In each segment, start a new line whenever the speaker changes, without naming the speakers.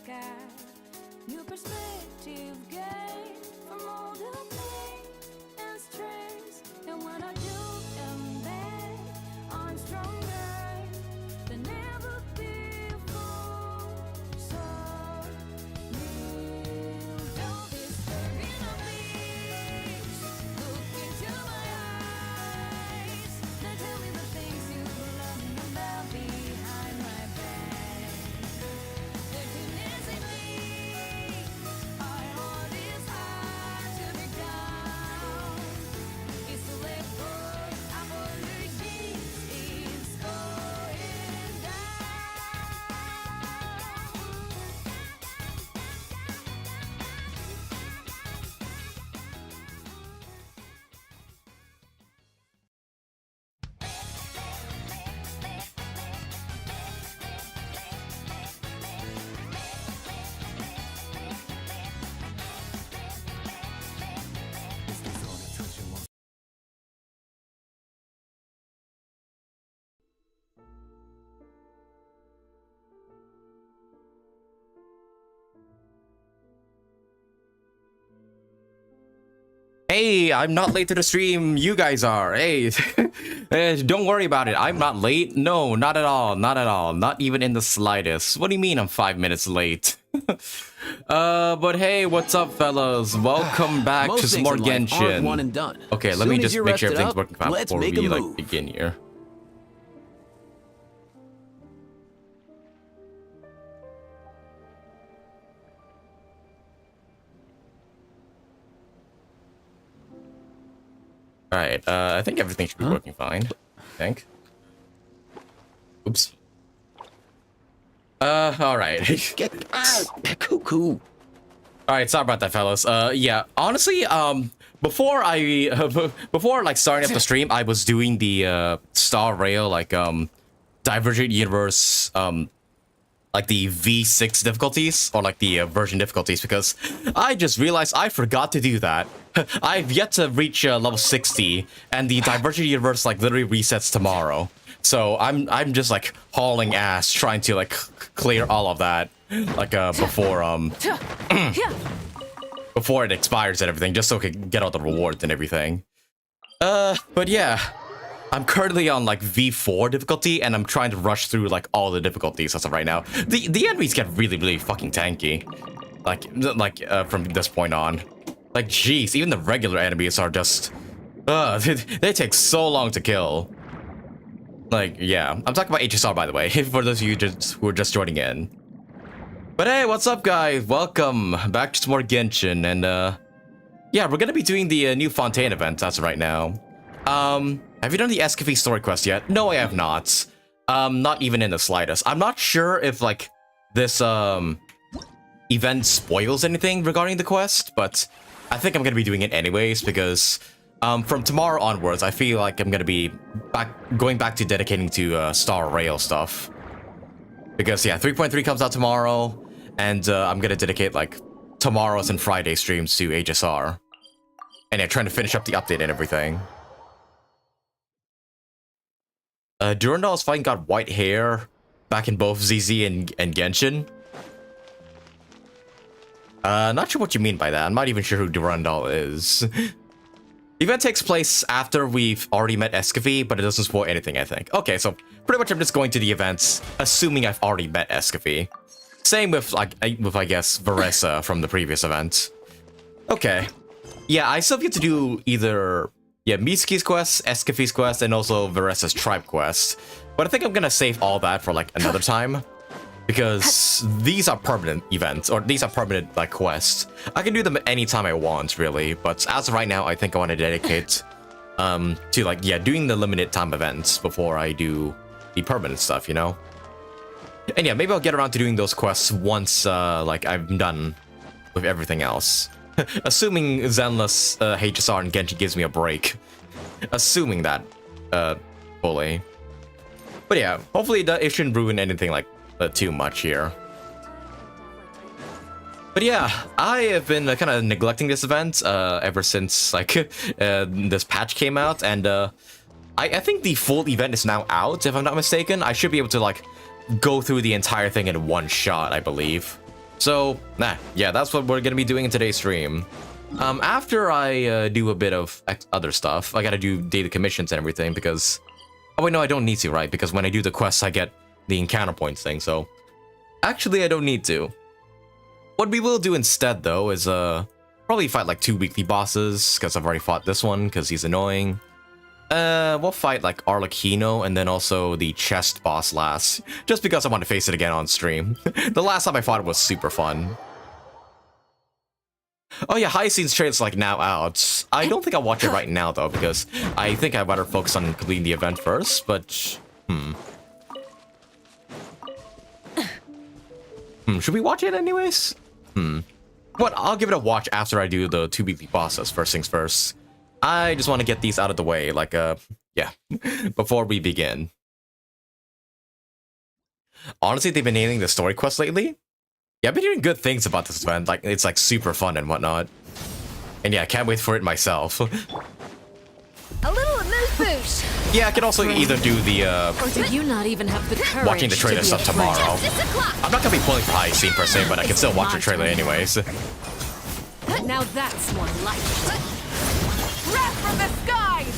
look at. New perspective gain from all the pain and stress. And when I do am bad, I'm stronger than ever before. So you don't be staring at me. Look into my eyes. Now tell me the things you love me about behind my back. There is in me. Our heart is hard to break down. It's to let go. Apologies is going down.
Hey, I'm not late to the stream. You guys are. Hey, don't worry about it. I'm not late. No, not at all. Not at all. Not even in the slightest. What do you mean I'm 5 minutes late? But hey, what's up, fellas? Welcome back to some more Genshin.
One and done.
Okay, let me just make sure everything's working fine before we like begin here. Alright, I think everything should be working fine. I think. Oops. Alright.
Get cool.
Alright, sorry about that, fellas. Yeah, honestly, before like starting up the stream, I was doing the Star Rail, like Divergent Universe, like the V6 difficulties, or like the version difficulties, because I just realized I forgot to do that. I've yet to reach level 60, and the Divergent Universe like literally resets tomorrow. So I'm just like hauling ass trying to like clear all of that, like before it expires and everything, just so I can get all the rewards and everything. But yeah. I'm currently on like V4 difficulty, and I'm trying to rush through like all the difficulties as of right now. The enemies get really fucking tanky, like from this point on. Like, jeez, even the regular enemies are just, they take so long to kill. Like, yeah, I'm talking about HSR, by the way, for those of you who are just joining in. But hey, what's up, guys? Welcome back to some more Genshin, and yeah, we're gonna be doing the new Fontaine event as of right now. Have you done the Escoffier story quest yet? No, I have not. Not even in the slightest. I'm not sure if, like, this, event spoils anything regarding the quest, but I think I'm gonna be doing it anyways, because, from tomorrow onwards, I feel like I'm gonna be going back to dedicating to, Star Rail stuff. Because, yeah, 3.3 comes out tomorrow, and, I'm gonna dedicate, like, tomorrow's and Friday streams to HSR. And yeah, trying to finish up the update and everything. Durandal's finally got white hair back in both ZZ and Genshin. Not sure what you mean by that. I'm not even sure who Durandal is. The event takes place after we've already met Escoffier, but it doesn't spoil anything, I think. Okay, so pretty much I'm just going to the events, assuming I've already met Escoffier. Same with, like, I guess, Veressa from the previous event. Okay. Yeah, I still get to do either... yeah, Mitsuki's quest, Escoffier's quest, and also Veressa's tribe quest. But I think I'm gonna save all that for, like, another time. Because these are permanent events, or these are permanent, like, quests. I can do them anytime I want, really. But as of right now, I think I want to dedicate to, like, yeah, doing the limited time events before I do the permanent stuff, you know? And yeah, maybe I'll get around to doing those quests once, like, I'm done with everything else. Assuming Zenless HSR and Genshin gives me a break. Assuming that, fully. But yeah, hopefully it shouldn't ruin anything, like, too much here. But yeah, I have been kind of neglecting this event ever since, like, this patch came out, and I think the full event is now out, if I'm not mistaken. I should be able to, like, go through the entire thing in one shot, I believe. So, yeah, that's what we're gonna be doing in today's stream. After I do a bit of other stuff, I gotta do daily commissions and everything because... Oh wait, no, I don't need to, right? Because when I do the quests, I get the encounter points thing, so... Actually, I don't need to. What we will do instead, though, is probably fight like 2 weekly bosses, because I've already fought this one, because he's annoying. We'll fight like Arlecchino, and then also the chest boss last, just because I want to face it again on stream. The last time I fought it was super fun. Oh yeah, Hyacinth's trailer's like now out. I don't think I'll watch it right now, though, because I think I'd better focus on completing the event first, but... Should we watch it anyways? But I'll give it a watch after I do the 2 weekly bosses, first things first. I just want to get these out of the way, like, yeah, before we begin. Honestly, they've been nailing the story quest lately. Yeah, I've been hearing good things about this event, like, it's, like, super fun and whatnot. And yeah, I can't wait for it myself.
A little amuse-bouche.
Yeah, I can also either do the,
Or did you not even have the courage
watching the trailer
to be
stuff
afraid?
tomorrow.
Justice o'clock.
I'm not gonna be pulling for Hyacinth per se, but I can still watch the trailer anyways.
Now that's more like it. Wrath from the skies.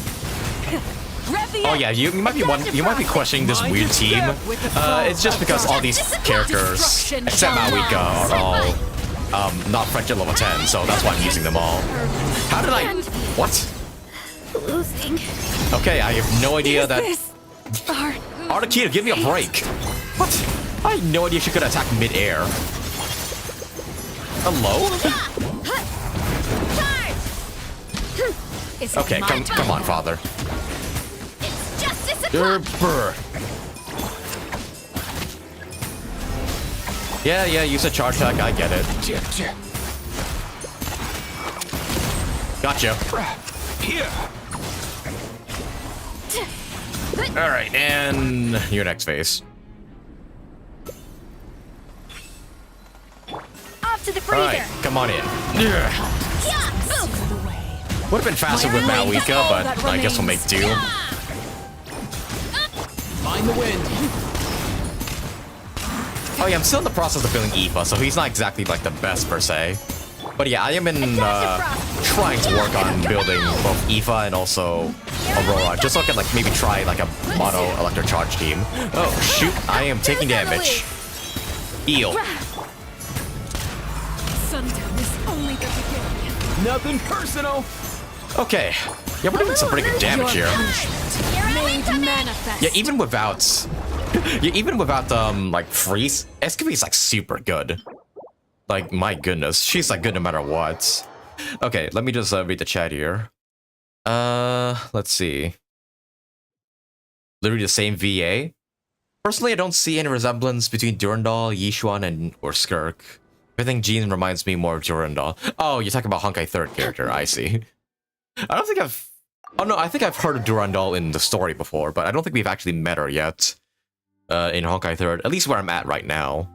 Oh yeah, you might be questioning this weird team. It's just because all these characters, except Mavuika, are all not French at level 10, so that's why I'm using them all. How did I? What?
Losing.
Okay, I have no idea that. Arlecchino, give me a break. What? I had no idea she could attack mid-air. Hello? Okay, come on, father.
It's justice o'clock.
Yeah, use a charge attack, I get it. Gotcha.
Here.
Alright, and your next phase.
Off to the freezer.
Alright, come on in. Would have been faster with Mavuika, but I guess we'll make do.
Find the wind.
Oh yeah, I'm still in the process of building Aoife, so he's not exactly like the best per se. But yeah, I am in trying to work on building both Aoife and also Aurora, just so I can like maybe try like a mono electric charge team. Oh shoot, I am taking damage. Heal.
Sundown is only the beginning.
Nothing personal.
Okay, yeah, we're doing some pretty good damage here. Yeah, even without like freeze, Escoffier's like super good. Like my goodness, she's like good no matter what. Okay, let me just read the chat here. Let's see. Literally the same VA. Personally, I don't see any resemblance between Durandal, Yishuan, or Skirk. I think Jean reminds me more of Durandal. Oh, you're talking about Honkai 3rd character, I see. I don't think I've... Oh no, I think I've heard of Durandal in the story before, but I don't think we've actually met her yet. In Honkai 3rd, at least where I'm at right now.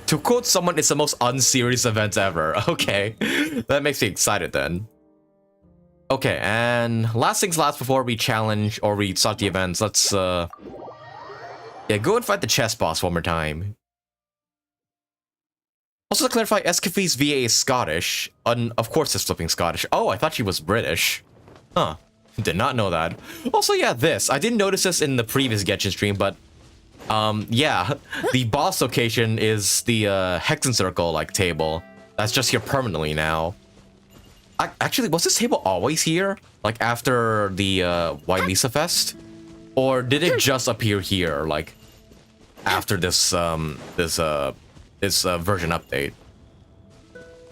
To quote someone, it's the most unserious event ever. Okay, that makes me excited then. Okay, and last things last before we challenge or we start the events, let's yeah, go and fight the chess boss one more time. Also to clarify, Escoffier's VA is Scottish, and of course it's flipping Scottish. Oh, I thought she was British. Huh, did not know that. Also, yeah, this. I didn't notice this in the previous Genshin stream, but yeah, the boss location is the Hexen Circle, like, table. That's just here permanently now. Actually, was this table always here? Like, after the White Lisa Fest? Or did it just appear here, like, after this, this version update?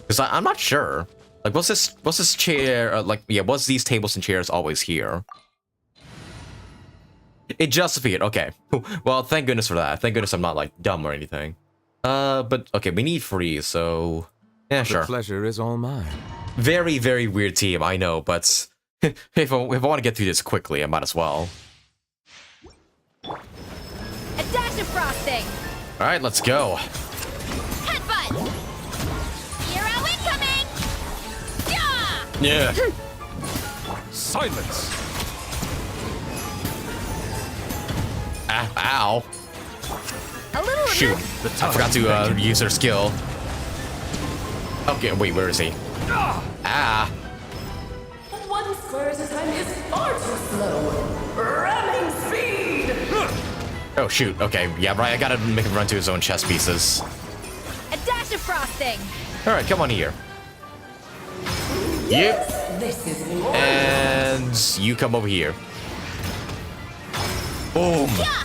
Because I'm not sure. Like, was this chair, like, yeah, was these tables and chairs always here? It just appeared, okay. Well, thank goodness for that. Thank goodness I'm not, like, dumb or anything. But, okay, we need freeze, so... Yeah, sure.
The pleasure is all mine.
Very, very weird team, I know, but... if I want to get through this quickly, I might as well.
A dash of frosting.
Alright, let's go.
Headbutt. Hero incoming.
Yeah.
Silence.
Ow.
A little
Shoot. I forgot to use her skill. Okay, wait, where is he? Ah.
One square's time is far too slow. Ramming speed!
Oh, shoot. Okay, yeah, right. I gotta make him run to his own chess pieces.
A dash of frosting.
All right, come on here. Yep.
This is more.
And you come over here. Boom.
Yeah.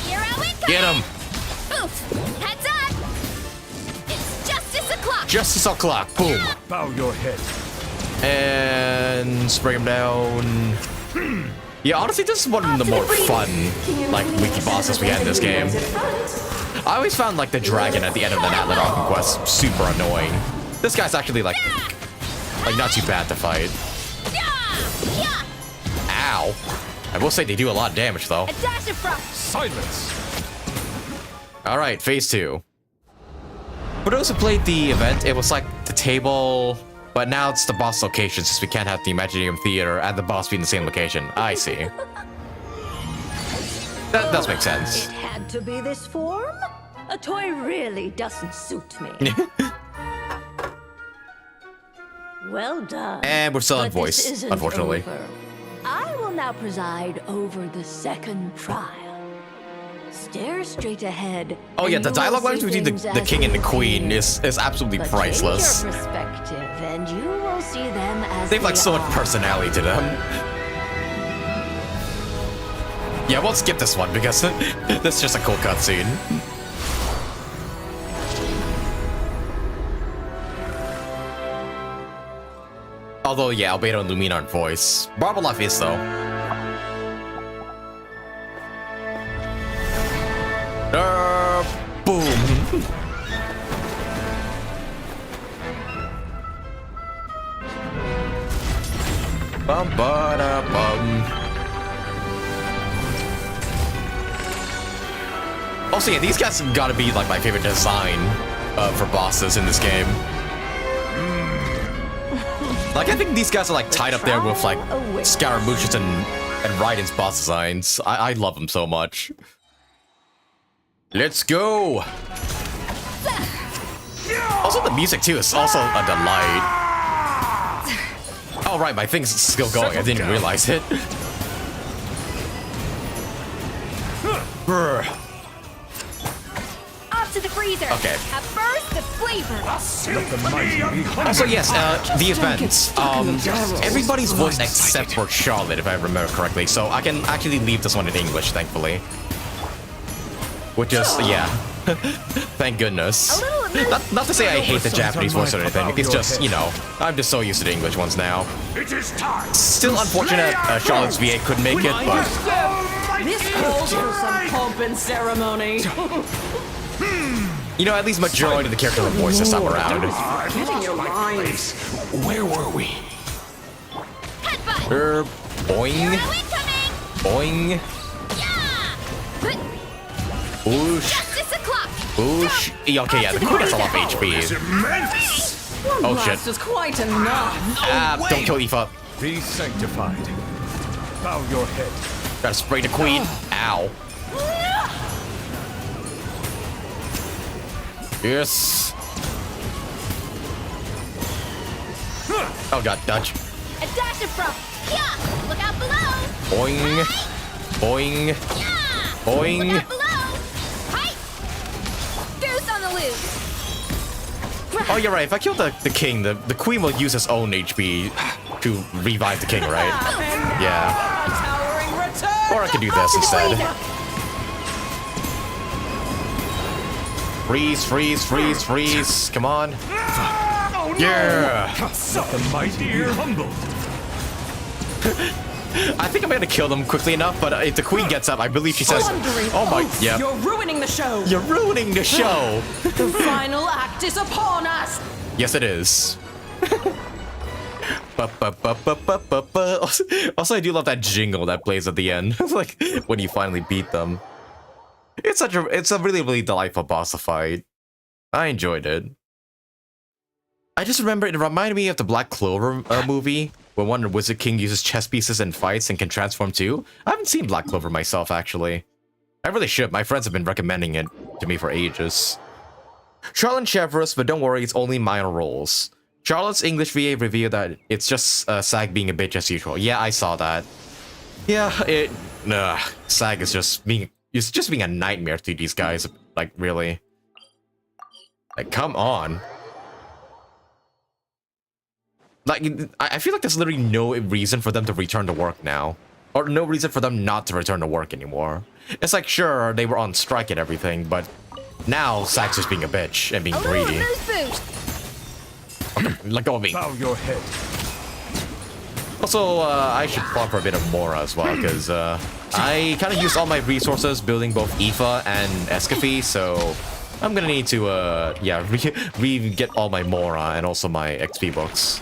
Hero incoming.
Get him.
Oof. Heads up. It's justice o'clock.
Justice o'clock. Boom.
Bow your head.
And spray him down. Yeah, honestly, this is one of the more fun, like, wiki bosses we had in this game. I always found, like, the dragon at the end of the Atlas Arkham quest super annoying. This guy's actually, like not too bad to fight.
Yeah. Yeah.
Ow. I will say they do a lot of damage, though.
A dash of frost.
Silence.
All right, phase 2. For those who played the event, it was like the table, but now it's the boss location since we can't have the Imaginarium Theater and the boss be in the same location. I see. That does make sense.
It had to be this form? A toy really doesn't suit me. Well done.
And we're still on
But this
voice,
isn't
unfortunately.
over. I will now preside over the second trial. Stare straight ahead.
Oh yeah,
and
the
you will
dialogue lines
see
between
things
the
as
king and the
they
queen
appear.
is absolutely
But
priceless.
change your perspective, and you will see them as
They have like
they
so much
are.
personality to them. Yeah, we'll skip this one because this is just a cool cutscene. Although, yeah, Albedo and Lumina aren't voice. Barbaloff is, though. Boom. Bum ba da bum. Also, yeah, these guys have gotta be like my favorite design for bosses in this game. Like, I think these guys are like tied up there with like Scaramouches and Raiden's boss designs. I love them so much. Let's go. Also, the music too is also a delight. Oh right, my thing's still going. I didn't realize it. Brr.
Off to the freezer.
Okay.
A burst of flavor.
Also, yes, the event. Everybody's voiced except for Charlotte, if I remember correctly. So I can actually leave this one in English, thankfully. Which is, yeah. Thank goodness. Not to say I hate the Japanese voice or anything. It's just, you know, I'm just so used to the English ones now. Still unfortunate Charlotte's VA couldn't make it, but
This calls for some pomp and ceremony.
you know, at least majority of the characters are voiced this time around.
Getting your minds.
Where were we?
Headbutt.
Boing,
Hero incoming.
boing,
Yeah.
boosh,
Justice o'clock.
boosh. Okay, yeah, the queen has a lot of HP.
One
Oh,
blast
shit.
is quite enough.
Ah, don't kill Aoife.
Be sanctified. Bow your head.
Gotta spray the queen. Ow. Yes. Oh god, dodge.
A dash of frost. Yeah. Look out below.
Boing, boing,
Yeah.
boing.
Look out below. Hi. Goose on the loose.
Oh, you're right. If I kill the king, the queen will use his own HP to revive the king, right? Yeah.
Towering return.
Or I could do this instead. Freeze, freeze, freeze, freeze. Come on. Yeah.
Let the mighty be humbled.
I think I'm gonna kill them quickly enough, but if the queen gets up, I believe she says,
Thundering
"Oh my,
oaths,
yeah,
You're ruining the show.
you're ruining the show."
The final act is upon us.
Yes, it is. Also, I do love that jingle that plays at the end, like when you finally beat them. It's a really, really delightful boss fight. I enjoyed it. I just remember it reminded me of the Black Clover movie, when one Wizard King uses chess pieces in fights and can transform too. I haven't seen Black Clover myself, actually. I really should. My friends have been recommending it to me for ages. Charlotte and Chevrolet, but don't worry, it's only minor roles. Charlotte's English VA revealed that it's just Sag being a bitch as usual. Yeah, I saw that. Yeah, Sag is just being a nightmare to these guys. Like, really. Like, come on. Like, I feel like there's literally no reason for them to return to work now. Or no reason for them not to return to work anymore. It's like, sure, they were on strike and everything, but now Sag's just being a bitch and being greedy. Let go of me.
Bow your head.
Also, I should farm for a bit of Mora as well, because I kind of used all my resources building both Aoife and Escoffier, so I'm gonna need to, get all my Mora and also my XP books.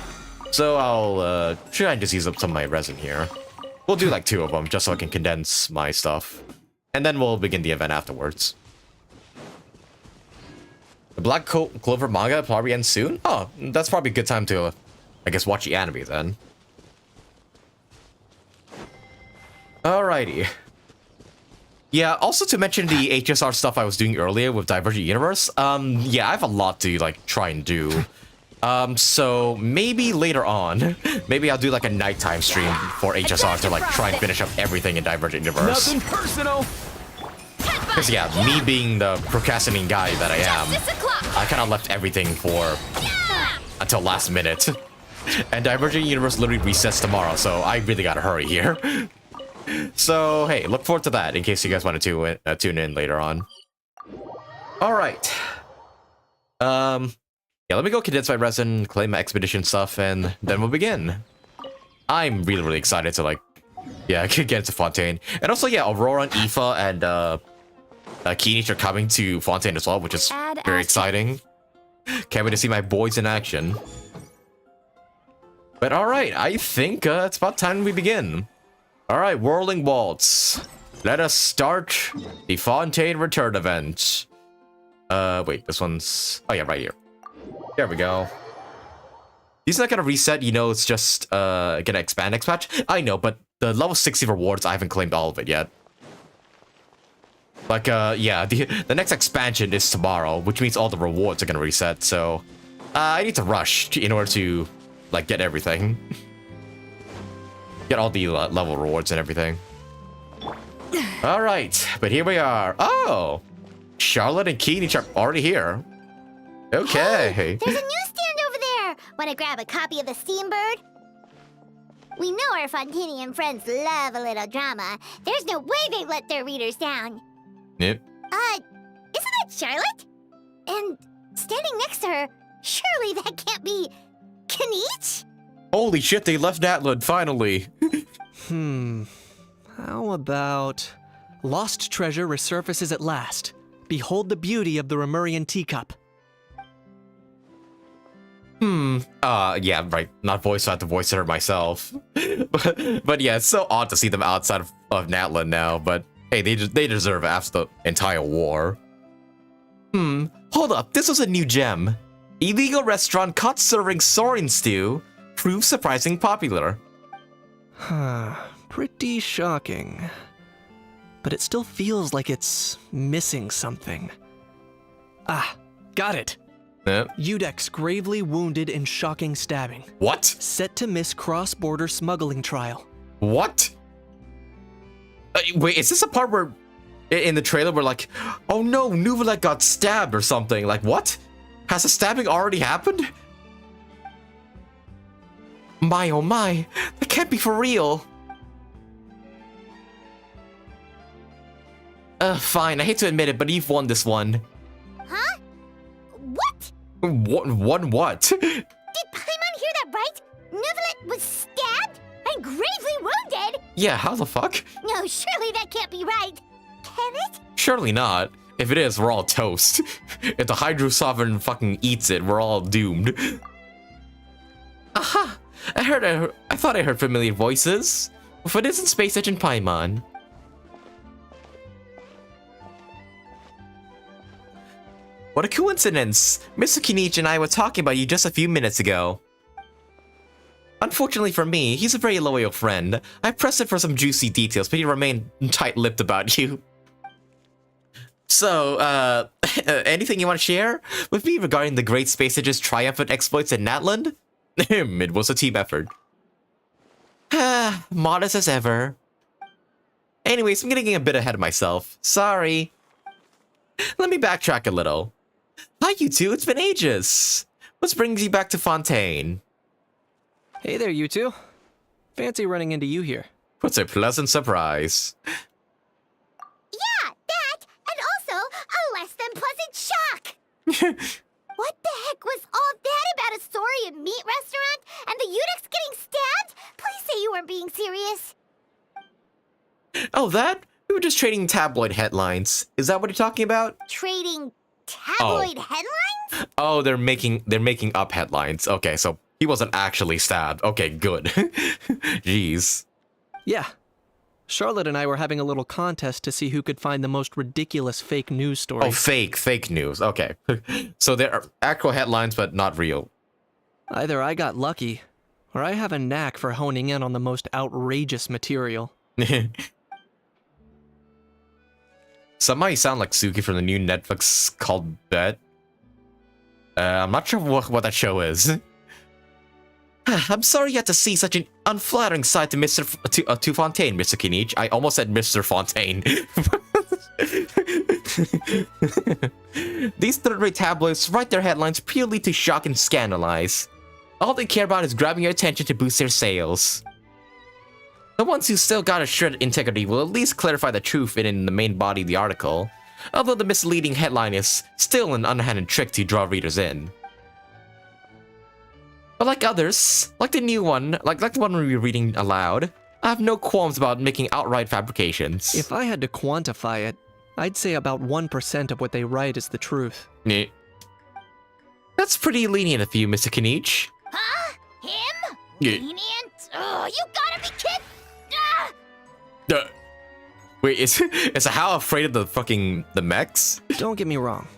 So I'll try and just use up some of my resin here. We'll do like 2 of them, just so I can condense my stuff. And then we'll begin the event afterwards. The Black Clover manga probably ends soon? Oh, that's probably a good time to, I guess, watch the anime then. Alrighty. Yeah, also to mention the HSR stuff I was doing earlier with Divergent Universe, yeah, I have a lot to, like, try and do. So maybe later on, maybe I'll do, like, a nighttime stream for HSR to, like, try and finish up everything in Divergent Universe.
Nothing personal.
Because, yeah, me being the procrastinating guy that I am, I kind of left everything for until last minute. And Divergent Universe literally resets tomorrow, so I really gotta hurry here. So, hey, look forward to that in case you guys want to tune in later on. Alright. Yeah, let me go condense my resin, claim my expedition stuff, and then we'll begin. I'm really, really excited to, like, yeah, get into Fontaine. And also, yeah, Aurora and Aoife and Keenich are coming to Fontaine as well, which is very exciting. Can't wait to see my boys in action. But alright, I think it's about time we begin. Alright, Whirling Waltz. Let us start the Fontaine return event. Wait, this one's... Oh yeah, right here. There we go. These are not gonna reset, you know, it's just gonna expand next patch. I know, but the level 60 rewards, I haven't claimed all of it yet. Like, yeah, the next expansion is tomorrow, which means all the rewards are gonna reset, so... I need to rush in order to, like, get everything. Get all the level rewards and everything. Alright, but here we are. Oh! Charlotte and Keenich are already here. Okay.
Hey, there's a newsstand over there. Want to grab a copy of the Steambird? We know our Fontainian friends love a little drama. There's no way they let their readers down.
Yep.
Isn't that Charlotte? And standing next to her, surely that can't be Keenich?
Holy shit, they left Natland, finally.
How about... Lost treasure resurfaces at last. Behold the beauty of the Remurian teacup.
Yeah, right. Not voice, I have to voice her myself. but yeah, it's so odd to see them outside of Natland now, but hey, they deserve it after the entire war. Hold up, this was a new gem. Illegal restaurant caught serving soaring stew proves surprisingly popular.
Pretty shocking. But it still feels like it's missing something. Ah, got it.
Yep.
Udex gravely wounded in shocking stabbing.
What?
Set to miss cross-border smuggling trial.
What? Wait, is this a part where, in the trailer, we're like, oh no, Neuvillette got stabbed or something? Like, what? Has the stabbing already happened? My oh my, that can't be for real. Fine, I hate to admit it, but you've won this one.
Huh? What?
Won what?
Did Paimon hear that right? Neuvillette was stabbed and gravely wounded?
Yeah, how the fuck?
No, surely that can't be right. Can it?
Surely not. If it is, we're all toast. If the Hydro Sovereign fucking eats it, we're all doomed. Aha! I thought I heard familiar voices. If it isn't Space Agent Paimon. What a coincidence! Mr. Keenich and I were talking about you just a few minutes ago. Unfortunately for me, he's a very loyal friend. I pressed it for some juicy details, but he remained tight-lipped about you. So, anything you want to share with me regarding the Great Space Age's triumphant exploits in Natland? It was a team effort. Modest as ever. Anyways, I'm getting a bit ahead of myself. Sorry. Let me backtrack a little. Hi, you two. It's been ages. What brings you back to Fontaine?
Hey there, you two. Fancy running into you here.
What's a pleasant surprise?
Yeah, that, and also a less than pleasant shock. What the heck was all that about a Saurian meat restaurant and the eunuchs getting stabbed? Please say you weren't being serious.
Oh, that? We were just trading tabloid headlines. Is that what you're talking about?
Trading tabloid headlines?
Oh, they're making up headlines. Okay, so he wasn't actually stabbed. Okay, good. Jeez.
Yeah. Charlotte and I were having a little contest to see who could find the most ridiculous fake news story.
Oh, fake news. Okay. So there are actual headlines, but not real.
Either I got lucky, or I have a knack for honing in on the most outrageous material.
Somehow you sound like Suki from the new Netflix called Bet. I'm not sure what that show is. I'm sorry you had to see such an unflattering side to to Fontaine, Mr. Kinich. I almost said Mr. Fontaine. These third-rate tabloids write their headlines purely to shock and scandalize. All they care about is grabbing your attention to boost their sales. The ones who still got a shred of integrity will at least clarify the truth in the main body of the article, although the misleading headline is still an underhanded trick to draw readers in. But like others, like the new one, like the one we were reading aloud, I have no qualms about making outright fabrications.
If I had to quantify it, I'd say about 1% of what they write is the truth.
Eh. That's pretty lenient of you, Mr. Kinich.
Huh? Him?
Yeah.
Lenient? Oh, you gotta be kidding! Ah!
Wait, is how afraid of the mechs?
Don't get me wrong.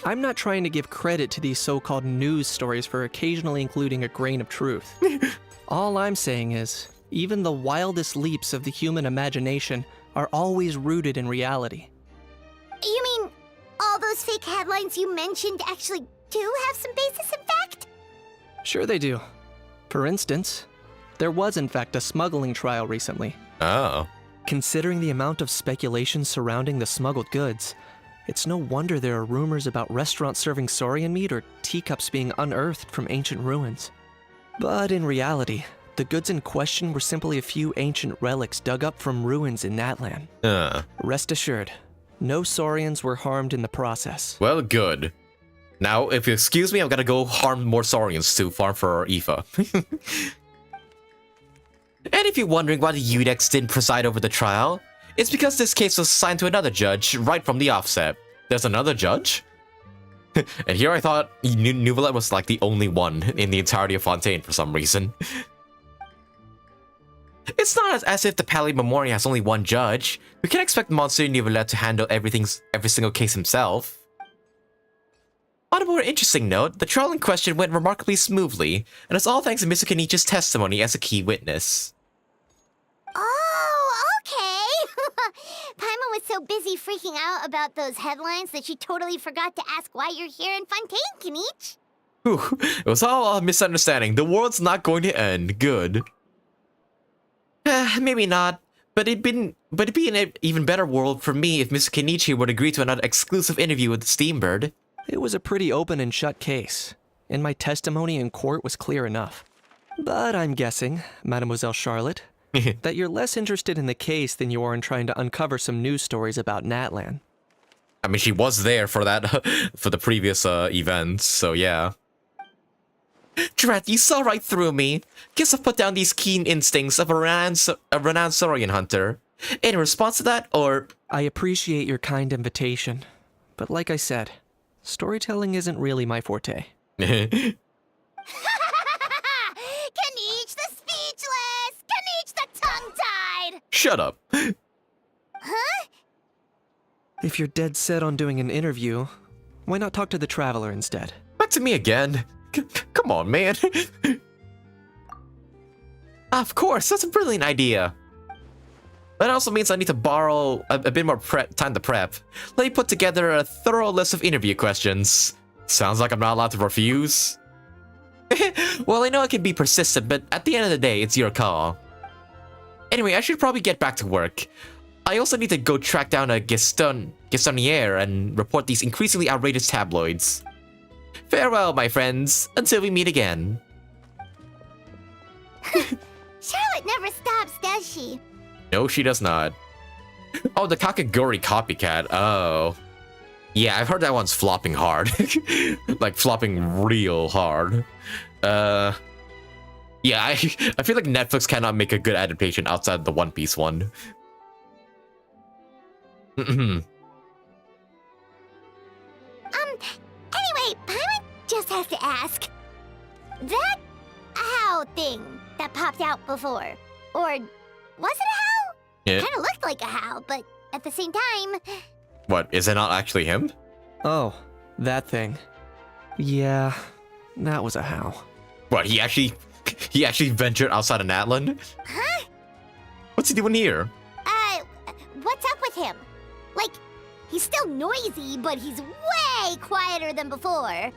I'm not trying to give credit to these so-called news stories for occasionally including a grain of truth. All I'm saying is, even the wildest leaps of the human imagination are always rooted in reality.
You mean all those fake headlines you mentioned actually do have some basis in fact?
Sure they do. For instance, there was in fact a smuggling trial recently.
Oh.
Considering the amount of speculation surrounding the smuggled goods, it's no wonder there are rumors about restaurants serving saurian meat or teacups being unearthed from ancient ruins. But in reality, the goods in question were simply a few ancient relics dug up from ruins in Natland. Rest assured, no saurians were harmed in the process.
Well, good. Now, if you excuse me, I've got to go harm more saurians to farm for Aoife. And if you're wondering why the Eudex didn't preside over the trial, it's because this case was assigned to another judge right from the offset. There's another judge? And here I thought Neuvillette was like the only one in the entirety of Fontaine for some reason. It's not as if the Palais Memoria has only one judge. We can't expect Monsieur Neuvillette to handle every single case himself. On a more interesting note, the trial in question went remarkably smoothly, and it's all thanks to Mr. Kenichi's testimony as a key witness.
Oh, okay. Paimon was so busy freaking out about those headlines that she totally forgot to ask why you're here in Fontaine, Kinich.
Whew, it was all a misunderstanding. The world's not going to end. Good. Maybe not, but it'd be an even better world for me if Mr. Kenichi would agree to another exclusive interview with the Steambird.
It was a pretty open and shut case, and my testimony in court was clear enough. But I'm guessing, Mademoiselle Charlotte, that you're less interested in the case than you are in trying to uncover some news stories about Natland.
I mean, she was there for that, for the previous events, so yeah. Drat, you saw right through me. Guess I've put down these keen instincts of a renowned saurian hunter. In response to that, or...
I appreciate your kind invitation, but like I said, storytelling isn't really my forte.
Kinich the speechless! Kinich the tongue-tied!
Shut up.
Huh?
If you're dead set on doing an interview, why not talk to the Traveler instead?
Back to me again. Come on, man. Of course, that's a brilliant idea. That also means I need to borrow a bit more time to prep. Let me put together a thorough list of interview questions. Sounds like I'm not allowed to refuse. Well, I know I can be persistent, but at the end of the day, it's your call. Anyway, I should probably get back to work. I also need to go track down a Gestonniere and report these increasingly outrageous tabloids. Farewell, my friends, until we meet again.
Charlotte never stops, does she?
No, she does not. Oh, the Kakaguri copycat. Oh. Yeah, I've heard that one's flopping hard. Like, flopping real hard. Yeah, I feel like Netflix cannot make a good adaptation outside the One Piece one.
Anyway, Paimon just has to ask. That how thing that popped out before, or was it a how?
Yeah.
Kinda looked like a how, but at the same time...
What, is it not actually him?
Oh, that thing. Yeah, that was a how.
What, he actually ventured outside of Natlan?
Huh?
What's he doing here?
What's up with him? Like, he's still noisy, but he's way quieter than before.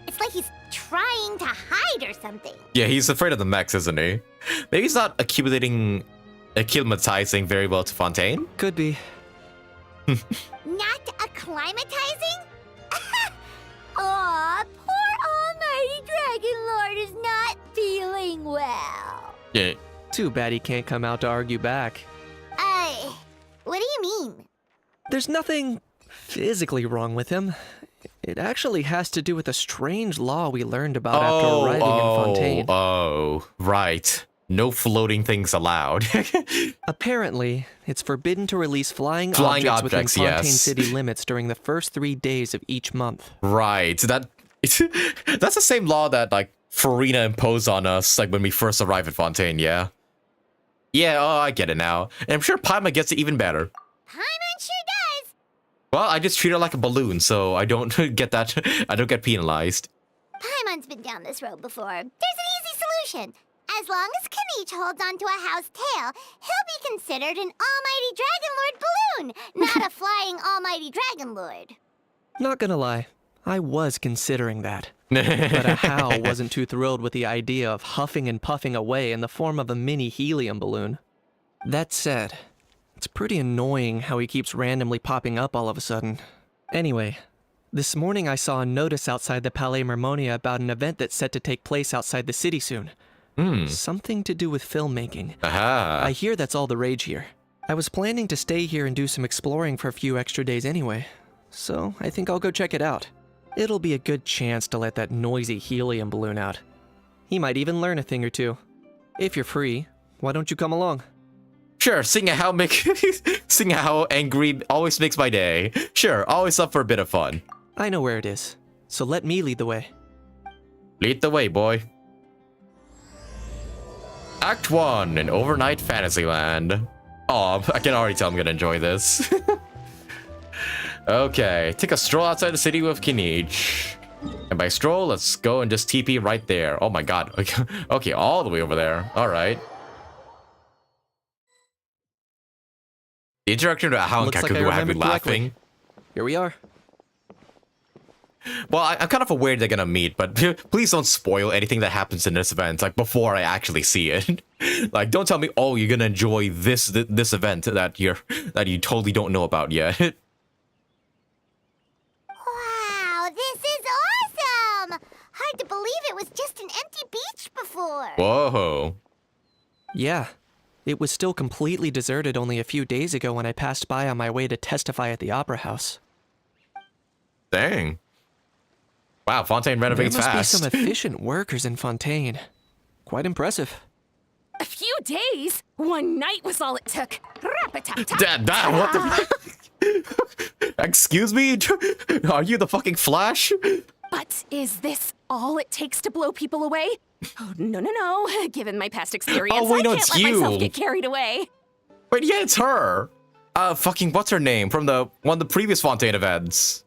It's like he's trying to hide or something.
Yeah, he's afraid of the mechs, isn't he? Maybe he's not acclimatizing very well to Fontaine?
Could be.
Not acclimatizing? Aw, poor Almighty Dragon Lord is not feeling well.
Yeah.
Too bad he can't come out to argue back.
What do you mean?
There's nothing physically wrong with him. It actually has to do with a strange law we learned about after arriving in Fontaine.
Oh, right. No floating things allowed.
Apparently, it's forbidden to release flying objects within Fontaine
yes.
city limits during the first 3 days of each month.
Right. That's the same law that, like, Farina imposed on us, like, when we first arrived at Fontaine, yeah? Yeah, oh, I get it now. And I'm sure Paimon gets it even better.
Paimon sure does.
Well, I just treat her like a balloon, so I don't get penalized.
Paimon's been down this road before. There's an easy solution. As long as Kaniche holds onto a how's tail, he'll be considered an Almighty Dragon Lord balloon, not a flying Almighty Dragon Lord.
Not gonna lie, I was considering that. But a how wasn't too thrilled with the idea of huffing and puffing away in the form of a mini helium balloon. That said, it's pretty annoying how he keeps randomly popping up all of a sudden. Anyway, this morning I saw a notice outside the Palais Mermonia about an event that's set to take place outside the city soon. Something to do with filmmaking.
Aha.
I hear that's all the rage here. I was planning to stay here and do some exploring for a few extra days anyway, so I think I'll go check it out. It'll be a good chance to let that noisy helium balloon out. He might even learn a thing or two. If you're free, why don't you come along?
Sure, seeing how angry always makes my day. Sure, always up for a bit of fun.
I know where it is, so let me lead the way.
Lead the way, boy. Act 1 in Overnight Fantasyland. Oh, I can already tell I'm gonna enjoy this. Okay, take a stroll outside the city with Kaniche. And by stroll, let's go and just TP right there. Oh my god. Okay, all the way over there. Alright. The introduction to How and
Looks like I
Kakugo have me
remembered correctly.
laughing.
Here we are.
Well, I'm kind of aware they're gonna meet, but please don't spoil anything that happens in this event, like, before I actually see it. Like, don't tell me, oh, you're gonna enjoy this event that you totally don't know about yet.
Wow, this is awesome! Hard to believe it was just an empty beach before.
Whoa.
Yeah, it was still completely deserted only a few days ago when I passed by on my way to testify at the Opera House.
Dang. Wow, Fontaine renovates
There must
fast.
be some efficient workers in Fontaine. Quite impressive.
A few days? One night was all it took. Rap-a-tap-tap.
Dad, what the... Excuse me? Are you the fucking Flash?
But is this all it takes to blow people away? Oh, no. Given my past experience,
Oh, wait, no,
I
it's
can't let myself
you.
get carried away.
Wait, yeah, it's her. Fucking, what's her name? From one of the previous Fontaine events.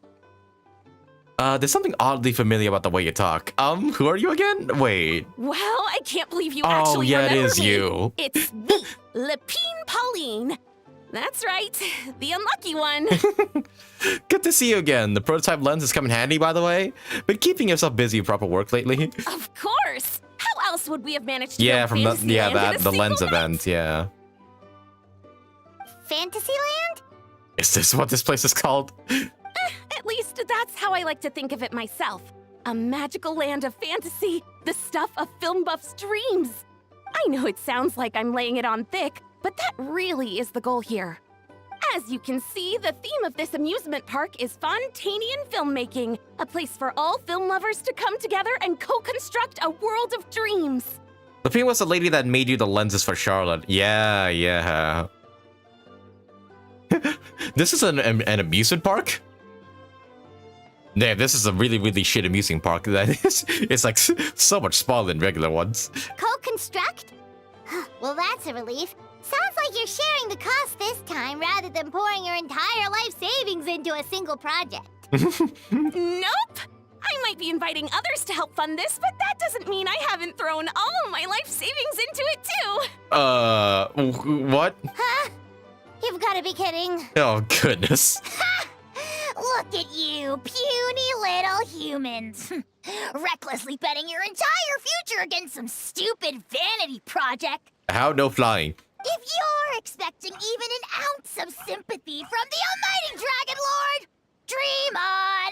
There's something oddly familiar about the way you talk. Who are you again? Wait.
Well, I can't believe you
Oh,
actually
yeah, it
remember
is
me.
you.
It's me, Lepine Pauline. That's right, the unlucky one.
Good to see you again. The prototype lens has come in handy, by the way. Been keeping yourself busy with proper work lately.
Of course. How else would we have managed to
Yeah,
build
from the,
Fantasyland in a
the lens
single night?
event, yeah.
Fantasyland?
Is this what this place is called?
At least that's how I like to think of it myself. A magical land of fantasy, the stuff of film buffs' dreams. I know it sounds like I'm laying it on thick, but that really is the goal here. As you can see, the theme of this amusement park is Fontainian filmmaking, a place for all film lovers to come together and co-construct a world of dreams.
Lepine was the lady that made you the lenses for Charlotte. Yeah, yeah. This is an amusement park? Yeah, this is a really, really shit amusement park. It's like so much smaller than regular ones.
Co-construct? Well, that's a relief. Sounds like you're sharing the cost this time rather than pouring your entire life savings into a single project.
Nope! I might be inviting others to help fund this, but that doesn't mean I haven't thrown all my life savings into it too.
What?
Huh? You've got to be kidding.
Oh, goodness.
Look at you, puny little humans. Recklessly betting your entire future against some stupid vanity project.
How? No flying.
If you're expecting even an ounce of sympathy from the almighty Dragon Lord, dream on!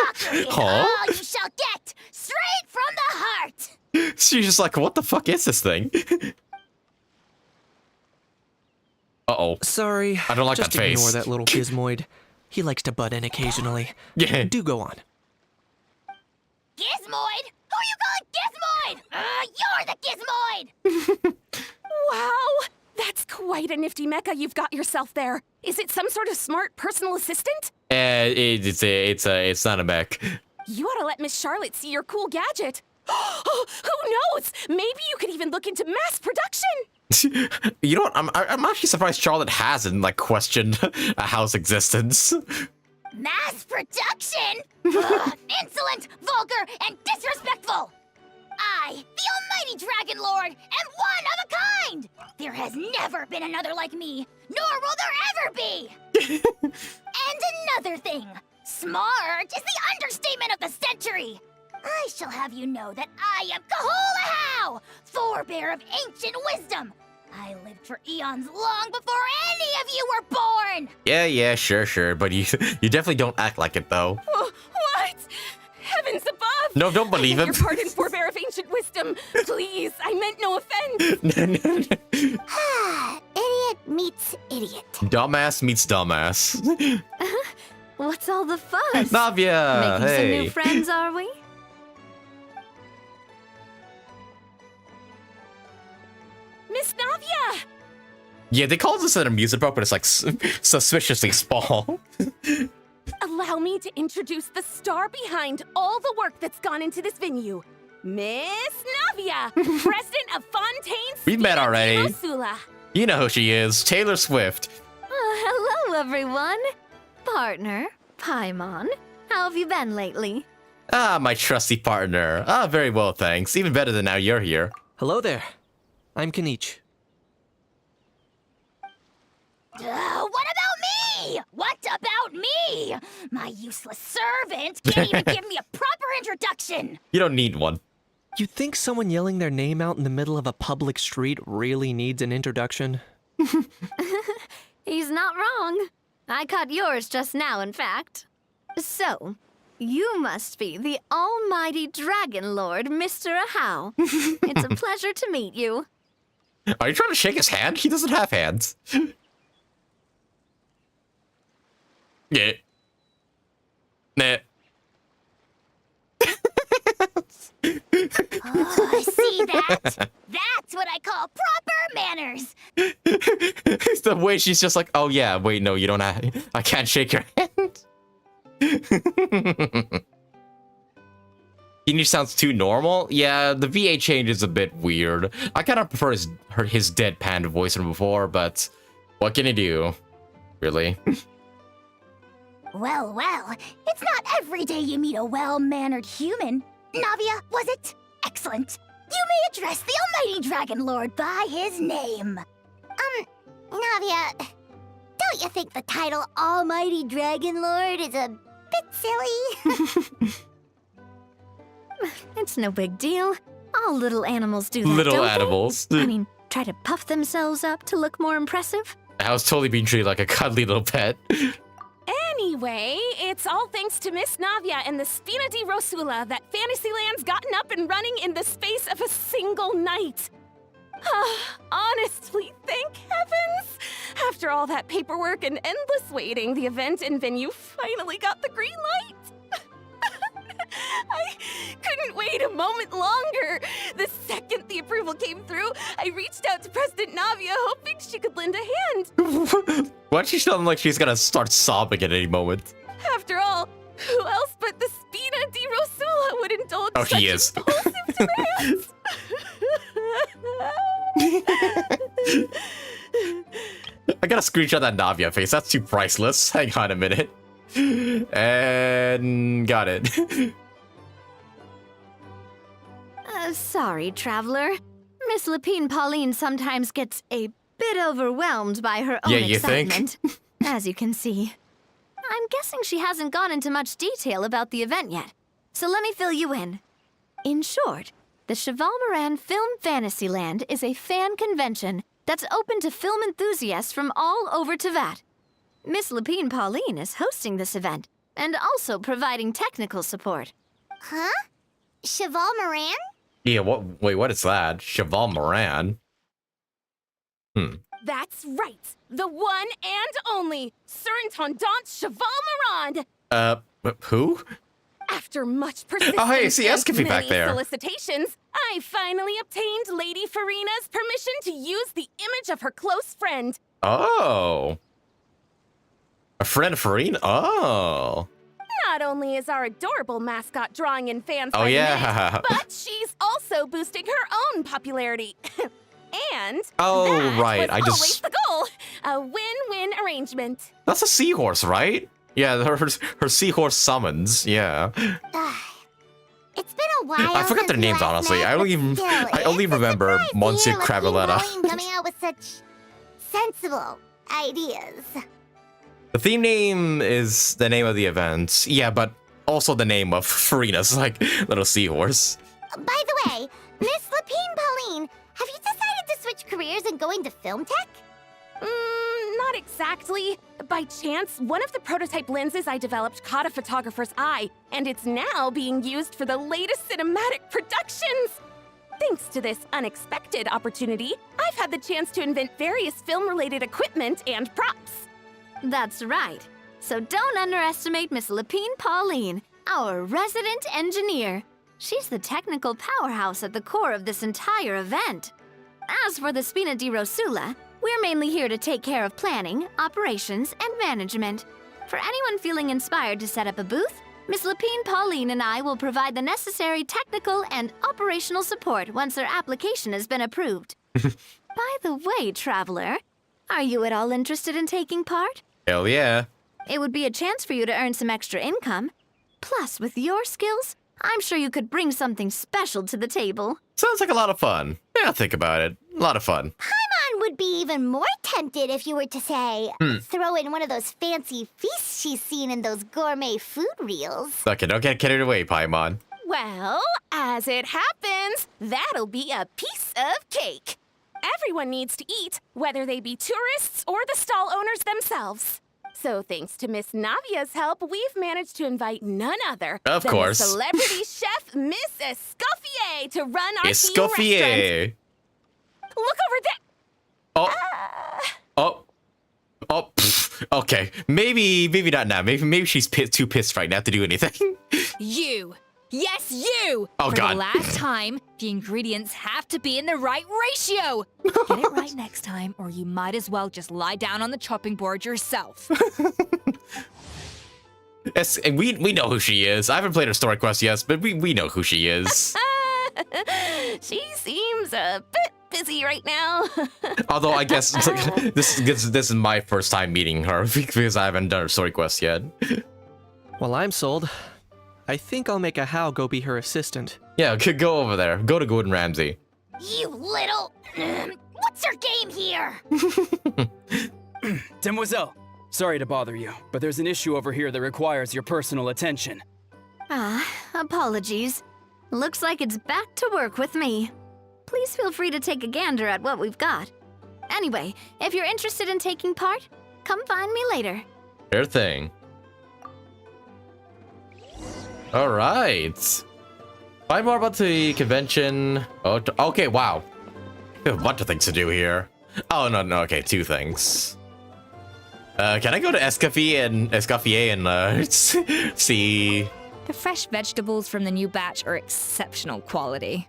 Mockery is
Huh?
all you shall get, straight from the heart!
She's just like, what the fuck is this thing? Uh-oh.
Sorry.
I don't like
just
that face.
ignore that little gizmoid. He likes to butt in occasionally.
Yeah.
Do go on.
Gizmoid? Who you calling Gizmoid? You're the Gizmoid!
Wow! That's quite a nifty mecha you've got yourself there. Is it some sort of smart personal assistant?
It's not a mech.
You ought to let Miss Charlotte see your cool gadget. Who knows? Maybe you could even look into mass production.
You know what? I'm actually surprised Charlotte hasn't like questioned a house existence.
Mass production? Ugh, insolent, vulgar, and disrespectful! I, the almighty Dragon Lord, am one of a kind! There has never been another like me, nor will there ever be! And another thing, smart is the understatement of the century! I shall have you know that I am Kahulahau, forebear of ancient wisdom! I lived for eons long before any of you were born!
Yeah, sure, but you definitely don't act like it though.
What? Heavens above!
No, don't believe him.
Your pardon, forebear of ancient wisdom. Please, I meant no offense.
Idiot meets idiot.
Dumbass meets dumbass.
What's all the fuss?
Navia,
Making some
hey.
new friends, are we?
Miss Navia!
Yeah, they call this an amusement park, but it's like suspiciously small.
Allow me to introduce the star behind all the work that's gone into this venue. Miss Navia, president of Fontaine.
We met already.
Sula.
You know who she is, Taylor Swift.
Hello, everyone. Partner, Paimon. How have you been lately?
Ah, my trusty partner. Ah, very well, thanks. Even better than now you're here.
Hello there. I'm Kanich.
What about me? What about me? My useless servant can't even give me a proper introduction.
You don't need one.
You think someone yelling their name out in the middle of a public street really needs an introduction?
He's not wrong. I caught yours just now, in fact. So, you must be the almighty Dragon Lord, Mr. Ahau. It's a pleasure to meet you.
Are you trying to shake his hand? He doesn't have hands. Yeah. Nah.
Oh, see that? That's what I call proper manners.
It's the way she's just like, oh yeah, wait, no, you don't have, I can't shake your hand. He sounds too normal. Yeah, the VA change is a bit weird. I kind of prefer his deadpan voice from before, but what can you do? Really?
Well, well, it's not every day you meet a well-mannered human. Navia, was it? Excellent. You may address the almighty Dragon Lord by his name. Navia, don't you think the title Almighty Dragon Lord is a bit silly?
It's no big deal. All little animals do that,
Little
don't
animals.
they? I mean, try to puff themselves up to look more impressive.
I was totally being treated like a cuddly little pet.
Anyway, it's all thanks to Miss Navia and the Spina di Rosula that Fantasyland's gotten up and running in the space of a single night. Honestly, thank heavens! After all that paperwork and endless waiting, the event and venue finally got the green light. I couldn't wait a moment longer. The second the approval came through, I reached out to President Navia, hoping she could lend a hand.
Why does she sound like she's gonna start sobbing at any moment?
After all, who else but the Spina di Rosula would indulge
Oh,
such
she is.
impulsive demands?
I gotta screenshot that Navia face. That's too priceless. Hang on a minute. And got it.
Sorry, traveler. Miss Lapine Pauline sometimes gets a bit overwhelmed by her own
Yeah, you think?
excitement, as you can see. I'm guessing she hasn't gone into much detail about the event yet, so let me fill you in. In short, the Cheval Moran Film Fantasyland is a fan convention that's open to film enthusiasts from all over Teyvat. Miss Lapine Pauline is hosting this event and also providing technical support.
Huh? Cheval Moran?
Yeah, wait, what is that? Cheval Moran?
That's right. The one and only Sir Intendant Cheval Moran.
Who?
After much persistence
Oh, hey, see
and
Escoffier back
many
there.
solicitations, I finally obtained Lady Farina's permission to use the image of her close friend.
Oh. A friend of Farina? Oh.
Not only is our adorable mascot drawing in fans
Oh,
by the
yeah.
minute, but she's also boosting her own popularity. And
Oh,
that
right,
was
I
always
just-
the goal. A win-win arrangement.
That's a seahorse, right? Yeah, her seahorse summons. Yeah.
It's been a while.
I forgot their
since we
names,
last
honestly.
met,
I don't
but
even.
still,
I only
it's a
remember
surprise to
Monsieur
hear Lapine
Cravalletta.
Pauline coming out with such sensible ideas.
The theme name is the name of the event. Yeah, but also the name of Farina's like little seahorse.
By the way, Miss Lapine Pauline, have you decided to switch careers and go into film tech?
Not exactly. By chance, one of the prototype lenses I developed caught a photographer's eye, and it's now being used for the latest cinematic productions. Thanks to this unexpected opportunity, I've had the chance to invent various film-related equipment and props.
That's right. So don't underestimate Miss Lapine Pauline, our resident engineer. She's the technical powerhouse at the core of this entire event. As for the Spina di Rosula, we're mainly here to take care of planning, operations, and management. For anyone feeling inspired to set up a booth, Miss Lapine Pauline and I will provide the necessary technical and operational support once their application has been approved. By the way, traveler, are you at all interested in taking part?
Hell yeah.
It would be a chance for you to earn some extra income. Plus, with your skills, I'm sure you could bring something special to the table.
Sounds like a lot of fun. Yeah, think about it. A lot of fun.
Paimon would be even more tempted if you were to say, throw in one of those fancy feasts she's seen in those gourmet food reels.
Okay, don't get carried away, Paimon.
Well, as it happens, that'll be a piece of cake. Everyone needs to eat, whether they be tourists or the stall owners themselves. So thanks to Miss Navia's help, we've managed to invite none other
Of
than
course.
the celebrity chef Miss Escoffier to run our theme restaurant.
Escoffier.
Look over there.
Okay. Maybe not now. Maybe she's too pissed right now to do anything.
You! Yes, you!
Oh,
For
God.
the last time, the ingredients have to be in the right ratio. Get it right next time, or you might as well just lie down on the chopping board yourself.
And we know who she is. I haven't played her story quest yet, but we know who she is.
She seems a bit busy right now.
Although I guess this is my first time meeting her because I haven't done her story quest yet.
Well, I'm sold. I think I'll make a How go be her assistant.
Yeah, go over there. Go to Gordon Ramsay.
You little... What's your game here?
Demoiselle, sorry to bother you, but there's an issue over here that requires your personal attention.
Apologies. Looks like it's back to work with me. Please feel free to take a gander at what we've got. Anyway, if you're interested in taking part, come find me later.
Sure thing. All right. Find more about the convention. Oh, okay, wow. We have a bunch of things to do here. Oh, no, okay, 2 things. Can I go to Escoffier and see...
The fresh vegetables from the new batch are exceptional quality.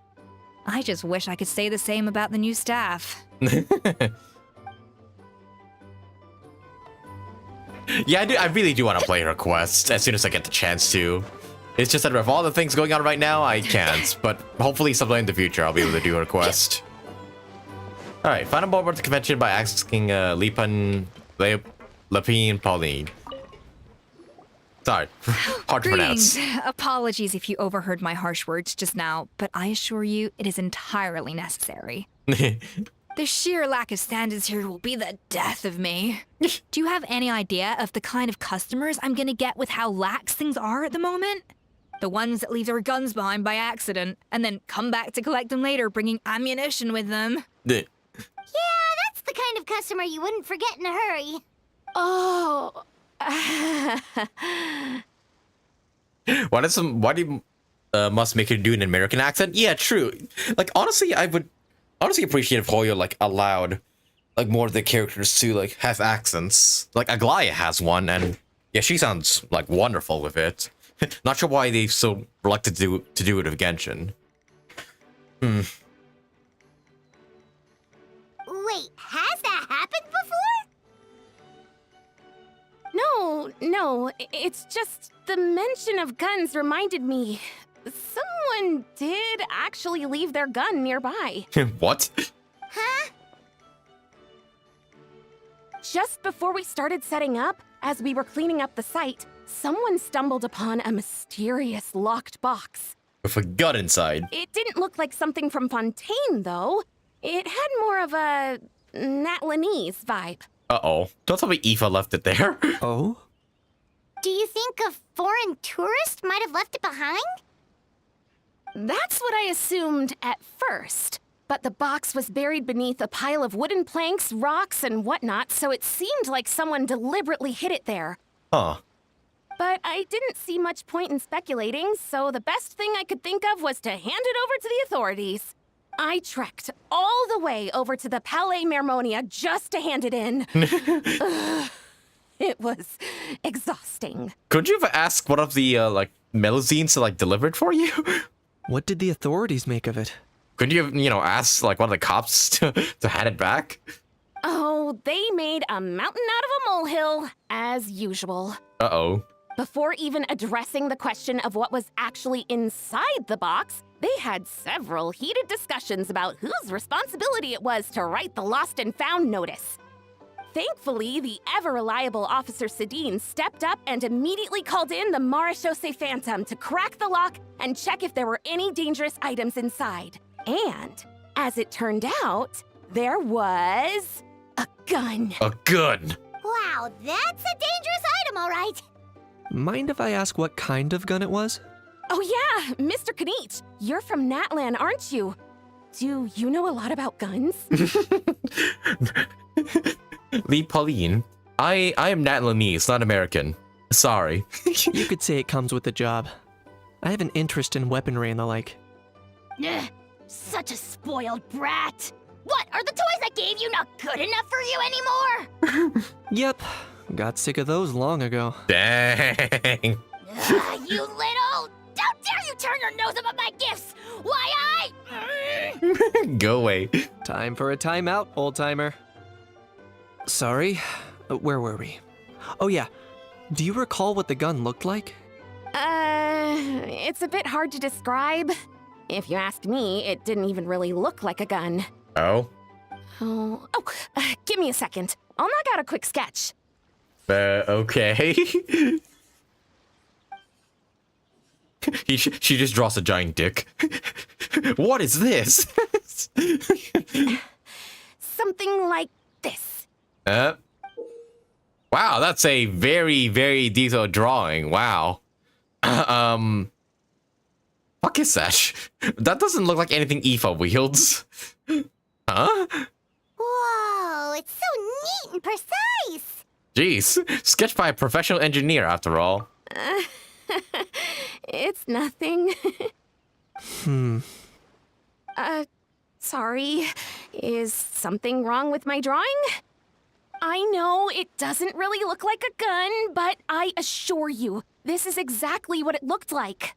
I just wish I could say the same about the new staff.
Yeah, I really do want to play her quest as soon as I get the chance to. It's just that with all the things going on right now, I can't. But hopefully sometime in the future, I'll be able to do her quest. Alright, find out more about the convention by asking Lepine Pauline. Sorry, hard to pronounce.
Apologies if you overheard my harsh words just now, but I assure you it is entirely necessary. The sheer lack of standards here will be the death of me. Do you have any idea of the kind of customers I'm gonna get with how lax things are at the moment? The ones that leave their guns behind by accident, and then come back to collect them later, bringing ammunition with them.
Yeah, that's the kind of customer you wouldn't forget in a hurry.
Oh.
Why do you must make her do an American accent? Yeah, true. Like, honestly, I would honestly appreciate if Hoyo, like, allowed, like, more of the characters to, like, have accents. Like, Aglaya has one, and yeah, she sounds, like, wonderful with it. Not sure why they've so reluctant to do it with Genshin.
Wait, has that happened before?
No, it's just the mention of guns reminded me. Someone did actually leave their gun nearby.
What?
Huh?
Just before we started setting up, as we were cleaning up the site, someone stumbled upon a mysterious locked box.
With a gun inside.
It didn't look like something from Fontaine, though. It had more of a Natlanese vibe.
Uh-oh. Don't tell me Aoife left it there.
Oh?
Do you think a foreign tourist might have left it behind?
That's what I assumed at first. But the box was buried beneath a pile of wooden planks, rocks, and whatnot, so it seemed like someone deliberately hid it there.
Huh.
But I didn't see much point in speculating, so the best thing I could think of was to hand it over to the authorities. I trekked all the way over to the Palais Mermonia just to hand it in. Ugh, it was exhausting.
Could you have asked one of the, like, Melazines to, like, deliver it for you?
What did the authorities make of it?
Couldn't you have, asked, like, one of the cops to hand it back?
Oh, they made a mountain out of a molehill, as usual.
Uh-oh.
Before even addressing the question of what was actually inside the box, they had several heated discussions about whose responsibility it was to write the lost and found notice. Thankfully, the ever-reliable Officer Sedine stepped up and immediately called in the Marechaussee Phantom to crack the lock and check if there were any dangerous items inside. And, as it turned out, there was a gun.
A gun!
Wow, that's a dangerous item, all right.
Mind if I ask what kind of gun it was?
Oh yeah, Mr. Kanich, you're from Natlan, aren't you? Do you know a lot about guns?
Lee Pauline, I am Natlanese, not American. Sorry.
You could say it comes with the job. I have an interest in weaponry and the like.
Ugh, such a spoiled brat. What, are the toys I gave you not good enough for you anymore?
Yep, got sick of those long ago.
Dang.
You little... Don't dare you turn your nose up at my gifts! Why
Go away.
Time for a timeout, old-timer. Sorry, where were we? Oh yeah, do you recall what the gun looked like?
It's a bit hard to describe. If you ask me, it didn't even really look like a gun.
Oh?
Give me a second. I'll knock out a quick sketch.
Okay. She just draws a giant dick. What is this?
Something like this.
Wow, that's a very, very detailed drawing. Wow. Fuck is that? That doesn't look like anything Aoife wields. Huh?
Whoa, it's so neat and precise.
Jeez, sketched by a professional engineer after all.
It's nothing. Sorry. Is something wrong with my drawing? I know it doesn't really look like a gun, but I assure you, this is exactly what it looked like.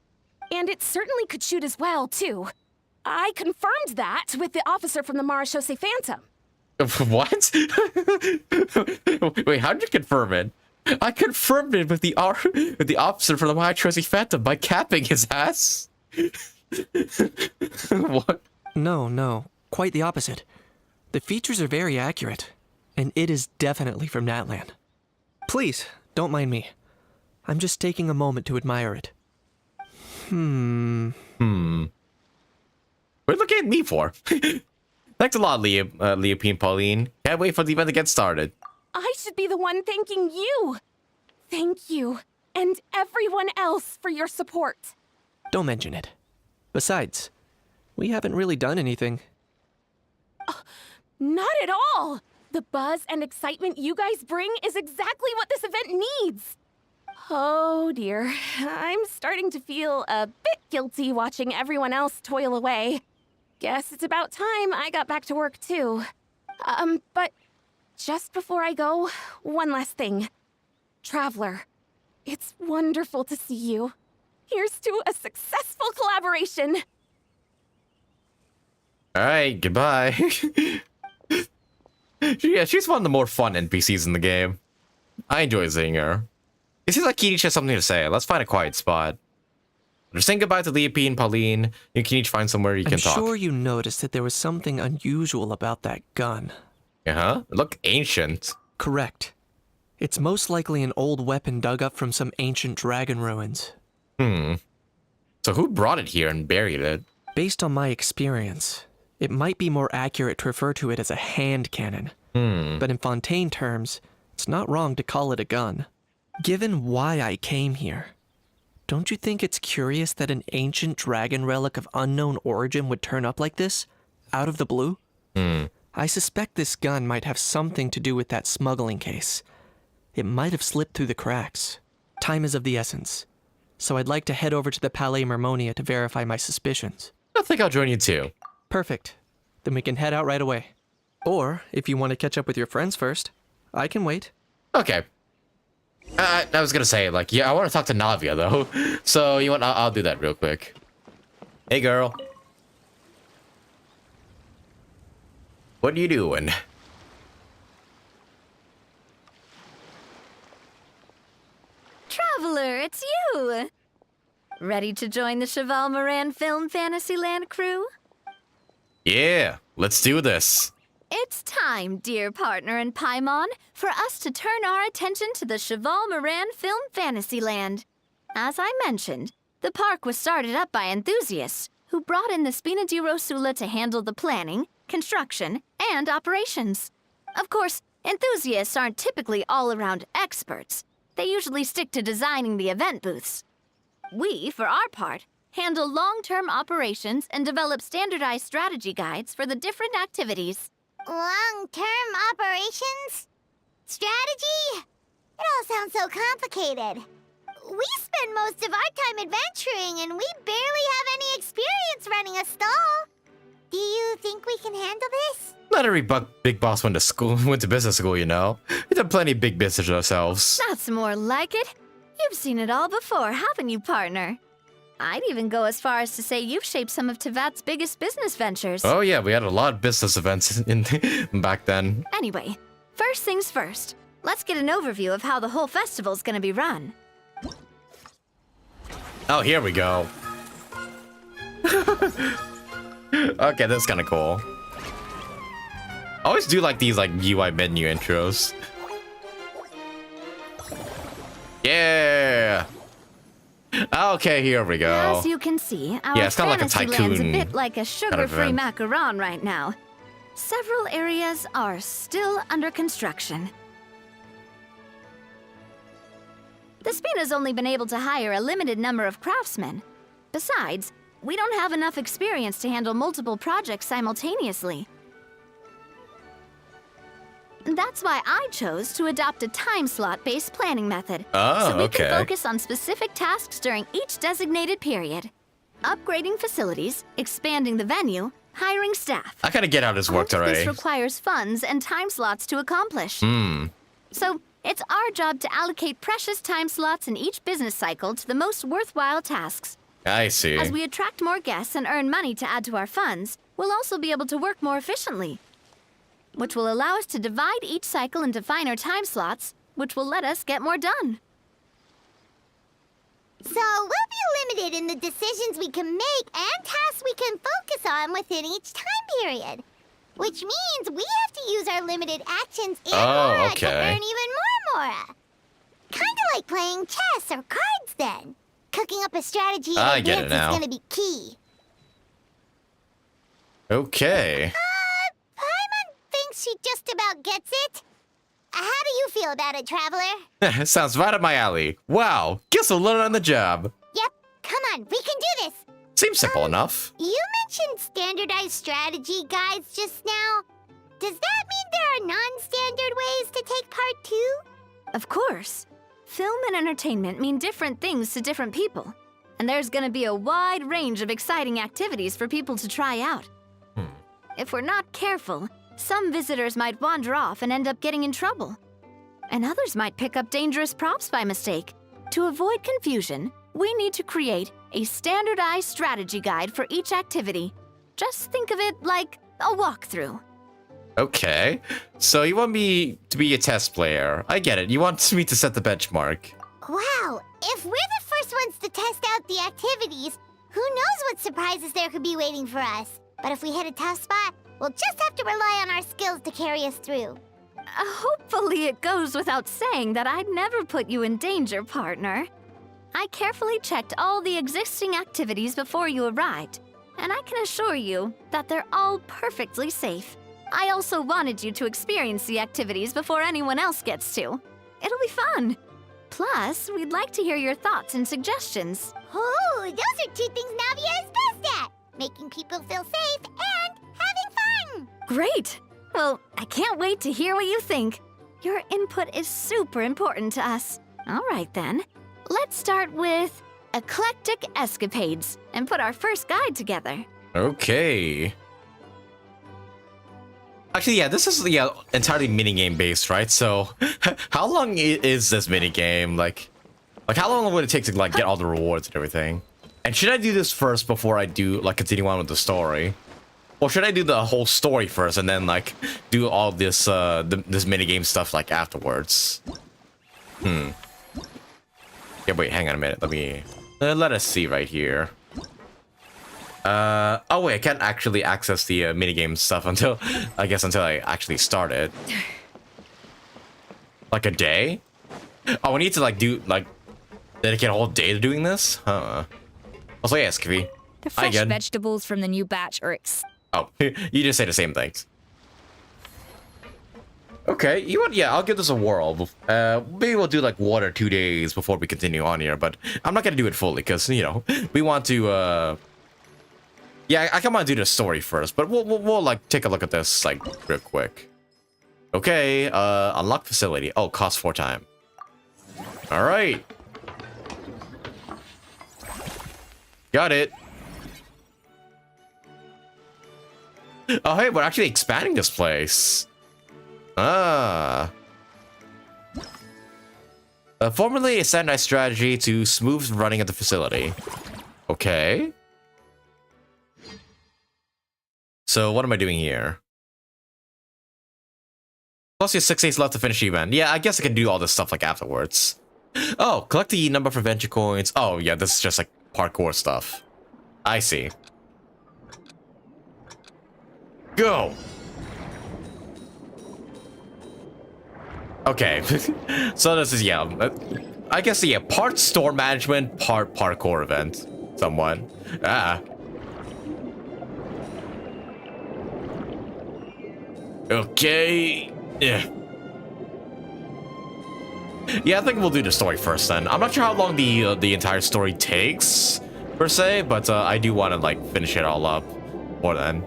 And it certainly could shoot as well, too. I confirmed that with the officer from the Marechaussee Phantom.
What? Wait, how did you confirm it? I confirmed it with the officer from the Marechaussee Phantom by capping his ass. What?
No, quite the opposite. The features are very accurate, and it is definitely from Natland. Please, don't mind me. I'm just taking a moment to admire it.
What are you looking at me for? Thanks a lot, Leopine Pauline. Can't wait for the event to get started.
I should be the one thanking you. Thank you, and everyone else for your support.
Don't mention it. Besides, we haven't really done anything.
Not at all. The buzz and excitement you guys bring is exactly what this event needs. Oh dear, I'm starting to feel a bit guilty watching everyone else toil away. Guess it's about time I got back to work too. But just before I go, one last thing. Traveler, it's wonderful to see you. Here's to a successful collaboration.
Alright, goodbye. Yeah, she's one of the more fun NPCs in the game. I enjoy seeing her. It seems like Kenichi has something to say. Let's find a quiet spot. Just saying goodbye to Leopine, Pauline. You can each find somewhere you can talk.
I'm sure you noticed that there was something unusual about that gun.
Uh-huh. Look ancient.
Correct. It's most likely an old weapon dug up from some ancient dragon ruins.
So who brought it here and buried it?
Based on my experience, it might be more accurate to refer to it as a hand cannon. But in Fontaine terms, it's not wrong to call it a gun. Given why I came here, don't you think it's curious that an ancient dragon relic of unknown origin would turn up like this, out of the blue? I suspect this gun might have something to do with that smuggling case. It might have slipped through the cracks. Time is of the essence, so I'd like to head over to the Palais Mermonia to verify my suspicions.
I think I'll join you too.
Perfect. Then we can head out right away. Or, if you want to catch up with your friends first, I can wait.
Okay. I was gonna say, like, yeah, I want to talk to Navia, though. So, you want, I'll do that real quick. Hey, girl. What are you doing?
Traveler, it's you! Ready to join the Cheval Moran Film Fantasyland crew?
Yeah, let's do this.
It's time, dear partner in Paimon, for us to turn our attention to the Cheval Moran Film Fantasyland. As I mentioned, the park was started up by enthusiasts who brought in the Spina di Rosula to handle the planning, construction, and operations. Of course, enthusiasts aren't typically all-around experts. They usually stick to designing the event booths. We, for our part, handle long-term operations and develop standardized strategy guides for the different activities.
Long-term operations? Strategy? It all sounds so complicated. We spend most of our time adventuring, and we barely have any experience running a stall. Do you think we can handle this?
Not every big boss went to business school, you know. We've done plenty of big business ourselves.
That's more like it. You've seen it all before, haven't you, partner? I'd even go as far as to say you've shaped some of Tevat's biggest business ventures.
Oh yeah, we had a lot of business events back then.
Anyway, first things first. Let's get an overview of how the whole festival's gonna be run.
Oh, here we go. Okay, that's kind of cool. I always do like these like UI menu intros. Yeah. Okay, here we go.
As you can see, our
Yeah, it's kinda like a
Fantasyland's
tycoon
a bit like a sugar-free
event.
macaron right now. Several areas are still under construction. The Spina's only been able to hire a limited number of craftsmen. Besides, we don't have enough experience to handle multiple projects simultaneously. That's why I chose to adopt a time slot-based planning method.
Oh,
so we
okay.
can focus on specific tasks during each designated period. Upgrading facilities, expanding the venue, hiring staff.
I kind of get how this worked
All of
already.
This requires funds and time slots to accomplish. So it's our job to allocate precious time slots in each business cycle to the most worthwhile tasks.
I see.
As we attract more guests and earn money to add to our funds, we'll also be able to work more efficiently, which will allow us to divide each cycle into finer time slots, which will let us get more done.
So we'll be limited in the decisions we can make and tasks we can focus on within each time period. Which means we have to use our limited actions in Mora to
okay.
earn even more Mora. Kinda like playing chess or cards then. Cooking up a strategy in
I get it
advance
now.
is gonna be key.
Okay.
Paimon thinks she just about gets it. How do you feel about it, Traveler?
Sounds right up my alley. Wow, guess we'll learn on the job.
Yep, come on, we can do this.
Seems simple enough.
You mentioned standardized strategy guides just now. Does that mean there are non-standard ways to take part too?
Of course. Film and entertainment mean different things to different people. And there's gonna be a wide range of exciting activities for people to try out. If we're not careful, some visitors might wander off and end up getting in trouble. And others might pick up dangerous props by mistake. To avoid confusion, we need to create a standardized strategy guide for each activity. Just think of it like a walkthrough.
Okay. So you want me to be a test player. I get it. You want me to set the benchmark.
Wow, if we're the first ones to test out the activities, who knows what surprises there could be waiting for us. But if we hit a tough spot, we'll just have to rely on our skills to carry us through.
Hopefully it goes without saying that I'd never put you in danger, partner. I carefully checked all the existing activities before you arrived, and I can assure you that they're all perfectly safe. I also wanted you to experience the activities before anyone else gets to. It'll be fun. Plus, we'd like to hear your thoughts and suggestions.
Oh, those are two things Navia is best at. Making people feel safe and having fun.
Great! Well, I can't wait to hear what you think. Your input is super important to us. All right then. Let's start with eclectic escapades and put our first guide together.
Okay. Actually, yeah, this is entirely minigame based, right? So, how long is this minigame? Like how long would it take to like get all the rewards and everything? And should I do this first before I do like continue on with the story, or should I do the whole story first and then like do all this this minigame stuff like afterwards? Yeah, wait, hang on a minute. Let me let us see right here. Oh wait, I can't actually access the minigame stuff until I actually start it. Like a day? Oh, we need to like dedicate a whole day to doing this? Huh. Also, yeah, Escoffier.
The
Hi
fresh
again.
vegetables from the new batch are
Oh, you just say the same things. Okay, you want? Yeah, I'll give this a whirl. Maybe we'll do like 1 or 2 days before we continue on here, but I'm not gonna do it fully because we want to. Yeah, I kind of want to do the story first, but we'll like take a look at this like real quick. Okay, unlock facility. Oh, cost 4 time. All right. Got it. Oh, hey, we're actually expanding this place. Formulate a standardized strategy to smooth running of the facility. Okay. So what am I doing here? Plus you have 6 days left to finish the event. Yeah, I guess I can do all this stuff like afterwards. Oh, collect the number of adventure coins. Oh yeah, this is just like parkour stuff. I see. Go! Okay, so this is, yeah, I guess, yeah, part store management, part parkour event, somewhat. Ah. Okay, yeah. Yeah, I think we'll do the story first then. I'm not sure how long the entire story takes, per se, but I do want to, like, finish it all up more then.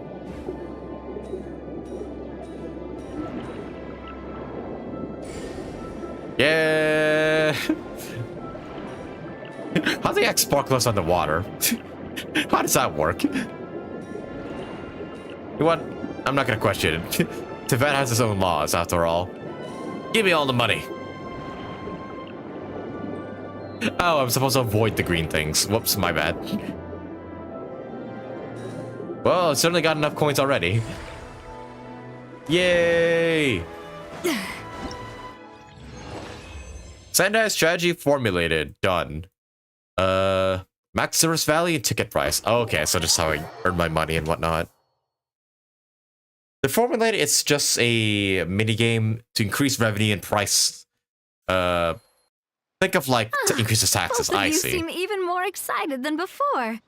Yeah. How do they act sparklers underwater? How does that work? You know what? I'm not gonna question it. Tibet has its own laws, after all. Give me all the money. Oh, I'm supposed to avoid the green things. Whoops, my bad. Well, I certainly got enough coins already. Yay! Sendai strategy formulated. Done. Max service value and ticket price. Oh, okay, so just how I earn my money and whatnot. The formulated, it's just a mini game to increase revenue and price. Think of like to increase the taxes.
Both of
I
you
see.
seem even more excited than before.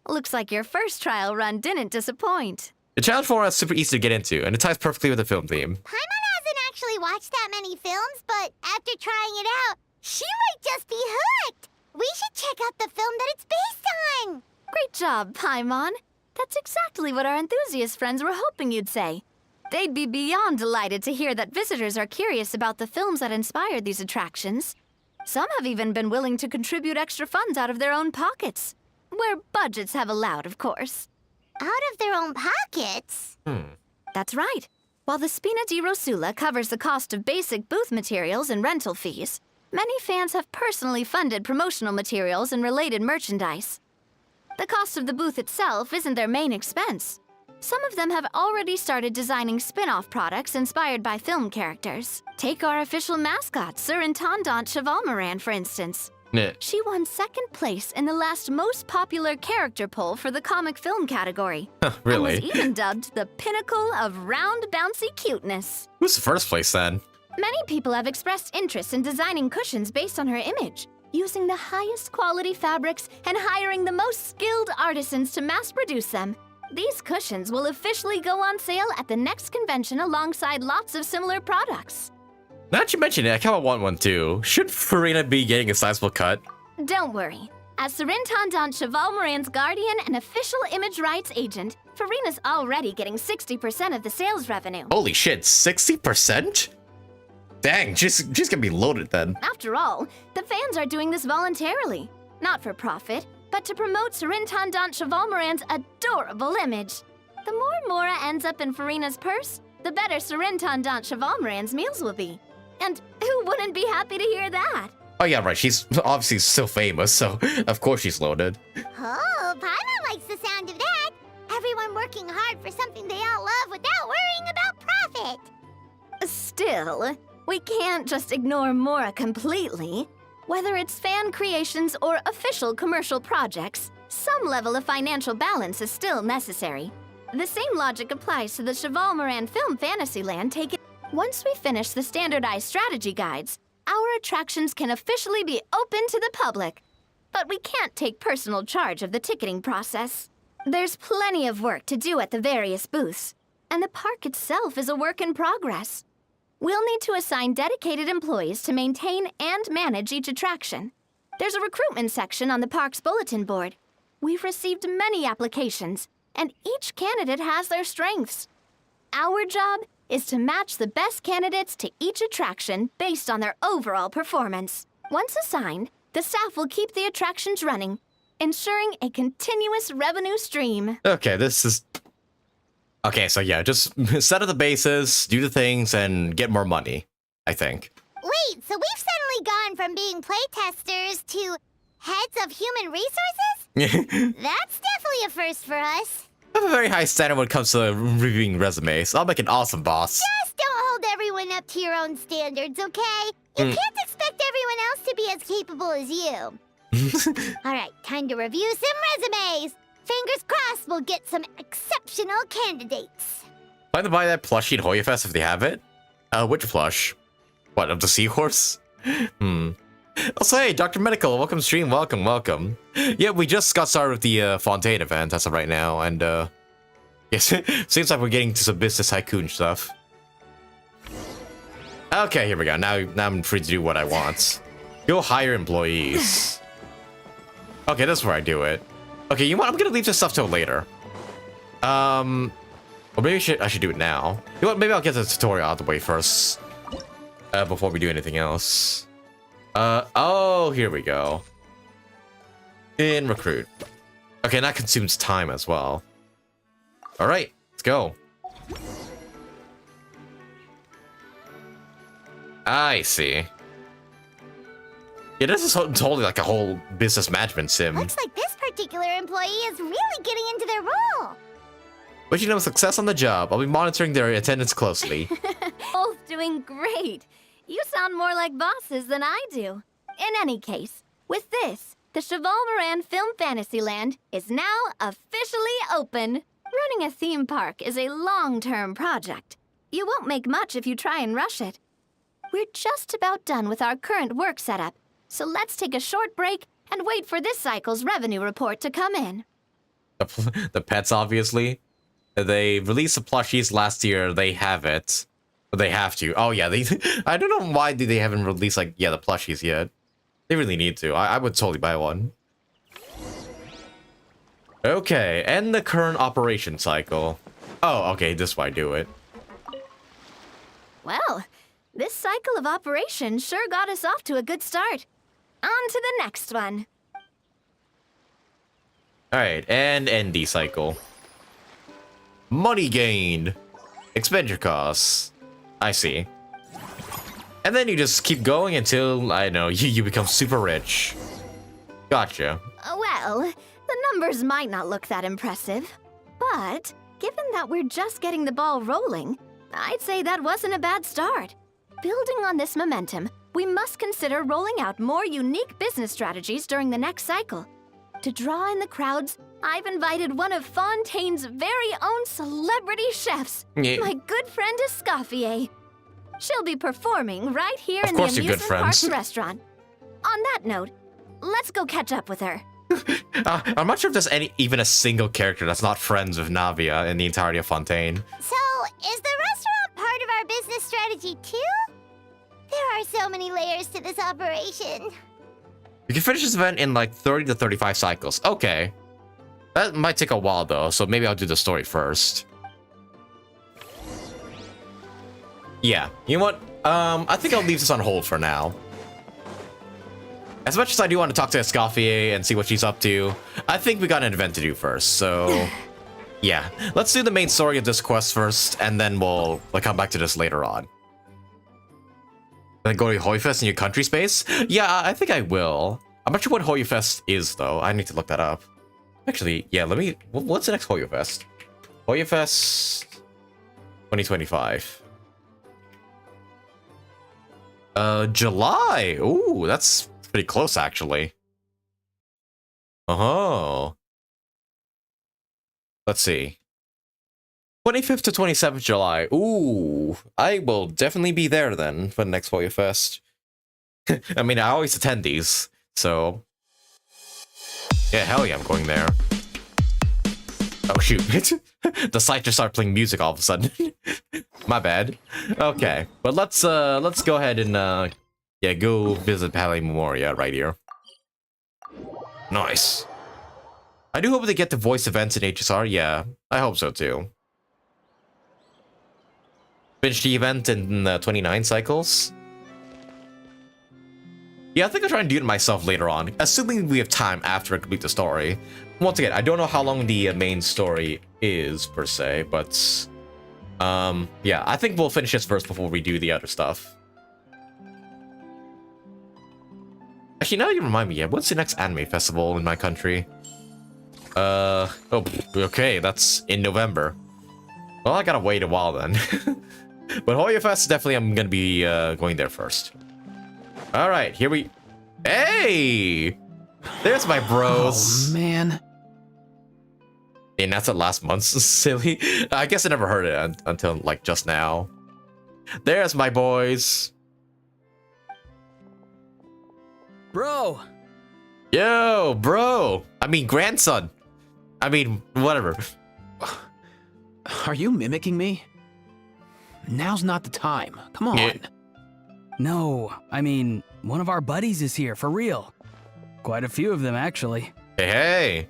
Looks like your first trial run didn't disappoint.
The challenge format is super easy to get into, and it ties perfectly with the film theme.
Paimon hasn't actually watched that many films, but after trying it out, she might just be hooked. We should check out the film that it's based on.
Great job, Paimon. That's exactly what our enthusiast friends were hoping you'd say. They'd be beyond delighted to hear that visitors are curious about the films that inspired these attractions. Some have even been willing to contribute extra funds out of their own pockets. Where budgets have allowed, of course.
Out of their own pockets?
That's right. While the Spina di Rosula covers the cost of basic booth materials and rental fees, many fans have personally funded promotional materials and related merchandise. The cost of the booth itself isn't their main expense. Some of them have already started designing spin-off products inspired by film characters. Take our official mascot, Surintendant Chevalmoran, for instance.
Yeah.
She won second place in the last most popular character poll for the comic film category.
Really?
And was even dubbed the pinnacle of round, bouncy cuteness.
Who's the first place then?
Many people have expressed interest in designing cushions based on her image, using the highest quality fabrics and hiring the most skilled artisans to mass produce them. These cushions will officially go on sale at the next convention alongside lots of similar products.
Now that you mention it, I kind of want one too. Should Farina be getting a sizable cut?
Don't worry. As Surintendant Chevalmoran's guardian and official image rights agent, Farina's already getting 60% of the sales revenue.
Holy shit, 60%? Dang, she's gonna be loaded then.
After all, the fans are doing this voluntarily, not for profit, but to promote Surintendant Chevalmoran's adorable image. The more Mora ends up in Farina's purse, the better Surintendant Chevalmoran's meals will be. And who wouldn't be happy to hear that?
Oh yeah, right, she's obviously so famous, so of course she's loaded.
Oh, Paimon likes the sound of that. Everyone working hard for something they all love without worrying about profit.
Still, we can't just ignore Mora completely. Whether it's fan creations or official commercial projects, some level of financial balance is still necessary. The same logic applies to the Chevalmoran Film Fantasyland taken. Once we finish the standardized strategy guides, our attractions can officially be open to the public. But we can't take personal charge of the ticketing process. There's plenty of work to do at the various booths, and the park itself is a work in progress. We'll need to assign dedicated employees to maintain and manage each attraction. There's a recruitment section on the park's bulletin board. We've received many applications, and each candidate has their strengths. Our job is to match the best candidates to each attraction based on their overall performance. Once assigned, the staff will keep the attractions running, ensuring a continuous revenue stream.
Okay, this is... Okay, so yeah, just set up the bases, do the things, and get more money, I think.
Wait, so we've suddenly gone from being playtesters to heads of human resources? That's definitely a first for us.
I have a very high standard when it comes to reviewing resumes. I'll make an awesome boss.
Just don't hold everyone up to your own standards, okay? You can't expect everyone else to be as capable as you. All right, time to review some resumes. Fingers crossed we'll get some exceptional candidates.
Plan to buy that plushie at Hoyoverse if they have it? Which plush? What, of the seahorse? Also, hey, Dr. Medical, welcome to stream, welcome. Yeah, we just got started with the Fontaine event as of right now, and yes, seems like we're getting to some business tycoon stuff. Okay, here we go. Now I'm free to do what I want. Go hire employees. Okay, that's where I do it. Okay, you know what? I'm gonna leave this stuff till later. Or maybe I should do it now. You know what? Maybe I'll get the tutorial out of the way first. Before we do anything else. Oh, here we go. In recruit. Okay, and that consumes time as well. Alright, let's go. I see. Yeah, this is totally like a whole business management sim.
Looks like this particular employee is really getting into their role.
Wishing them success on the job. I'll be monitoring their attendance closely.
Both doing great. You sound more like bosses than I do. In any case, with this, the Chevalmoran Film Fantasyland is now officially open. Running a theme park is a long-term project. You won't make much if you try and rush it. We're just about done with our current work setup, so let's take a short break and wait for this cycle's revenue report to come in.
The pets, obviously. They released the plushies last year. They have it. But they have to. Oh, yeah. I don't know why they haven't released, like, the plushies yet. They really need to. I would totally buy one. Okay. End the current operation cycle. Oh, okay. This is why I do it.
Well, this cycle of operation sure got us off to a good start. On to the next one.
Alright. And end the cycle. Money gained. Expenditure costs. I see. And then you just keep going until, I don't know, you become super rich. Gotcha.
Well, the numbers might not look that impressive. But, given that we're just getting the ball rolling, I'd say that wasn't a bad start. Building on this momentum, we must consider rolling out more unique business strategies during the next cycle. To draw in the crowds, I've invited one of Fontaine's very own celebrity chefs, my good friend Escoffier. She'll be performing right here in the amusement park's restaurant. On that note, let's go catch up with her.
I'm not sure if there's even a single character that's not friends with Navia in the entirety of Fontaine.
So, is the restaurant part of our business strategy too? There are so many layers to this operation.
You can finish this event in like 30 to 35 cycles. Okay. That might take a while though, so maybe I'll do the story first. Yeah, you know what? I think I'll leave this on hold for now. As much as I do want to talk to Escoffier and see what she's up to, I think we got an event to do first, so... yeah, let's do the main story of this quest first, and then we'll come back to this later on. Then go to Hoyoverse in your country space? Yeah, I think I will. I'm not sure what Hoyoverse is, though. I need to look that up. Actually, yeah, let me... what's the next Hoyoverse? Hoyoverse 2025. July! Ooh, that's pretty close, actually. Oh. Let's see. 25th to 27th July. Ooh, I will definitely be there then for the next Hoyoverse. I mean, I always attend these, so... yeah, hell yeah, I'm going there. Oh, shoot. The site just started playing music all of a sudden. My bad. Okay, but let's go ahead and, yeah, go visit Palais Memoria right here. Nice. I do hope they get the voice events in HSR. Yeah, I hope so too. Finish the event in 29 cycles. Yeah, I think I'll try and do it myself later on, assuming we have time after I complete the story. Once again, I don't know how long the main story is, per se, but... yeah, I think we'll finish this first before we do the other stuff. Actually, now you remind me, yeah, what's the next anime festival in my country? Oh, okay, that's in November. Well, I gotta wait a while then. But Hoyoverse, definitely I'm gonna be going there first. Alright, here we... hey! There's my bros.
Oh, man.
And that's at last month's silly. I guess I never heard it until, like, just now. There's my boys.
Bro!
Yo, bro. I mean, grandson. I mean, whatever.
Are you mimicking me? Now's not the time. Come on.
Yeah.
No, I mean, one of our buddies is here, for real. Quite a few of them, actually.
Hey,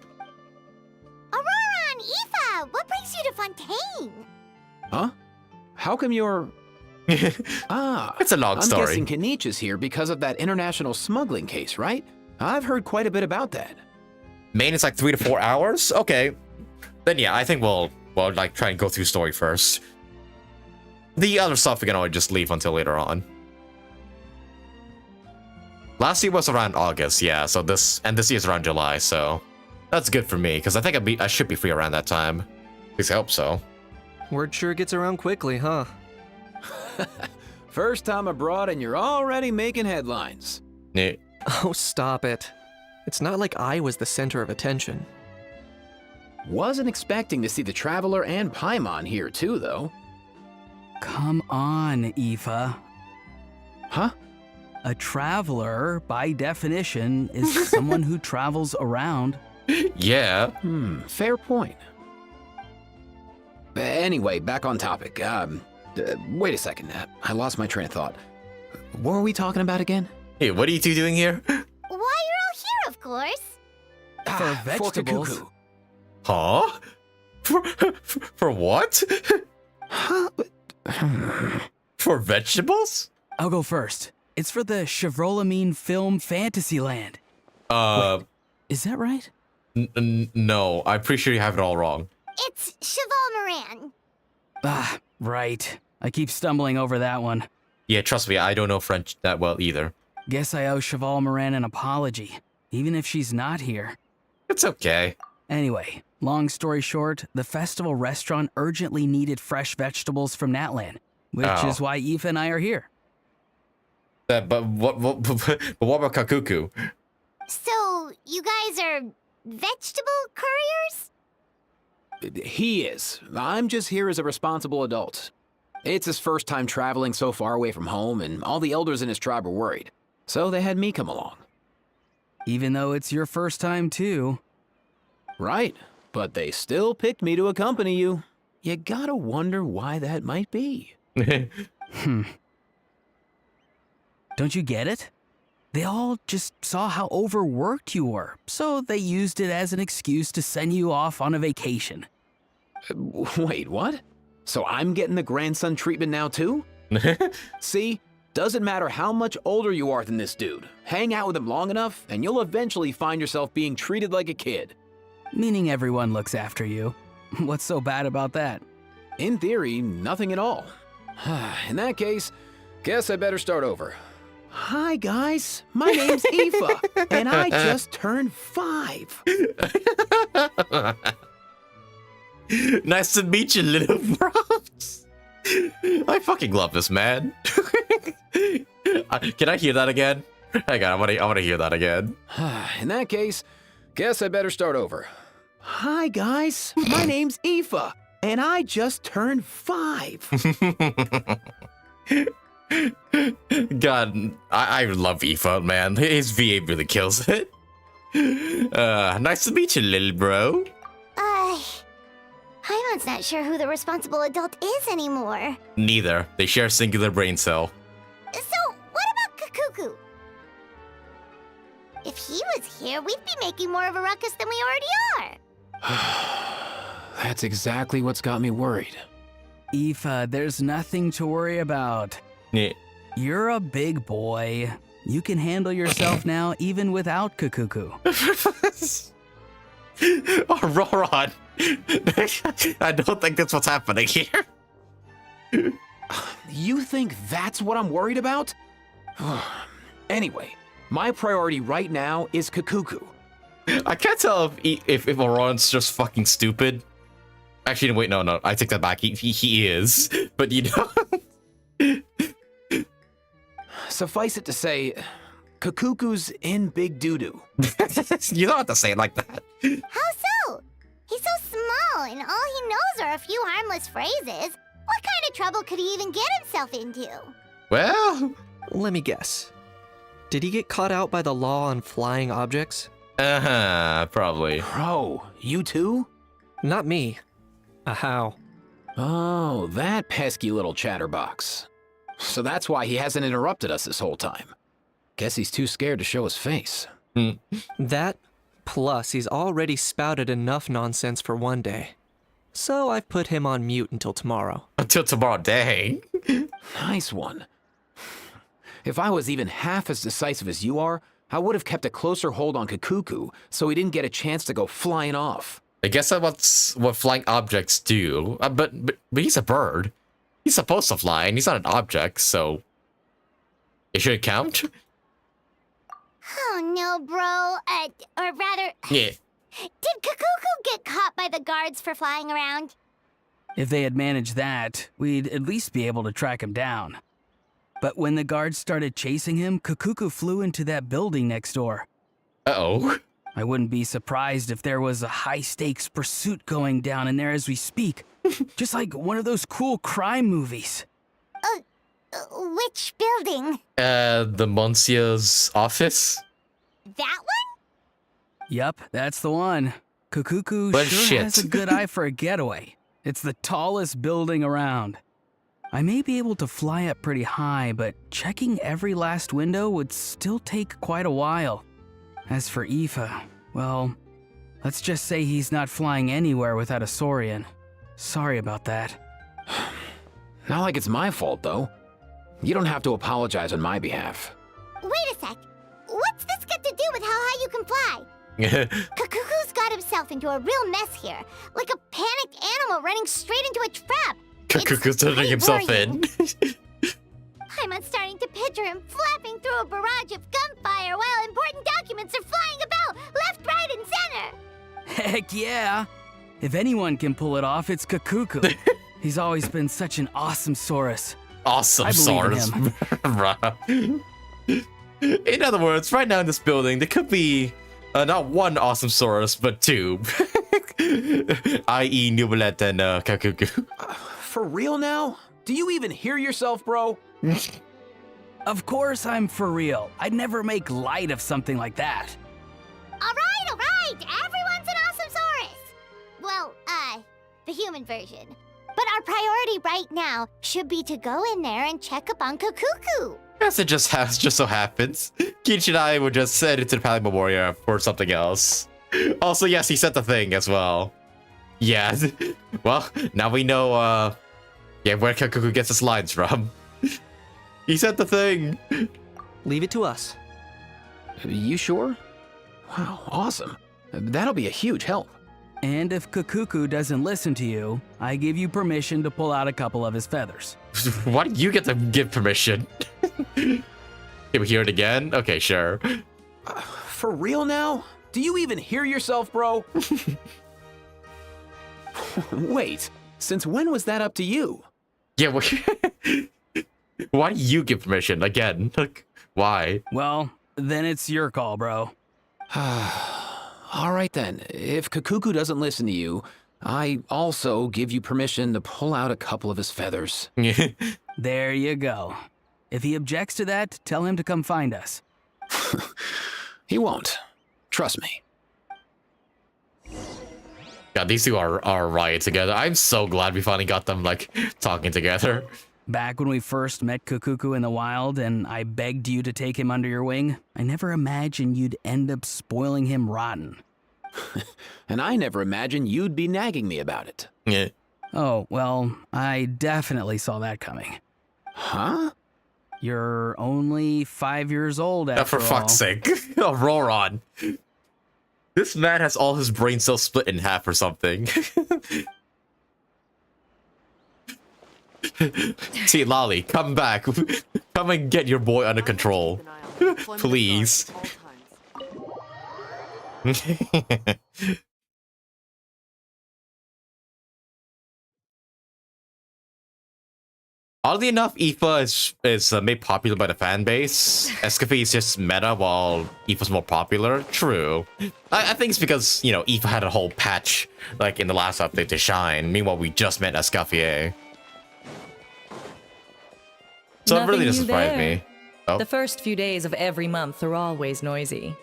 Aurora and Aoife, what brings you to Fontaine?
Huh? How come you're...
hey.
Ah,
It's a long
I'm
story.
guessing Kaniche is here because of that international smuggling case, right? I've heard quite a bit about that.
Main is like 3 to 4 hours? Okay. Then yeah, I think we'll like try and go through story first. The other stuff we can always just leave until later on. Last year was around August, yeah, so this year's around July, so that's good for me, because I think I should be free around that time. At least I hope so.
Word sure gets around quickly, huh?
First time abroad and you're already making headlines.
Yeah.
Oh, stop it. It's not like I was the center of attention.
Wasn't expecting to see the Traveler and Paimon here too, though.
Come on, Aoife.
Huh?
A traveler, by definition, is someone who travels around.
Yeah.
Fair point. Anyway, back on topic. Wait a second. I lost my train of thought. What were we talking about again?
Hey, what are you two doing here?
Why, you're all here, of course.
For vegetables.
Kakuku.
Huh? For what?
Huh?
For vegetables?
I'll go first. It's for the Chevrolamine film Fantasyland. Is that right?
No, I'm pretty sure you have it all wrong.
It's Cheval Moran.
Ah, right. I keep stumbling over that one.
Yeah, trust me, I don't know French that well either.
Guess I owe Cheval Moran an apology, even if she's not here.
It's okay.
Anyway, long story short, the festival restaurant urgently needed fresh vegetables from Natlan, which is why Aoife and I are here.
But what about Kakuku?
So, you guys are vegetable couriers?
He is. I'm just here as a responsible adult. It's his first time traveling so far away from home, and all the elders in his tribe were worried. So they had me come along.
Even though it's your first time too.
Right, but they still picked me to accompany you. You gotta wonder why that might be.
Don't you get it? They all just saw how overworked you were, so they used it as an excuse to send you off on a vacation.
Wait, what? So I'm getting the grandson treatment now too? See? Doesn't matter how much older you are than this dude. Hang out with him long enough, and you'll eventually find yourself being treated like a kid.
Meaning everyone looks after you. What's so bad about that?
In theory, nothing at all. In that case, guess I better start over. Hi guys, my name's Aoife, and I just turned 5.
Nice to meet you, little bros. I fucking love this man. Can I hear that again? Hang on, I want to hear that again.
In that case, guess I better start over. Hi guys, my name's Aoife, and I just turned 5.
God, I love Aoife, man. His VA really kills it. Nice to meet you, little bro.
Paimon's not sure who the responsible adult is anymore.
Neither. They share a singular brain cell.
So, what about Kakuku? If he was here, we'd be making more of a ruckus than we already are.
That's exactly what's got me worried.
Aoife, there's nothing to worry about.
Yeah.
You're a big boy. You can handle yourself now even without Kakuku.
Oh, Roron. I don't think that's what's happening here.
You think that's what I'm worried about? Anyway, my priority right now is Kakuku.
I can't tell if Roron's just fucking stupid. Actually, wait, no, I take that back. He is. But you know...
Suffice it to say, Kakuku's in big doo-doo.
You don't have to say it like that.
How so? He's so small, and all he knows are a few harmless phrases. What kind of trouble could he even get himself into?
Well...
Let me guess. Did he get caught out by the law on flying objects?
Uh-huh, probably.
Bro, you too?
Not me. How?
Oh, that pesky little chatterbox. So that's why he hasn't interrupted us this whole time. Guess he's too scared to show his face.
That, plus he's already spouted enough nonsense for one day. So I've put him on mute until tomorrow.
Until tomorrow, dang.
Nice one. If I was even half as decisive as you are, I would have kept a closer hold on Kakuku so he didn't get a chance to go flying off.
I guess that's what flying objects do. But he's a bird. He's supposed to fly, and he's not an object, so it should count.
Oh no, bro. Or rather,
Yeah.
did Kakuku get caught by the guards for flying around?
If they had managed that, we'd at least be able to track him down. But when the guards started chasing him, Kakuku flew into that building next door.
Uh-oh.
I wouldn't be surprised if there was a high-stakes pursuit going down in there as we speak. Just like one of those cool crime movies.
Which building?
The Monsieur's office?
That one?
Yup, that's the one. Kakuku
Well,
sure
shit.
has a good eye for a getaway. It's the tallest building around. I may be able to fly up pretty high, but checking every last window would still take quite a while. As for Aoife, well, let's just say he's not flying anywhere without a Saurian. Sorry about that.
Not like it's my fault, though. You don't have to apologize on my behalf.
Wait a sec. What's this got to do with how high you can fly? Kakuku's got himself into a real mess here. Like a panicked animal running straight into a trap.
Kakuku's turning
quite
himself
worrying.
in.
I'm starting to picture him flapping through a barrage of gunfire while important documents are flying about left, right, and center.
Heck yeah! If anyone can pull it off, it's Kakuku. He's always been such an awesome Saurus.
Awesome
I believe in
Saurus.
him.
Bruh. In other words, right now in this building, there could be not one awesome Saurus, but two. I.e. Neuvillette and Kakuku.
For real now? Do you even hear yourself, bro?
Of course I'm for real. I'd never make light of something like that.
All right. Everyone's an awesome Saurus. Well, the human version. But our priority right now should be to go in there and check up on Kakuku.
As it just so happens, Kiichi and I were just sent into the Pally Memorial for something else. Also, yes, he sent the thing as well. Yeah. Well, now we know, where Kakuku gets his lines from. He sent the thing.
Leave it to us.
You sure? Wow, awesome. That'll be a huge help.
And if Kakuku doesn't listen to you, I give you permission to pull out a couple of his feathers.
Why do you get to give permission? Can we hear it again? Okay, sure.
For real now? Do you even hear yourself, bro? Wait, since when was that up to you?
Yeah, well, why do you give permission again? Like, why?
Well, then it's your call, bro.
All right then, if Kakuku doesn't listen to you, I also give you permission to pull out a couple of his feathers.
There you go. If he objects to that, tell him to come find us.
He won't. Trust me.
God, these two are right together. I'm so glad we finally got them, like, talking together.
Back when we first met Kakuku in the wild and I begged you to take him under your wing, I never imagined you'd end up spoiling him rotten.
And I never imagined you'd be nagging me about it.
Yeah.
Oh, well, I definitely saw that coming.
Huh?
You're only 5 years old after
For fuck's sake. Oh, Roron. This man has all his brain cells split in half or something. See, Lolly, come back. Come and get your boy under control. Please. Oddly enough, Aoife is made popular by the fan base. Escoffier is just meta while Aoife's more popular. True. I think it's because, you know, Aoife had a whole patch, like, in the last update to shine. Meanwhile, we just met Escoffier. So it really
Nothing
doesn't
new
surprise
there.
me. Oh.
The first few days of every month are always noisy.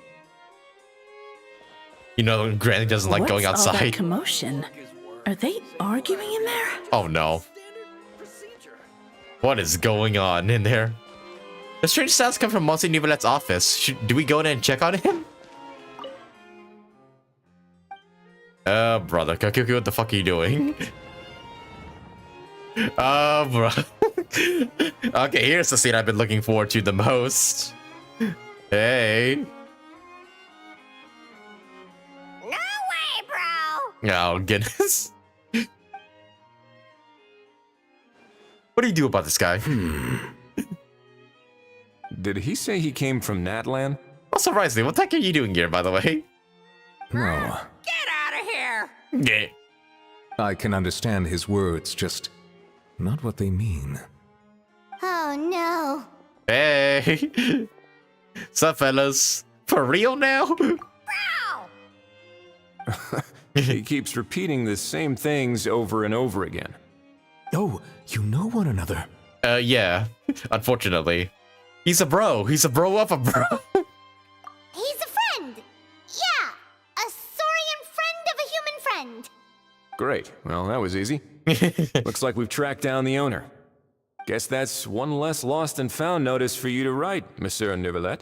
You know, Granny doesn't like going
What's all that
outside.
commotion? Are they arguing in there?
Oh no. What is going on in there? The strange sounds come from Monsieur Neuvillette's office. Do we go in and check on him? Brother, Kakuku, what the fuck are you doing? Bro. Okay, here's the scene I've been looking forward to the most. Hey.
No way, bro!
Oh, goodness. What do you do about this guy?
Did he say he came from Natlan?
Oh, surprisingly, what the heck are you doing here, by the way?
No.
Get out of here!
Yeah.
I can understand his words, just not what they mean.
Oh no.
Hey. Sup, fellas? For real now?
Bro!
He keeps repeating the same things over and over again.
Oh, you know one another.
Yeah. Unfortunately. He's a bro. He's a bro of a bro.
He's a friend! Yeah! A saurian friend of a human friend!
Great. Well, that was easy. Looks like we've tracked down the owner. Guess that's one less lost and found notice for you to write, Monsieur Neuvillette.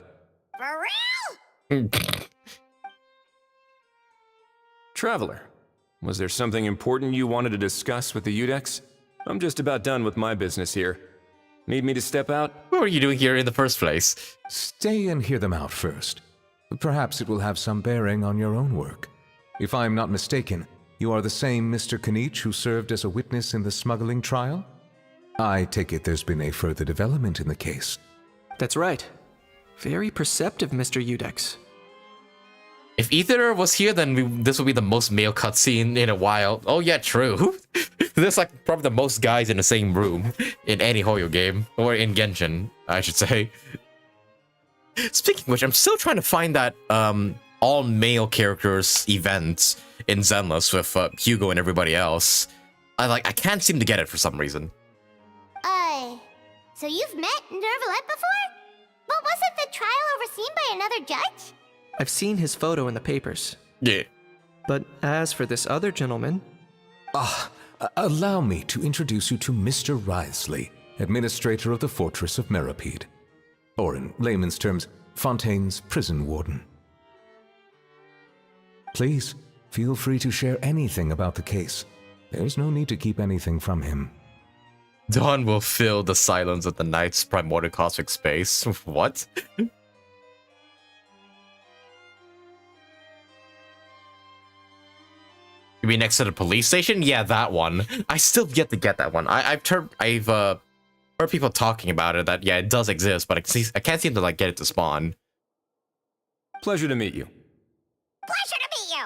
For real?
Traveler, was there something important you wanted to discuss with the Udex? I'm just about done with my business here. Need me to step out?
What were you doing here in the first place?
Stay and hear them out first. Perhaps it will have some bearing on your own work. If I'm not mistaken, you are the same Mr. Kanich who served as a witness in the smuggling trial? I take it there's been a further development in the case.
That's right. Very perceptive, Mr. Udex.
If either was here, then this would be the most male cutscene in a while. Oh yeah, true. There's like probably the most guys in the same room in any Hoyo game. Or in Genshin, I should say. Speaking of which, I'm still trying to find that all male characters event in Zenless with Hugo and everybody else. I can't seem to get it for some reason.
So you've met Neuvillette before? But wasn't the trial overseen by another judge?
I've seen his photo in the papers.
Yeah.
But as for this other gentleman...
Allow me to introduce you to Mr. Wriothesley, administrator of the Fortress of Meripede. Or in layman's terms, Fontaine's prison warden. Please, feel free to share anything about the case. There's no need to keep anything from him.
Dawn will fill the silence of the night's primordial cosmic space. What? You mean next to the police station? Yeah, that one. I still yet to get that one. I've heard people talking about it that yeah, it does exist, but I can't seem to get it to spawn.
Pleasure to meet you.
Pleasure to meet you!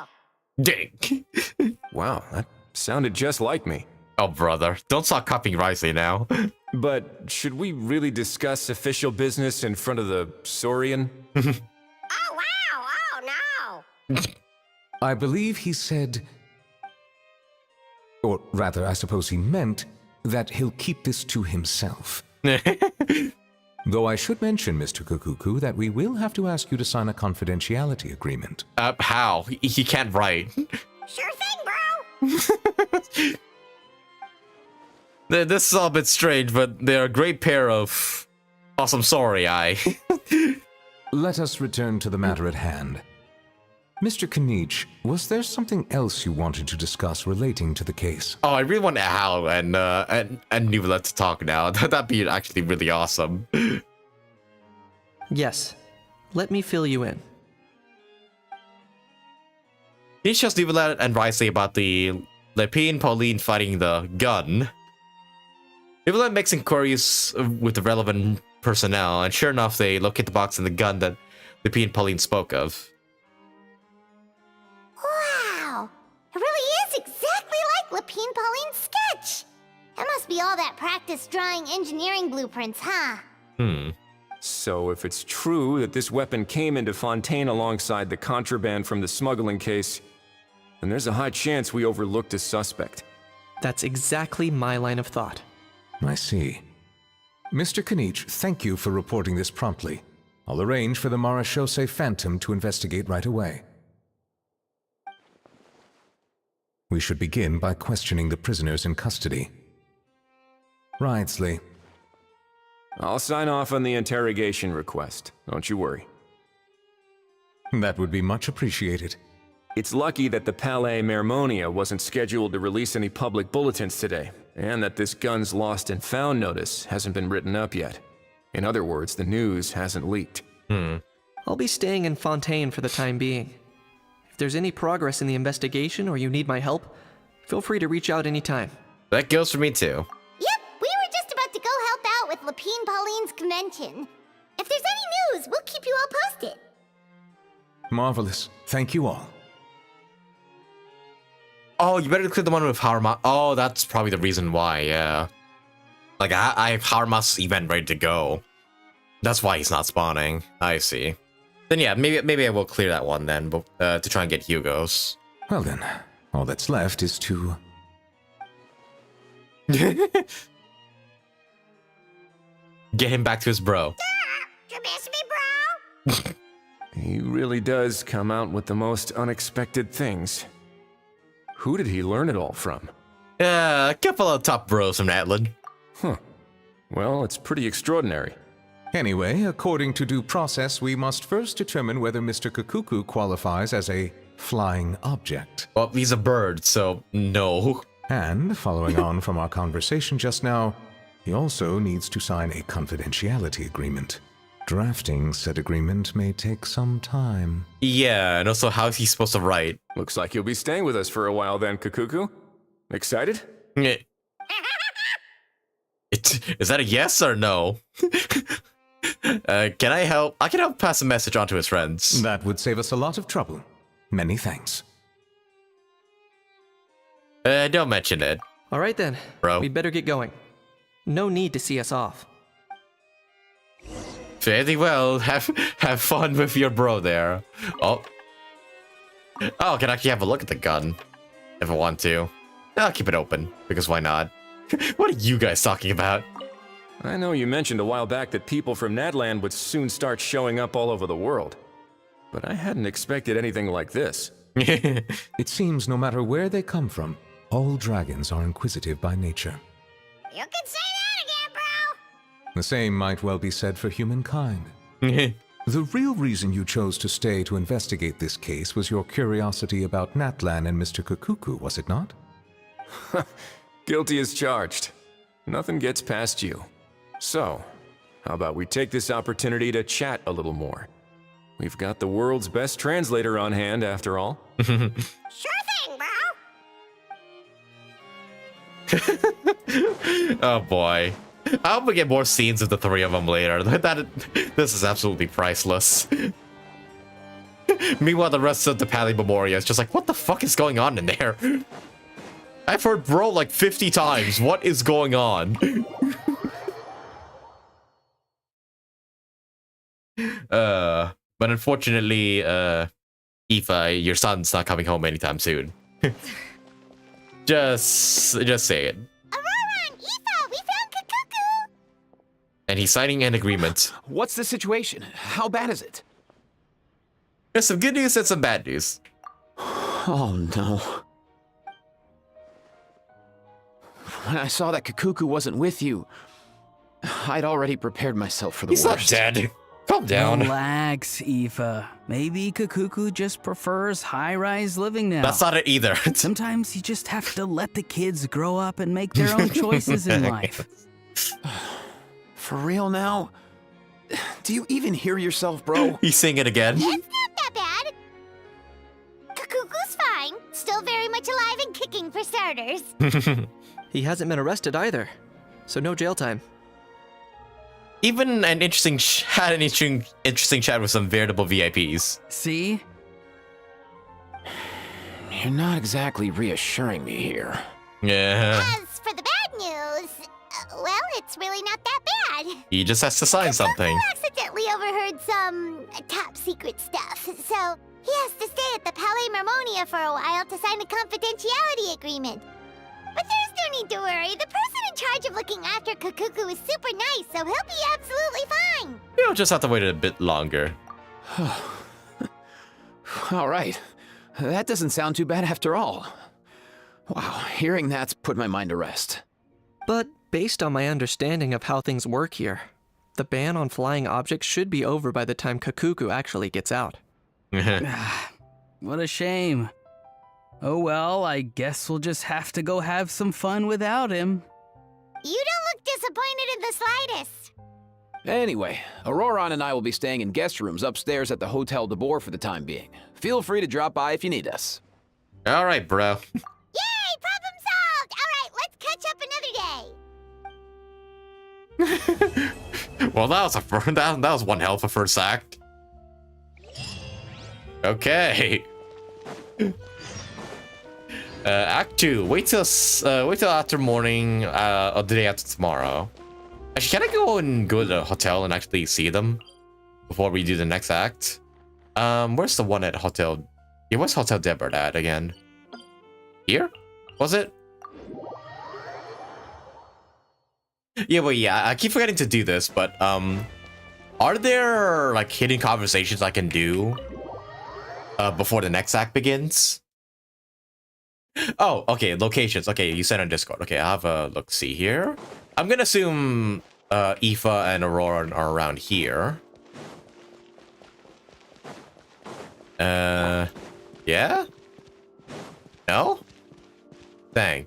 Dang.
Wow, that sounded just like me.
Oh, brother. Don't stop copying Wriothesley now.
But should we really discuss official business in front of the Saurian?
Oh, wow! Oh, no!
I believe he said... Or rather, I suppose he meant that he'll keep this to himself. Though I should mention, Mr. Kukuku, that we will have to ask you to sign a confidentiality agreement.
How? He can't write.
Sure thing, bro!
This is all a bit strange, but they're a great pair of awesome sorry-eye.
Let us return to the matter at hand. Mr. Kanich, was there something else you wanted to discuss relating to the case?
Oh, I really want Hal and Neuvillette to talk now. That'd be actually really awesome.
Yes. Let me fill you in.
He shows Neuvillette and Wriothesley about the Lepine Pauline fighting the gun. Neuvillette makes inquiries with the relevant personnel, and sure enough, they locate the box and the gun that Lepine Pauline spoke of.
Wow! It really is exactly like Lepine Pauline's sketch! That must be all that practice drawing engineering blueprints, huh?
So if it's true that this weapon came into Fontaine alongside the contraband from the smuggling case, then there's a high chance we overlooked a suspect.
That's exactly my line of thought.
I see. Mr. Kanich, thank you for reporting this promptly. I'll arrange for the Marechaussee Phantom to investigate right away. We should begin by questioning the prisoners in custody. Wrightsley.
I'll sign off on the interrogation request. Don't you worry.
That would be much appreciated.
It's lucky that the Palais Mermonia wasn't scheduled to release any public bulletins today, and that this Guns Lost and Found notice hasn't been written up yet. In other words, the news hasn't leaked.
I'll be staying in Fontaine for the time being. If there's any progress in the investigation or you need my help, feel free to reach out anytime.
That goes for me too.
Yep, we were just about to go help out with Lapine Pauline's convention. If there's any news, we'll keep you all posted.
Marvelous. Thank you all.
Oh, you better clear the one with Harma. Oh, that's probably the reason why, yeah. Like, I have Harma's event ready to go. That's why he's not spawning. I see. Then yeah, maybe I will clear that one then, but, to try and get Hugo's.
Well then, all that's left is to...
Get him back to his bro.
You miss me, bro?
He really does come out with the most unexpected things. Who did he learn it all from?
A couple of top bros from Atlan.
Huh. Well, it's pretty extraordinary.
Anyway, according to due process, we must first determine whether Mr. Kakuku qualifies as a flying object.
Well, he's a bird, so no.
And, following on from our conversation just now, he also needs to sign a confidentiality agreement. Drafting said agreement may take some time.
Yeah, and also how is he supposed to write?
Looks like you'll be staying with us for a while then, Kakuku. Excited?
Is that a yes or no? Can I help? I can help pass a message on to his friends.
That would save us a lot of trouble. Many thanks.
Don't mention it.
All right then,
bro.
We'd better get going. No need to see us off.
Fairly well. Have fun with your bro there. Oh, I can actually have a look at the gun if I want to. I'll keep it open because why not? What are you guys talking about?
I know you mentioned a while back that people from Nadland would soon start showing up all over the world, but I hadn't expected anything like this.
It seems no matter where they come from, all dragons are inquisitive by nature.
You can say that again, bro!
The same might well be said for humankind. The real reason you chose to stay to investigate this case was your curiosity about Natlan and Mr. Kakuku, was it not?
Guilty as charged. Nothing gets past you. So, how about we take this opportunity to chat a little more? We've got the world's best translator on hand, after all.
Sure thing, bro!
Oh boy. I hope we get more scenes of the three of them later. This is absolutely priceless. Meanwhile, the rest of the Palais Memoria is just like, what the fuck is going on in there? I've heard bro like 50 times. What is going on? But unfortunately, Aoife, your son's not coming home anytime soon. Just say it.
Aurora and Aoife, we found Kakuku!
And he's signing an agreement.
What's the situation? How bad is it?
There's some good news and some bad news.
Oh no. When I saw that Kakuku wasn't with you, I'd already prepared myself for the worst.
He's not dead. Calm down.
Relax, Aoife. Maybe Kakuku just prefers high-rise living now.
That's not it either.
Sometimes you just have to let the kids grow up and make their own choices in life.
For real now? Do you even hear yourself, bro?
He's saying it again.
It's not that bad. Kakuku's fine. Still very much alive and kicking for starters.
He hasn't been arrested either, so no jail time.
Even an interesting chat with some veritable VIPs.
See?
You're not exactly reassuring me here.
Yeah.
As for the bad news, well, it's really not that bad.
He just has to sign something.
Kakuku accidentally overheard some top secret stuff, so he has to stay at the Palais Mermonia for a while to sign a confidentiality agreement. But there's no need to worry. The person in charge of looking after Kakuku is super nice, so he'll be absolutely fine.
You'll just have to wait a bit longer.
All right. That doesn't sound too bad after all. Wow, hearing that's put my mind to rest.
But based on my understanding of how things work here, the ban on flying objects should be over by the time Kakuku actually gets out.
What a shame. Oh well, I guess we'll just have to go have some fun without him.
You don't look disappointed in the slightest.
Anyway, Auroron and I will be staying in guest rooms upstairs at the Hotel de Boer for the time being. Feel free to drop by if you need us.
All right, bro.
Yay, problem solved! All right, let's catch up another day.
Well, that was one hell of a first act. Okay. Act 2. Wait till after morning of the day after tomorrow. Actually, can I go to the hotel and actually see them before we do the next act? Where's the one at Hotel? Yeah, where's Hotel Debert at again? Here? Was it? Yeah, well, yeah. I keep forgetting to do this, but are there like hidden conversations I can do before the next act begins? Oh, okay. Locations. Okay, you sent on Discord. Okay, I'll have a look. See here. I'm gonna assume Aoife and Aurora are around here. Yeah? No? Dang.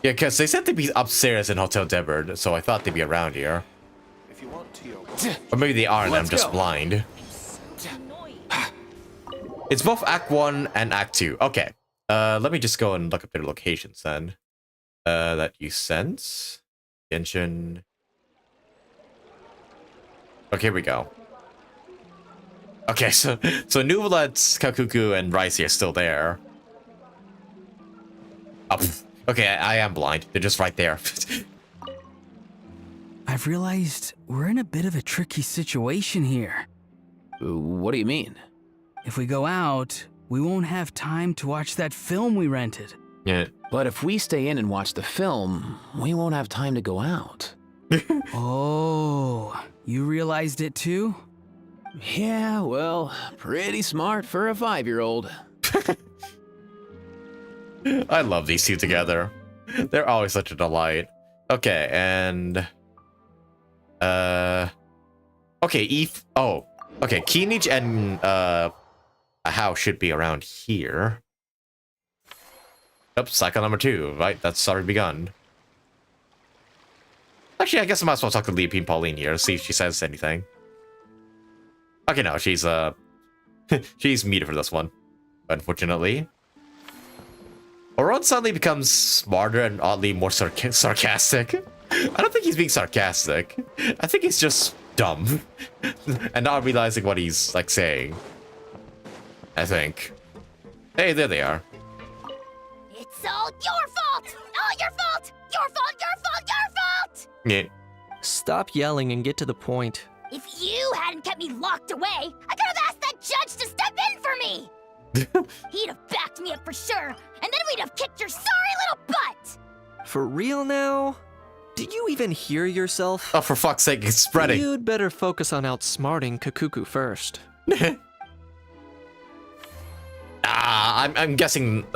Yeah, because they said to be upstairs in Hotel Debert, so I thought they'd be around here.
If you want to,
Or maybe they are and I'm
Let's
just
go.
blind. It's both Act 1 and Act 2. Okay. Let me just go and look up their locations then. That you sent. Genshin. Okay, here we go. Okay, so Neuvillette, Kakuku, and Ricey are still there. Oh, pff. Okay, I am blind. They're just right there.
I've realized we're in a bit of a tricky situation here.
What do you mean?
If we go out, we won't have time to watch that film we rented.
Yeah.
But if we stay in and watch the film, we won't have time to go out.
Oh, you realized it too?
Yeah, well, pretty smart for a 5-year-old.
I love these two together. They're always such a delight. Okay, and okay, Eve. Oh, okay, Keenich and How should be around here. Yep, cycle number 2. Right, that's already begun. Actually, I guess I might as well talk to Leaping Pauline here to see if she says anything. Okay, no, she's she's muted for this one, unfortunately. Oron suddenly becomes smarter and oddly more sarcastic. I don't think he's being sarcastic. I think he's just dumb and not realizing what he's like saying. I think. Hey, there they are.
It's all your fault! All your fault! Your fault, your fault, your fault!
Yeah.
Stop yelling and get to the point.
If you hadn't kept me locked away, I could have asked that judge to step in for me! He'd have backed me up for sure, and then we'd have kicked your sorry little butt!
For real now? Did you even hear yourself?
Oh, for fuck's sake, it's spreading.
You'd better focus on outsmarting Kakuku first.
I'm guessing,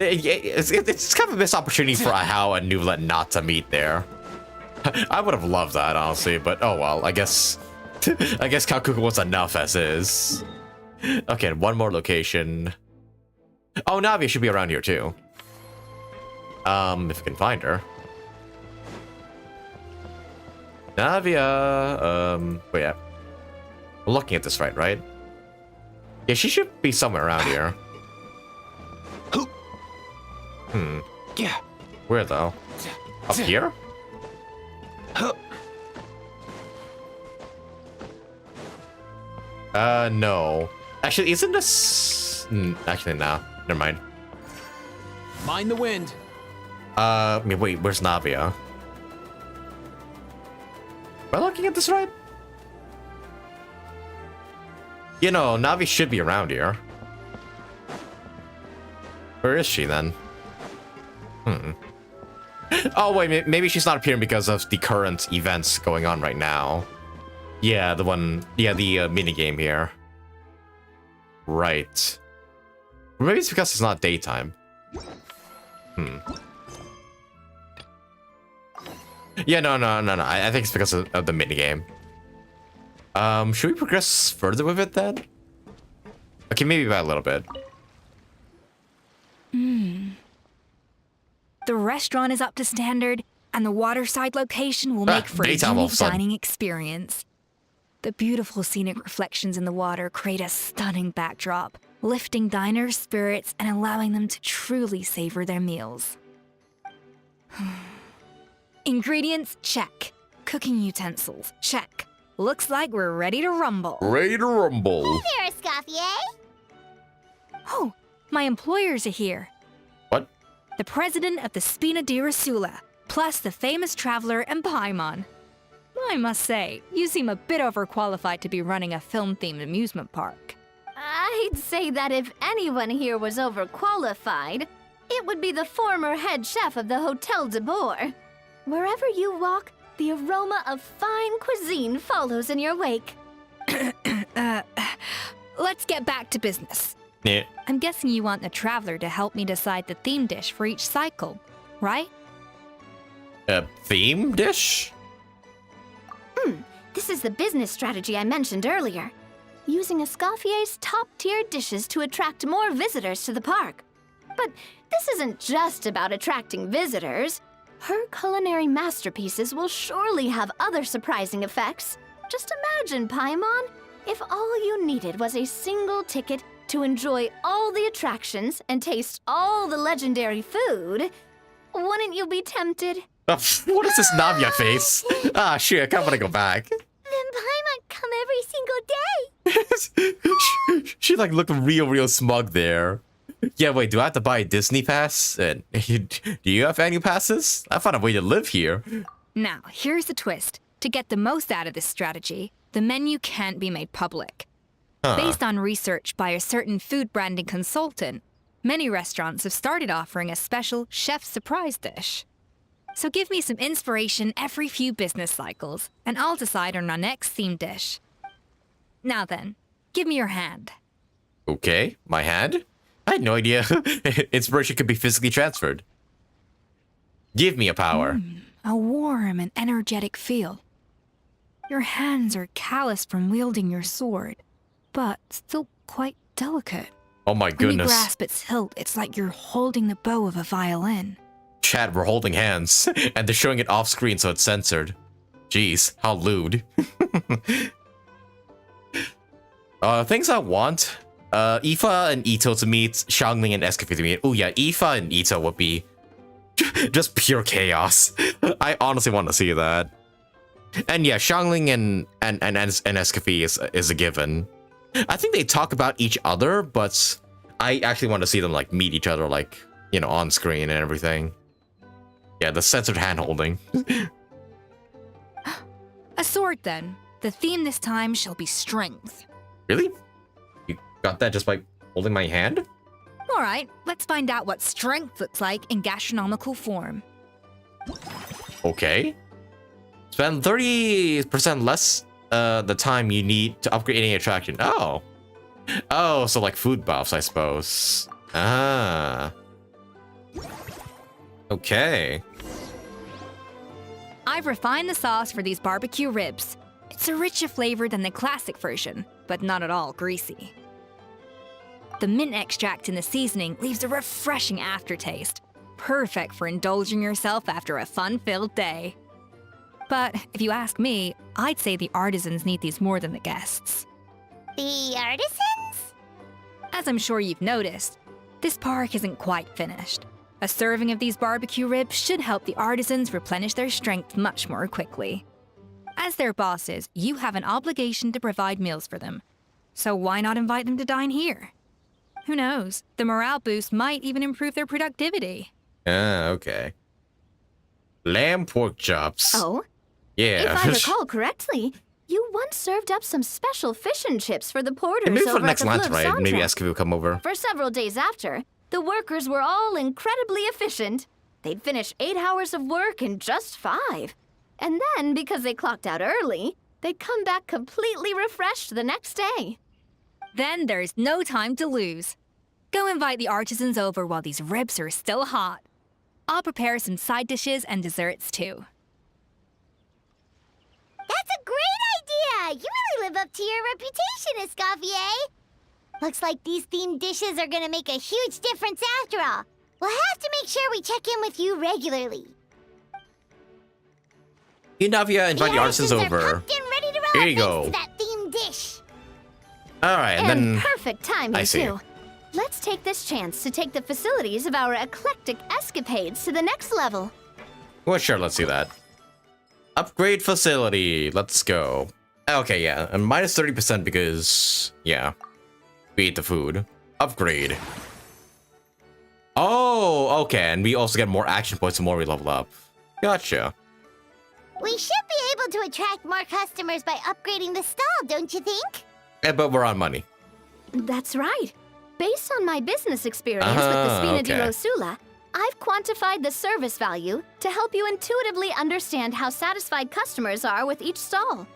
it's kind of a missed opportunity for Ahau and Neuvillette not to meet there. I would have loved that, honestly, but oh well, I guess Kakuku was enough as is. Okay, one more location. Oh, Navia should be around here too. If we can find her. Navia, wait, yeah. We're looking at this right? Yeah, she should be somewhere around here.
Yeah.
Where though? Up here? No. Actually, isn't this... actually, no. Never mind.
Mind the wind.
Wait, where's Navia? Am I looking at this right? You know, Navi should be around here. Where is she then? Oh wait, maybe she's not appearing because of the current events going on right now. Yeah, the one. Yeah, the mini game here. Right. Or maybe it's because it's not daytime. Yeah, no. I think it's because of the mini game. Should we progress further with it then? Okay, maybe by a little bit.
The restaurant is up to standard, and the waterside location will make for a
daytime all of
unique
a sudden.
dining experience. The beautiful scenic reflections in the water create a stunning backdrop, lifting diners' spirits and allowing them to truly savor their meals. Ingredients, check. Cooking utensils, check. Looks like we're ready to rumble.
Ready to rumble.
Hey there, Escoffier.
Oh, my employers are here.
What?
The president of the Spina di Rasula, plus the famous traveler and Paimon. I must say, you seem a bit overqualified to be running a film-themed amusement park.
I'd say that if anyone here was overqualified, it would be the former head chef of the Hotel de Boer. Wherever you walk, the aroma of fine cuisine follows in your wake.
Let's get back to business.
Yeah.
I'm guessing you want the traveler to help me decide the theme dish for each cycle, right?
A theme dish?
This is the business strategy I mentioned earlier. Using Escoffier's top-tier dishes to attract more visitors to the park. But this isn't just about attracting visitors. Her culinary masterpieces will surely have other surprising effects. Just imagine, Paimon, if all you needed was a single ticket to enjoy all the attractions and taste all the legendary food. Wouldn't you be tempted?
What is this Navia face? Ah, shit, I wanna go back.
Then Paimon come every single day.
She like looked real smug there. Yeah, wait, do I have to buy a Disney pass? And do you have annual passes? I found a way to live here.
Now, here's the twist. To get the most out of this strategy, the menu can't be made public. Based on research by a certain food branding consultant, many restaurants have started offering a special chef surprise dish. So give me some inspiration every few business cycles, and I'll decide on our next theme dish. Now then, give me your hand.
Okay, my hand? I had no idea inspiration could be physically transferred. Give me a power.
A warm and energetic feel. Your hands are calloused from wielding your sword, but still quite delicate.
Oh my
When you
goodness.
grasp its hilt, it's like you're holding the bow of a violin.
Chad, we're holding hands, and they're showing it off screen so it's censored. Jeez, how lewd. Things I want. Aoife and Ito to meet, Xiangling and Escoffier to meet. Oh yeah, Aoife and Ito would be just pure chaos. I honestly want to see that. And yeah, Xiangling and Escoffier is a given. I think they talk about each other, but I actually want to see them like meet each other, like, you know, on screen and everything. Yeah, the censored hand holding.
A sword, then. The theme this time shall be strength.
Really? You got that just by holding my hand?
All right, let's find out what strength looks like in gastronomical form.
Okay. Spend 30% less the time you need to upgrade any attraction. Oh. Oh, so like food buffs, I suppose. Ah. Okay.
I've refined the sauce for these barbecue ribs. It's a richer flavor than the classic version, but not at all greasy. The mint extract in the seasoning leaves a refreshing aftertaste, perfect for indulging yourself after a fun-filled day. But if you ask me, I'd say the artisans need these more than the guests.
The artisans?
As I'm sure you've noticed, this park isn't quite finished. A serving of these barbecue ribs should help the artisans replenish their strength much more quickly. As their bosses, you have an obligation to provide meals for them. So why not invite them to dine here? Who knows? The morale boost might even improve their productivity.
Ah, okay. Lamb pork chops.
Oh?
Yeah.
If I recall correctly, you once served up some special fish and chips for the porters
Maybe for
over
the next
at the
lunch,
Fleuve
right? Maybe
Centre.
Escoffier will come over.
For several days after, the workers were all incredibly efficient. they'd finish 8 hours of work in just 5. And then, because they clocked out early, they'd come back completely refreshed the next day.
Then there's no time to lose. Go invite the artisans over while these ribs are still hot. I'll prepare some side dishes and desserts too.
That's a great idea! You really live up to your reputation, Escoffier! Looks like these themed dishes are gonna make a huge difference after all. We'll have to make sure we check in with you regularly.
You Navia, invite the artisans over.
Pumped and ready to roll
Here you go.
to that themed dish.
Alright, and then...
perfect timing,
I see.
too. Let's take this chance to take the facilities of our eclectic escapades to the next level.
Well, sure, let's do that. Upgrade facility. Let's go. Okay, yeah. And minus 30% because... yeah. We ate the food. Upgrade. Oh, okay. And we also get more action points the more we level up. Gotcha.
We should be able to attract more customers by upgrading the stall, don't you think?
Yeah, but we're on money.
That's right. Based on my business experience with the Spina di
okay.
Rosula, I've quantified the service value to help you intuitively understand how satisfied customers are with each stall.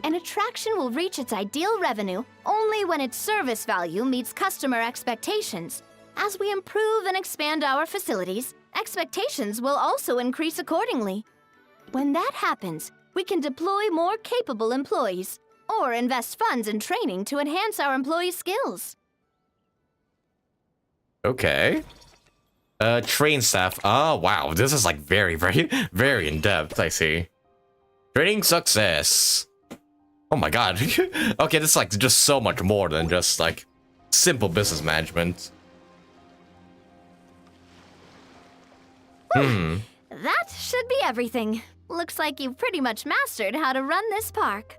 An attraction will reach its ideal revenue only when its service value meets customer expectations. As we improve and expand our facilities, expectations will also increase accordingly. When that happens, we can deploy more capable employees or invest funds in training to enhance our employees' skills.
Okay. Train staff. Oh, wow. This is like very, very in-depth, I see. Training success. Oh my god. Okay, this is like just so much more than just like simple business management.
That should be everything. Looks like you've pretty much mastered how to run this park.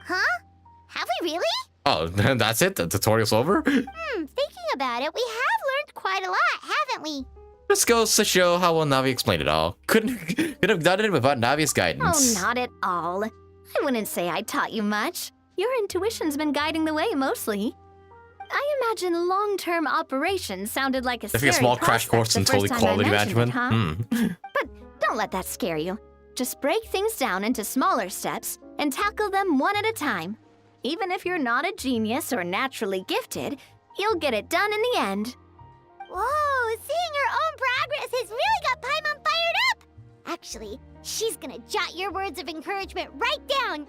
Huh? Have we really?
Oh, that's it? The tutorial's over?
Thinking about it, we have learned quite a lot, haven't we?
This goes to show how well Navi explained it all. Could have done it without Navi's
Oh,
guidance.
not at all. I wouldn't say I taught you much. Your intuition's been guiding the way mostly. I imagine long-term operations sounded like a
Definitely a
scary
small crash course in
prospect the
totally
first time I
quality
mentioned
management.
it, huh? But don't let that scare you. Just break things down into smaller steps and tackle them one at a time. Even if you're not a genius or naturally gifted, you'll get it done in the end.
Whoa, seeing your own progress has really got Paimon fired up! Actually, she's gonna jot your words of encouragement right down.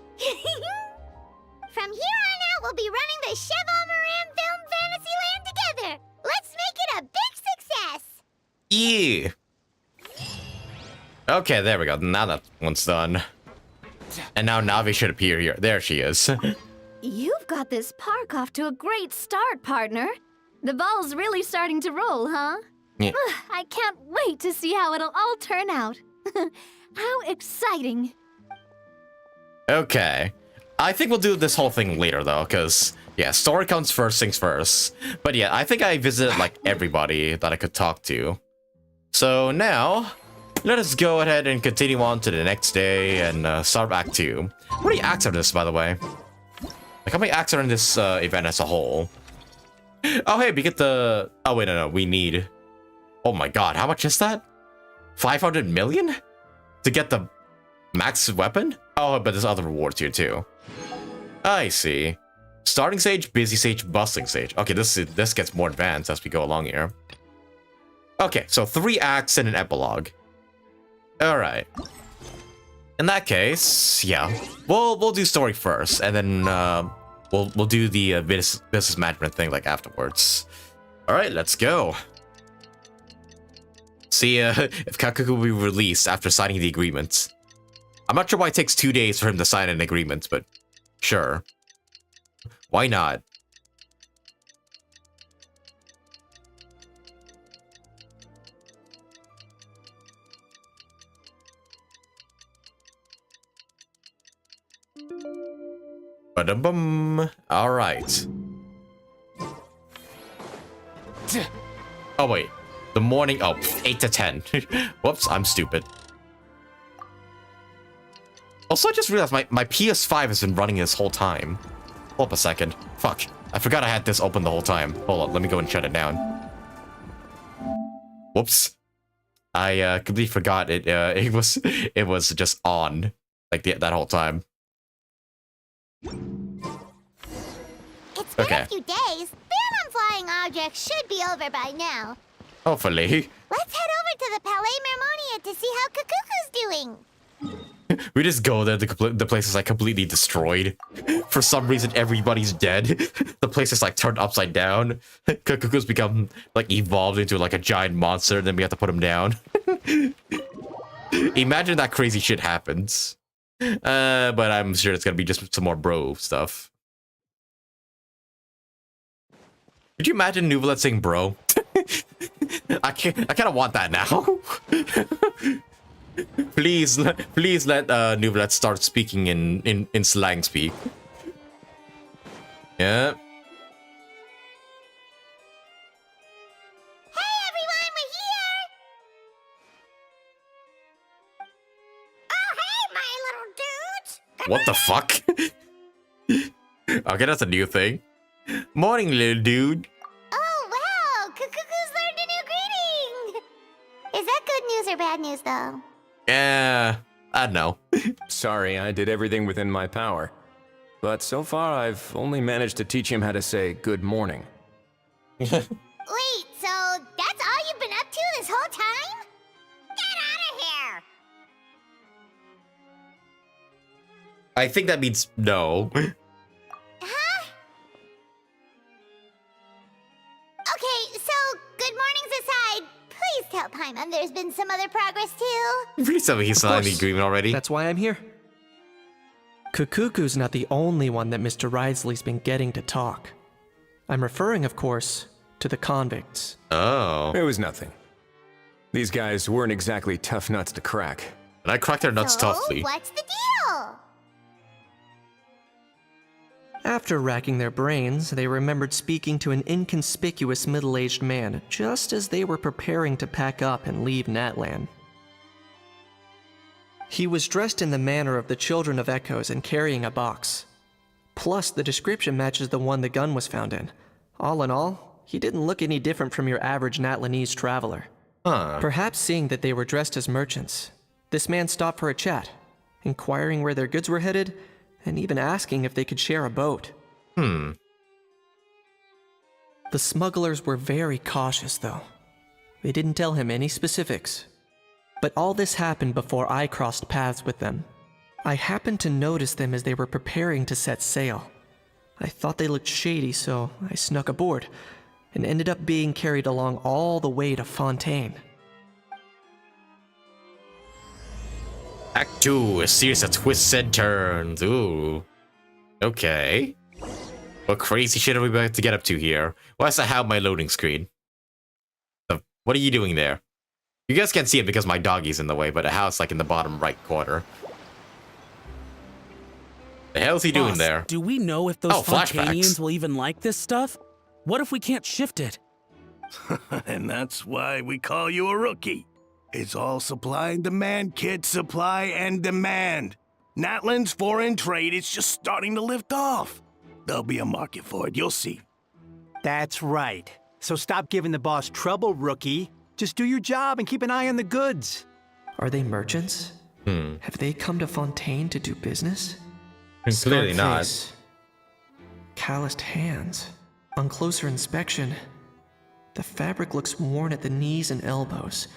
From here on out, we'll be running the Cheval Moran Film Fantasyland together. Let's make it a big success.
Yeah. Okay, there we go. Now that one's done. And now Navi should appear here. There she is.
You've got this park off to a great start, partner. The ball's really starting to roll, huh?
Yeah.
I can't wait to see how it'll all turn out. How exciting.
Okay. I think we'll do this whole thing later, though, because, yeah, story comes first things first. But yeah, I think I visited, like, everybody that I could talk to. So now, let us go ahead and continue on to the next day and start Act 2. What many acts are this, by the way? Like, how many acts are in this event as a whole? Oh, hey, we get the... Oh, wait, no, we need... Oh my god, how much is that? 500 million? To get the max weapon? Oh, but there's other rewards here, too. I see. Starting stage, busy stage, bustling stage. Okay, this gets more advanced as we go along here. Okay, so 3 acts and an epilogue. Alright. In that case, yeah. We'll do story first, and then we'll do the business management thing like afterwards. Alright, let's go. See if Kakuku will be released after signing the agreement. I'm not sure why it takes 2 days for him to sign an agreement, but sure. Why not? Ba-dum-bum. All right. Oh, wait. The morning... Oh, 8 to 10. Whoops, I'm stupid. Also, I just realized my PS5 has been running this whole time. Hold up a second. Fuck. I forgot I had this open the whole time. Hold on, let me go and shut it down. Whoops. I completely forgot it. It was just on like that whole time.
It's been a few days. Ban on flying objects should be over by now.
Hopefully.
Let's head over to the Palais Mermonia to see how Kakuku's doing.
We just go there. The place is like completely destroyed. For some reason, everybody's dead. The place is like turned upside down. Kakuku's become like evolved into like a giant monster. And then we have to put him down. Imagine that crazy shit happens. But I'm sure it's gonna be just some more bro stuff. Could you imagine Neuvillette saying bro? I kind of want that now. Please let Neuvillette start speaking in slang speak. Yeah.
Hey everyone, we're here! Oh hey, my little dudes!
What the fuck? Okay, that's a new thing. Morning, little dude.
Oh wow, Kakuku's learned a new greeting! Is that good news or bad news though?
Yeah, I don't know.
Sorry, I did everything within my power. But so far, I've only managed to teach him how to say good morning.
Wait, so that's all you've been up to this whole time? Get out of here!
I think that means no.
Huh? Okay, so good mornings aside, please tell Paimon there's been some other progress too.
Please tell me he's signed the agreement already.
That's why I'm here. Kakuku's not the only one that Mr. Ridesley's been getting to talk. I'm referring, of course, to the convicts.
Oh.
It was nothing. These guys weren't exactly tough nuts to crack.
And I cracked their nuts toughly.
What's the deal?
After racking their brains, they remembered speaking to an inconspicuous middle-aged man just as they were preparing to pack up and leave Natland. He was dressed in the manner of the Children of Echoes and carrying a box. Plus, the description matches the one the gun was found in. All in all, he didn't look any different from your average Natlanese traveler. Perhaps seeing that they were dressed as merchants, this man stopped for a chat, inquiring where their goods were headed, and even asking if they could share a boat. The smugglers were very cautious, though. They didn't tell him any specifics. But all this happened before I crossed paths with them. I happened to notice them as they were preparing to set sail. I thought they looked shady, so I snuck aboard, and ended up being carried along all the way to Fontaine.
Act 2, a series of twists and turns. Ooh. Okay. What crazy shit are we about to get up to here? Why does I have my loading screen? What are you doing there? You guys can't see it because my doggy's in the way, but the house like in the bottom right corner. The hell's he doing there?
Do we know if those
flashbacks.
Fontanians will even like this stuff? What if we can't shift it?
And that's why we call you a rookie. It's all supply and demand, kid. Supply and demand. Natland's foreign trade is just starting to lift off. There'll be a market for it, you'll see.
That's right. So stop giving the boss trouble, rookie. Just do your job and keep an eye on the goods.
Are they merchants? Have they come to Fontaine to do business?
Clearly not.
Face, calloused hands. On closer inspection, the fabric looks worn at the knees and elbows,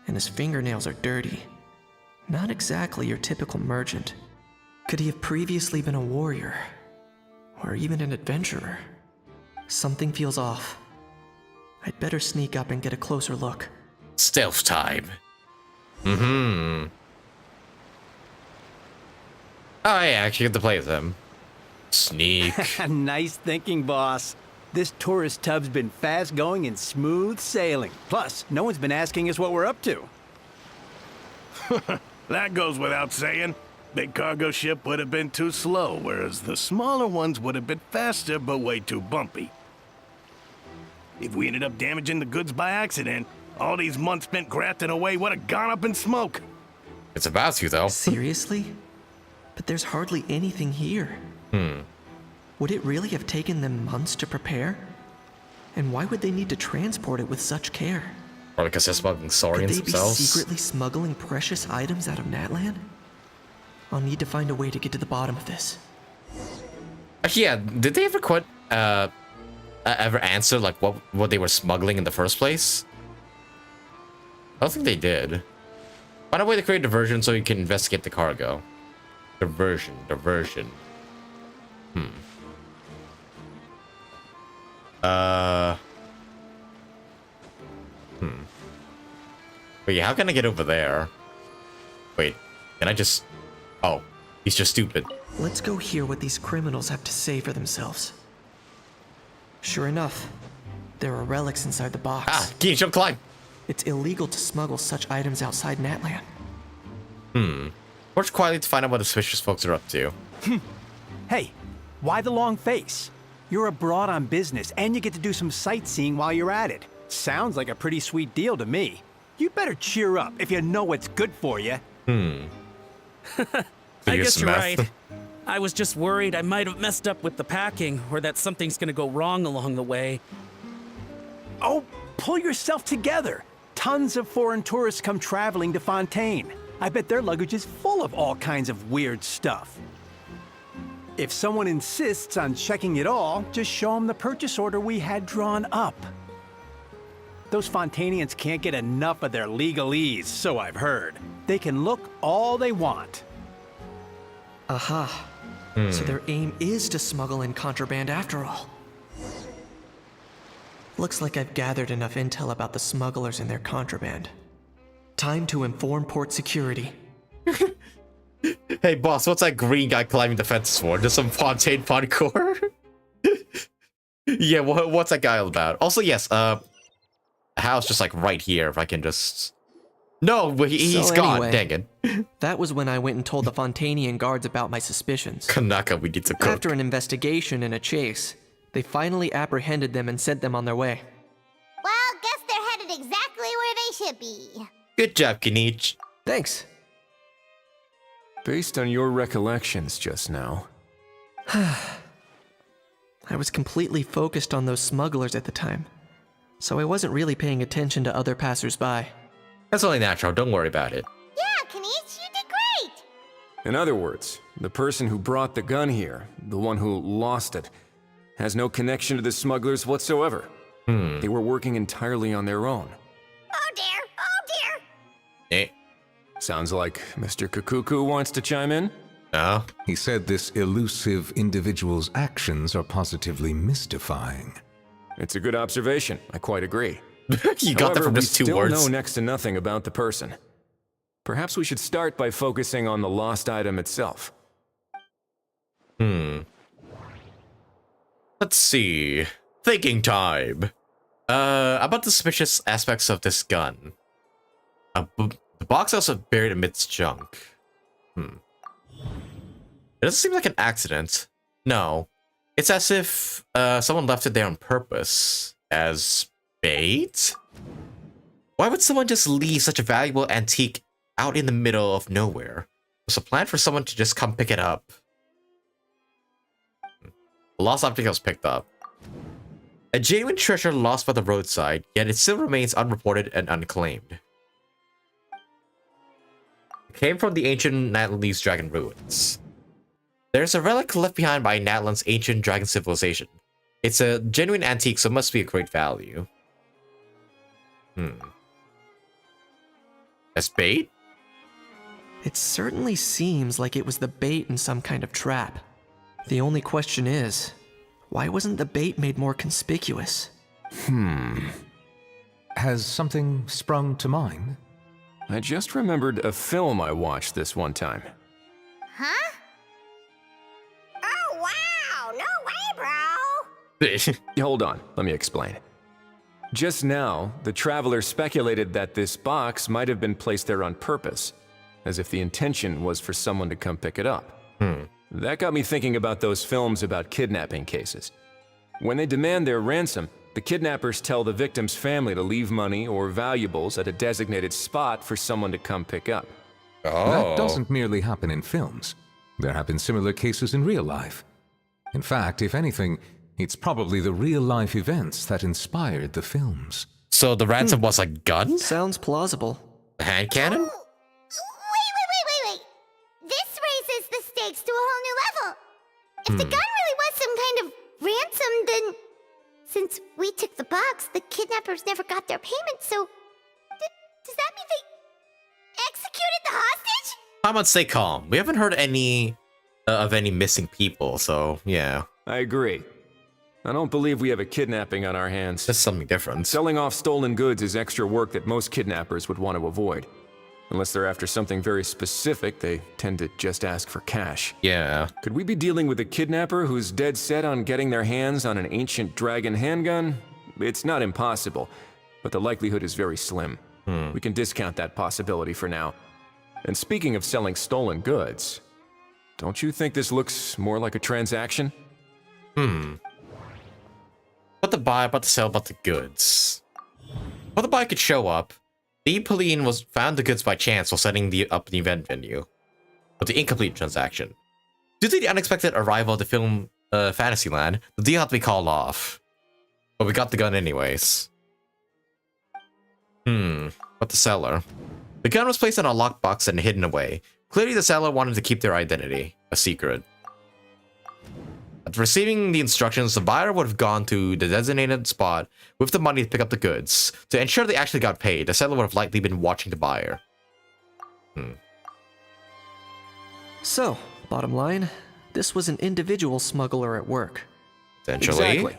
and his fingernails are dirty. Not exactly your typical merchant. Could he have previously been a warrior? Or even an adventurer? Something feels off. I'd better sneak up and get a closer look.
Stealth time. Oh, yeah, I actually get to play with him. Sneak.
Nice thinking, boss. This tourist tub's been fast-going and smooth sailing. Plus, no one's been asking us what we're up to.
That goes without saying. Big cargo ship would have been too slow, whereas the smaller ones would have been faster but way too bumpy. If we ended up damaging the goods by accident, all these months spent grafting away would have gone up in smoke.
It's about to, though.
Seriously? But there's hardly anything here. Would it really have taken them months to prepare? And why would they need to transport it with such care?
Or because they're smuggling
Could
saurians
they be
themselves.
secretly smuggling precious items out of Natland? I'll need to find a way to get to the bottom of this.
Actually, yeah, did they ever ever answer like what they were smuggling in the first place? I don't think they did. Find a way to create diversion so you can investigate the cargo. Diversion. Wait, how can I get over there? Wait, can I just... Oh, he's just stupid.
Let's go hear what these criminals have to say for themselves. Sure enough, there are relics inside the box.
Ah, Genshin, climb!
It's illegal to smuggle such items outside Natland.
Works quietly to find out what the suspicious folks are up to.
Hey, why the long face? You're abroad on business, and you get to do some sightseeing while you're at it. Sounds like a pretty sweet deal to me. You better cheer up if you know what's good for you.
I guess you're right. I was just worried I might have messed up with the packing, or that something's gonna go wrong along the way.
Oh, pull yourself together. Tons of foreign tourists come traveling to Fontaine. I bet their luggage is full of all kinds of weird stuff. If someone insists on checking it all, just show them the purchase order we had drawn up. Those Fontainians can't get enough of their legalese, so I've heard. They can look all they want.
Aha. So their aim is to smuggle in contraband after all. Looks like I've gathered enough intel about the smugglers and their contraband. Time to inform port security.
Hey boss, what's that green guy climbing the fences for? Just some Fontaine parkour? Yeah, what's that guy all about? Also, yes, a house just like right here, if I can just... No, he's gone, dang it.
That was when I went and told the Fontainian guards about my suspicions.
Kanaka, we need to cook.
After an investigation and a chase, they finally apprehended them and sent them on their way.
Well, guess they're headed exactly where they should be.
Good job, Kinich.
Thanks.
Based on your recollections just now,
I was completely focused on those smugglers at the time, so I wasn't really paying attention to other passersby.
That's only natural, don't worry about it.
Yeah, Kinich, you did great.
in other words, the person who brought the gun here, the one who lost it, has no connection to the smugglers whatsoever. They were working entirely on their own.
Oh dear, oh dear.
Eh.
Sounds like Mr. Kakuku wants to chime in?
No.
He said this elusive individual's actions are positively mystifying.
It's a good observation. I quite agree.
You got that from just 2 words.
We still know next to nothing about the person. Perhaps we should start by focusing on the lost item itself.
Let's see. Thinking time. About the suspicious aspects of this gun. The box also buried amidst junk. It doesn't seem like an accident. No. It's as if someone left it there on purpose. As bait? Why would someone just leave such a valuable antique out in the middle of nowhere? Was a plan for someone to just come pick it up. The lost object was picked up. A genuine treasure lost by the roadside, yet it still remains unreported and unclaimed. It came from the ancient Natlandese dragon ruins. There's a relic left behind by Natland's ancient dragon civilization. It's a genuine antique, so it must be of great value. As bait?
It certainly seems like it was the bait in some kind of trap. The only question is, why wasn't the bait made more conspicuous?
Has something sprung to mind?
I just remembered a film I watched this one time.
Huh? Oh, wow! No way, bro!
Hold on, let me explain. Just now, the traveler speculated that this box might have been placed there on purpose, as if the intention was for someone to come pick it up. That got me thinking about those films about kidnapping cases. When they demand their ransom, the kidnappers tell the victim's family to leave money or valuables at a designated spot for someone to come pick up.
That doesn't merely happen in films. There have been similar cases in real life. In fact, if anything, it's probably the real-life events that inspired the films.
So the ransom was a gun?
Sounds plausible.
A hand cannon?
Wait. This raises the stakes to a whole new level. If the gun really was some kind of ransom, then since we took the box, the kidnappers never got their payment, so does that mean they executed the hostage?
I must stay calm. We haven't heard any of any missing people, so yeah.
I agree. I don't believe we have a kidnapping on our hands.
That's something different.
Selling off stolen goods is extra work that most kidnappers would want to avoid. Unless they're after something very specific, they tend to just ask for cash.
Yeah.
Could we be dealing with a kidnapper who's dead set on getting their hands on an ancient dragon handgun? It's not impossible, but the likelihood is very slim. We can discount that possibility for now. And speaking of selling stolen goods, don't you think this looks more like a transaction?
What to buy, what to sell, what the goods. What the buy could show up. Deepening found the goods by chance while setting up the event venue. But the incomplete transaction. Due to the unexpected arrival of the film Fantasyland, the deal had to be called off. But we got the gun anyways. What the seller? The gun was placed in a lockbox and hidden away. Clearly the seller wanted to keep their identity a secret. After receiving the instructions, the buyer would have gone to the designated spot with the money to pick up the goods. To ensure they actually got paid, the seller would have likely been watching the buyer.
So, bottom line, this was an individual smuggler at work.
Essentially.
Exactly.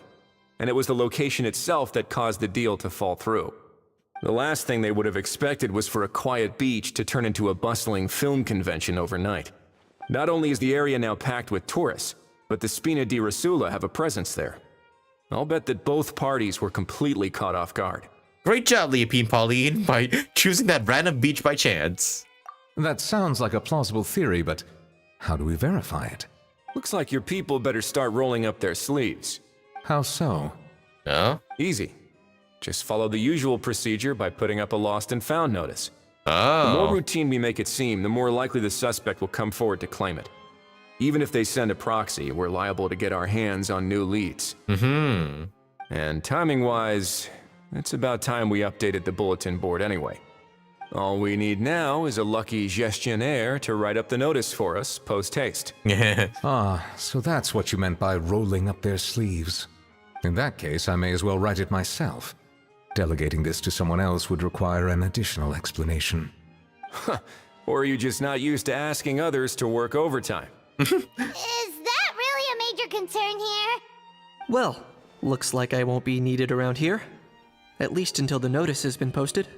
And it was the location itself that caused the deal to fall through. The last thing they would have expected was for a quiet beach to turn into a bustling film convention overnight. Not only is the area now packed with tourists, but the Spina di Rosula have a presence there. I'll bet that both parties were completely caught off guard.
Great job, Leopine Pauline, by choosing that random beach by chance.
That sounds like a plausible theory, but how do we verify it?
Looks like your people better start rolling up their sleeves.
How so?
No?
Easy. Just follow the usual procedure by putting up a lost and found notice.
Oh.
The more routine we make it seem, the more likely the suspect will come forward to claim it. Even if they send a proxy, we're liable to get our hands on new leads. And timing-wise, it's about time we updated the bulletin board anyway. All we need now is a lucky gestionnaire to write up the notice for us post-haste.
Ah, so that's what you meant by rolling up their sleeves. In that case, I may as well write it myself. Delegating this to someone else would require an additional explanation.
Or are you just not used to asking others to work overtime?
Is that really a major concern here?
Well, looks like I won't be needed around here. At least until the notice has been posted.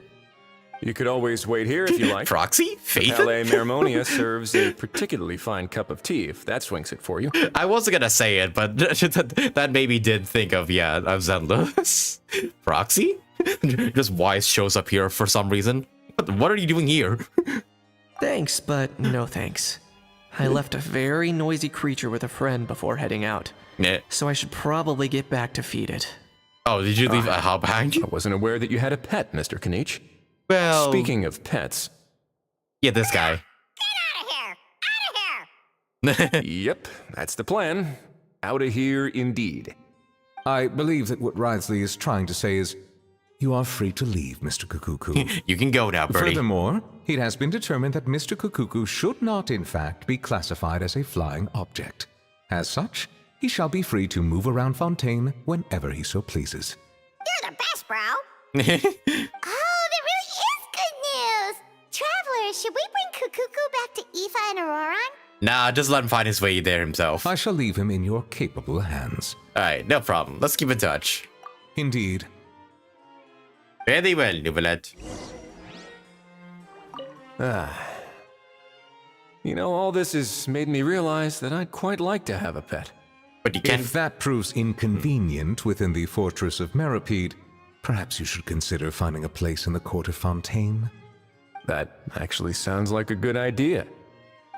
You could always wait here if you like.
Proxy? Faith?
Palais Mermonia serves a particularly fine cup of tea, if that swings it for you.
I wasn't gonna say it, but that maybe did think of Zenless. Proxy? Just Wise shows up here for some reason. What are you doing here?
Thanks, but no thanks. I left a very noisy creature with a friend before heading out.
Yeah.
So I should probably get back to feed it.
Oh, did you leave a hub behind you?
I wasn't aware that you had a pet, Mr. Kanich.
Well...
Speaking of pets...
Yeah, this guy.
Get out of here! Out of here!
Yep, that's the plan. Out of here indeed.
I believe that what Wriothesley is trying to say is, you are free to leave, Mr. Kukuku.
You can go now, Birdie.
Furthermore, it has been determined that Mr. Kukuku should not, in fact, be classified as a flying object. As such, he shall be free to move around Fontaine whenever he so pleases.
You're the best, bro! Oh, that really is good news! Travelers, should we bring Kukuku back to Aoife and Auroron?
Nah, just let him find his way there himself.
I shall leave him in your capable hands.
Alright, no problem. Let's keep in touch.
Indeed.
Very well, Neuvillette.
You know, all this has made me realize that I'd quite like to have a pet.
But you can't...
If that proves inconvenient within the fortress of Meripede, perhaps you should consider finding a place in the court of Fontaine.
That actually sounds like a good idea.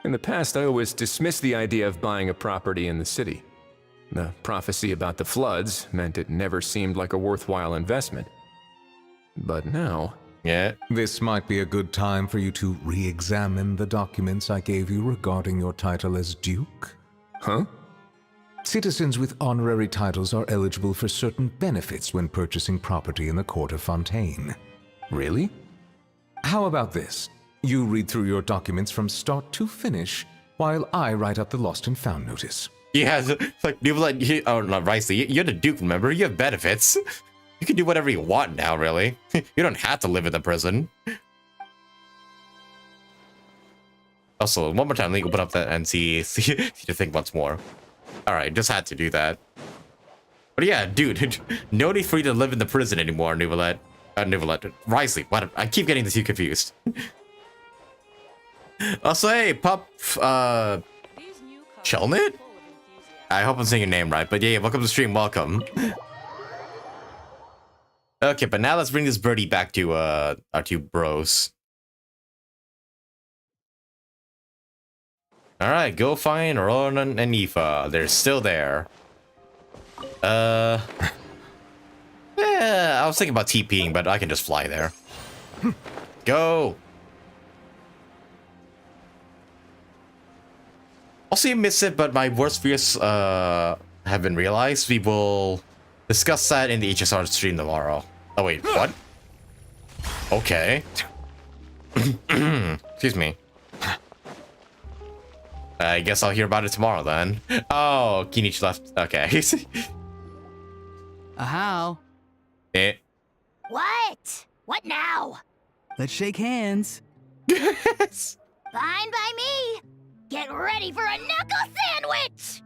In the past, I always dismissed the idea of buying a property in the city. The prophecy about the floods meant it never seemed like a worthwhile investment. But now...
Yeah?
This might be a good time for you to re-examine the documents I gave you regarding your title as Duke.
Huh?
Citizens with honorary titles are eligible for certain benefits when purchasing property in the court of Fontaine.
Really?
How about this? You read through your documents from start to finish, while I write up the lost and found notice.
Yeah, it's like Neuvillette, oh, not Ricely, you're the Duke, remember? You have benefits. You can do whatever you want now, really. You don't have to live in the prison. Also, one more time, let me open up that and see to think once more. Alright, just had to do that. But yeah, dude, no need for you to live in the prison anymore, Neuvillette. Neuvillette. Ricely, what? I keep getting the two confused. Also, hey, Pup, Chelnit? I hope I'm saying your name right, but yeah, welcome to the stream, welcome. Okay, but now let's bring this birdie back to, our two bros. Alright, go find Ronan and Aoife. They're still there. Yeah, I was thinking about TPing, but I can just fly there. Go! Also, you miss it, but my worst fears have been realized. We will discuss that in the HSR stream tomorrow. Oh wait, what? Okay. Excuse me. I guess I'll hear about it tomorrow then. Oh, Kinich left. Okay.
How?
Eh.
What? What now?
Let's shake hands.
Fine by me. Get ready for a knuckle sandwich!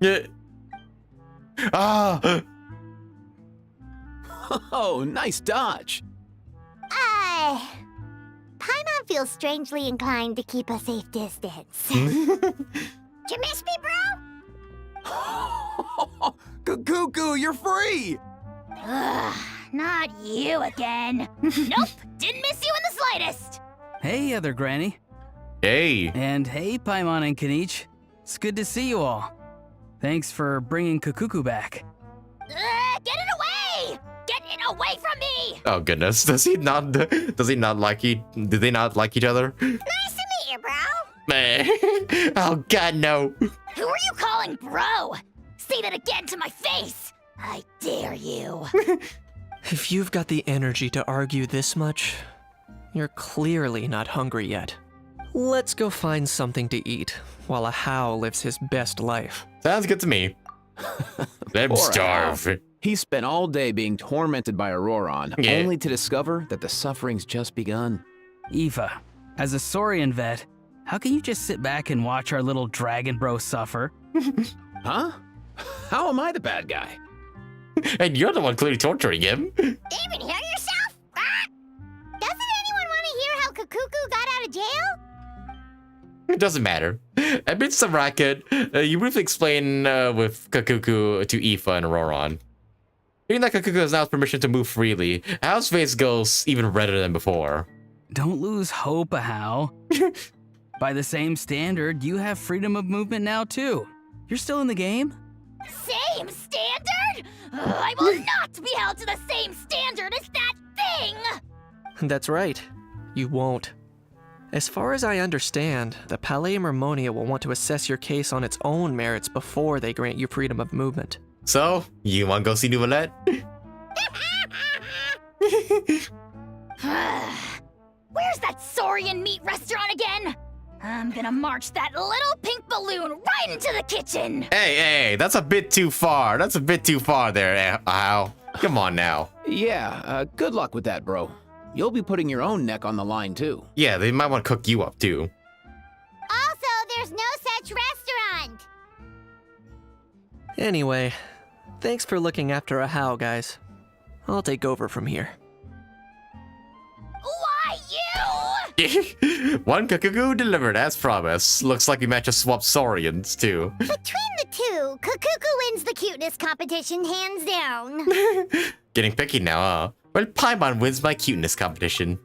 Yeah. Ah.
Oh, nice dodge.
Paimon feels strangely inclined to keep a safe distance. Did you miss me, bro?
Cuckoo, you're free!
Ugh, not you again. Nope, didn't miss you in the slightest.
Hey, other granny.
Hey.
And hey, Paimon and Kinich. It's good to see you all. Thanks for bringing Kukuku back.
Get it away! Get it away from me!
Oh goodness, does he not like you? Do they not like each other?
Nice to meet you, bro.
Man. Oh god, no.
Who are you calling bro? Say that again to my face. I dare you.
If you've got the energy to argue this much, you're clearly not hungry yet. Let's go find something to eat while a How lives his best life.
Sounds good to me. Let him starve.
He spent all day being tormented by Auroron, only to discover that the suffering's just begun.
Aoife, as a Saurian vet, how can you just sit back and watch our little dragon bro suffer?
Huh? How am I the bad guy?
And you're the one clearly torturing him.
Even hear yourself? Doesn't anyone want to hear how Kukuku got out of jail?
It doesn't matter. Amidst the racket, you briefly explain with Kukuku to Aoife and Auroron. Hearing that Kukuku has now permission to move freely, Hao's face goes even redder than before.
Don't lose hope, How. By the same standard, you have freedom of movement now too. You're still in the game?
Same standard? I will not be held to the same standard as that thing!
That's right. You won't. As far as I understand, the Palais Mermonia will want to assess your case on its own merits before they grant you freedom of movement.
So, you want to go see Neuvillette?
Where's that Saurian meat restaurant again? I'm gonna march that little pink balloon right into the kitchen!
Hey, that's a bit too far. That's a bit too far there, Hao. Come on now.
Yeah, good luck with that, bro. You'll be putting your own neck on the line, too.
Yeah, they might want to cook you up, too.
Also, there's no such restaurant!
Anyway, thanks for looking after a How, guys. I'll take over from here.
Why you?
One Kukuku delivered as promised. Looks like we match a swap Saurians, too.
Between the two, Kukuku wins the cuteness competition hands down.
Getting picky now, huh? Well, Paimon wins my cuteness competition.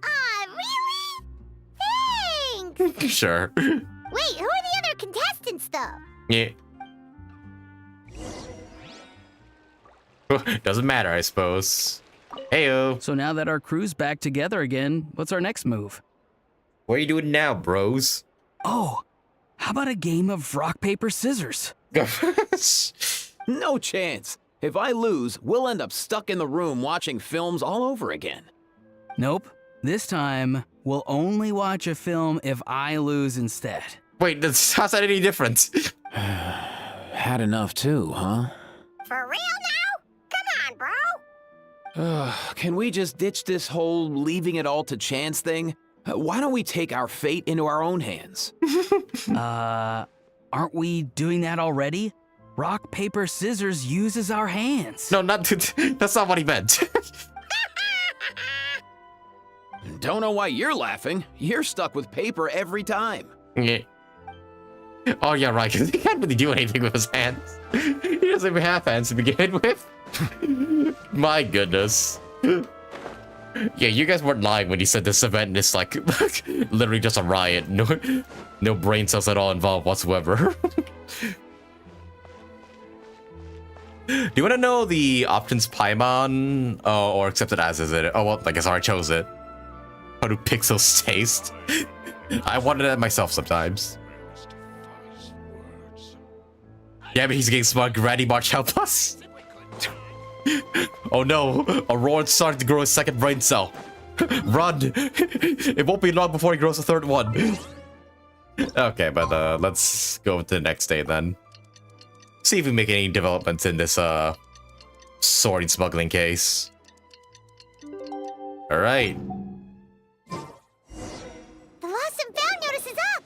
Really? Thanks!
Sure.
Wait, who are the other contestants, though?
Yeah. Doesn't matter, I suppose. Heyo.
So now that our crew's back together again, what's our next move?
What are you doing now, bros?
Oh, how about a game of rock, paper, scissors?
No chance. If I lose, we'll end up stuck in the room watching films all over again.
Nope. This time, we'll only watch a film if I lose instead.
Wait, how's that any different?
Had enough too, huh?
For real now? Come on, bro.
Can we just ditch this whole leaving it all to chance thing? Why don't we take our fate into our own hands?
Aren't we doing that already? Rock, paper, scissors uses our hands.
No, that's not what he meant.
Don't know why you're laughing. You're stuck with paper every time.
Yeah. Oh yeah, right, because he can't really do anything with his hands. He doesn't even have hands to begin with. My goodness. Yeah, you guys weren't lying when you said this event is like literally just a riot. No brain cells at all involved whatsoever. Do you want to know the options Paimon? Oh, or accept it as is it? Oh, well, I guess I already chose it. How do pixels taste? I wanted that myself sometimes. Yeah, but he's getting smart. Granny March, help us. Oh no, Aurora's starting to grow a second brain cell. Run! It won't be long before he grows a third one. Okay, but let's go to the next day then. See if we make any developments in this sword smuggling case. Alright.
The lost and found notice is up.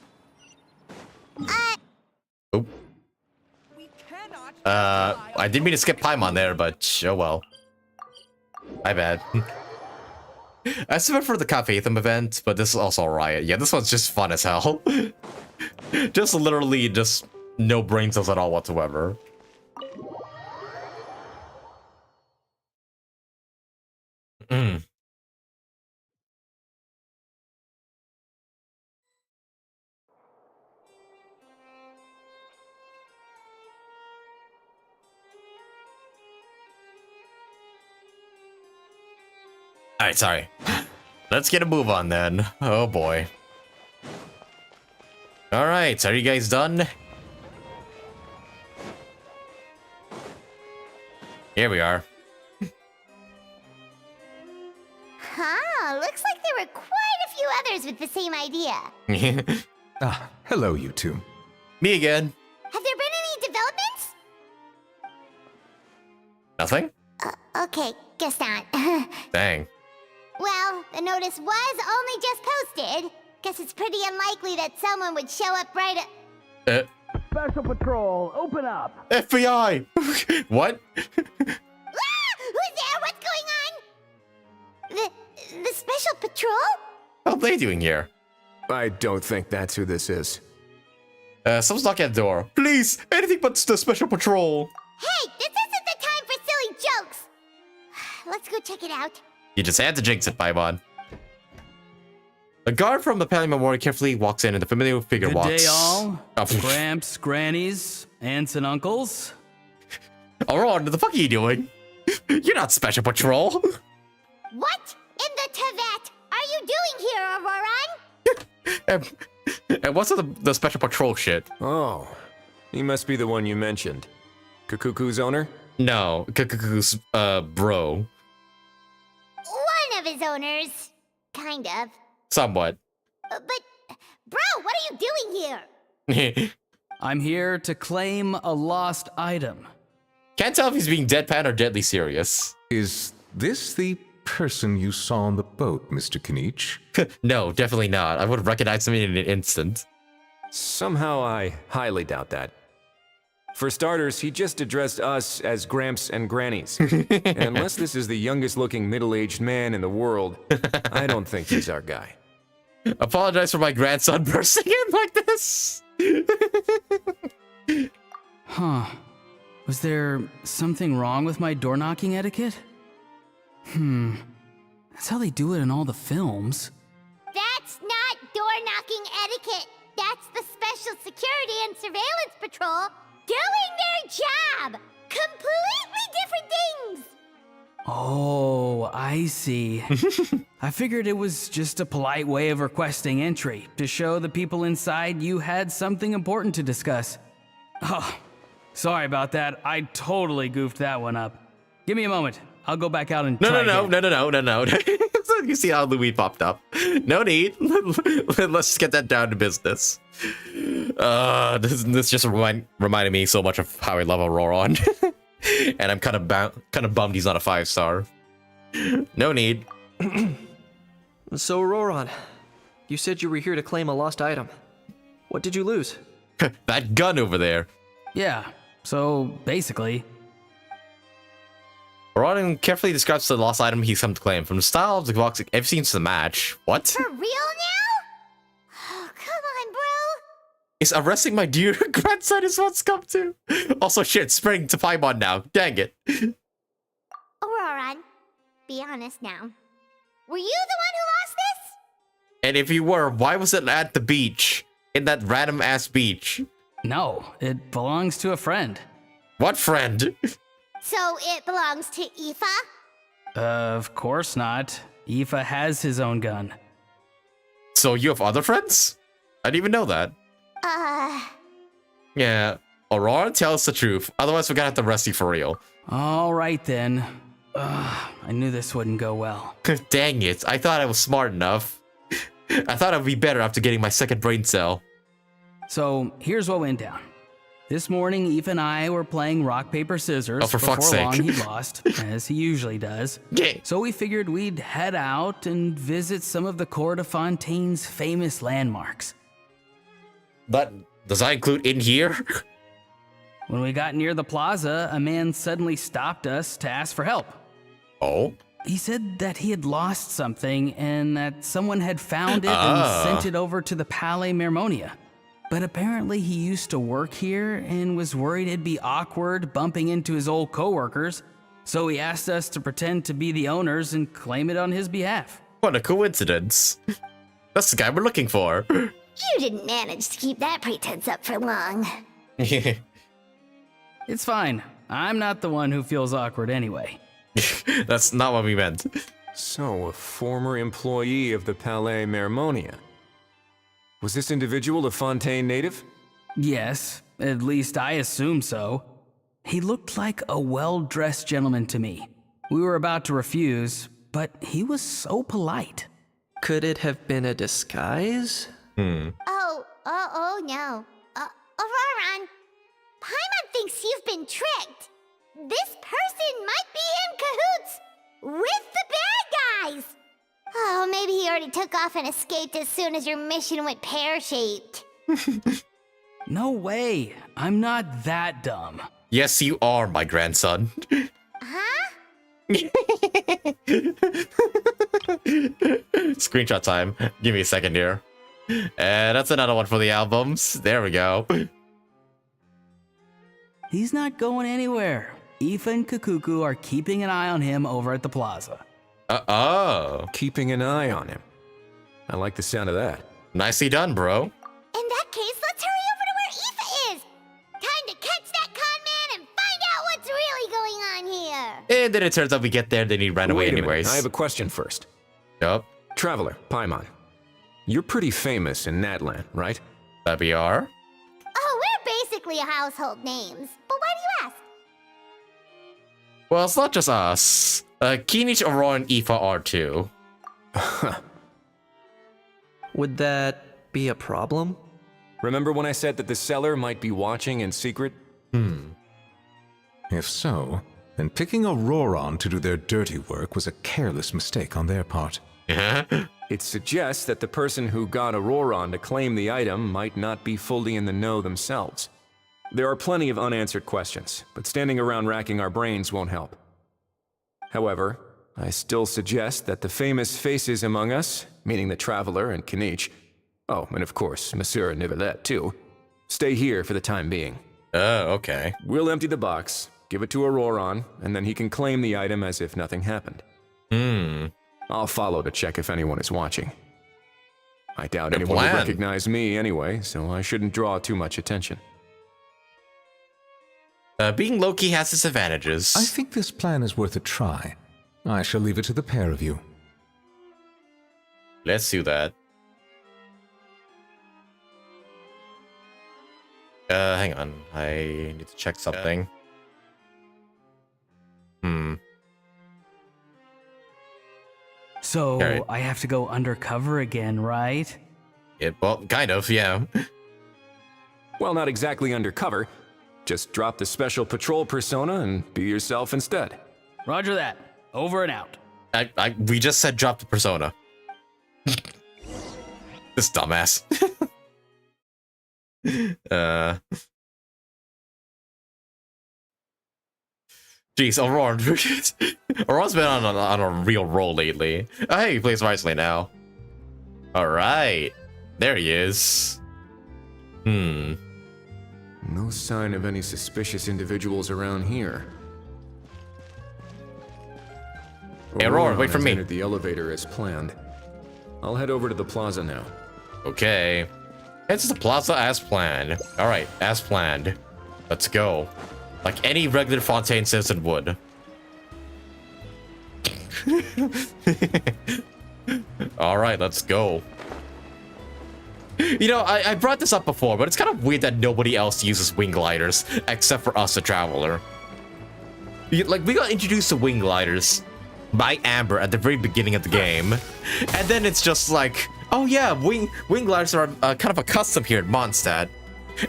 Oop. I didn't mean to skip Paimon there, but oh well. My bad. I submitted for the Cafe-Them event, but this is also a riot. Yeah, this one's just fun as hell. Just literally just no brain cells at all whatsoever. Alright, sorry. Let's get a move on then. Oh boy. Alright, so are you guys done? Here we are.
Huh, looks like there were quite a few others with the same idea.
Hello, you two.
Me again.
Have there been any developments?
Nothing?
Okay, guess not.
Dang.
Well, the notice was only just posted. Guess it's pretty unlikely that someone would show up right at...
Special Patrol, open up!
FBI! What?
Who's there? What's going on? The Special Patrol?
What are they doing here?
I don't think that's who this is.
Someone's knocking at the door. Please, anything but the Special Patrol.
Hey, this isn't the time for silly jokes. Let's go check it out.
You just had to jinx it, Paimon. A guard from the Pally Memorial carefully walks in and the familiar figure walks.
Good day, all.
Oh.
Gramps, grannies, aunts, and uncles.
Aurora, what the fuck are you doing? You're not Special Patrol.
What in the Tevet are you doing here, Auroran?
And what's the Special Patrol shit?
Oh, he must be the one you mentioned. Kakuku's owner?
No, Kakuku's, bro.
One of his owners. Kind of.
Somewhat.
But, bro, what are you doing here?
I'm here to claim a lost item.
Can't tell if he's being deadpan or deadly serious.
Is this the person you saw on the boat, Mr. Kanich?
No, definitely not. I would recognize him in an instant.
Somehow I highly doubt that. For starters, he just addressed us as Gramps and Grannies. And unless this is the youngest looking middle-aged man in the world, I don't think he's our guy.
Apologize for my grandson bursting in like this.
Huh. Was there something wrong with my door-knocking etiquette? That's how they do it in all the films.
That's not door-knocking etiquette. That's the Special Security and Surveillance Patrol doing their job. Completely different things.
Oh, I see. I figured it was just a polite way of requesting entry to show the people inside you had something important to discuss. Oh, Sorry about that. I totally goofed that one up. Give me a moment. I'll go back out and
No.
try again.
You see how Louis popped up. No need. Let's get that down to business. This just reminded me so much of how I love Auroron. And I'm kind of bummed he's not a 5-star. No need.
So, Auroron, you said you were here to claim a lost item. What did you lose?
That gun over there.
Yeah, so basically...
Auroron carefully describes the lost item he's come to claim. From the style of the box, everything seems to match. What?
For real now? Oh, come on, bro.
Is arresting my dear grandson is what's come to. Also, shit, spring to phainon now. Dang it.
Auroron, be honest now. Were you the one who lost this?
And if you were, why was it at the beach? In that random-ass beach?
No, it belongs to a friend.
What friend?
So it belongs to Aoife?
Of course not. Aoife has his own gun.
So you have other friends? I didn't even know that. Yeah. Aurora, tell us the truth. Otherwise, we're gonna have to arrest you for real.
All right, then. I knew this wouldn't go well.
Dang it. I thought I was smart enough. I thought I'd be better after getting my second brain cell.
So, here's what went down. This morning, Aoife and I were playing rock, paper, scissors.
Oh, for fuck's
Before long,
sake.
he lost, as he usually does.
Yeah.
So we figured we'd head out and visit some of the court of Fontaine's famous landmarks.
But does that include in here?
When we got near the plaza, a man suddenly stopped us to ask for help.
Oh?
He said that he had lost something and that someone had found it and sent it over to the Palais Mermonia. But apparently he used to work here and was worried it'd be awkward bumping into his old coworkers, so he asked us to pretend to be the owners and claim it on his behalf.
What a coincidence. That's the guy we're looking for.
You didn't manage to keep that pretense up for long.
It's fine. I'm not the one who feels awkward anyway.
That's not what we meant.
So, a former employee of the Palais Mermonia. Was this individual a Fontaine native?
Yes, at least I assume so. He looked like a well-dressed gentleman to me. We were about to refuse, but he was so polite.
Could it have been a disguise?
Oh no. Auroron, Paimon thinks you've been tricked. This person might be in cahoots with the bad guys. Oh, maybe he already took off and escaped as soon as your mission went pear-shaped.
No way. I'm not that dumb.
Yes, you are, my grandson.
Huh?
Screenshot time. Give me a second here. And that's another one for the albums. There we go.
He's not going anywhere. Aoife and Kakuku are keeping an eye on him over at the plaza.
Keeping an eye on him. I like the sound of that.
Nicely done, bro.
In that case, let's hurry over to where Aoife is. Time to catch that con man and find out what's really going on here.
And then it turns out we get there, then he ran away
Wait a minute.
anyways.
I have a question first.
Yup.
Traveler, Paimon. You're pretty famous in Natland, right?
That we are.
Oh, we're basically household names. But why do you ask?
Well, it's not just us. Kinich, Aurora, and Aoife are too.
Would that be a problem?
Remember when I said that the seller might be watching in secret?
If so, then picking Auroron to do their dirty work was a careless mistake on their part.
It suggests that the person who got Auroron to claim the item might not be fully in the know themselves. There are plenty of unanswered questions, but standing around racking our brains won't help. However, I still suggest that the famous faces among us, meaning the Traveler and Kinich, oh, and of course, Monsieur Neuvillette too, stay here for the time being.
Oh, okay.
We'll empty the box, give it to Auroron, and then he can claim the item as if nothing happened. I'll follow to check if anyone is watching. I doubt
Good
anyone will
plan.
recognize me anyway, so I shouldn't draw too much attention.
Being low-key has its advantages.
I think this plan is worth a try. I shall leave it to the pair of you.
Let's do that. Hang on. I need to check something.
So,
Okay.
I have to go undercover again, right?
Well, kind of, yeah.
Well, not exactly undercover. Just drop the special patrol persona and be yourself instead.
Roger that. Over and out.
We just said drop the persona. This dumbass. Jeez, Aurora. Aurora's been on a real roll lately. Oh, hey, he plays wisely now. Alright. There he is.
No sign of any suspicious individuals around here.
Hey, Aurora, wait for me.
Entered the elevator as planned. I'll head over to the plaza now.
Okay. Head to the plaza as planned. Alright, as planned. Let's go. Like any regular Fontaine citizen would. Alright, let's go. You know, I brought this up before, but it's kind of weird that nobody else uses wing gliders except for us, the Traveler. Like, we got introduced to wing gliders by Amber at the very beginning of the game, and then it's just like, oh yeah, wing gliders are kind of a custom here in Mondstadt,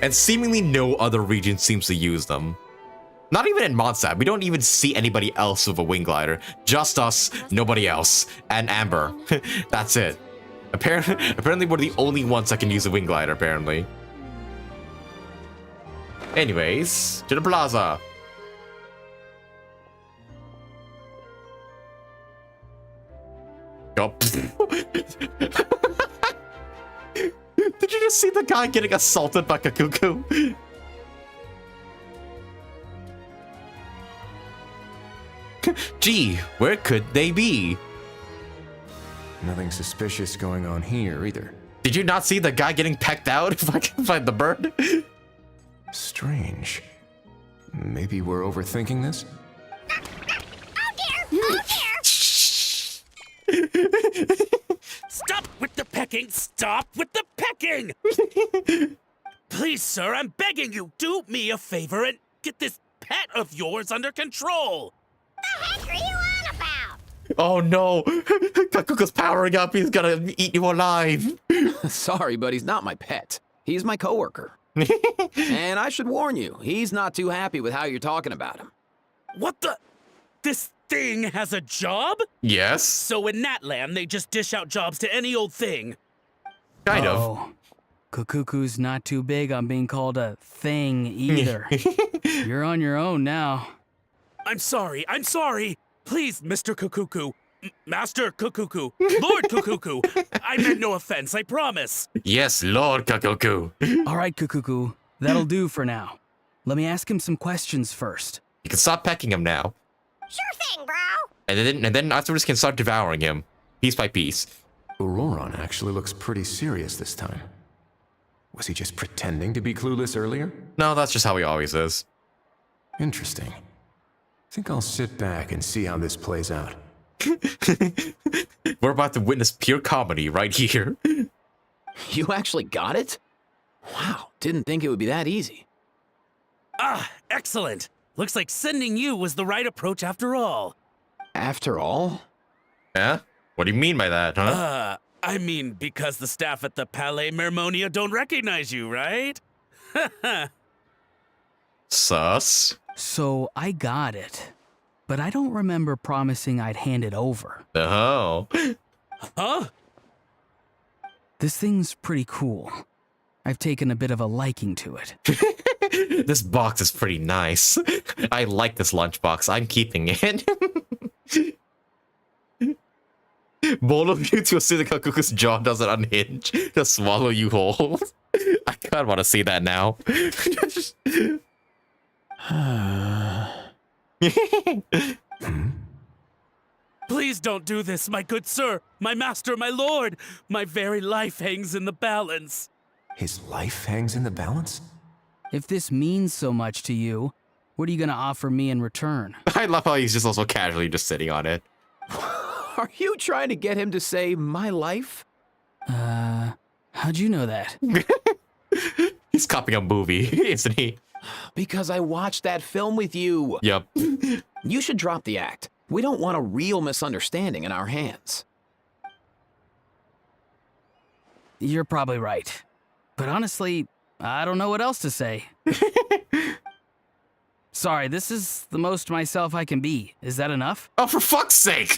and seemingly no other region seems to use them. Not even in Mondstadt. We don't even see anybody else with a wing glider. Just us, nobody else, and Amber. That's it. Apparently we're the only ones that can use a wing glider, apparently. Anyways, to the plaza. Oh. Did you just see the guy getting assaulted by Kakuku? Gee, where could they be?
Nothing suspicious going on here either.
Did you not see the guy getting pecked out by the bird?
Strange. Maybe we're overthinking this?
Stop with the pecking! Stop with the pecking! Please, sir, I'm begging you, do me a favor and get this pet of yours under control!
The heck are you on about?
Oh no! Kakuka's powering up, he's gonna eat you alive!
Sorry, but he's not my pet. He's my coworker. And I should warn you, he's not too happy with how you're talking about him.
What the? This thing has a job?
Yes.
So in that land, they just dish out jobs to any old thing.
Kind of.
Kakuku's not too big on being called a thing either. You're on your own now.
I'm sorry. Please, Mr. Kukuku. Master Kukuku. Lord Kukuku. I meant no offense, I promise.
Yes, Lord Kakuku.
All right, Kukuku. That'll do for now. Let me ask him some questions first.
You can stop pecking him now.
Sure thing, bro.
And then afterwards can start devouring him. Piece by piece.
Auroron actually looks pretty serious this time. Was he just pretending to be clueless earlier?
No, that's just how he always is.
Interesting. I think I'll sit back and see how this plays out.
We're about to witness pure comedy right here.
You actually got it? Wow, didn't think it would be that easy.
Ah, excellent. Looks like sending you was the right approach after all.
After all?
Yeah? What do you mean by that, huh?
I mean, because the staff at the Palais Mermonia don't recognize you, right?
Sus.
So I got it, but I don't remember promising I'd hand it over.
Oh.
Huh?
This thing's pretty cool. I've taken a bit of a liking to it.
This box is pretty nice. I like this lunchbox. I'm keeping it. Bold of you to assume that Kakuku's jaw doesn't unhinge to swallow you whole. I kind of want to see that now.
Please don't do this, my good sir, my master, my lord. My very life hangs in the balance.
His life hangs in the balance?
If this means so much to you, what are you gonna offer me in return?
I love how he's just also casually just sitting on it.
Are you trying to get him to say my life?
How'd you know that?
He's copying a movie, isn't he?
Because I watched that film with you.
Yep.
You should drop the act. We don't want a real misunderstanding in our hands.
You're probably right. But honestly, I don't know what else to say. Sorry, this is the most myself I can be. Is that enough?
Oh, for fuck's sake!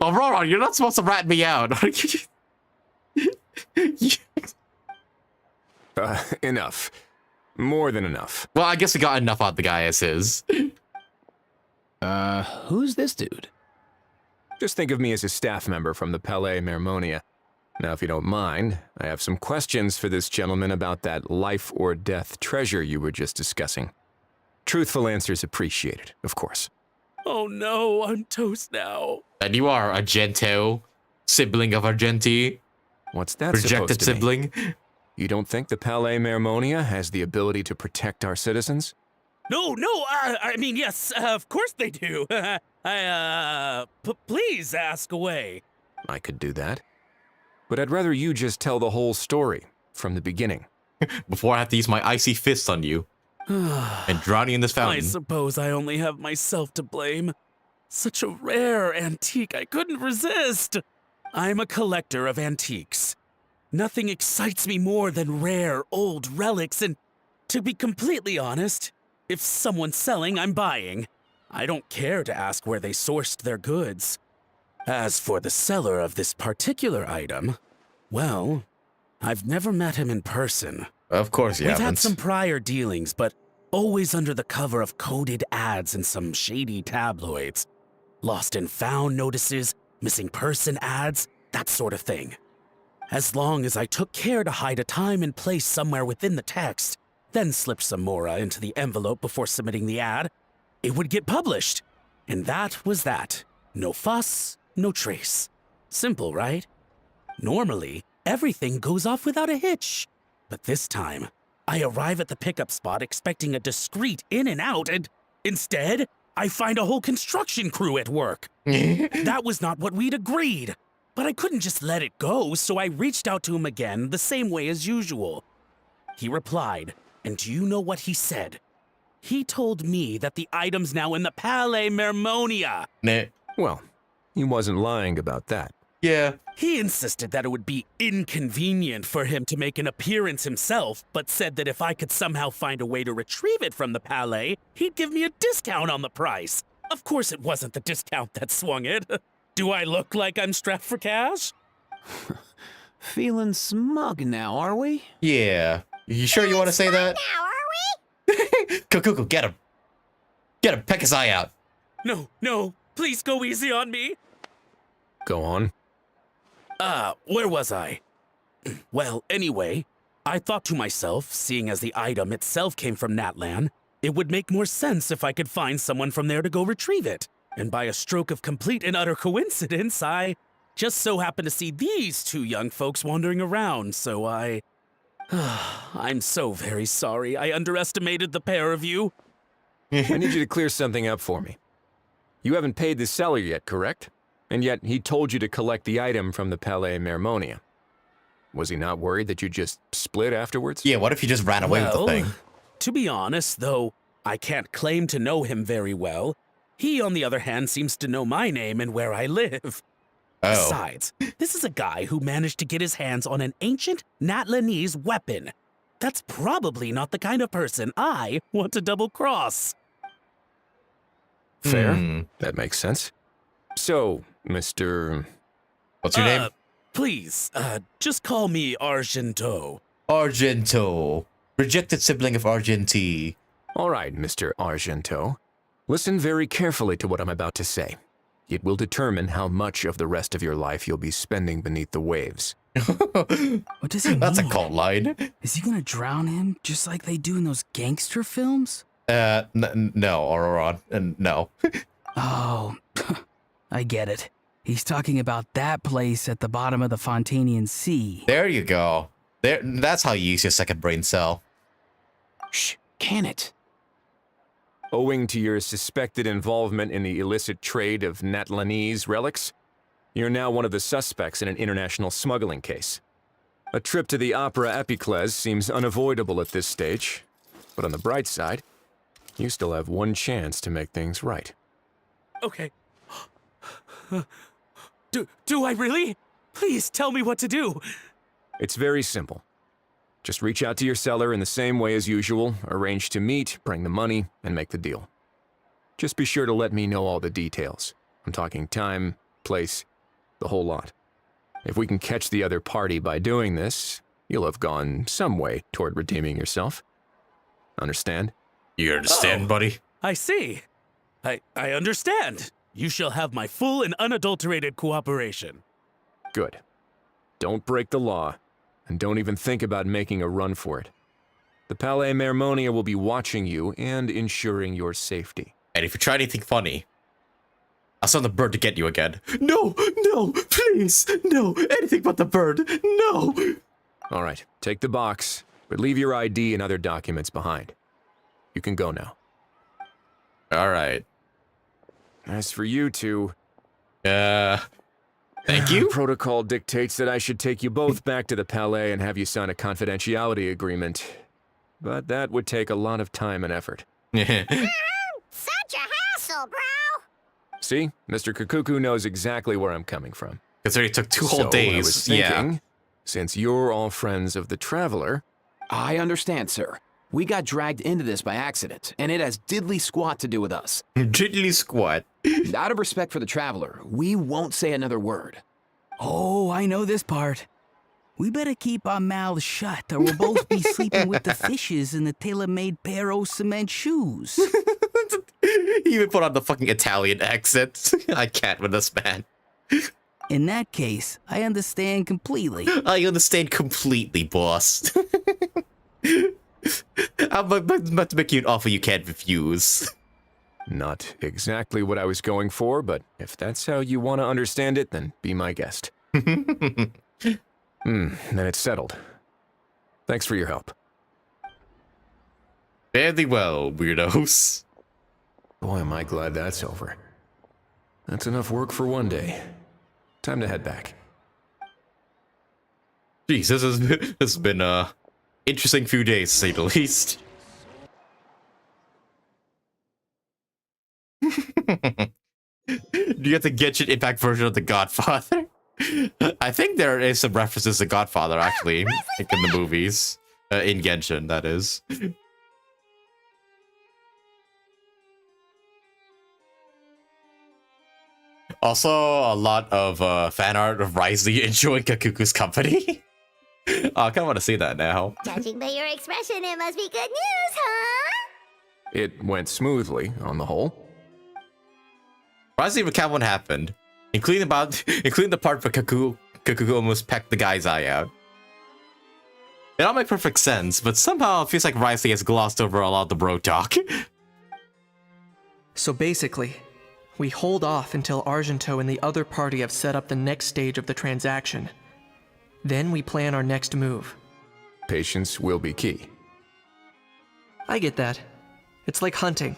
Aurora, you're not supposed to rat me out.
Enough. More than enough.
Well, I guess we got enough out the guy as is.
Who's this dude?
Just think of me as a staff member from the Palais Mermonia. Now, if you don't mind, I have some questions for this gentleman about that life or death treasure you were just discussing. Truthful answers appreciated, of course.
Oh no, I'm toast now.
And you are Argento, sibling of Argenti.
What's that
Rejected
supposed to mean?
sibling.
You don't think the Palais Mermonia has the ability to protect our citizens?
No, I mean, yes, of course they do. Please ask away.
I could do that. But I'd rather you just tell the whole story, from the beginning.
Before I have to use my icy fist on you. And drown you in this
I
fountain.
suppose I only have myself to blame. Such a rare antique, I couldn't resist. I'm a collector of antiques. Nothing excites me more than rare, old relics, and to be completely honest, if someone's selling, I'm buying. I don't care to ask where they sourced their goods. As for the seller of this particular item, well, I've never met him in person.
Of course you
We've
haven't.
had some prior dealings, but always under the cover of coded ads in some shady tabloids. Lost and found notices, missing person ads, that sort of thing. As long as I took care to hide a time and place somewhere within the text, then slipped some mora into the envelope before submitting the ad, it would get published. And that was that. No fuss, no trace. Simple, right? Normally, everything goes off without a hitch. But this time, I arrive at the pickup spot expecting a discreet in and out, and instead, I find a whole construction crew at work. That was not what we'd agreed. But I couldn't just let it go, so I reached out to him again the same way as usual. He replied, and do you know what he said? He told me that the item's now in the Palais Mermonia.
Nah.
Well, he wasn't lying about that.
Yeah.
He insisted that it would be inconvenient for him to make an appearance himself, but said that if I could somehow find a way to retrieve it from the Palais, he'd give me a discount on the price. Of course it wasn't the discount that swung it. Do I look like I'm strapped for cash?
Feeling smug now, are we?
Yeah. You sure you want to say that?
Now, are we?
Kukuku, get him. Get him. Peck his eye out.
No, please go easy on me.
Go on.
Where was I? Well, anyway, I thought to myself, seeing as the item itself came from Natlan, it would make more sense if I could find someone from there to go retrieve it. And by a stroke of complete and utter coincidence, I just so happened to see these two young folks wandering around, so I'm so very sorry. I underestimated the pair of you.
I need you to clear something up for me. You haven't paid the seller yet, correct? And yet he told you to collect the item from the Palais Mermonia. Was he not worried that you just split afterwards?
Yeah, what if you just ran away with the thing?
To be honest, though, I can't claim to know him very well. He, on the other hand, seems to know my name and where I live.
Oh.
Besides, this is a guy who managed to get his hands on an ancient Natlanese weapon. That's probably not the kind of person I want to double-cross.
Fair. That makes sense. So, Mr.
What's your name?
Please, just call me Argento.
Argento. Rejected sibling of Argenti.
All right, Mr. Argento. Listen very carefully to what I'm about to say. It will determine how much of the rest of your life you'll be spending beneath the waves.
What does he mean?
That's a cult line.
Is he gonna drown him just like they do in those gangster films?
No, Aurora. No.
Oh, I get it. He's talking about that place at the bottom of the Fontainian Sea.
There you go. That's how you use your second brain cell.
Shh, can it?
Owing to your suspected involvement in the illicit trade of Natlanese relics, you're now one of the suspects in an international smuggling case. A trip to the Opera Epiclese seems unavoidable at this stage, but on the bright side, you still have one chance to make things right.
Okay. Do I really? Please tell me what to do.
It's very simple. Just reach out to your seller in the same way as usual, arrange to meet, bring the money, and make the deal. Just be sure to let me know all the details. I'm talking time, place, the whole lot. If we can catch the other party by doing this, you'll have gone some way toward redeeming yourself. Understand?
You understand, buddy?
I see. I understand. You shall have my full and unadulterated cooperation.
Good. Don't break the law, and don't even think about making a run for it. The Palais Mermonia will be watching you and ensuring your safety.
And if you try anything funny, I'll send the bird to get you again. No, no, please, no, anything but the bird, no.
All right, take the box, but leave your ID and other documents behind. You can go now.
All right.
As for you two...
thank you?
Protocol dictates that I should take you both back to the Palais and have you sign a confidentiality agreement. But that would take a lot of time and effort.
Such a hassle, bro!
See? Mr. Kakuku knows exactly where I'm coming from.
Considering it took 2 whole days,
I was thinking,
yeah.
Since you're all friends of the Traveler...
I understand, sir. We got dragged into this by accident, and it has diddly squat to do with us.
Diddly squat.
Out of respect for the Traveler, we won't say another word.
Oh, I know this part. We better keep our mouths shut, or we'll both be sleeping with the fishes in the tailor-made pair of cement shoes.
He even put on the fucking Italian accent. I can't with this man.
In that case, I understand completely.
I understand completely, boss. I'm about to make you an offer you can't refuse.
Not exactly what I was going for, but if that's how you want to understand it, then be my guest. Then it's settled. Thanks for your help.
Very well, weirdos.
Boy, am I glad that's over. That's enough work for one day. Time to head back.
Jeez, this has been a interesting few days, to say the least. Do you have the Genshin Impact version of The Godfather? I think there is some references to Godfather, actually, in the movies. In Genshin, that is. Also, a lot of fan art of Risley enjoying Kakuku's company. I kind of want to see that now.
Judging by your expression, it must be good news, huh?
It went smoothly, on the whole.
Risley recount what happened, including the part where Kakuku almost pecked the guy's eye out. It all makes perfect sense, but somehow it feels like Risley has glossed over a lot of the bro talk.
So basically, we hold off until Argento and the other party have set up the next stage of the transaction. Then we plan our next move.
Patience will be key.
I get that. It's like hunting.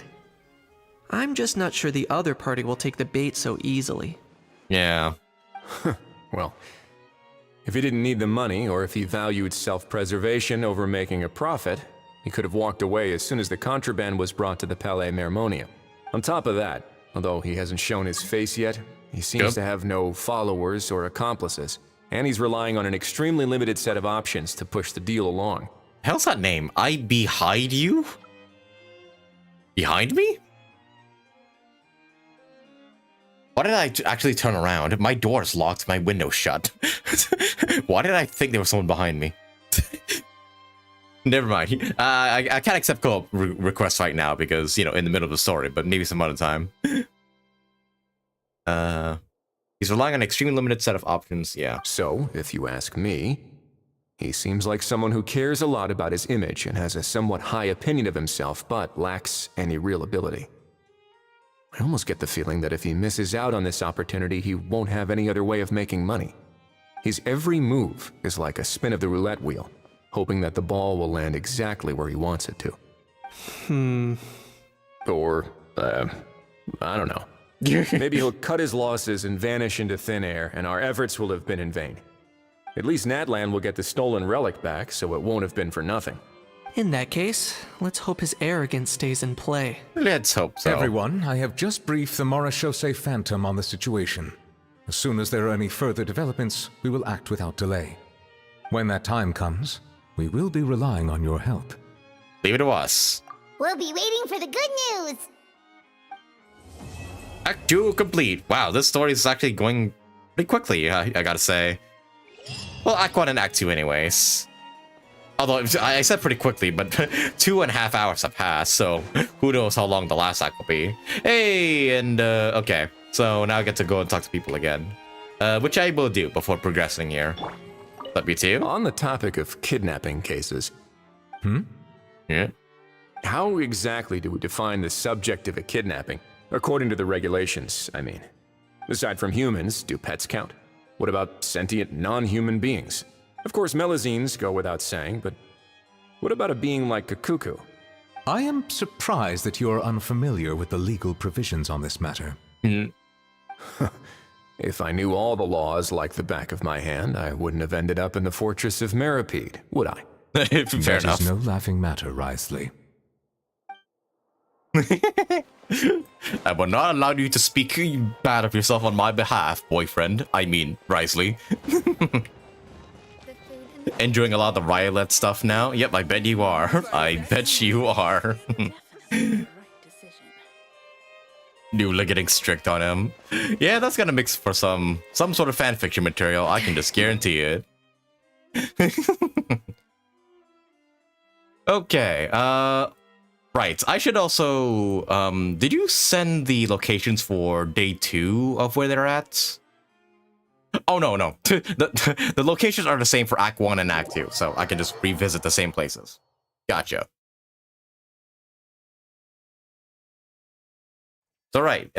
I'm just not sure the other party will take the bait so easily.
Yeah.
Well, if he didn't need the money, or if he valued self-preservation over making a profit, he could have walked away as soon as the contraband was brought to the Palais Mermonia. On top of that, although he hasn't shown his face yet, he seems to have no followers or accomplices, and he's relying on an extremely limited set of options to push the deal along.
Hell's that name? I behind you? Behind me? Why did I actually turn around? My door's locked, my window's shut. Why did I think there was someone behind me? Never mind. I can't accept co-op requests right now because, you know, in the middle of the story, but maybe some other time. He's relying on an extremely limited set of options, yeah.
So, if you ask me, he seems like someone who cares a lot about his image and has a somewhat high opinion of himself, but lacks any real ability. I almost get the feeling that if he misses out on this opportunity, he won't have any other way of making money. His every move is like a spin of the roulette wheel, hoping that the ball will land exactly where he wants it to. Or, I don't know. Maybe he'll cut his losses and vanish into thin air, and our efforts will have been in vain. At least Natlan will get the stolen relic back, so it won't have been for nothing.
In that case, let's hope his arrogance stays in play.
Let's hope so.
Everyone, I have just briefed the Morishose Phantom on the situation. As soon as there are any further developments, we will act without delay. When that time comes, we will be relying on your help.
Leave it to us.
We'll be waiting for the good news.
Act 2 complete. Wow, this story is actually going pretty quickly, I gotta say. Well, Act 1 and Act 2 anyways. Although, I said pretty quickly, but 2.5 hours have passed, so who knows how long the last act will be. Hey, and, okay. So now I get to go and talk to people again. Which I will do before progressing here. Let me too.
On the topic of kidnapping cases.
Yeah?
How exactly do we define the subject of a kidnapping? According to the regulations, I mean. Aside from humans, do pets count? What about sentient non-human beings? Of course, melazines go without saying, but what about a being like a cuckoo?
I am surprised that you are unfamiliar with the legal provisions on this matter.
If I knew all the laws like the back of my hand, I wouldn't have ended up in the fortress of Meripede, would I?
Fair enough.
That is no laughing matter, Risley.
I will not allow you to speak bad of yourself on my behalf, boyfriend. I mean, Risley. Enjoying a lot of the Riolet stuff now? Yep, I bet you are. I bet you are. Newly getting strict on him. Yeah, that's gonna mix for some sort of fanfiction material. I can just guarantee it. Okay, right. I should also, did you send the locations for day 2 of where they're at? Oh, no. The locations are the same for Act 1 and Act 2, so I can just revisit the same places. Gotcha. It's alright,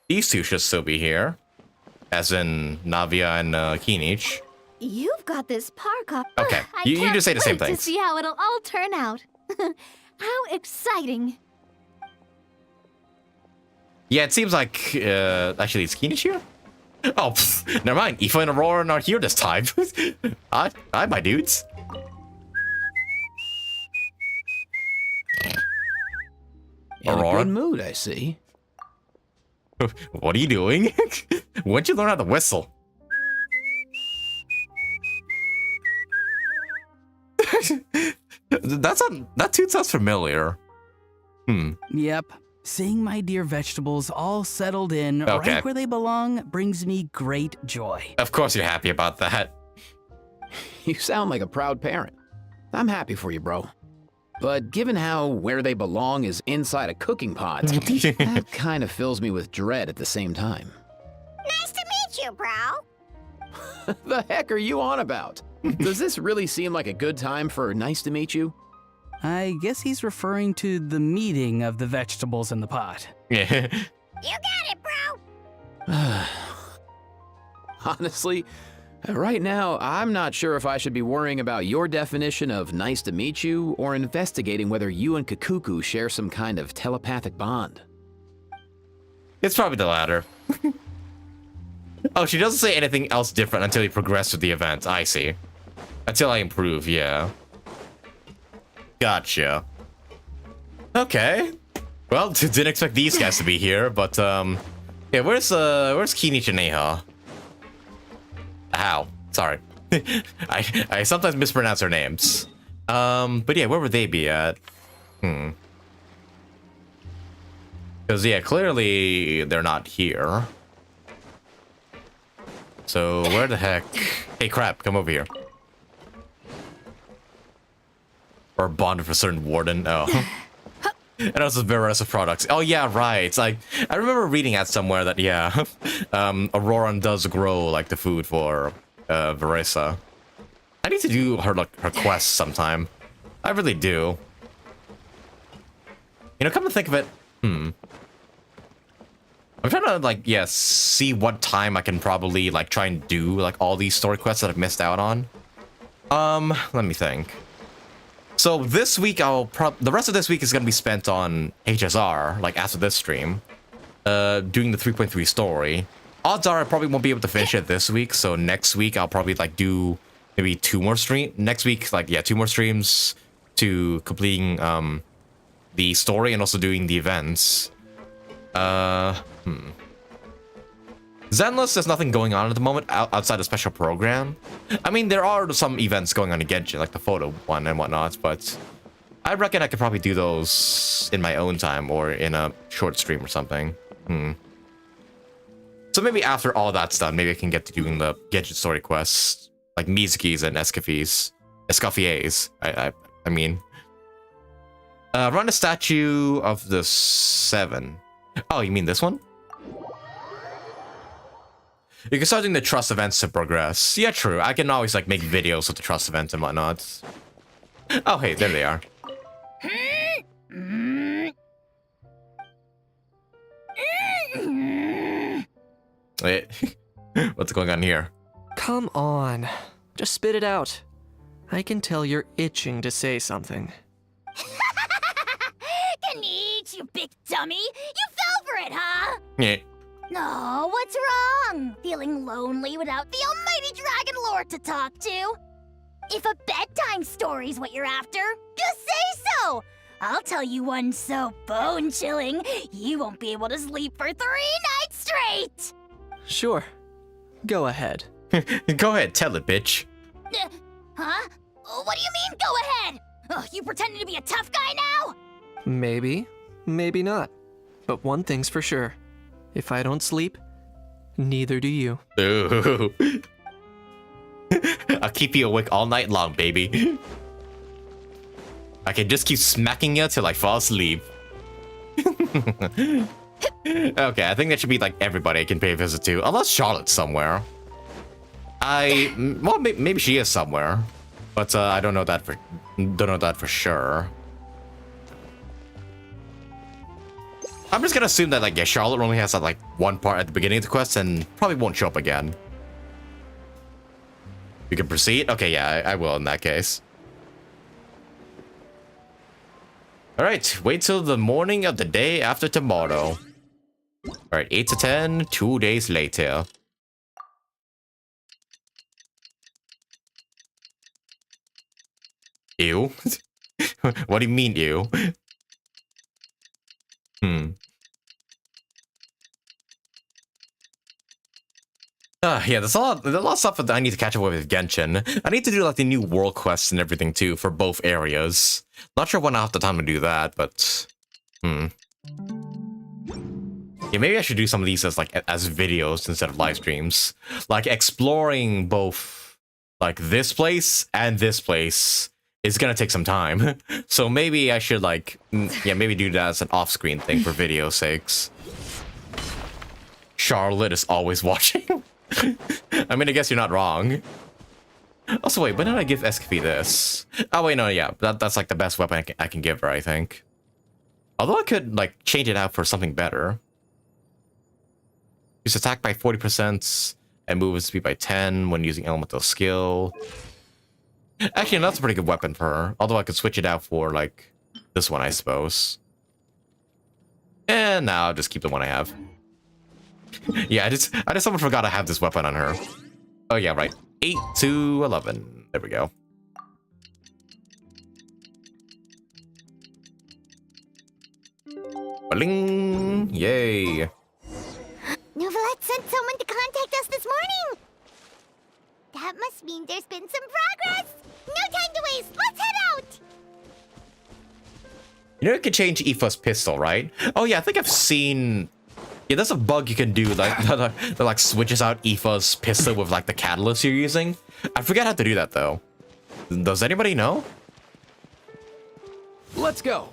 these two should still be here. As in Navia and Kinich.
You've got this park up.
Okay,
I
you
can't
just say the same
wait
things.
to see how it'll all turn out. How exciting.
Yeah, it seems like, actually, is Kinich here? Oh, never mind. Aoife and Aurora are not here this time. Hi, my dudes.
In
Aurora?
a good mood, I see.
What are you doing? When'd you learn how to whistle? That tune sounds familiar.
Yep. Seeing my dear vegetables all settled in
Okay.
right where they belong brings me great joy.
Of course you're happy about that.
You sound like a proud parent. I'm happy for you, bro. But given how where they belong is inside a cooking pot, that kind of fills me with dread at the same time.
Nice to meet you, bro.
The heck are you on about? Does this really seem like a good time for nice to meet you?
I guess he's referring to the meeting of the vegetables in the pot.
Yeah.
You got it, bro.
Honestly, right now, I'm not sure if I should be worrying about your definition of nice to meet you or investigating whether you and Kakuku share some kind of telepathic bond.
It's probably the latter. Oh, she doesn't say anything else different until you progress with the event. I see. Until I improve, yeah. Gotcha. Okay. Well, didn't expect these guys to be here, but yeah, where's Kinich and Neha? Ow. Sorry. I sometimes mispronounce their names. But yeah, where would they be at? Because yeah, clearly they're not here. So where the heck? Hey, crap! Come over here. Or bonded for certain warden. Oh. And also Veresa products. Oh yeah, right. It's like I remember reading at somewhere that yeah, Auroran does grow like the food for Veresa. I need to do her quests sometime. I really do. You know, come to think of it, I'm trying to like see what time I can probably like try and do like all these story quests that I've missed out on. Let me think. So this week the rest of this week is gonna be spent on HSR, like after this stream, doing the 3.3 story. odds are I probably won't be able to finish it this week. So next week I'll probably like do maybe 2 more streams. Next week, like, yeah, 2 more streams to completing the story and also doing the events. Zenless, there's nothing going on at the moment outside a special program. I mean, there are some events going on in Genshin, like the photo one and whatnot, but I reckon I could probably do those in my own time or in a short stream or something. So maybe after all that's done, maybe I can get to doing the Genshin story quests, like Mizuki's and Escoffiers. I mean, run a statue of the 7. Oh, you mean this one? You can start doing the trust events to progress. Yeah, true. I can always like make videos of the trust events and whatnot. Oh, hey, there they are. Wait, what's going on here?
Come on. Just spit it out. I can tell you're itching to say something.
Kanich, you big dummy! You fell for it, huh?
Yeah.
No, what's wrong? Feeling lonely without the almighty Dragon Lord to talk to? If a bedtime story's what you're after, just say so! I'll tell you one so bone-chilling, you won't be able to sleep for 3 nights straight!
Sure. Go ahead.
Go ahead, tell it, bitch.
Huh? What do you mean, go ahead? You pretending to be a tough guy now?
Maybe, maybe not. But one thing's for sure. If I don't sleep, neither do you.
Ooh. I'll keep you awake all night long, baby. I can just keep smacking you till I fall asleep. Okay, I think that should be like everybody I can pay a visit to, unless Charlotte's somewhere. Well, maybe she is somewhere, but I don't know that for sure. I'm just gonna assume that, like, yeah, Charlotte only has like one part at the beginning of the quest and probably won't show up again. You can proceed? Okay, yeah, I will in that case. Alright, wait till the morning of the day after tomorrow. Alright, 8 to 10, 2 days later. Ew? What do you mean, ew? Yeah, there's a lot of stuff that I need to catch up with Genshin. I need to do like the new world quests and everything too for both areas. Not sure when I'll have the time to do that, but yeah, maybe I should do some of these as videos instead of live streams. Like exploring both like this place and this place is gonna take some time. So maybe I should maybe do that as an off-screen thing for video sakes. Charlotte is always watching. I mean, I guess you're not wrong. Also, wait, when did I give Escoffier this? Oh, wait, no, yeah. That's like the best weapon I can give her, I think. Although I could, like, change it out for something better. Use attack by 40% and movement speed by 10 when using elemental skill. Actually, that's a pretty good weapon for her. Although I could switch it out for, like, this one, I suppose. And now I'll just keep the one I have. Yeah, I just almost forgot I have this weapon on her. Oh yeah, right. 8 to 11. There we go. Bling! Yay!
Neuvillette sent someone to contact us this morning. That must mean there's been some progress. No time to waste. Let's head out.
You know you can change Aoife's pistol, right? Oh yeah, I think I've seen. Yeah, there's a bug you can do that like switches out Aoife's pistol with like the catalyst you're using. I forget how to do that though. Does anybody know?
Let's go.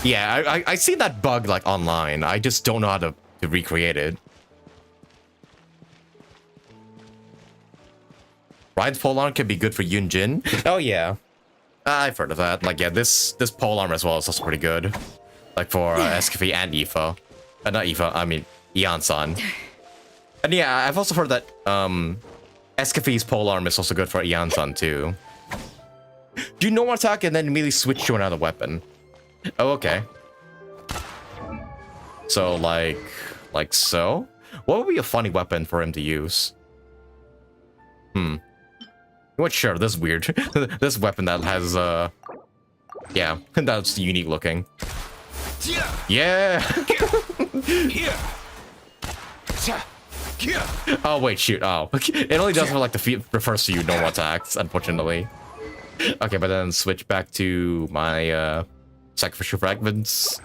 Yeah, I see that bug like online. I just don't know how to recreate it. Ryan's polearm can be good for Yunjin. Oh yeah. I've heard of that. Like, yeah, this polearm as well is also pretty good. Like for Escoffier and Aoife. Not Aoife, I mean Ian-san. And yeah, I've also heard that Escoffier's polearm is also good for Ian-san too. Do you know one attack and then immediately switch to another weapon? Oh, okay. So like so? What would be a funny weapon for him to use? What? Sure, this is weird. This weapon that has yeah, that's unique looking. Yeah. Oh wait, shoot. Oh, it only does for like the first few normal attacks, unfortunately. Okay, but then switch back to my sacrificial fragments.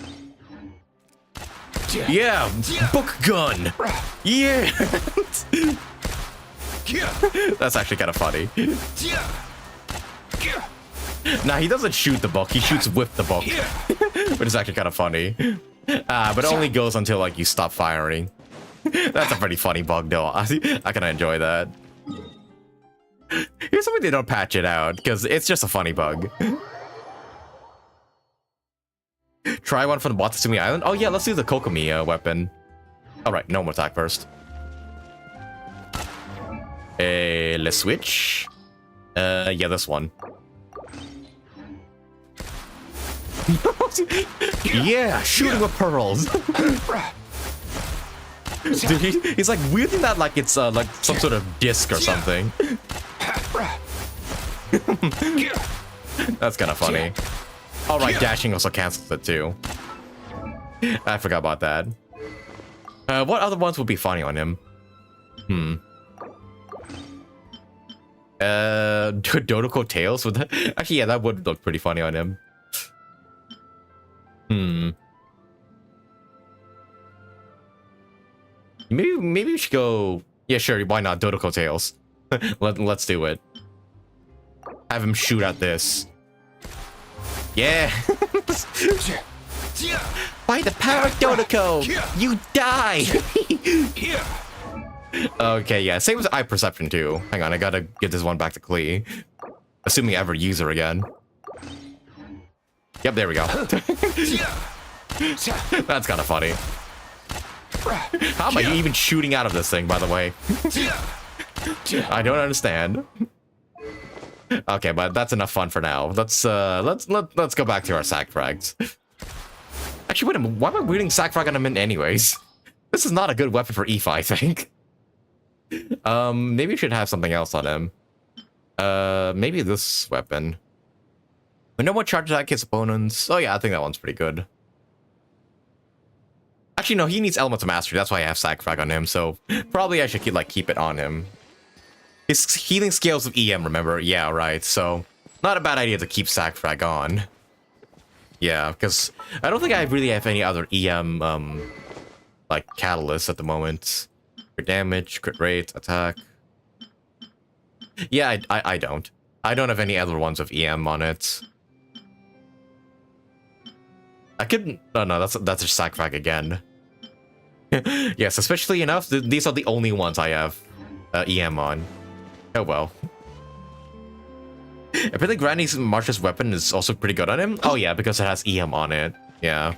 Yeah, book gun. Yeah. That's actually kind of funny. Nah, he doesn't shoot the book. He shoots with the book, which is actually kind of funny. But it only goes until like you stop firing. That's a pretty funny bug, though. I kind of enjoy that. Here's something they don't patch it out because it's just a funny bug. Try one from the Watsumi Island. Oh yeah, let's do the Kokomi weapon. All right, normal attack first. Let's switch. Yeah, this one. Yeah, shooting with pearls. Dude, he's like wielding that like it's like some sort of disc or something. That's kind of funny. All right, dashing also cancels it too. I forgot about that. What other ones would be funny on him? Dodoko tails with that? Actually, yeah, that would look pretty funny on him. Maybe we should go. Yeah, sure. Why not? Dodoko tails. Let's do it. Have him shoot at this. Yeah. By the power of Dodoko, you die. Okay, yeah. Same as eye perception too. Hang on, I gotta get this one back to Klee. Assuming I ever use her again. Yep, there we go. That's kind of funny. How am I even shooting out of this thing, by the way? I don't understand. Okay, but that's enough fun for now. Let's go back to our sack frags. Actually, wait a minute. Why am I wielding sack frag on him anyways? This is not a good weapon for Aoife, I think. Maybe we should have something else on him. Maybe this weapon. We know what charge attack his opponents. Oh yeah, I think that one's pretty good. Actually, no, he needs Elemental Mastery. That's why I have sack frag on him. So probably I should keep it on him. His healing scales of EM, remember? Yeah, right. So not a bad idea to keep sack frag on. Yeah, because I don't think I really have any other EM like catalysts at the moment. Crit damage, crit rate, attack. Yeah, I don't. I don't have any other ones of EM on it. I could. Oh no, that's a sack frag again. Yes, especially enough. These are the only ones I have EM on. Oh well. Apparently, Granny's Marsh's weapon is also pretty good on him. Oh yeah, because it has EM on it. Yeah.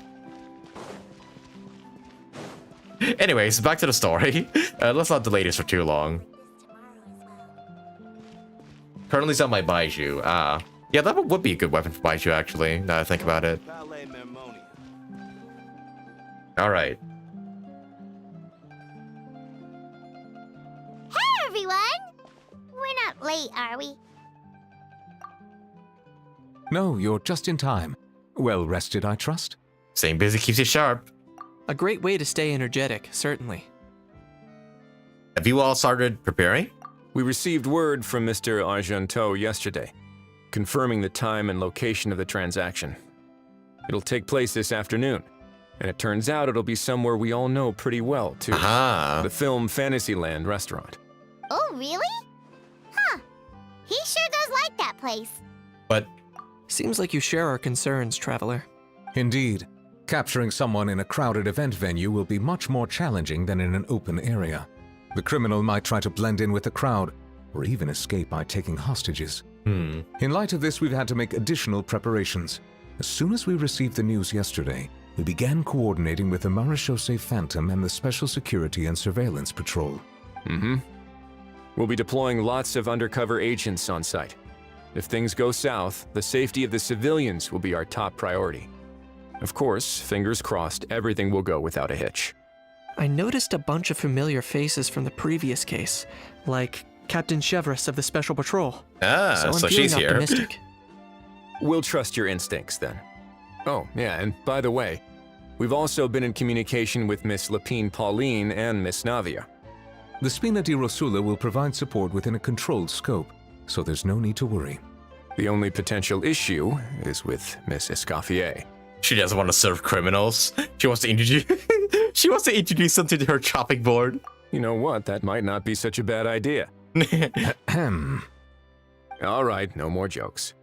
Anyways, back to the story. Let's not delay this for too long. Currently on my Baiju. Yeah, that would be a good weapon for Baiju, actually, now that I think about it. Alright.
Hey, everyone! We're not late, are we?
No, you're just in time. Well rested, I trust?
Staying busy keeps you sharp.
A great way to stay energetic, certainly.
Have you all started preparing?
We received word from Mr. Argenteau yesterday, confirming the time and location of the transaction. It'll take place this afternoon, and it turns out it'll be somewhere we all know pretty well, too. The film Fantasyland restaurant.
Oh, really? Huh. He sure does like that place.
But
seems like you share our concerns, Traveler.
Indeed. Capturing someone in a crowded event venue will be much more challenging than in an open area. The criminal might try to blend in with the crowd, or even escape by taking hostages. In light of this, we've had to make additional preparations. As soon as we received the news yesterday, we began coordinating with the Marechaussee Phantom and the Special Security and Surveillance Patrol.
We'll be deploying lots of undercover agents on site. If things go south, the safety of the civilians will be our top priority. Of course, fingers crossed, everything will go without a hitch.
I noticed a bunch of familiar faces from the previous case, like Captain Chevrolet of the Special Patrol.
Ah,
so I'm
so
feeling
she's here.
optimistic.
We'll trust your instincts then. Oh, yeah, and by the way, we've also been in communication with Miss Lapine Pauline and Miss Navia.
The Spina di Rosula will provide support within a controlled scope, so there's no need to worry.
The only potential issue is with Miss Escoffier.
She doesn't want to serve criminals. She wants to introduce. She wants to introduce them to her chopping board.
You know what? That might not be such a bad idea. All right, no more jokes.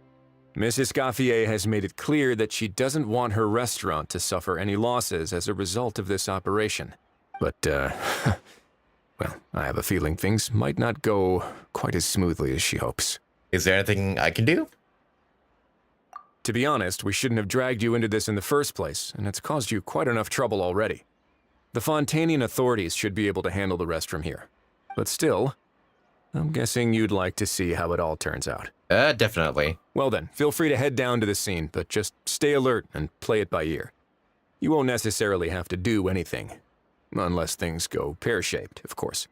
Miss Escoffier has made it clear that she doesn't want her restaurant to suffer any losses as a result of this operation. But, well, I have a feeling things might not go quite as smoothly as she hopes.
Is there anything I can do?
To be honest, we shouldn't have dragged you into this in the first place, and it's caused you quite enough trouble already. The Fontainian authorities should be able to handle the rest from here. But still, I'm guessing you'd like to see how it all turns out.
Definitely.
Well then, feel free to head down to the scene, but just stay alert and play it by ear. You won't necessarily have to do anything. Unless things go pear-shaped, of course.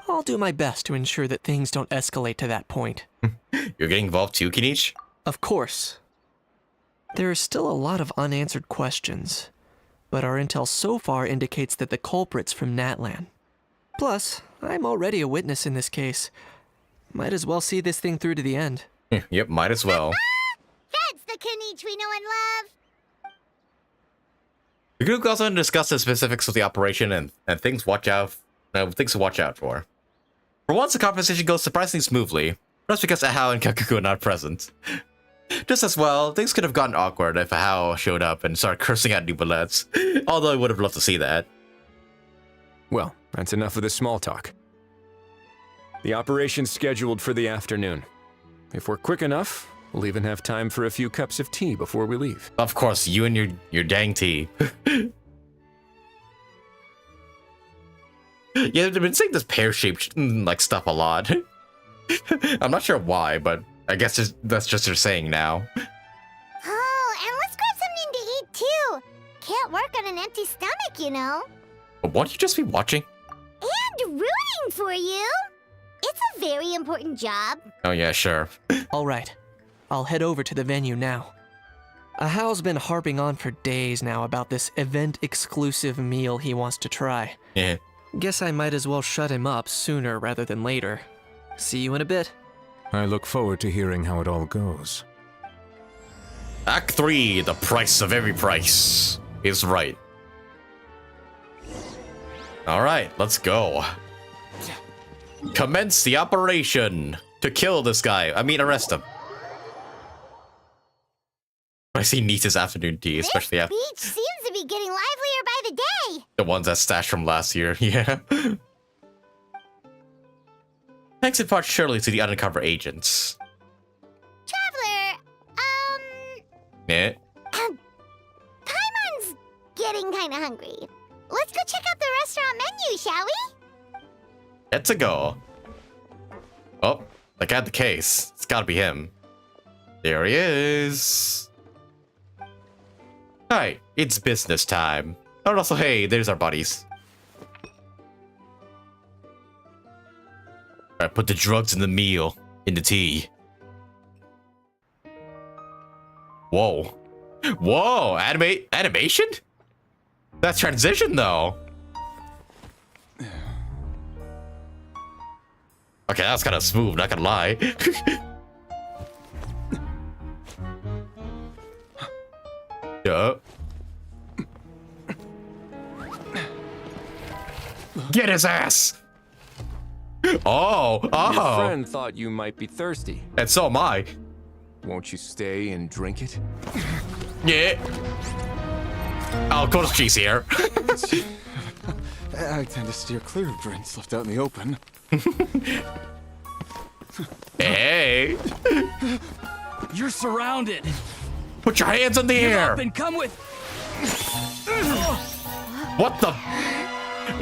I'll do my best to ensure that things don't escalate to that point.
You're getting involved too, Kenichi?
Of course. There are still a lot of unanswered questions, but our intel so far indicates that the culprit's from Natlan. Plus, I'm already a witness in this case. Might as well see this thing through to the end.
Yep, might as well.
That's the Kenichi we know and love.
The group goes on to discuss the specifics of the operation and things to watch out for. For once, the conversation goes surprisingly smoothly, just because Ahau and Kakuku are not present. Just as well, things could have gotten awkward if Ahau showed up and started cursing out Neuvillettes, although I would have loved to see that.
Well, that's enough of the small talk. The operation's scheduled for the afternoon. If we're quick enough, we'll even have time for a few cups of tea before we leave.
Of course, you and your dang tea. Yeah, they've been saying this pear-shaped like stuff a lot. I'm not sure why, but I guess that's just their saying now.
Oh, and let's grab something to eat too. Can't work on an empty stomach, you know.
But won't you just be watching?
And rooting for you. It's a very important job.
Oh yeah, sure.
All right, I'll head over to the venue now. Ahau's been harping on for days now about this event-exclusive meal he wants to try.
Yeah.
Guess I might as well shut him up sooner rather than later. See you in a bit.
I look forward to hearing how it all goes.
Act 3, the price of every price is right. Alright, let's go. Commence the operation to kill this guy. I mean, arrest him. I see Nita's afternoon tea, especially
This
after
beach seems to be getting livelier by the day.
the ones that stashed from last year. Yeah. Thanks in part surely to the undercover agents.
Traveler,
Yeah.
Paimon's getting kinda hungry. Let's go check out the restaurant menu, shall we?
Let's go. Oh, I got the case. It's gotta be him. There he is. Alright, it's business time. Oh, and also, hey, there's our buddies. Alright, put the drugs in the meal, in the tea. Whoa. Whoa, animation? That transition, though. Okay, that was kind of smooth, not gonna lie. Yeah. Get his ass! Oh,
Your friend thought you might be thirsty.
And so am I.
Won't you stay and drink it?
Yeah. Oh, of course she's here.
I tend to steer clear of drinks left out in the open.
Hey.
You're surrounded.
Put your hands in the
Give
air.
up and come with.
What the?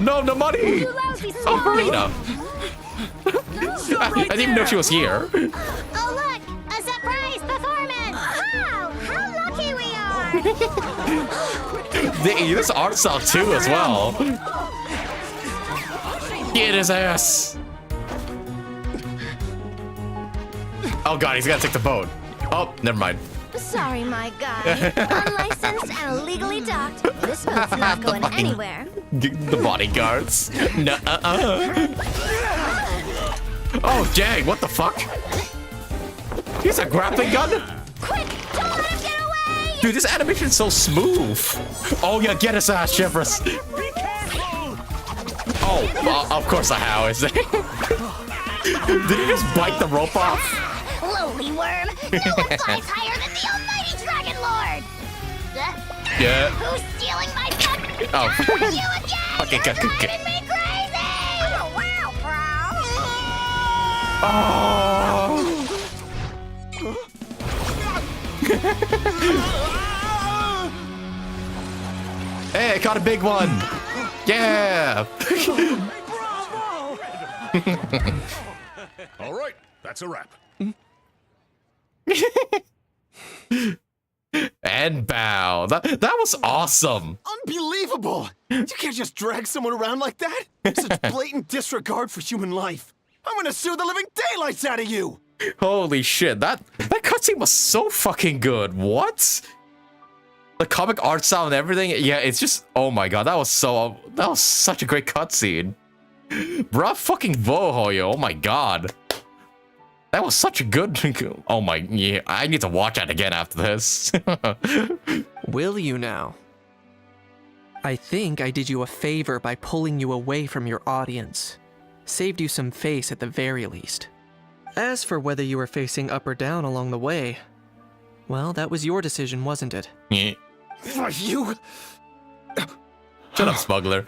No, the money.
You lousy
Oh,
snob.
Marina. I didn't even know she was here.
Oh look, a surprise performance! Wow, how lucky we are!
This art style too as well. Get his ass. Oh god, he's gotta take the boat. Oh, never mind.
Sorry, my guy. Unlicensed and illegally docked. This boat's not going anywhere.
The bodyguards. Oh dang, what the fuck? He's a grappling gun?
Quick, don't let him get away!
Dude, this animation's so smooth. Oh yeah, get his ass, Shivers. Oh, of course I how is it? Did he just bite the rope off?
Lowly worm! No one flies higher than the almighty Dragon Lord!
Yeah.
Who's stealing my duck?
Oh.
You again!
Okay,
You're
good.
driving me crazy! Oh, wow,
Hey, I caught a big one. Yeah.
All right, that's a wrap.
And bow. That was awesome.
Unbelievable! You can't just drag someone around like that. Such blatant disregard for human life. I'm gonna sue the living daylights out of you.
Holy shit, that cutscene was so fucking good. What? The comic art style and everything. Yeah, it's just, oh my god, that was such a great cutscene. Bruh, fucking Vohoyo, oh my god. That was such a good, oh my, yeah, I need to watch that again after this.
Will you now? I think I did you a favor by pulling you away from your audience. Saved you some face at the very least. As for whether you were facing up or down along the way, well, that was your decision, wasn't it?
Yeah.
You...
Shut up, smuggler.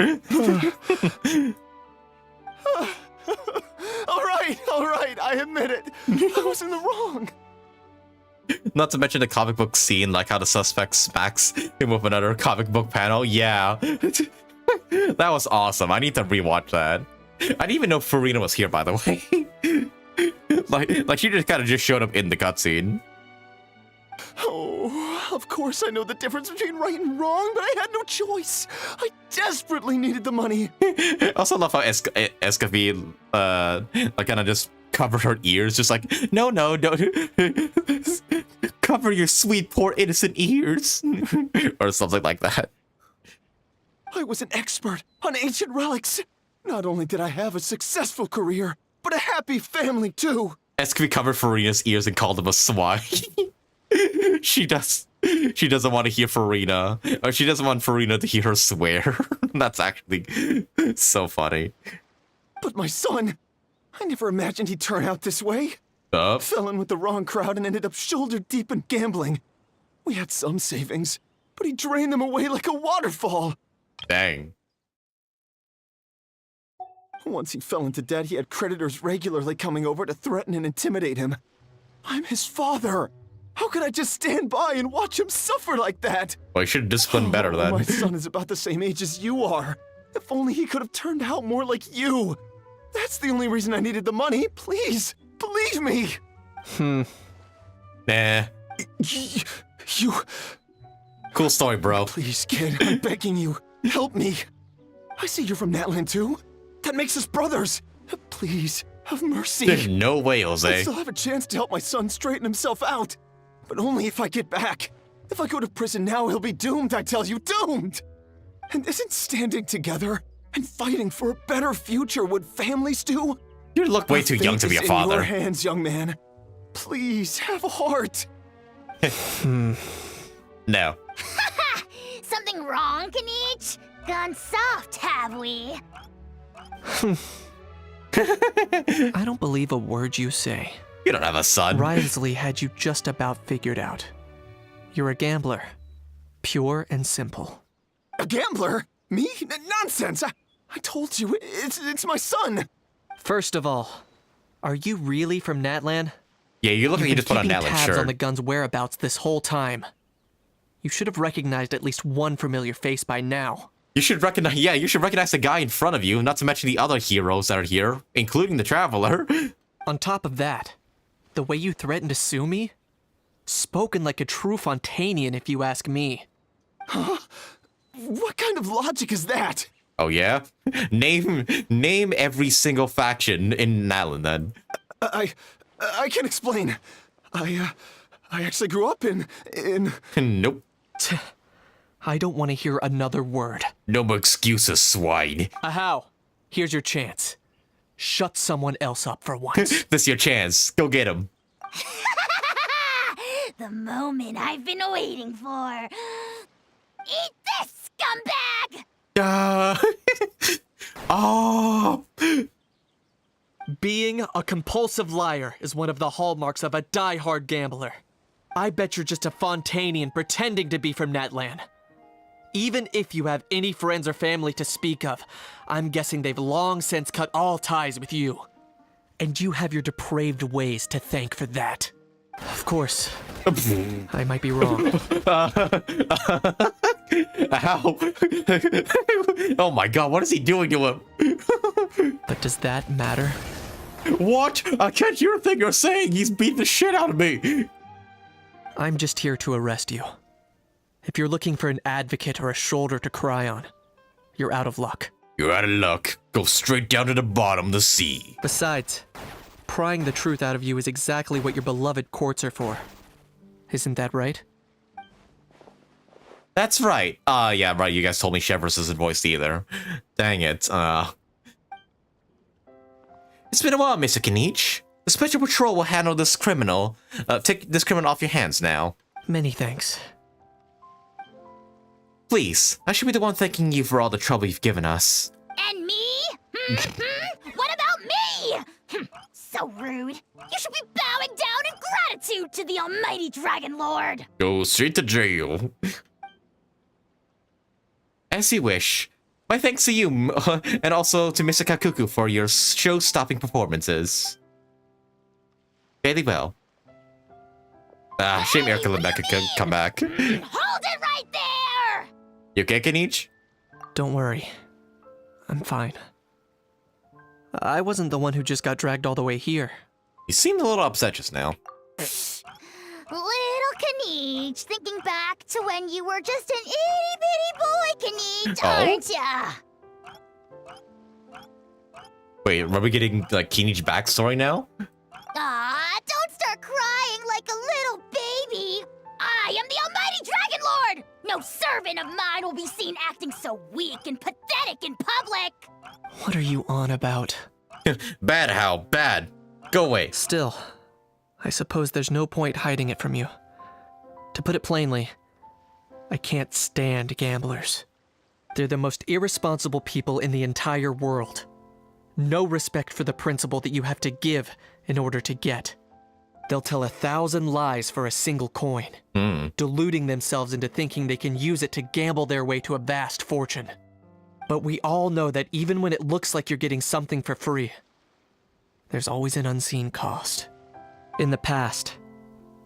All right, I admit it. I was in the wrong.
Not to mention the comic book scene, like how the suspect smacks him with another comic book panel. Yeah. That was awesome. I need to rewatch that. I didn't even know Farina was here, by the way. like she just kind of just showed up in the cutscene.
Oh, of course I know the difference between right and wrong, but I had no choice. I desperately needed the money.
I also love how Escoffier, like kind of just covered her ears, just like, no, don't cover your sweet, poor, innocent ears, or something like that.
I was an expert on ancient relics. Not only did I have a successful career, but a happy family too.
Escoffier covered Farina's ears and called him a swine. She doesn't want to hear Farina, or she doesn't want Farina to hear her swear. That's actually so funny.
But my son, I never imagined he'd turn out this way. Fell in with the wrong crowd and ended up shoulder deep in gambling. We had some savings, but he drained them away like a waterfall.
Dang.
Once he fell into debt, he had creditors regularly coming over to threaten and intimidate him. I'm his father. How could I just stand by and watch him suffer like that?
Well, you should discipline better then.
My son is about the same age as you are. If only he could have turned out more like you. That's the only reason I needed the money. Please, believe me.
Nah.
You...
Cool story, bro.
Please, kid, I'm begging you. Help me. I see you're from Natland too. That makes us brothers. Please, have mercy.
There's no way,
I
Jose.
still have a chance to help my son straighten himself out. But only if I get back. If I go to prison now, he'll be doomed, I tell you, doomed! And isn't standing together and fighting for a better future what families do?
You look way too young to be a father.
In your hands, young man. Please, have a heart.
No.
Something wrong, Kanich? Gone soft, have we?
I don't believe a word you say.
You don't have a son.
Wriothesley had you just about figured out. You're a gambler. Pure and simple.
A gambler? Me? Nonsense! I told you, it's my son!
First of all, are you really from Natland?
Yeah, you look like you just put on Natland
tabs
shirt.
on the gun's whereabouts this whole time. You should have recognized at least one familiar face by now.
You should recognize, yeah, you should recognize the guy in front of you, not to mention the other heroes that are here, including the Traveler.
On top of that, the way you threatened to sue me? Spoken like a true Fontainian, if you ask me.
Huh? What kind of logic is that?
Oh yeah? Name every single faction in Natlan then.
I can explain. I actually grew up in...
Nope.
I don't want to hear another word.
No more excuses, swine.
Ahau, here's your chance. Shut someone else up for once.
This is your chance. Go get him.
The moment I've been waiting for. Eat this, scumbag!
Oh!
Being a compulsive liar is one of the hallmarks of a die-hard gambler. I bet you're just a Fontainian pretending to be from Natlan. Even if you have any friends or family to speak of, I'm guessing they've long since cut all ties with you. And you have your depraved ways to thank for that. Of course, I might be wrong.
Ow. Oh my god, what is he doing to him?
But does that matter?
What? I can't hear a thing you're saying. He's beating the shit out of me.
I'm just here to arrest you. If you're looking for an advocate or a shoulder to cry on, you're out of luck.
You're out of luck. Go straight down to the bottom of the sea.
Besides, prying the truth out of you is exactly what your beloved courts are for. Isn't that right?
That's right. Yeah, right. You guys told me Shevers isn't voiced either. Dang it. It's been a while, Mr. Kinich. The Special Patrol will handle this criminal. Take this criminal off your hands now.
Many thanks.
Please, I should be the one thanking you for all the trouble you've given us.
And me? What about me? So rude. You should be bowing down in gratitude to the almighty Dragon Lord.
Go straight to jail. As you wish. My thanks to you, and also to Mr. Kakuku for your show-stopping performances. Very well. Shame Erica Rebecca could come back.
Hold it right there!
You okay, Kinich?
Don't worry. I'm fine. I wasn't the one who just got dragged all the way here.
You seemed a little upset just now.
Little Kinich, thinking back to when you were just an itty-bitty boy, Kinich, aren't ya?
Wait, are we getting, like, Kinich backstory now?
Don't start crying like a little baby. I am the almighty Dragon Lord! No servant of mine will be seen acting so weak and pathetic in public!
What are you on about?
Bad, Hal, bad. Go away.
Still, I suppose there's no point hiding it from you. To put it plainly, I can't stand gamblers. They're the most irresponsible people in the entire world. No respect for the principle that you have to give in order to get. They'll tell 1,000 lies for a single coin, deluding themselves into thinking they can use it to gamble their way to a vast fortune. But we all know that even when it looks like you're getting something for free, there's always an unseen cost. In the past,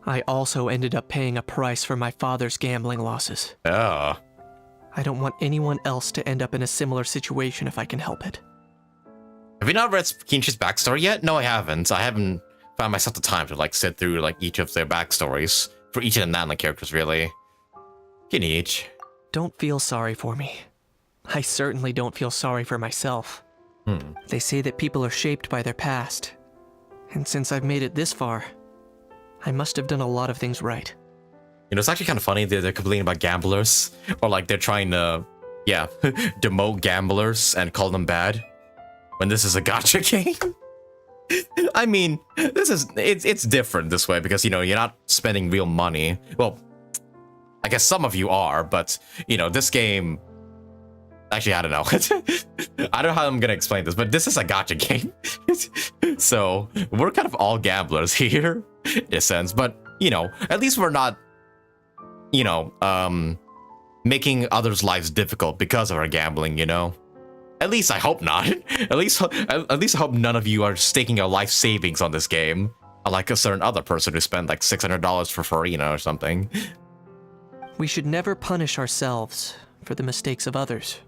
I also ended up paying a price for my father's gambling losses.
Oh.
I don't want anyone else to end up in a similar situation if I can help it.
Have you not read Kinich's backstory yet? No, I haven't. I haven't found myself the time to, like, sit through, like, each of their backstories. For each of the Natlan characters, really. Kinich.
Don't feel sorry for me. I certainly don't feel sorry for myself. They say that people are shaped by their past. And since I've made it this far, I must have done a lot of things right.
You know, it's actually kind of funny that they're complaining about gamblers. Or, like, they're trying to, yeah, demote gamblers and call them bad. When this is a gacha game. I mean, it's different this way because, you know, you're not spending real money. Well, I guess some of you are, but, you know, this game... Actually, I don't know. I don't know how I'm gonna explain this, but this is a gacha game. So, we're kind of all gamblers here, in a sense. But, you know, at least we're not, you know, making others' lives difficult because of our gambling, you know? At least I hope not. At least I hope none of you are staking your life savings on this game. Unlike a certain other person who spent like $600 for phainon or something.
We should never punish ourselves for the mistakes of others.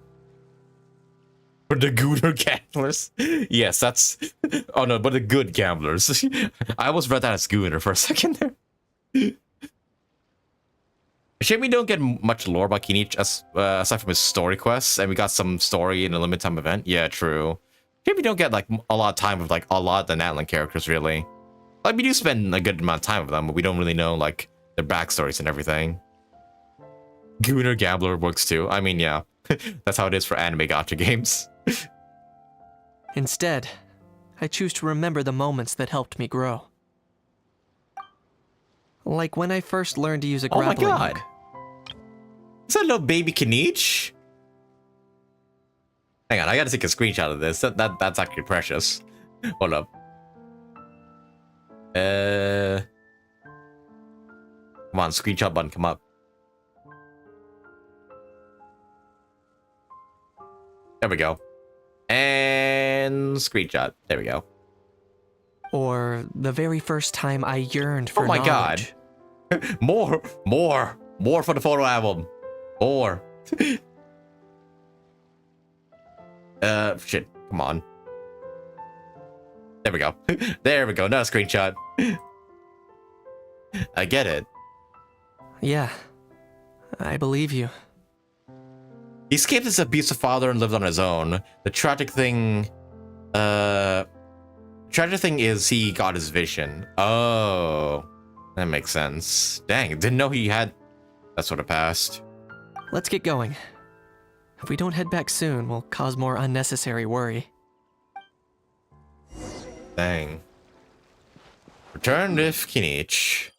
For the gooder gamblers? Yes, that's... Oh no, but the good gamblers. I almost read that as gooder for a second there. Shame we don't get much lore about Kinich aside from his story quests, and we got some story in a limited time event. Yeah, true. Shame we don't get like a lot of time with like a lot of the Natlan characters, really. Like we do spend a good amount of time with them, but we don't really know like their backstories and everything. Gooner Gambler works too. I mean, yeah, that's how it is for anime gacha games.
Instead, I choose to remember the moments that helped me grow. Like when I first learned to use a grappling hook.
Oh my god! Is that little baby Kinich? Hang on, I gotta take a screenshot of this. That's actually precious. Hold up. Come on, screenshot button, come up. There we go. And screenshot. There we go.
Or the very first time I yearned for
knowledge.
knowledge.
More for the photo album. More. Shit. Come on. There we go. There we go. Now a screenshot. I get it.
Yeah. I believe you.
He escaped his abusive father and lived on his own. The tragic thing is he got his vision. Oh, that makes sense. Dang, didn't know he had that sort of past.
Let's get going. If we don't head back soon, we'll cause more unnecessary worry.
Dang. Return with Kinich.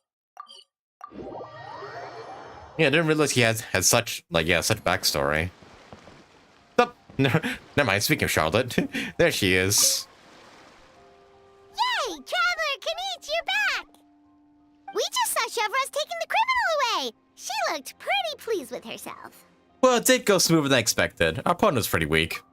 Yeah, I didn't realize he had such, such backstory. Oh, never mind, speaking of Charlotte, there she is.
Yay! Traveler Kinich, you're back! We just saw Chevro's taking the criminal away! She looked pretty pleased with herself.
Well, it did go smoother than expected. Our opponent was pretty weak.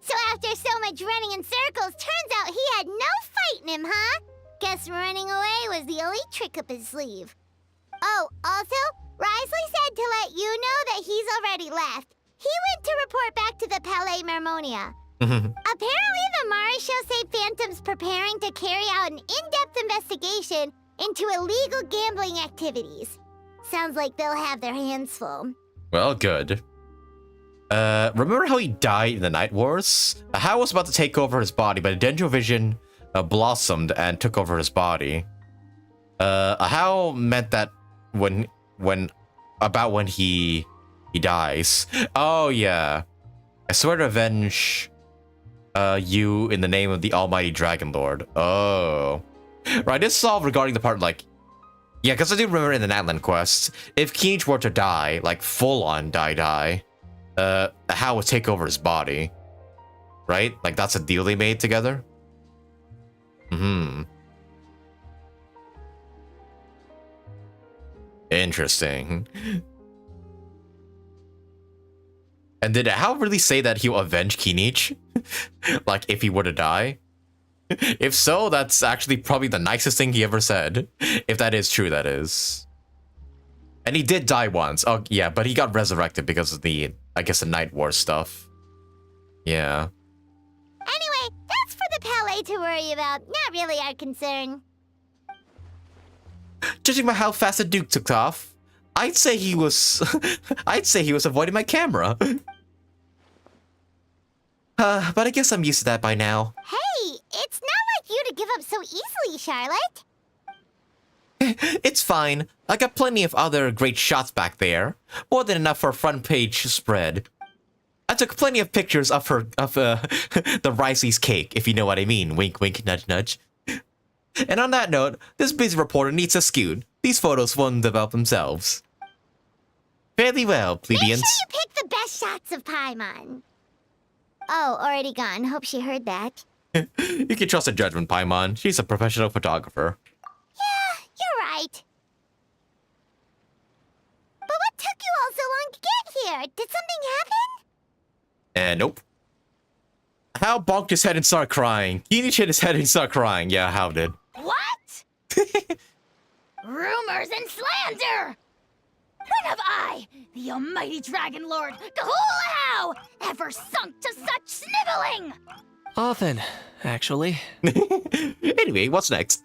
So after so much running in circles, turns out he had no fight in him, huh? Guess running away was the only trick up his sleeve. Oh, also, Risley said to let you know that he's already left. He went to report back to the Palais Mermonia. Apparently, the Mari show say Phantom's preparing to carry out an in-depth investigation into illegal gambling activities. Sounds like they'll have their hands full.
Well, good. Remember how he died in the Night Wars? How was about to take over his body, but a Dendro Vision blossomed and took over his body. How meant that when he dies. Oh yeah. I swear to avenge you in the name of the Almighty Dragon Lord. Oh. Right, this is all regarding the part yeah, because I do remember in the Natlan quest, if Kinich were to die, like full on die, How would take over his body. Right? Like that's a deal they made together? Interesting. And did Hal really say that he'll avenge Kinich? Like, if he were to die? If so, that's actually probably the nicest thing he ever said. If that is true, that is. And he did die once. Oh, yeah, but he got resurrected because of the, I guess, the Night War stuff. Yeah.
Anyway, that's for the Palais to worry about. Not really our concern.
Judging by how fast the Duke took off, I'd say he was avoiding my camera. But I guess I'm used to that by now.
Hey, it's not like you to give up so easily, Charlotte.
It's fine. I got plenty of other great shots back there. More than enough for a front page spread. I took plenty of pictures of the Risley's cake, if you know what I mean. Wink, wink, nudge, nudge. And on that note, this busy reporter needs a scoot. These photos won't develop themselves. Fairly well, plebeians.
Make sure you pick the best shots of Paimon. Oh, already gone. Hope she heard that.
You can trust her judgment, Paimon. She's a professional photographer.
Yeah, you're right. But what took you all so long to get here? Did something happen?
Nope. Hal bonked his head and started crying. Kinich hit his head and started crying. Yeah, Hal did.
What? Rumors and slander! When have I, the almighty Dragon Lord, Kahulahau, ever sunk to such sniveling?
Often, actually.
Anyway, what's next?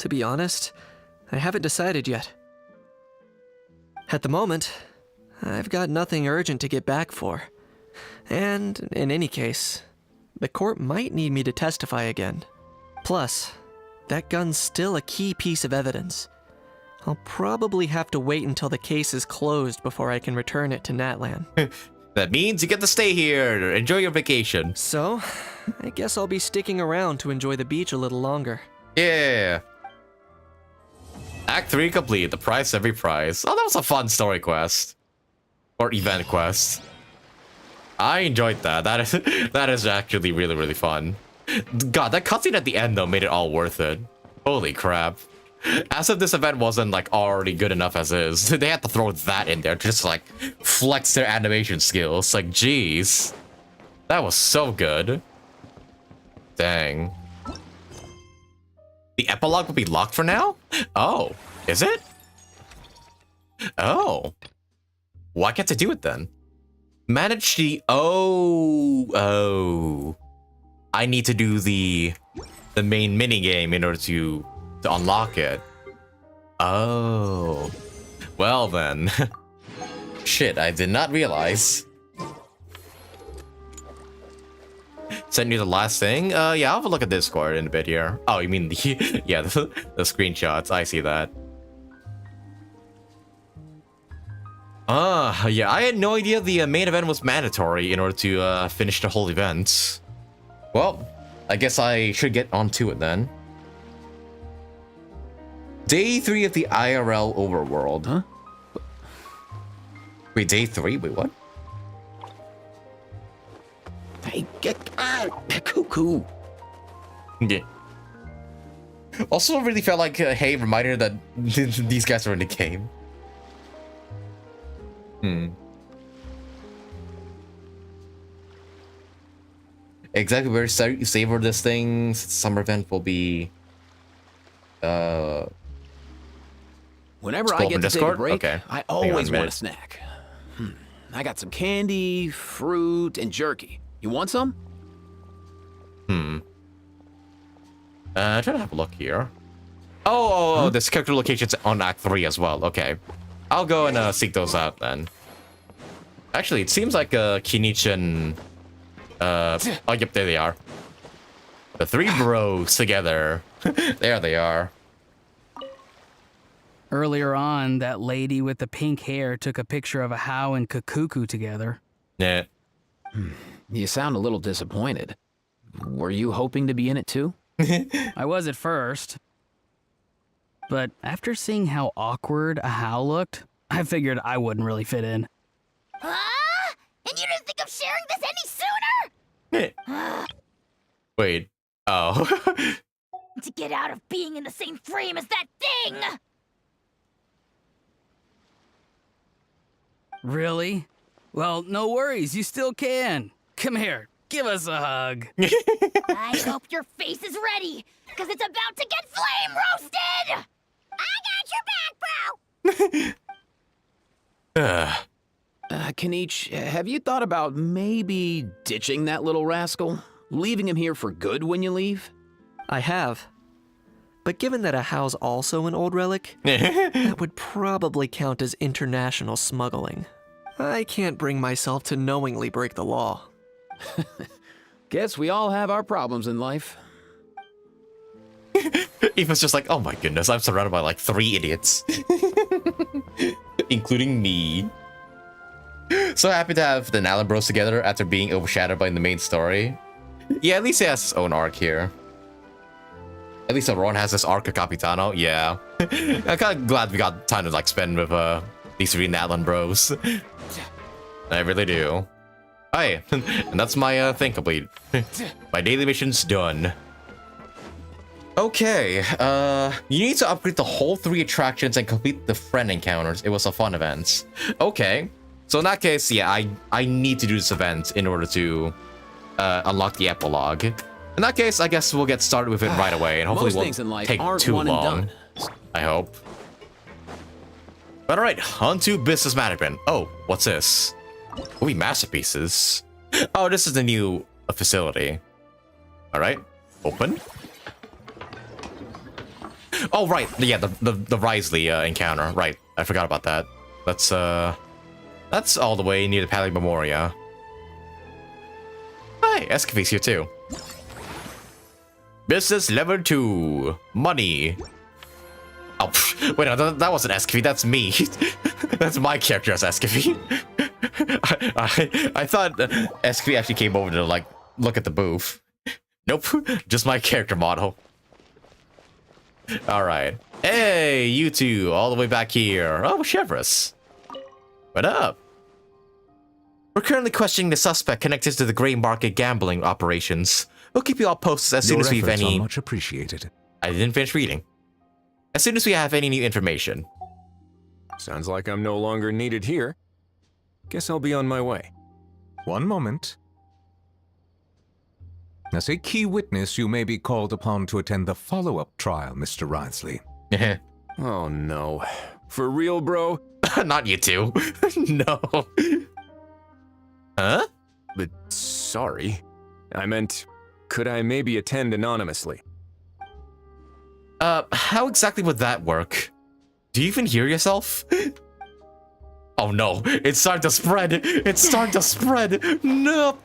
To be honest, I haven't decided yet. At the moment, I've got nothing urgent to get back for. And in any case, the court might need me to testify again. Plus, that gun's still a key piece of evidence. I'll probably have to wait until the case is closed before I can return it to Natlan.
That means you get to stay here. Enjoy your vacation.
So, I guess I'll be sticking around to enjoy the beach a little longer.
Yeah. Act 3 complete. The price every prize. Oh, that was a fun story quest. Or event quest. I enjoyed that. That is actually really, really fun. God, that cutscene at the end, though, made it all worth it. Holy crap. As if this event wasn't, like, already good enough as is. They had to throw that in there to just, like, flex their animation skills. Like, jeez. That was so good. Dang. The epilogue will be locked for now? Oh, is it? Oh. Why can't I do it then? Manage the... Oh. I need to do the main minigame in order to unlock it. Oh. Well then. Shit, I did not realize. Send you the last thing? Yeah, I'll have a look at Discord in a bit here. Oh, you mean the... yeah, the screenshots. I see that. Yeah, I had no idea the main event was mandatory in order to finish the whole event. Well, I guess I should get onto it then. Day 3 of the IRL overworld. Huh? Wait, day 3? Wait, what?
Hey, get cuckoo.
Yeah. Also, really felt like hey, reminder that these guys are in the game. Exactly where you savor this thing. Summer event will be.
Whenever I get to take a break,
okay.
I always want a snack. I got some candy, fruit, and jerky. You want some?
Try to have a look here. Oh, there's character locations on Act 3 as well. Okay. I'll go and seek those out then. Actually, it seems like Kinich and... oh, yep, there they are. The 3 bros together. There they are.
Earlier on, that lady with the pink hair took a picture of a How and Kakuku together.
Yeah.
You sound a little disappointed. Were you hoping to be in it too?
I was at first. But after seeing how awkward a How looked, I figured I wouldn't really fit in.
Huh? And you didn't think of sharing this any sooner?
Wait. Oh.
To get out of being in the same frame as that thing!
Really? Well, no worries, you still can. Come here, give us a hug.
I hope your face is ready, because it's about to get flame roasted! I got your back, bro!
Kinich, have you thought about maybe ditching that little rascal? Leaving him here for good when you leave?
I have. But given that a How's also an old relic, that would probably count as international smuggling. I can't bring myself to knowingly break the law.
Guess we all have our problems in life.
Eva's just like, oh my goodness, I'm surrounded by like 3 idiots. Including me. So happy to have the Natlan Bros together after being overshadowed by the main story. Yeah, at least he has his own arc here. At least Ron has this arc of Capitano. Yeah. I'm kind of glad we got time to like spend with these 3 Natlan Bros. I really do. Hey, and that's my thing complete. My daily mission's done. Okay, you need to upgrade the whole 3 attractions and complete the friend encounters. It was a fun event. Okay, so in that case, yeah, I need to do this event in order to unlock the epilogue. In that case, I guess we'll get started with it right away, and hopefully
Most
it won't take
aren't
too
one and
long.
done.
I hope. But alright, on to business management. Oh, what's this? Oh, masterpieces. Oh, this is the new facility. Alright, open. Oh, right. Yeah, the Risley encounter. Right. I forgot about that. That's all the way near the Pali Memoria. Hi, Escoffier's here too. Business level 2. Money. Oh, pff, wait, no, that wasn't Escoffier, that's me. That's my character as Escoffier. I thought Escoffier actually came over to, like, look at the booth. Nope, just my character model. Alright. Hey, you two, all the way back here. Oh, Chevrolet. What up? We're currently questioning the suspect connected to the gray market gambling operations. We'll keep you all posted as soon as we've any...
much appreciated.
I didn't finish reading. As soon as we have any new information.
Sounds like I'm no longer needed here. Guess I'll be on my way.
One moment. As a key witness, you may be called upon to attend the follow-up trial, Mr. Risley.
Oh no. For real, bro?
Not you two. No. Huh?
But sorry. I meant, could I maybe attend anonymously?
How exactly would that work? Do you even hear yourself? Oh no, it's starting to spread. It's starting to spread. Nope.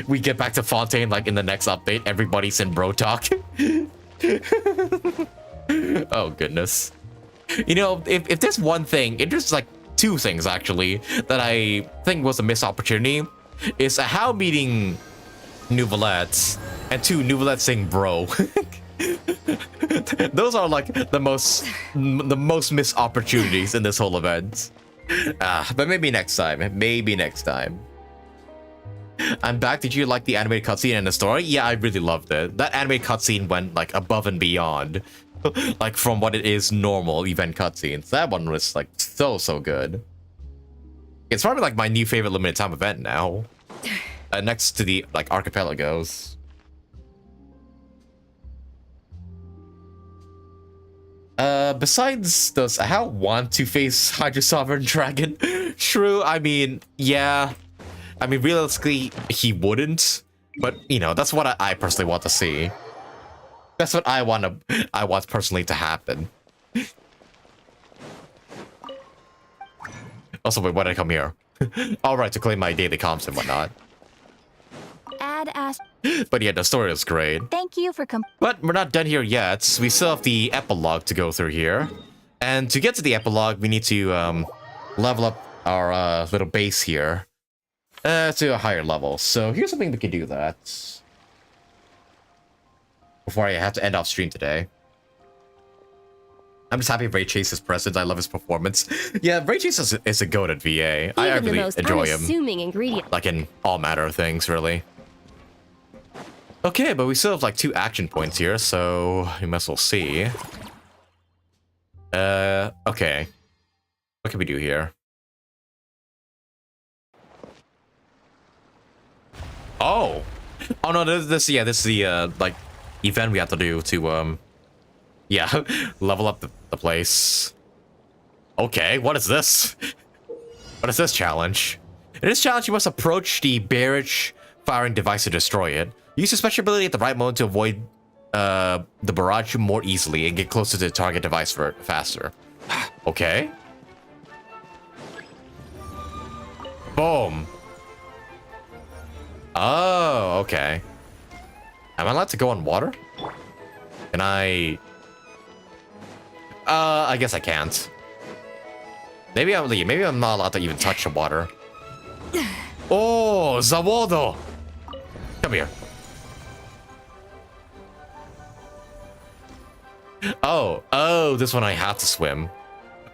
We get back to Fontaine like in the next update. Everybody's in bro talk. Oh goodness. You know, if there's one thing, if there's like two things actually that I think was a missed opportunity, is how meeting Neuvillette and two Neuvillette saying bro. Those are like the most missed opportunities in this whole event. But maybe next time. Maybe next time. I'm back. Did you like the animated cutscene and the story? Yeah, I really loved it. That animated cutscene went like above and beyond, like from what it is normal event cutscenes. That one was like so good. It's probably like my new favorite limited time event now, next to the like archipelagos. Besides, does How want to face Hydra Sovereign Dragon? True, I mean, yeah. I mean, realistically, he wouldn't. But, you know, that's what I personally want to see. That's what I want personally to happen. Also, wait, why did I come here? Alright, to claim my daily comps and whatnot. But yeah, the story is great.
Thank you for
But we're not done here yet. We still have the epilogue to go through here. And to get to the epilogue, we need to level up our little base here to a higher level. So here's something we can do that before I have to end off stream today. I'm just happy Ray Chase is present. I love his performance. Yeah, Ray Chase is a goated VA. I really enjoy him.
Ingredient.
Like in all matter of things, really. Okay, but we still have like 2 action points here, so we must well see. Okay. What can we do here? Oh! Oh no, this is the like event we have to do to yeah, level up the place. Okay, what is this? What is this challenge? In this challenge, you must approach the barrage firing device to destroy it. Use your special ability at the right moment to avoid the barrage more easily and get closer to the target device faster. Okay. Boom. Oh, okay. Am I allowed to go on water? Can I... I guess I can't. Maybe I'm not allowed to even touch the water. Oh, Zawado! Come here. Oh, this one I have to swim.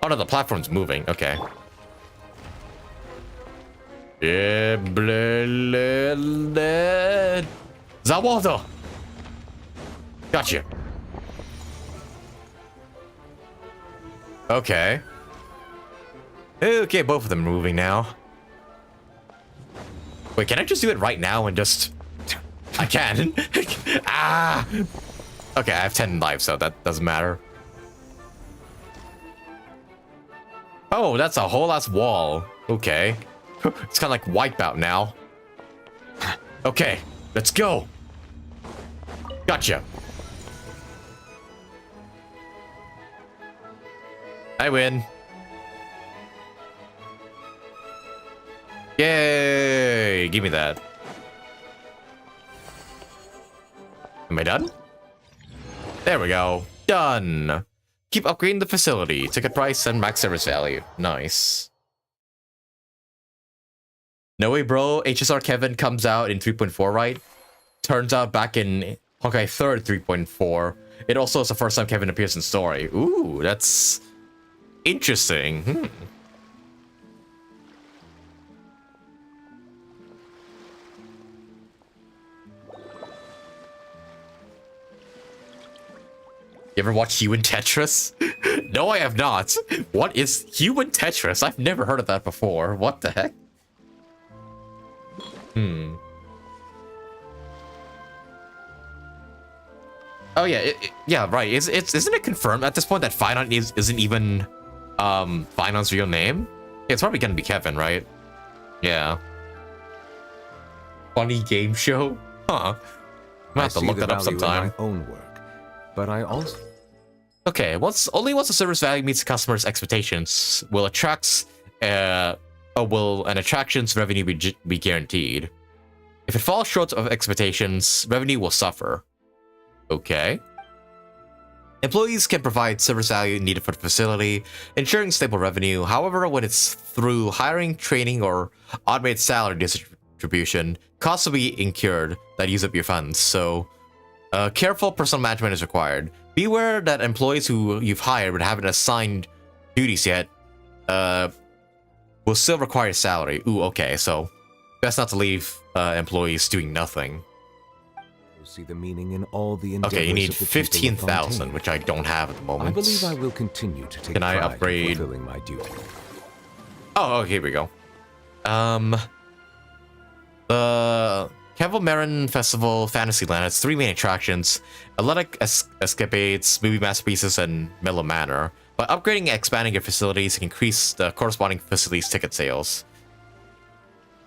Oh no, the platform's moving. Okay. Zawado! Gotcha. Okay. Okay, both of them are moving now. Wait, can I just do it right now and just... I can. Ah! Okay, I have 10 lives, so that doesn't matter. Oh, that's a whole ass wall. Okay. It's kind of like Wipeout now. Okay, let's go. Gotcha. I win. Yay! Give me that. Am I done? There we go. Done. Keep upgrading the facility. Ticket price and max service value. Nice. No way, bro. HSR Kevin comes out in 3.4, right? Turns out back in Honkai 3rd 3.4, it also is the first time Kevin appears in story. Ooh, that's interesting. You ever watch Human Tetris? No, I have not. What is Human Tetris? I've never heard of that before. What the heck? Oh yeah, yeah, right. Isn't it confirmed at this point that Phainon isn't even Phainon's real name? Yeah, it's probably gonna be Kevin, right? Yeah. Funny game show? Huh. I'm gonna have to look that up sometime.
My own work, but I also.
Okay, only once the service value meets the customer's expectations will an attraction's revenue be guaranteed. If it falls short of expectations, revenue will suffer. Okay. Employees can provide service value needed for the facility, ensuring stable revenue. However, when it's through hiring, training, or automated salary distribution, costs will be incurred that use up your funds. So, careful personal management is required. Beware that employees who you've hired but haven't assigned duties yet will still require salary. Ooh, okay, so best not to leave employees doing nothing.
See the meaning in all the
okay, you need 15,000, which I don't have at the moment.
I believe I will continue to take
Can I
pride
upgrade?
in fulfilling my duty.
Oh, here we go. The Culminating Festival Fantasyland has 3 main attractions: athletic escapades, movie masterpieces, and Mellow Manor. By upgrading and expanding your facilities, you can increase the corresponding facilities' ticket sales.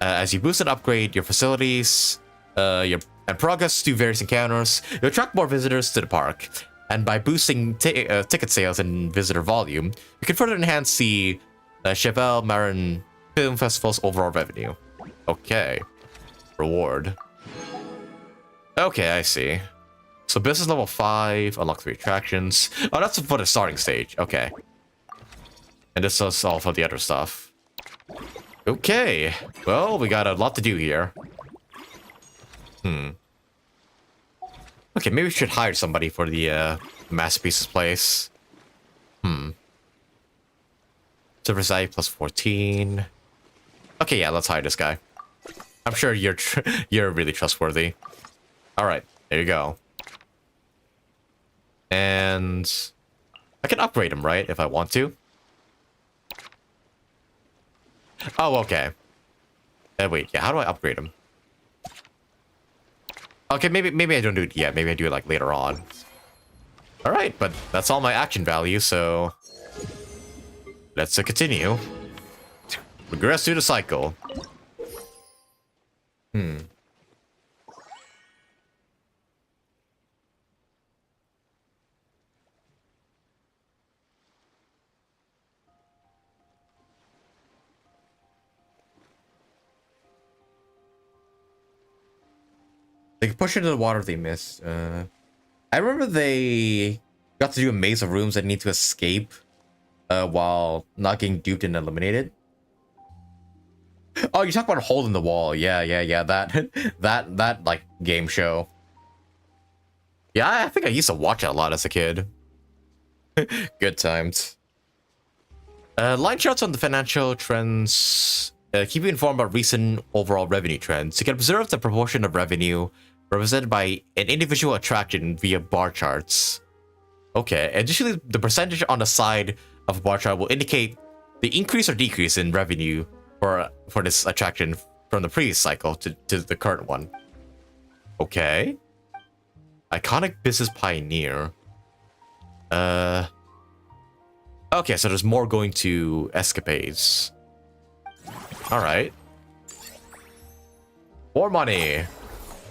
As you boost and upgrade your facilities, and progress through various encounters, you attract more visitors to the park. And by boosting ticket sales and visitor volume, you can further enhance the Cheval Marin Film Festival's overall revenue. Okay. Reward. Okay, I see. So business level 5, unlock 3 attractions. Oh, that's for the starting stage. Okay. And this is all for the other stuff. Okay. Well, we got a lot to do here. Okay, maybe we should hire somebody for the masterpieces place. Service value plus 14. Okay, yeah, let's hire this guy. I'm sure you're really trustworthy. All right, there you go. And I can upgrade him, right? If I want to. Oh, okay. Wait, yeah. How do I upgrade him? Okay, maybe I don't do it yet. Maybe I do it like later on. All right, but that's all my action value. So let's continue. Regress through the cycle. They can push into the water if they miss. I remember they got to do a maze of rooms that need to escape while not getting duped and eliminated. Oh, you talk about a hole in the wall. Yeah. That like game show. Yeah, I think I used to watch it a lot as a kid. Good times. Line charts on the financial trends keep you informed about recent overall revenue trends. You can observe the proportion of revenue represented by an individual attraction via bar charts. Okay, additionally, the percentage on the side of a bar chart will indicate the increase or decrease in revenue for this attraction from the previous cycle to the current one. Okay. Iconic Business Pioneer. Okay, so there's more going to escapades. All right. More money.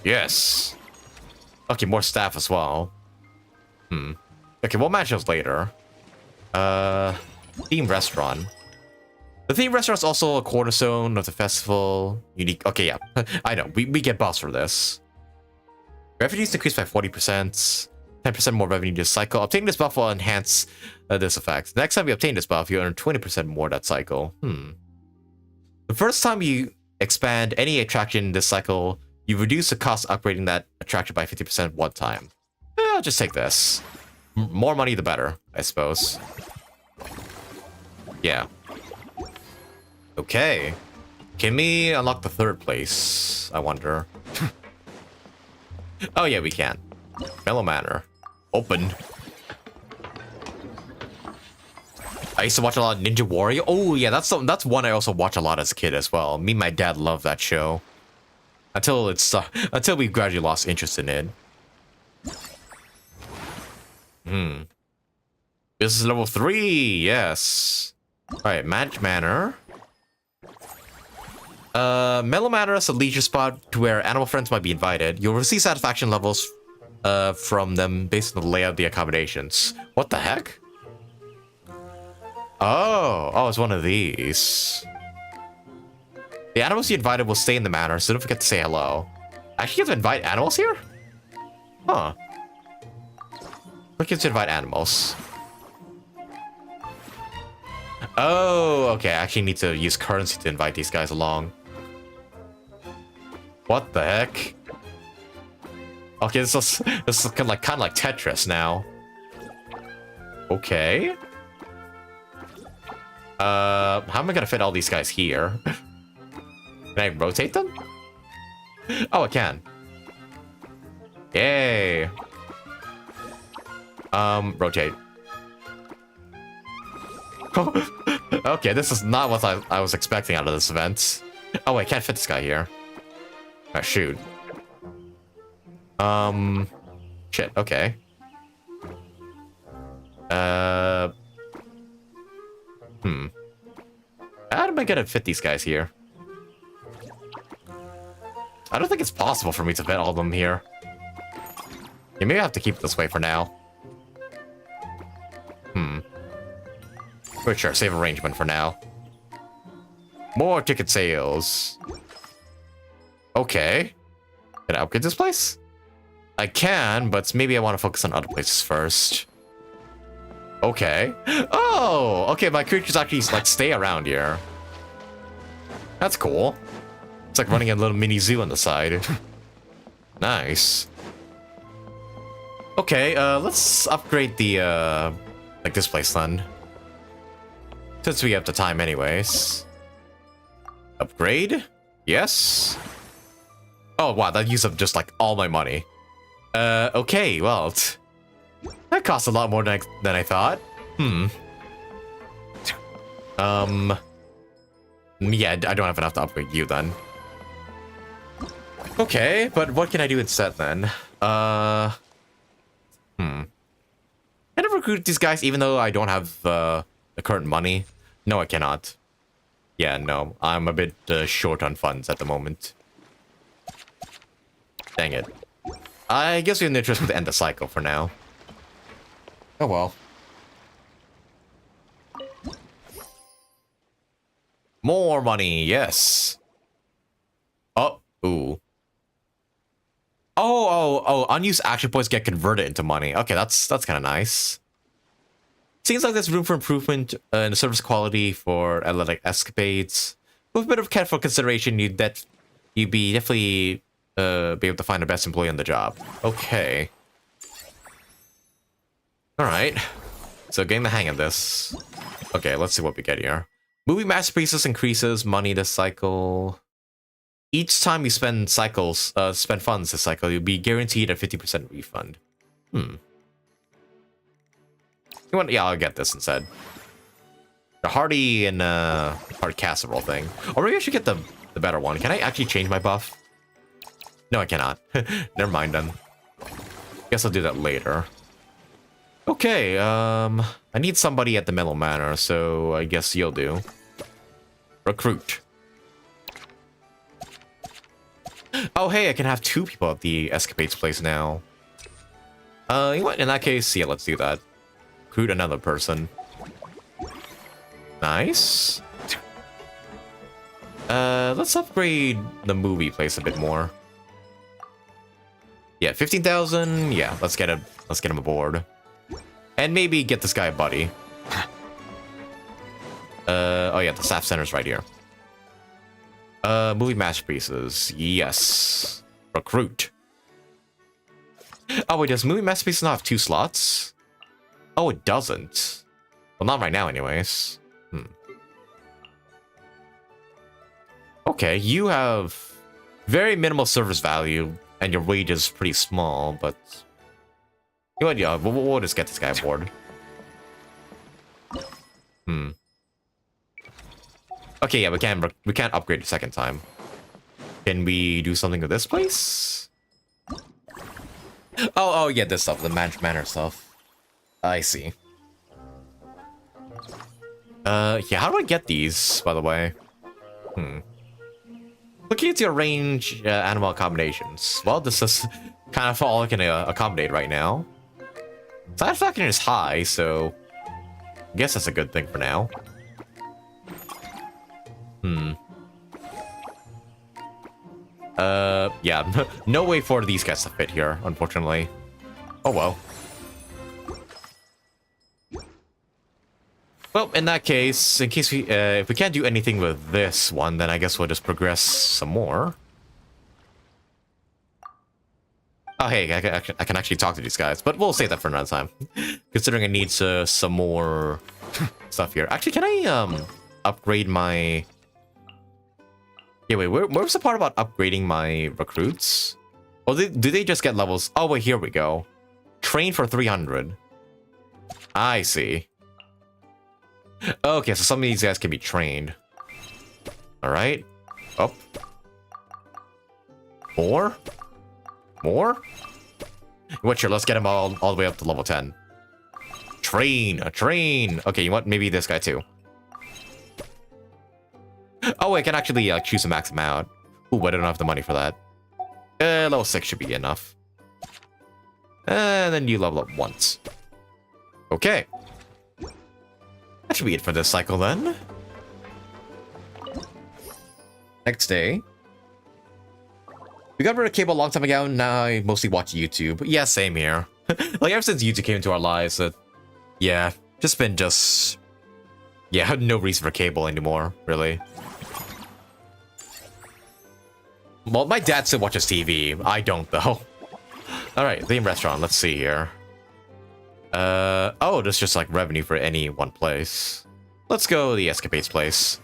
Yes. Okay, more staff as well. Okay, we'll match those later. Theme restaurant. The theme restaurant is also a cornerstone of the festival. Unique. Okay, yeah. I know. We get buffs for this. Revenues increased by 40%. 10% more revenue this cycle. Obtaining this buff will enhance this effect. Next time you obtain this buff, you earn 20% more that cycle. The first time you expand any attraction this cycle, you reduce the cost upgrading that attraction by 50% one time. I'll just take this. More money the better, I suppose. Yeah. Okay. Can we unlock the third place? I wonder. Oh yeah, we can. Mellow Manor. Open. I used to watch a lot of Ninja Warrior. Oh yeah, that's one I also watched a lot as a kid as well. Me and my dad loved that show. Until we gradually lost interest in it. This is level 3, yes. Alright, Magic Manor. Mellow Manor is a leisure spot to where animal friends might be invited. You'll receive satisfaction levels from them based on the layout of the accommodations. What the heck? Oh, it's one of these. The animals you invited will stay in the manor, so don't forget to say hello. Actually, you have to invite animals here? Huh. Look, you have to invite animals. Oh, okay. I actually need to use currency to invite these guys along. What the heck? Okay, this is kind of like Tetris now. Okay. How am I gonna fit all these guys here? Can I rotate them? Oh, I can. Yay. Rotate. Okay, this is not what I was expecting out of this event. Oh, I can't fit this guy here. Oh, shoot. Shit, okay. How am I gonna fit these guys here? I don't think it's possible for me to fit all of them here. You may have to keep it this way for now. But sure, save arrangement for now. More ticket sales. Okay. Can I upgrade this place? I can, but maybe I want to focus on other places first. Okay. Oh, okay, my creatures actually like stay around here. That's cool. It's like running a little mini zoo on the side. Nice. Okay, let's upgrade the like this place then. Since we have the time anyways. Upgrade? Yes. Oh wow, that used up just like all my money. Okay, well, that costs a lot more than I thought. Yeah, I don't have enough to upgrade you then. Okay, but what can I do instead then? Can I recruit these guys even though I don't have the current money? No, I cannot. Yeah, no, I'm a bit short on funds at the moment. Dang it. I guess we have no interest to end the cycle for now. Oh well. More money, yes. Oh, ooh. Oh, unused action points get converted into money. Okay, that's kind of nice. Seems like there's room for improvement in the service quality for athletic escapades. With a bit of careful consideration, you'd be definitely be able to find the best employee on the job. Okay. Alright. So getting the hang of this. Okay, let's see what we get here. Movie masterpieces increases money this cycle. Each time you spend funds this cycle, you'll be guaranteed a 50% refund. You want? Yeah, I'll get this instead. The hearty and hard casserole thing. Or maybe I should get the better one. Can I actually change my buff? No, I cannot. Never mind then. Guess I'll do that later. Okay, I need somebody at the Mellow Manor, so I guess you'll do. Recruit. Oh, hey, I can have 2 people at the Escapades place now. You know what? In that case, yeah, let's do that. Recruit another person. Nice. Let's upgrade the movie place a bit more. Yeah, 15,000. Yeah, let's get him aboard. And maybe get this guy a buddy. Oh yeah, the staff center's right here. Movie masterpieces. Yes. Recruit. Oh wait, does movie masterpieces not have 2 slots? Oh, it doesn't. Well, not right now anyways. Okay, you have very minimal service value, and your wage is pretty small, but... You know what, yeah, we'll just get this guy aboard. Okay, yeah, we can't upgrade the second time. Can we do something with this place? Oh yeah, this stuff, the manor stuff. I see. Yeah, how do I get these, by the way? Looking at your range animal accommodations. Well, this is kind of all I can accommodate right now. Satisfaction is high, so I guess that's a good thing for now. Yeah, no way for these guys to fit here, unfortunately. Oh well. Well, in that case, in case we, if we can't do anything with this one, then I guess we'll just progress some more. Oh, hey, I can actually talk to these guys, but we'll save that for another time. Considering it needs some more stuff here. Actually, can I upgrade my... Yeah, wait, where's the part about upgrading my recruits? Oh, do they just get levels? Oh, wait, here we go. Train for 300. I see. Okay, so some of these guys can be trained. Alright. Up. More? More? What, sure, let's get them all the way up to level 10. Train! Train! Okay, you want maybe this guy too. Oh, I can actually choose to max them out. Ooh, I don't have the money for that. Level 6 should be enough. And then you level up once. Okay. That should be it for this cycle then. Next day. We got rid of cable a long time ago, now I mostly watch YouTube. Yeah, same here. Like, ever since YouTube came into our lives, yeah, yeah, no reason for cable anymore, really. Well, my dad still watches TV. I don't, though. Alright, theme restaurant, let's see here. Oh, there's just like revenue for any one place. Let's go to the Escapades place.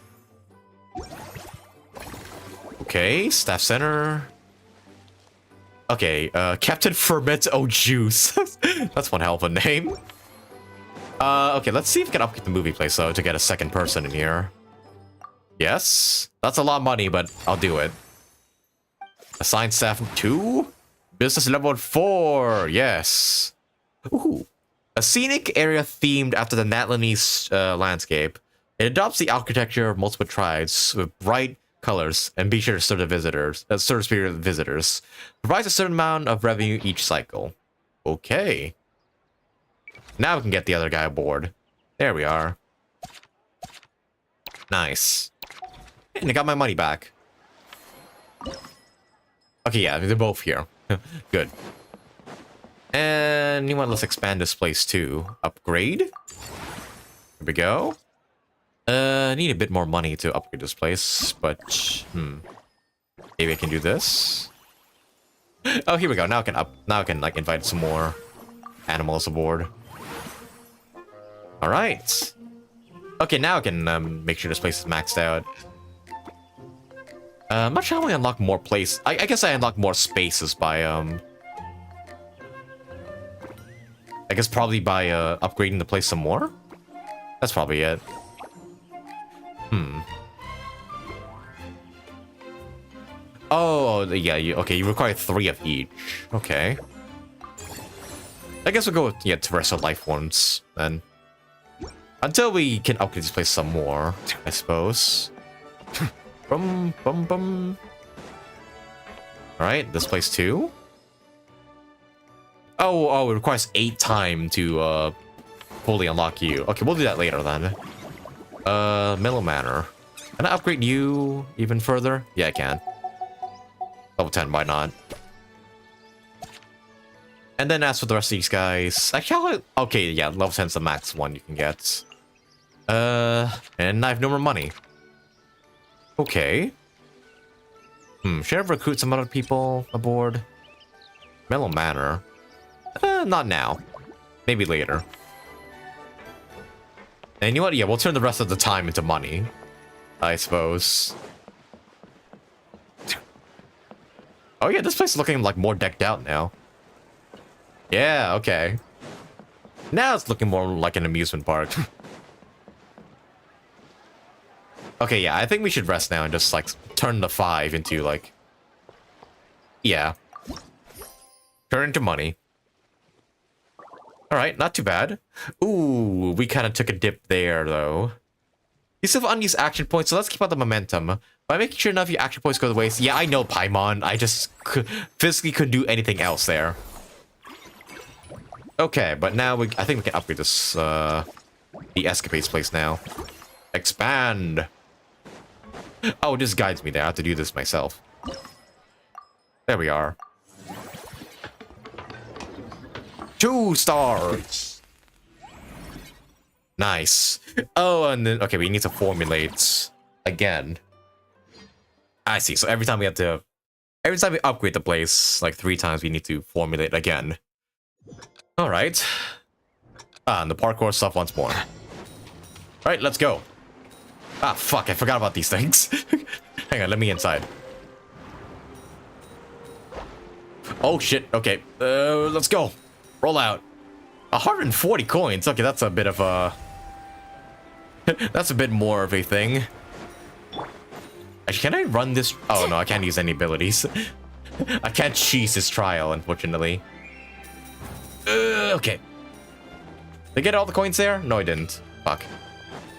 Okay, staff center. Okay, Captain Ferment O Juice. That's one hell of a name. Okay, let's see if we can upgrade the movie place though to get a second person in here. Yes, that's a lot of money, but I'll do it. Assign staff 2, business level 4. Yes. Ooh. A scenic area themed after the Natlanese landscape. It adopts the architecture of multiple tribes with bright colors and be sure to serve the visitors, spirit visitors. Provides a certain amount of revenue each cycle. Okay. Now we can get the other guy aboard. There we are. Nice. And I got my money back. Okay, yeah, they're both here. Good. And you want let's expand this place too. Upgrade. Here we go. I need a bit more money to upgrade this place, but maybe I can do this. Oh, here we go. Now I can like invite some more animals aboard. All right. Okay, now I can make sure this place is maxed out. I'm not sure how I unlock more place. I guess I unlock more spaces by I guess probably by upgrading the place some more. That's probably it. Oh, yeah, okay, you require 3 of each. Okay. I guess we'll go with, yeah, terrestrial life forms, then. Until we can upgrade this place some more, I suppose. Alright, this place too. Oh, it requires 8 time to fully unlock you. Okay, we'll do that later then. Mellow Manor. Can I upgrade you even further? Yeah, I can. Level 10, why not? And then as for the rest of these guys, actually, okay, yeah, level 10 is the max one you can get. And I have no more money. Okay. Should I recruit some other people aboard? Mellow Manor. Not now. Maybe later. And you know what? Yeah, we'll turn the rest of the time into money, I suppose. Oh yeah, this place is looking like more decked out now. Yeah, okay. Now it's looking more like an amusement park. Okay, yeah, I think we should rest now and just like turn the 5 into like... Yeah. Turn into money. Alright, not too bad. Ooh, we kind of took a dip there, though. You still have unused action points, so let's keep up the momentum. By making sure none of your action points go to waste. Yeah, I know, Paimon. I just physically couldn't do anything else there. Okay, but now I think we can upgrade this, the Escapades place now. Expand! Oh, it just guides me there. I have to do this myself. There we are. 2 stars! Nice. Oh, and then, okay, we need to formulate again. I see, so every time we upgrade the place, like 3 times, we need to formulate again. Alright. And the parkour stuff once more. Alright, let's go. Ah, fuck, I forgot about these things. Hang on, let me inside. Oh, shit, okay. Let's go. Roll out. 140 coins. Okay, that's a bit of a... that's a bit more of a thing. Actually, can I run this? Oh, no, I can't use any abilities. I can't cheese this trial, unfortunately. Okay. Did I get all the coins there? No, I didn't. Fuck.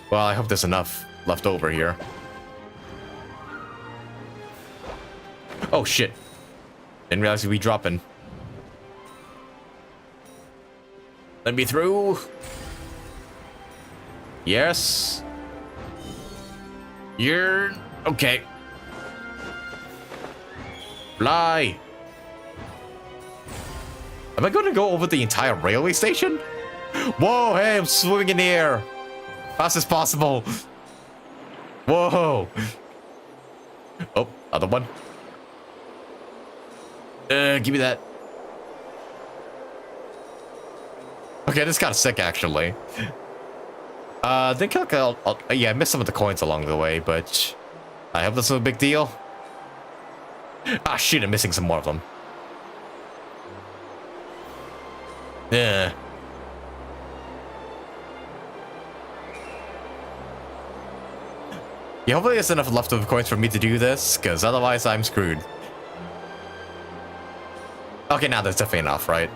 Well, I hope there's enough left over here. Oh, shit. Didn't realize we'd be dropping. Let me through. Yes. You're... Okay. Fly. Am I going to go over the entire railway station? Whoa, hey, I'm swimming in the air. Fast as possible. Whoa. Oh, other one. Give me that. Okay, this is kind of sick, actually. I think yeah, I missed some of the coins along the way, but I hope that's no big deal. Ah, shit, I'm missing some more of them. Yeah. Yeah, hopefully there's enough leftover coins for me to do this, because otherwise I'm screwed. Okay, now that's definitely enough, right?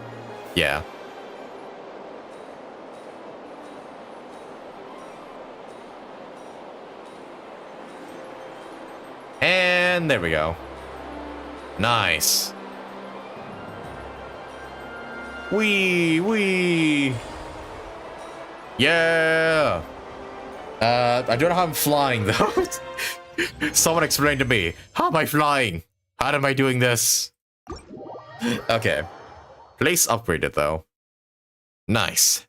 Yeah. And there we go. Nice. Wee. Yeah. I don't know how I'm flying though. Someone explain to me. How am I flying? How am I doing this? Okay. Place upgraded though. Nice.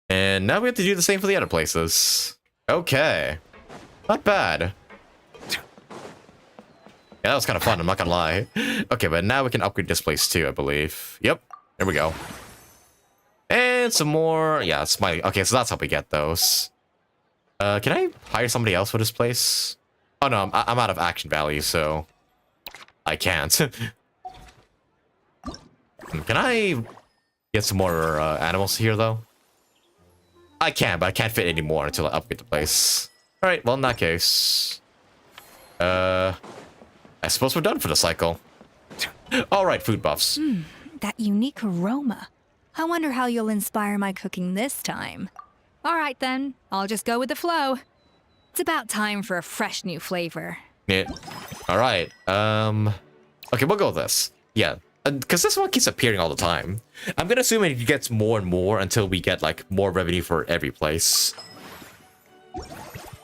And now we have to do the same for the other places. Okay. Not bad. Yeah, that was kind of fun, I'm not gonna lie. Okay, but now we can upgrade this place too, I believe. Yep, there we go. And some more, yeah, Smuggling. Okay, so that's how we get those. Can I hire somebody else for this place? Oh no, I'm out of action value, so I can't. Can I get some more animals here, though? I can, but I can't fit any more until I upgrade the place. Alright, well, in that case... I suppose we're done for the cycle. Alright, food buffs.
That unique aroma. I wonder how you'll inspire my cooking this time. Alright then, I'll just go with the flow. It's about time for a fresh new flavor.
Yeah. Alright, okay, we'll go with this. Yeah, Because this one keeps appearing all the time. I'm gonna assume it gets more and more until we get like more revenue for every place.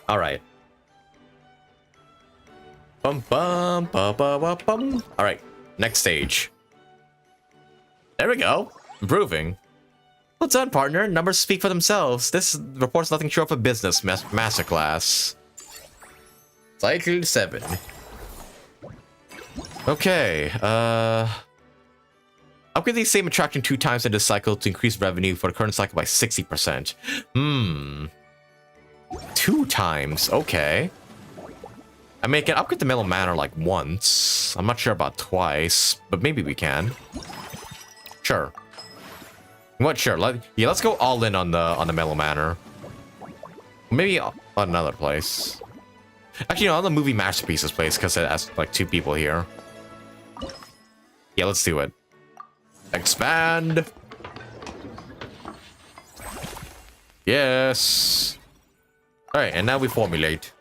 All right. Bum bum ba ba ba bum. All right, next stage. There we go. Improving. Well done, partner. Numbers speak for themselves. This reports nothing short of a business masterclass. Cycle 7. Okay, upgrade the same attraction 2 times in this cycle to increase revenue for the current cycle by 60%. 2 times, okay. I mean, I can upgrade the Mellow Manor like once. I'm not sure about twice, but maybe we can. Sure. What? Sure. Let's go all in on the Mellow Manor. Maybe on another place. Actually, on the movie masterpieces place because it has like 2 people here. Yeah, let's do it. Expand. Yes. All right, and now we formulate.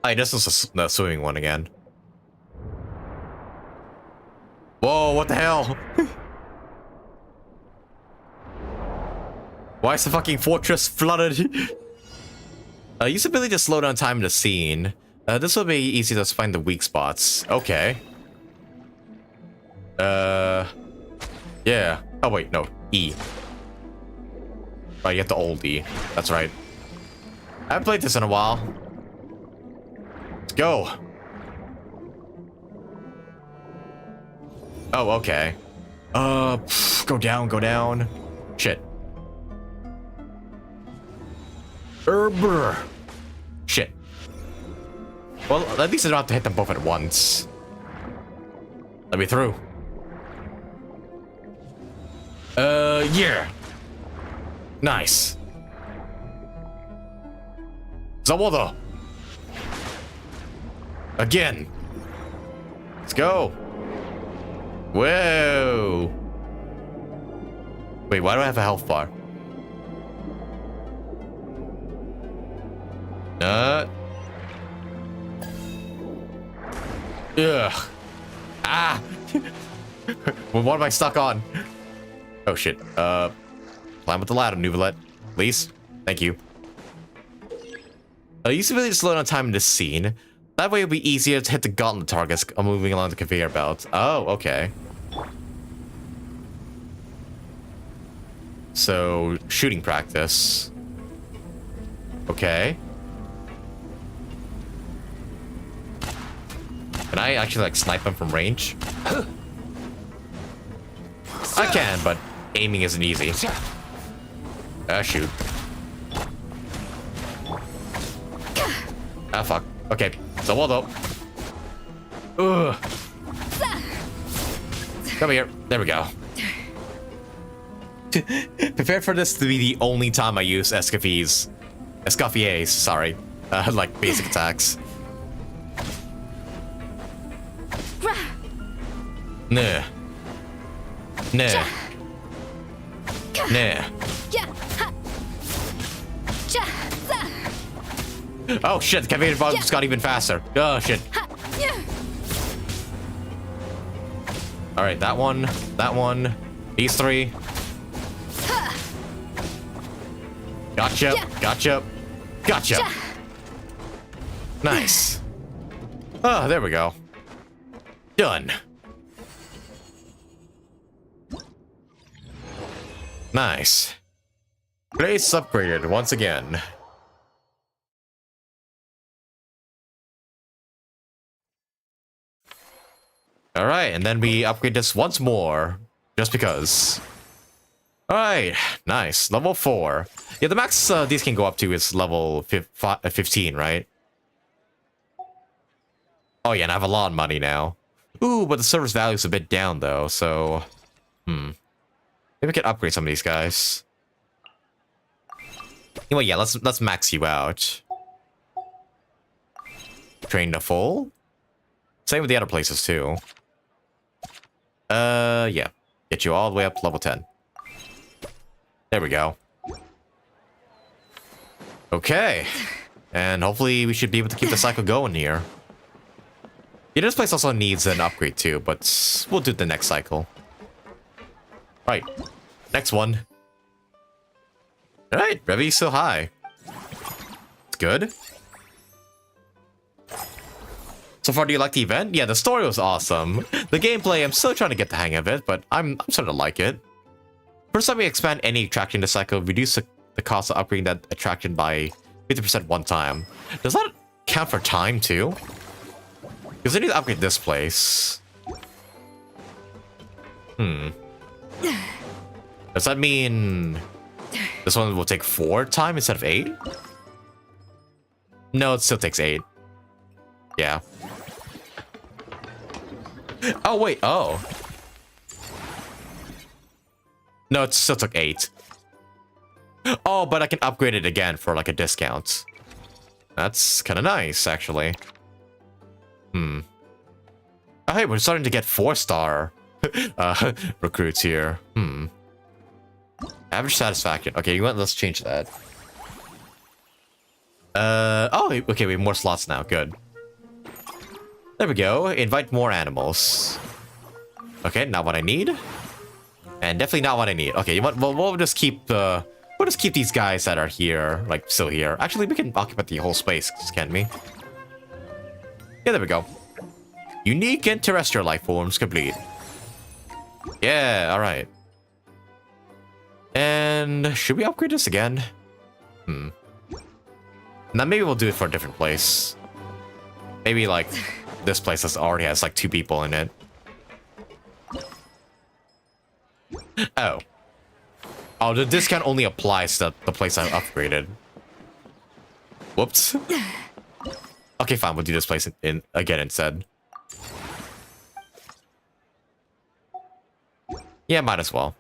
Hey, this is the swimming one again. Whoa, what the hell? Why is the fucking fortress flooded? Use ability to slow down time in the scene. This will be easy to find the weak spots. Okay. Yeah. Oh wait, no. E. Oh, you get the old E. That's right. I haven't played this in a while. Let's go. Oh, okay. Go down, go down. Shit. Shit. Well, at least I don't have to hit them both at once. Let me through. Yeah. Nice. Zawodo. Again. Let's go. Whoa. Wait, why do I have a health bar? Ugh. Ah. Well, what am I stuck on? Oh shit. Climb up the ladder, Neuvillette. Please. Thank you. Use the ability to slow down time in this scene. That way it'll be easier to hit the gauntlet targets moving along the conveyor belt. Oh, okay. So, shooting practice. Okay. Can I actually like snipe him from range? I can, but aiming isn't easy. Shoot. Ah, fuck. Okay, so well though. Ugh. Come here. There we go. Prepare for this to be the only time I use Escoffiers, sorry. Like basic attacks. Nah. Nah. Nah. Oh shit, the conveyor belt just got even faster. Oh shit. Alright, that one, these 3. Gotcha, gotcha, gotcha. Nice. Oh, there we go. Done. Nice. Place upgraded once again. Alright, and then we upgrade this once more, just because. Alright, nice. Level 4. Yeah, the max these can go up to is level 15, right? Oh yeah, and I have a lot of money now. Ooh, but the server's value is a bit down though, so... Maybe we can upgrade some of these guys. Anyway, yeah, let's max you out. Train to full. Same with the other places too. Yeah. Get you all the way up to level 10. There we go. Okay. And hopefully we should be able to keep the cycle going here. Yeah, this place also needs an upgrade too, but we'll do the next cycle. Right, next one. Alright, Revy's so high. It's good. So far, do you like the event? Yeah, the story was awesome. The gameplay, I'm still trying to get the hang of it, but I'm starting to like it. First time we expand any attraction in the cycle, reduce the cost of upgrading that attraction by 50% one time. Does that count for time too? Because I need to upgrade this place. Does that mean this one will take 4 time instead of 8? No, it still takes 8. Yeah. Oh, wait. Oh. No, it still took 8. Oh, but I can upgrade it again for like a discount. That's kind of nice, actually. Oh, hey, we're starting to get 4-star recruits here. Average satisfaction. Okay, you want? Let's change that. Oh, okay, we have more slots now. Good. There we go. Invite more animals. Okay, not what I need. And definitely not what I need. Okay, we'll just keep these guys that are here, like still here. Actually, we can occupy the whole space, can't we? Yeah, there we go. Unique and terrestrial life forms complete. Yeah, all right. And should we upgrade this again? Now maybe we'll do it for a different place. Maybe like this place already has like 2 people in it. Oh. Oh, the discount only applies to the place I upgraded. Whoops. Okay, fine. We'll do this place again instead. Yeah, might as well.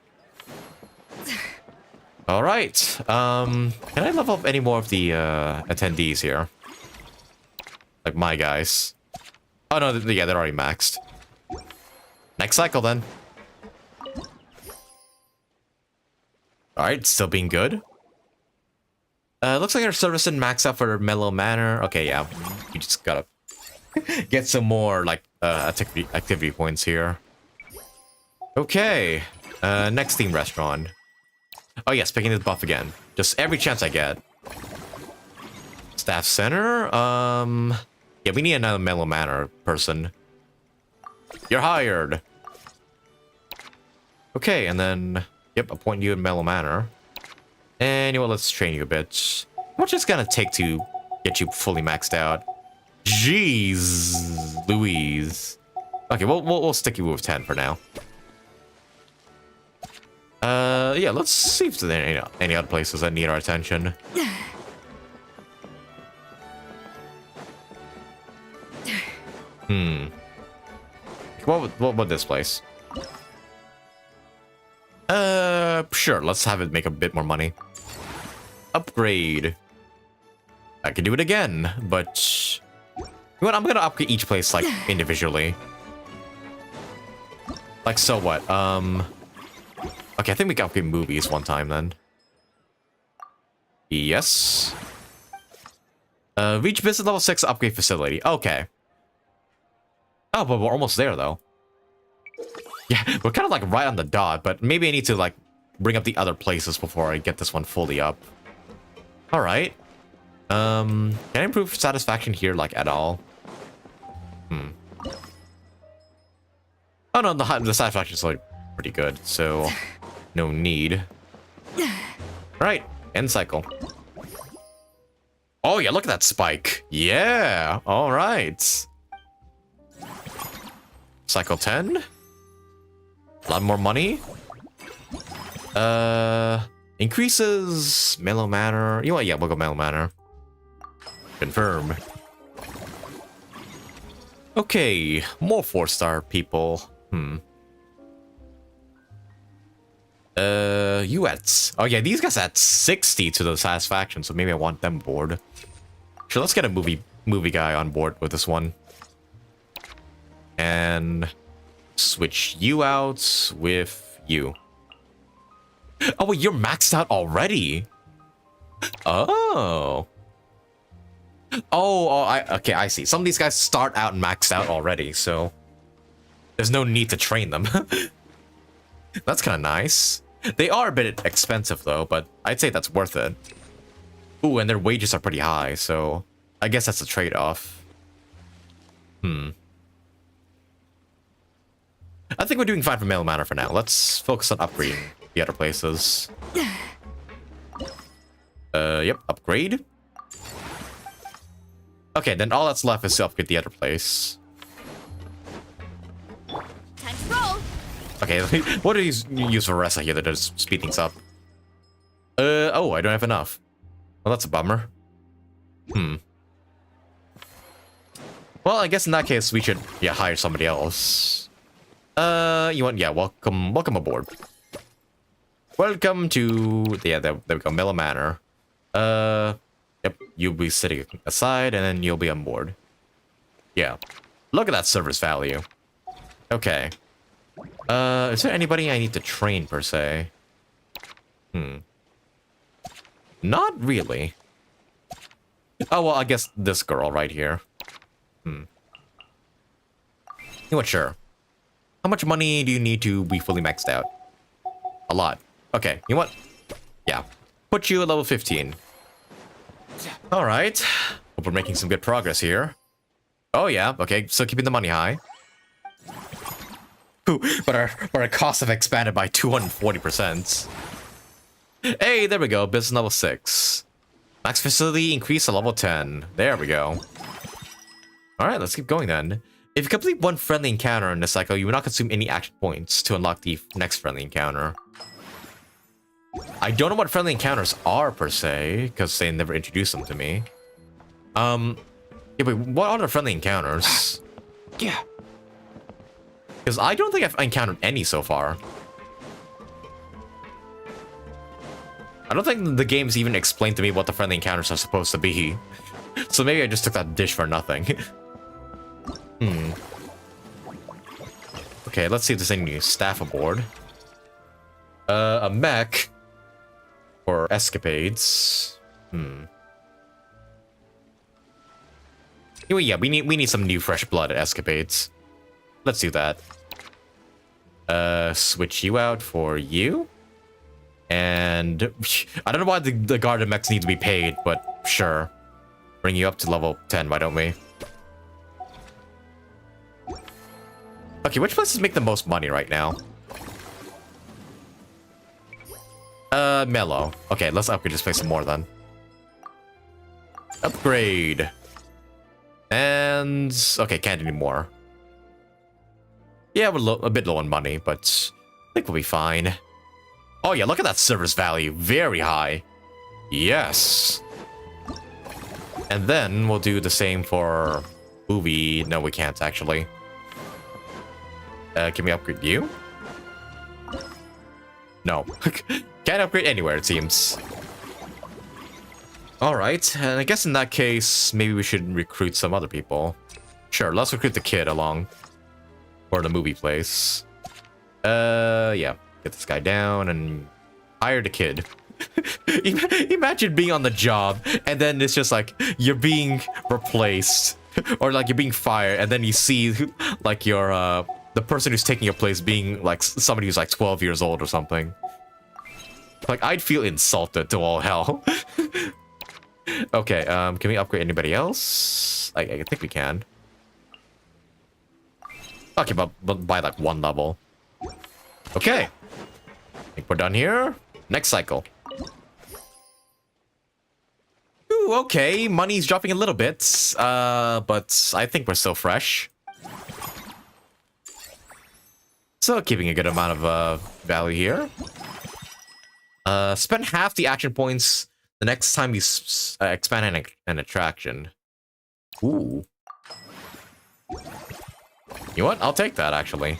All right. Can I level up any more of the attendees here? Like my guys. Oh no, yeah, they're already maxed. Next cycle then. All right, still being good. Looks like our service didn't max out for Mellow Manor. Okay, yeah, you just gotta get some more like activity points here. Okay, next theme restaurant. Oh yes, picking this buff again. Just every chance I get. Staff center. Yeah, we need another Mellow Manor person. You're hired. Okay, and then yep, appoint you in Mellow Manor. And you know what, let's train you a bit. How much it's gonna take to get you fully maxed out? Jeez Louise. Okay, we'll stick you with 10 for now. Yeah, let's see if there's any other places that need our attention. What about this place? Sure, let's have it make a bit more money. Upgrade. I can do it again, but you know what? I'm gonna upgrade each place like individually. Like so what? Okay, I think we can upgrade movies one time then. Yes. Reach business level 6 upgrade facility. Okay. Oh, but we're almost there though. Yeah, we're kind of like right on the dot, but maybe I need to like bring up the other places before I get this one fully up. All right. Can I improve satisfaction here like at all? Oh no, the satisfaction is like pretty good, so no need. All right, end cycle. Oh yeah, look at that spike. Yeah, all right. Cycle 10. A lot more money. Increases Mellow Manor. You know what? Yeah, we'll go Mellow Manor. Confirm. Okay, more 4-star people. Uets. Oh yeah, these guys at 60 to the satisfaction, so maybe I want them board. Sure, let's get a movie guy on board with this one. And switch you out with you. Oh wait, you're maxed out already. Oh. Okay, I see. Some of these guys start out maxed out already, so there's no need to train them. That's kind of nice. They are a bit expensive though, but I'd say that's worth it. Ooh, and their wages are pretty high, so I guess that's a trade-off. I think we're doing fine for Mail Manor for now. Let's focus on upgrading the other places. Yep, upgrade. Okay, then all that's left is to upgrade the other place.
Time to roll.
Okay, what do you use for Ressa here that is speed things up? Oh, I don't have enough. Well, that's a bummer. Well, I guess in that case, we should, hire somebody else. You want, welcome aboard. Welcome to, there we go, Mellow Manor. Yep, you'll be sitting aside, and then you'll be on board. Yeah, look at that service value. Okay. Is there anybody I need to train, per se? Not really. Oh, well, I guess this girl right here. You know what, sure. How much money do you need to be fully maxed out? A lot. Okay, you know what? Yeah. Put you at level 15. Alright. Hope we're making some good progress here. Oh yeah, okay, so keeping the money high. Ooh, but our costs have expanded by 240%. Hey, there we go, business level 6. Max facility increase to level 10. There we go. Alright, let's keep going then. If you complete one friendly encounter in this cycle, you will not consume any action points to unlock the next friendly encounter. I don't know what friendly encounters are, per se, because they never introduced them to me. Yeah, wait, what are the friendly encounters?
Yeah.
Because I don't think I've encountered any so far. I don't think the game's even explained to me what the friendly encounters are supposed to be. So maybe I just took that dish for nothing. Okay, let's see if there's any new staff aboard. A mech. Or escapades. Anyway, yeah, we need some new fresh blood at escapades. Let's do that. Switch you out for you. And I don't know why the guard mechs need to be paid, but sure. Bring you up to level 10, why don't we? Okay, which places make the most money right now? Mellow. Okay, let's upgrade this place some more then. Upgrade. And okay, can't anymore. Yeah, we're a bit low on money, but I think we'll be fine. Oh yeah, look at that service value. Very high. Yes. And then we'll do the same for movie. No, we can't actually. Can we upgrade you? No. Can't upgrade anywhere, it seems. Alright, and I guess in that case, maybe we should recruit some other people. Sure, let's recruit the kid along. For the movie place. Yeah. Get this guy down and hire the kid. Imagine being on the job, and then it's just like, you're being replaced. Or like you're being fired, and then you see like your, the person who's taking your place being like somebody who's like 12 years old or something. Like, I'd feel insulted to all hell. Okay, can we upgrade anybody else? I think we can. Okay, but by like one level. Okay. I think we're done here. Next cycle. Ooh, okay, money's dropping a little bit. But I think we're still fresh. So keeping a good amount of value here. Spend half the action points the next time you expand an attraction. Ooh. You know what? I'll take that, actually.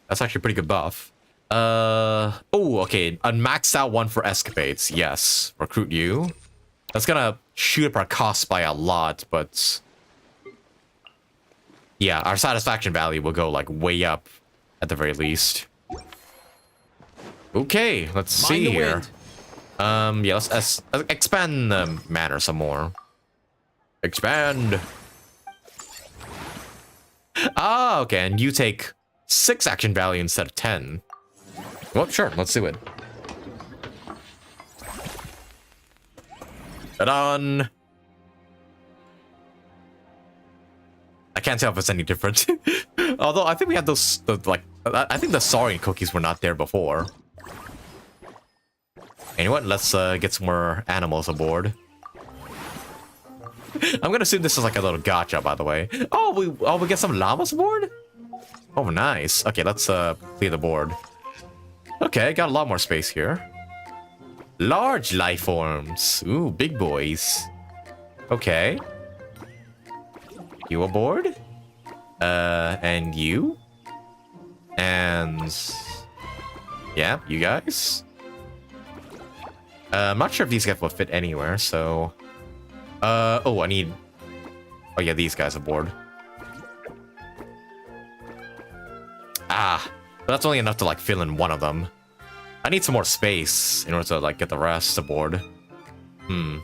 That's actually a pretty good buff. Oh, okay. A maxed out one for escapades. Yes. Recruit you. That's gonna shoot up our costs by a lot, but... yeah, our satisfaction value will go, like, way up at the very least. Okay, let's see here. Yeah, let's expand the manor some more. Expand. Ah, okay, and you take 6 action value instead of 10. Well, sure, let's do it. Ta-da! I can't tell if it's any different. Although I think we had those, I think the saurian cookies were not there before. Anyway, let's get some more animals aboard. I'm gonna assume this is like a little gacha, by the way. Oh, we get some llamas aboard? Oh, nice. Okay, let's clear the board. Okay, got a lot more space here. Large life forms. Ooh, big boys. Okay. You aboard? And you? And... yeah, you guys? I'm not sure if these guys will fit anywhere, so... oh, I need... oh yeah, these guys aboard. Ah, but that's only enough to like fill in one of them. I need some more space in order to like get the rest aboard. You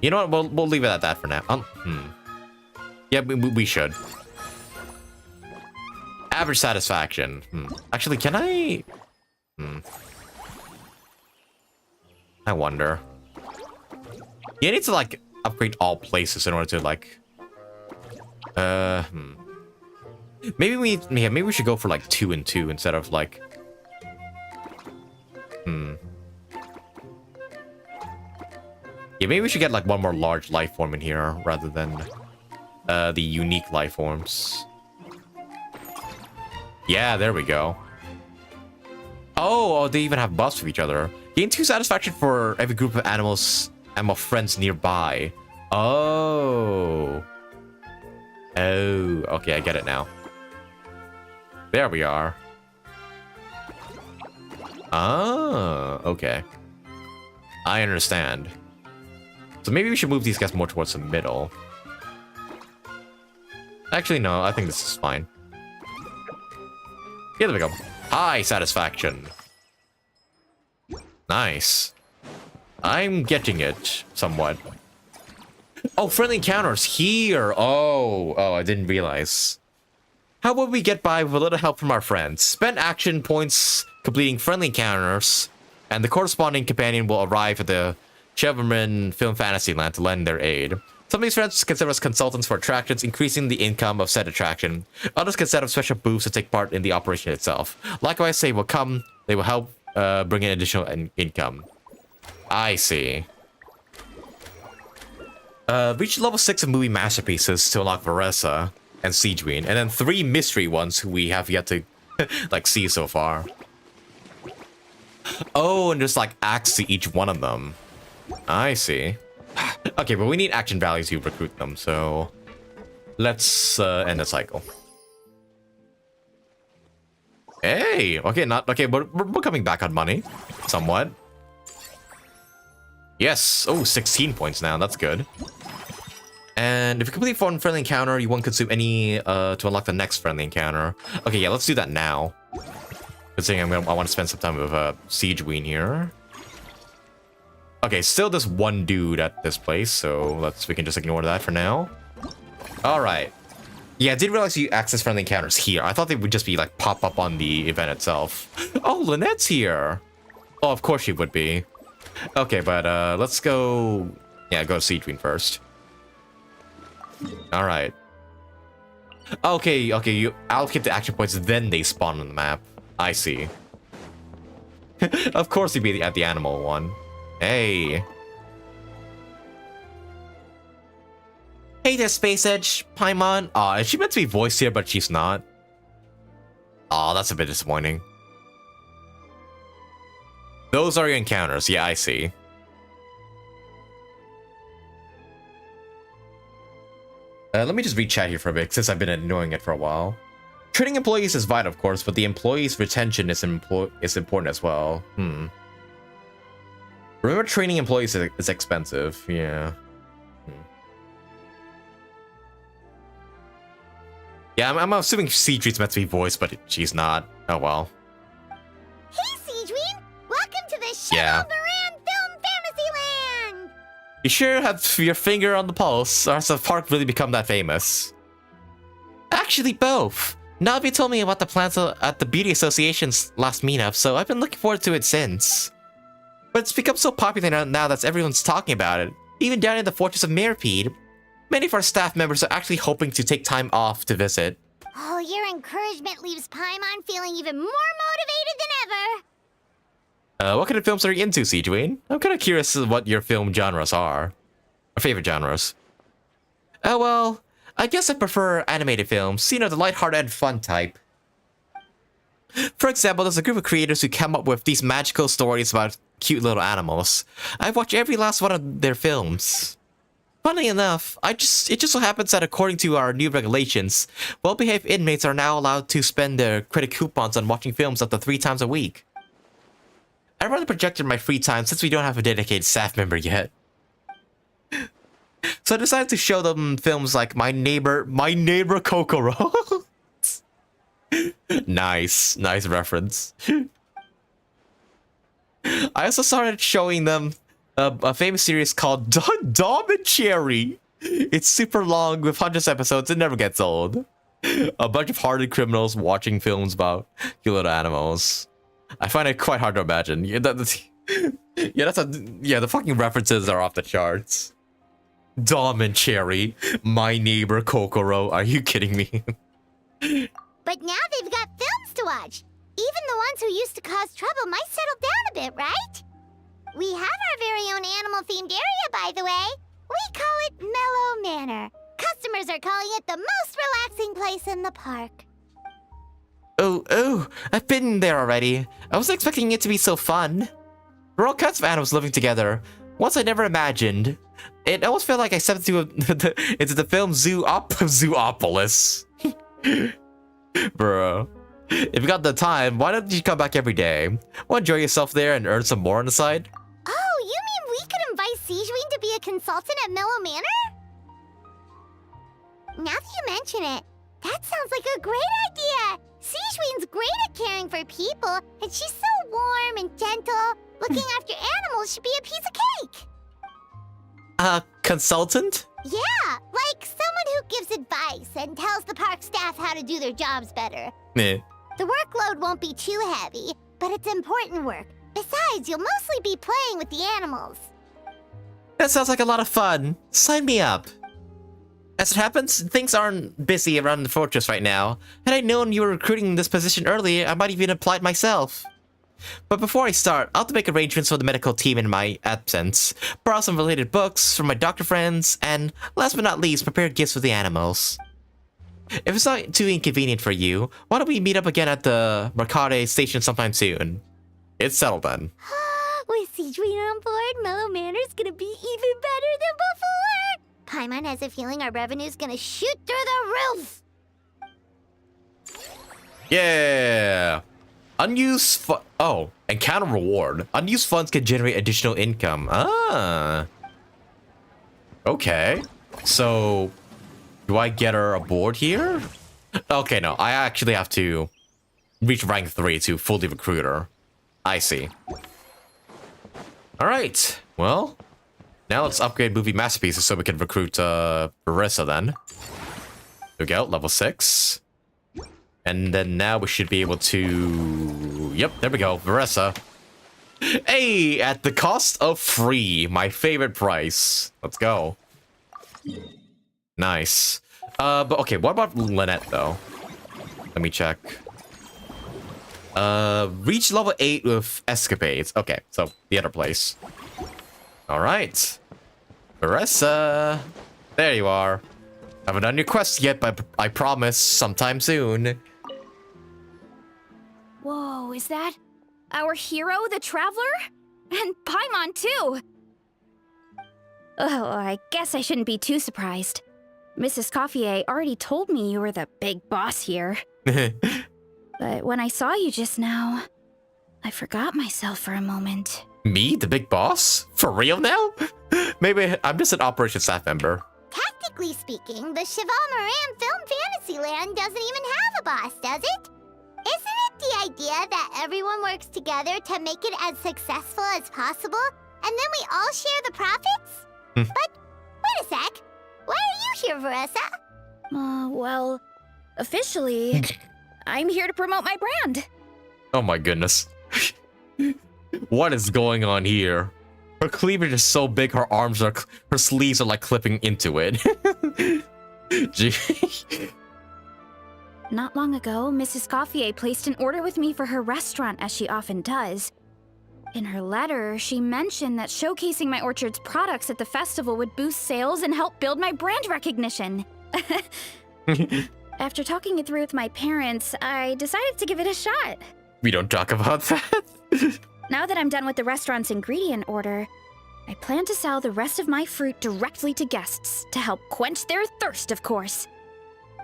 know what? We'll leave it at that for now. Yeah, we should. Average satisfaction. Actually, can I? I wonder. You need to like upgrade all places in order to like. Maybe we should go for like 2 and 2 instead of like. Yeah, maybe we should get like one more large life form in here rather than the unique life forms. Yeah, there we go. Oh, they even have buffs for each other. Gain 2 satisfaction for every group of animals and friends nearby. Oh. Oh, okay, I get it now. There we are. Ah, okay. I understand. So maybe we should move these guys more towards the middle. Actually, no, I think this is fine. Yeah, there we go. High satisfaction. Nice. I'm getting it, somewhat. Oh, friendly encounters here. Oh, I didn't realize. How would we get by with a little help from our friends? Spend action points completing friendly encounters, and the corresponding companion will arrive at the Cheverman Film Fantasyland to lend their aid. Some of these friends can serve as consultants for attractions, increasing the income of said attraction. Others can set up special booths to take part in the operation itself. Likewise, they will help bring in additional income. I see. Reach level 6 of movie masterpieces to unlock Varesa and Siegeween, and then 3 mystery ones who we have yet to like see so far. Oh, and there's like acts to each one of them. I see. Okay, but we need action values to recruit them, so let's end the cycle. Hey, okay, we're coming back on money, somewhat. Yes, oh, 16 points now, that's good. And if you complete one friendly encounter, you won't consume any to unlock the next friendly encounter. Okay, yeah, let's do that now. Considering I want to spend some time with Siegeween here. Okay, still this one dude at this place, so we can just ignore that for now. All right. Yeah, I didn't realize you access friendly encounters here. I thought they would just be like pop up on the event itself. Oh, Lynette's here. Oh, of course she would be. Okay, but let's go. Yeah, go to Siegeween first. All right. Okay, you allocate the action points, then they spawn on the map. I see. Of course you'd be at the animal one. Hey. Hey there, Space Edge, Paimon. Aw, she meant to be voiced here, but she's not. Aw, that's a bit disappointing. Those are your encounters. Yeah, I see. Let me just read chat here for a bit, since I've been ignoring it for a while. Training employees is vital, of course, but the employees' retention is important as well. Remember, training employees is expensive. Yeah. Yeah, I'm assuming Siegeween's meant to be voiced, but she's not. Oh well.
Hey, Siegeween! Welcome to the Shadowverand Film Fantasyland!
You sure have your finger on the pulse, or has the park really become that famous? Actually, both. Navi told me about the plans at the Beauty Association's last meetup, so I've been looking forward to it since. But it's become so popular now that everyone's talking about it. Even down in the Fortress of Mirapede, many of our staff members are actually hoping to take time off to visit.
Oh, your encouragement leaves Paimon feeling even more motivated than ever.
What kind of films are you into, Sijuin? I'm kind of curious what your film genres are. Or favorite genres. Oh, well, I guess I prefer animated films, you know, the lighthearted and fun type. For example, there's a group of creators who come up with these magical stories about cute little animals. I've watched every last one of their films. Funny enough, it just so happens that according to our new regulations, well-behaved inmates are now allowed to spend their credit coupons on watching films up to 3 times a week. I rather projected my free time since we don't have a dedicated staff member yet. So I decided to show them films like My Neighbor Kokoro. Nice reference. I also started showing them a famous series called Dom and Cherry. It's super long with hundreds of episodes. It never gets old. A bunch of hardened criminals watching films about cute little animals. I find it quite hard to imagine. The fucking references are off the charts. Dom and Cherry, My Neighbor Kokoro. Are you kidding me?
But now they've got films to watch. Even the ones who used to cause trouble might settle down a bit, right? We have our very own animal-themed area, by the way. We call it Mellow Manor. Customers are calling it the most relaxing place in the park.
Oh, I've been there already. I wasn't expecting it to be so fun. There are all kinds of animals living together. Once I never imagined. It almost felt like I stepped into the film Zoopolis. Bro. If you got the time, why don't you come back every day? Want to enjoy yourself there and earn some more on the side?
Oh, you mean we could invite Sijuin to be a consultant at Mellow Manor? Now that you mention it, that sounds like a great idea! Sijuin's great at caring for people, and she's so warm and gentle. Looking after animals should be a piece of cake!
Consultant?
Yeah, like someone who gives advice and tells the park staff how to do their jobs better.
Meh.
The workload won't be too heavy, but it's important work. Besides, you'll mostly be playing with the animals.
That sounds like a lot of fun. Sign me up. As it happens, things aren't busy around the fortress right now. Had I known you were recruiting this position earlier, I might even applied myself. But before I start, I'll have to make arrangements for the medical team in my absence, borrow some related books from my doctor friends, and last but not least, prepare gifts for the animals. If it's not too inconvenient for you, why don't we meet up again at the Mercade station sometime soon? It's settled then.
With Sijuin on board, Mellow Manor's gonna be even better than before! Paimon has a feeling our revenue's gonna shoot through the roof!
Yeah! Unused encounter reward. Unused funds can generate additional income. Ah. Okay. So, do I get her aboard here? Okay, no. I actually have to reach rank 3 to fully recruit her. I see. Alright. Well, now let's upgrade movie masterpieces so we can recruit Barissa then. There we go, level 6. And then now we should be able to... Yep, there we go, Barissa. Hey, at the cost of free, my favorite price. Let's go. Nice. But okay, what about Lynette though? Let me check. Reach level 8 with escapades. Okay, so the other place. Alright. Barissa. There you are. Haven't done your quest yet, but I promise sometime soon.
Whoa, is that our hero, the Traveler? And Paimon, too! Oh, I guess I shouldn't be too surprised. Mrs. Escoffier already told me you were the big boss here. But when I saw you just now, I forgot myself for a moment.
Me, the big boss? For real now? Maybe I'm just an operation staff member.
Tactically speaking, the Cheval Moran Film Fantasyland doesn't even have a boss, does it? Isn't it the idea that everyone works together to make it as successful as possible, and then we all share the profits? But wait a sec. Why are you here, Veressa?
Well, officially, I'm here to promote my brand.
Oh my goodness. What is going on here? Her cleavage is so big, her sleeves are like clipping into it. Gee.
Not long ago, Mrs. Escoffier placed an order with me for her restaurant, as she often does. In her letter, she mentioned that showcasing my orchard's products at the festival would boost sales and help build my brand recognition. After talking it through with my parents, I decided to give it a shot.
We don't talk about that.
Now that I'm done with the restaurant's ingredient order, I plan to sell the rest of my fruit directly to guests to help quench their thirst, of course.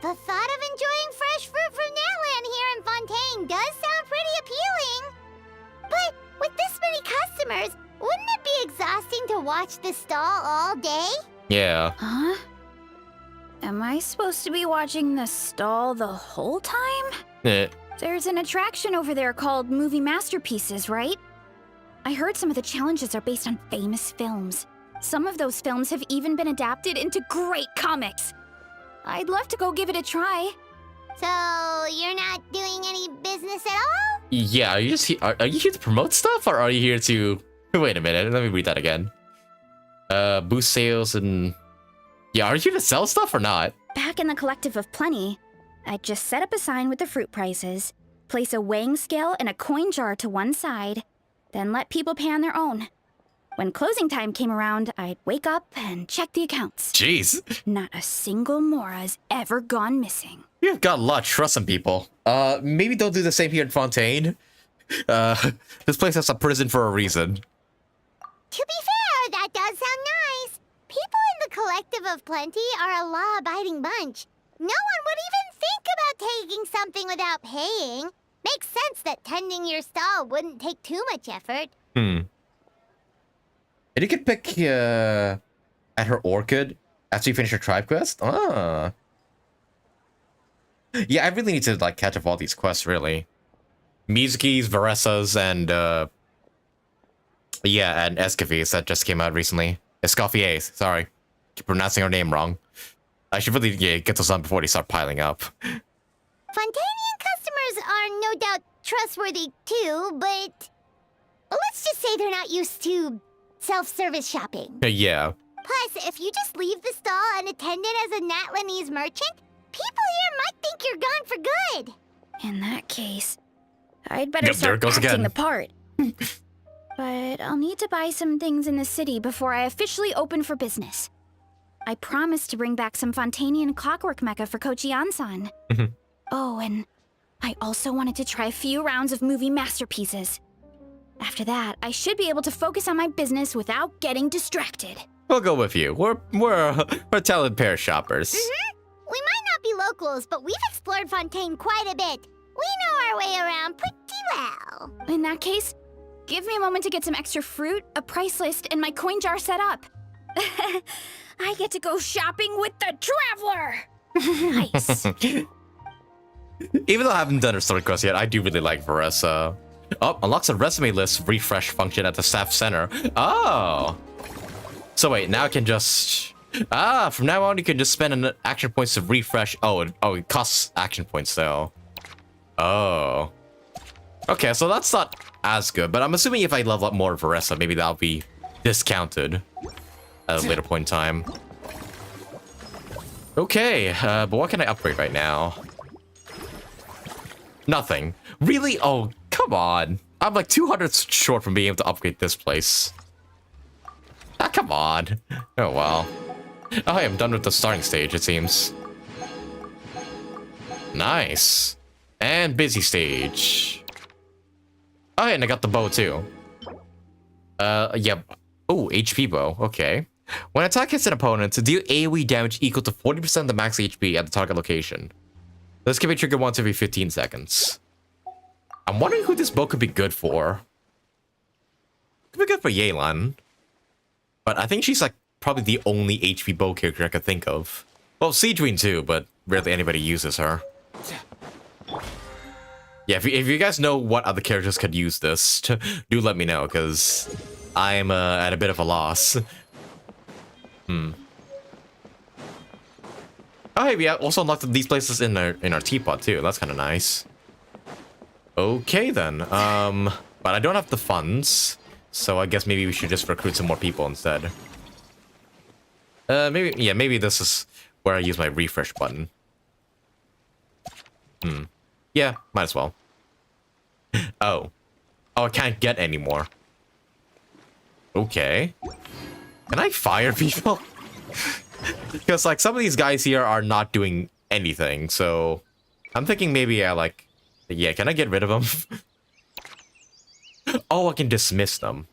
The thought of enjoying fresh fruit from Natland here in Fontaine does sound pretty appealing. But with this many customers, wouldn't it be exhausting to watch the stall all day?
Yeah.
Huh? Am I supposed to be watching the stall the whole time? There's an attraction over there called Movie Masterpieces, right? I heard some of the challenges are based on famous films. Some of those films have even been adapted into great comics. I'd love to go give it a try.
So, you're not doing any business at all?
Yeah, are you just here, are you here to promote stuff, or are you here to... Wait a minute, let me read that again. Boost sales and... Yeah, are you here to sell stuff or not?
Back in the Collective of Plenty, I just set up a sign with the fruit prices, place a weighing scale and a coin jar to one side, then let people pay on their own. When closing time came around, I'd wake up and check the accounts.
Jeez.
Not a single Mora's ever gone missing.
You've got a lot of trust in people. Maybe don't do the same here in Fontaine. This place has a prison for a reason.
To be fair, that does sound nice. People in the Collective of Plenty are a law-abiding bunch. No one would even think about taking something without paying. Makes sense that tending your stall wouldn't take too much effort.
And you can pick at her orchid after you finish your tribe quest? Ah. Yeah, I really need to like catch up all these quests, really. Mizuki's, Veressa's, and yeah, and Escoffier's that just came out recently. Escoffier, sorry. Keep pronouncing her name wrong. I should really get those on before they start piling up.
Fontainian customers are no doubt trustworthy too, but let's just say they're not used to self-service shopping.
Yeah.
Plus, if you just leave the stall unattended as a Natlanese merchant, people here might think you're gone for good.
In that case, I'd better
Yep, there it
start
goes
acting
again.
the part. But I'll need to buy some things in the city before I officially open for business. I promised to bring back some Fontainian clockwork mecha for Kochi-an-san. Oh, and I also wanted to try a few rounds of movie masterpieces. After that, I should be able to focus on my business without getting distracted.
We'll go with you. We're a talented pair of shoppers.
We might not be locals, but we've explored Fontaine quite a bit. We know our way around pretty well.
In that case, give me a moment to get some extra fruit, a price list, and my coin jar set up. I get to go shopping with the Traveler! Nice.
Even though I haven't done her story quest yet, I do really like Veressa. Oh, unlocks a resume list refresh function at the staff center. Oh. So wait, now I can just... from now on you can just spend an action points to refresh. It costs action points though. Oh. Okay, so that's not as good, but I'm assuming if I level up more Veressa, maybe that'll be discounted at a later point in time. Okay, but what can I upgrade right now? Nothing. Really? Oh, come on. I'm like 200 short from being able to upgrade this place. Ah, come on. Oh, well. Oh, hey, I'm done with the starting stage, it seems. Nice. And busy stage. Oh, and I got the bow, too. Yeah. Oh, HP bow. Okay. When attack hits an opponent, deal AoE damage equal to 40% of the max HP at the target location. This can be triggered once every 15 seconds. I'm wondering who this bow could be good for. Could be good for Yelan. But I think she's like probably the only HP bow character I could think of. Well, Siegeween too, but rarely anybody uses her. Yeah, if you guys know what other characters could use this, do let me know, because I'm at a bit of a loss. Hmm. Oh, hey, we also unlocked these places in our teapot too. That's kind of nice. Okay then. But I don't have the funds, so I guess maybe we should just recruit some more people instead. Maybe this is where I use my refresh button. Yeah, might as well. Oh, I can't get any more. Okay. Can I fire people? Because like some of these guys here are not doing anything, so I'm thinking maybe can I get rid of them? Oh, I can dismiss them.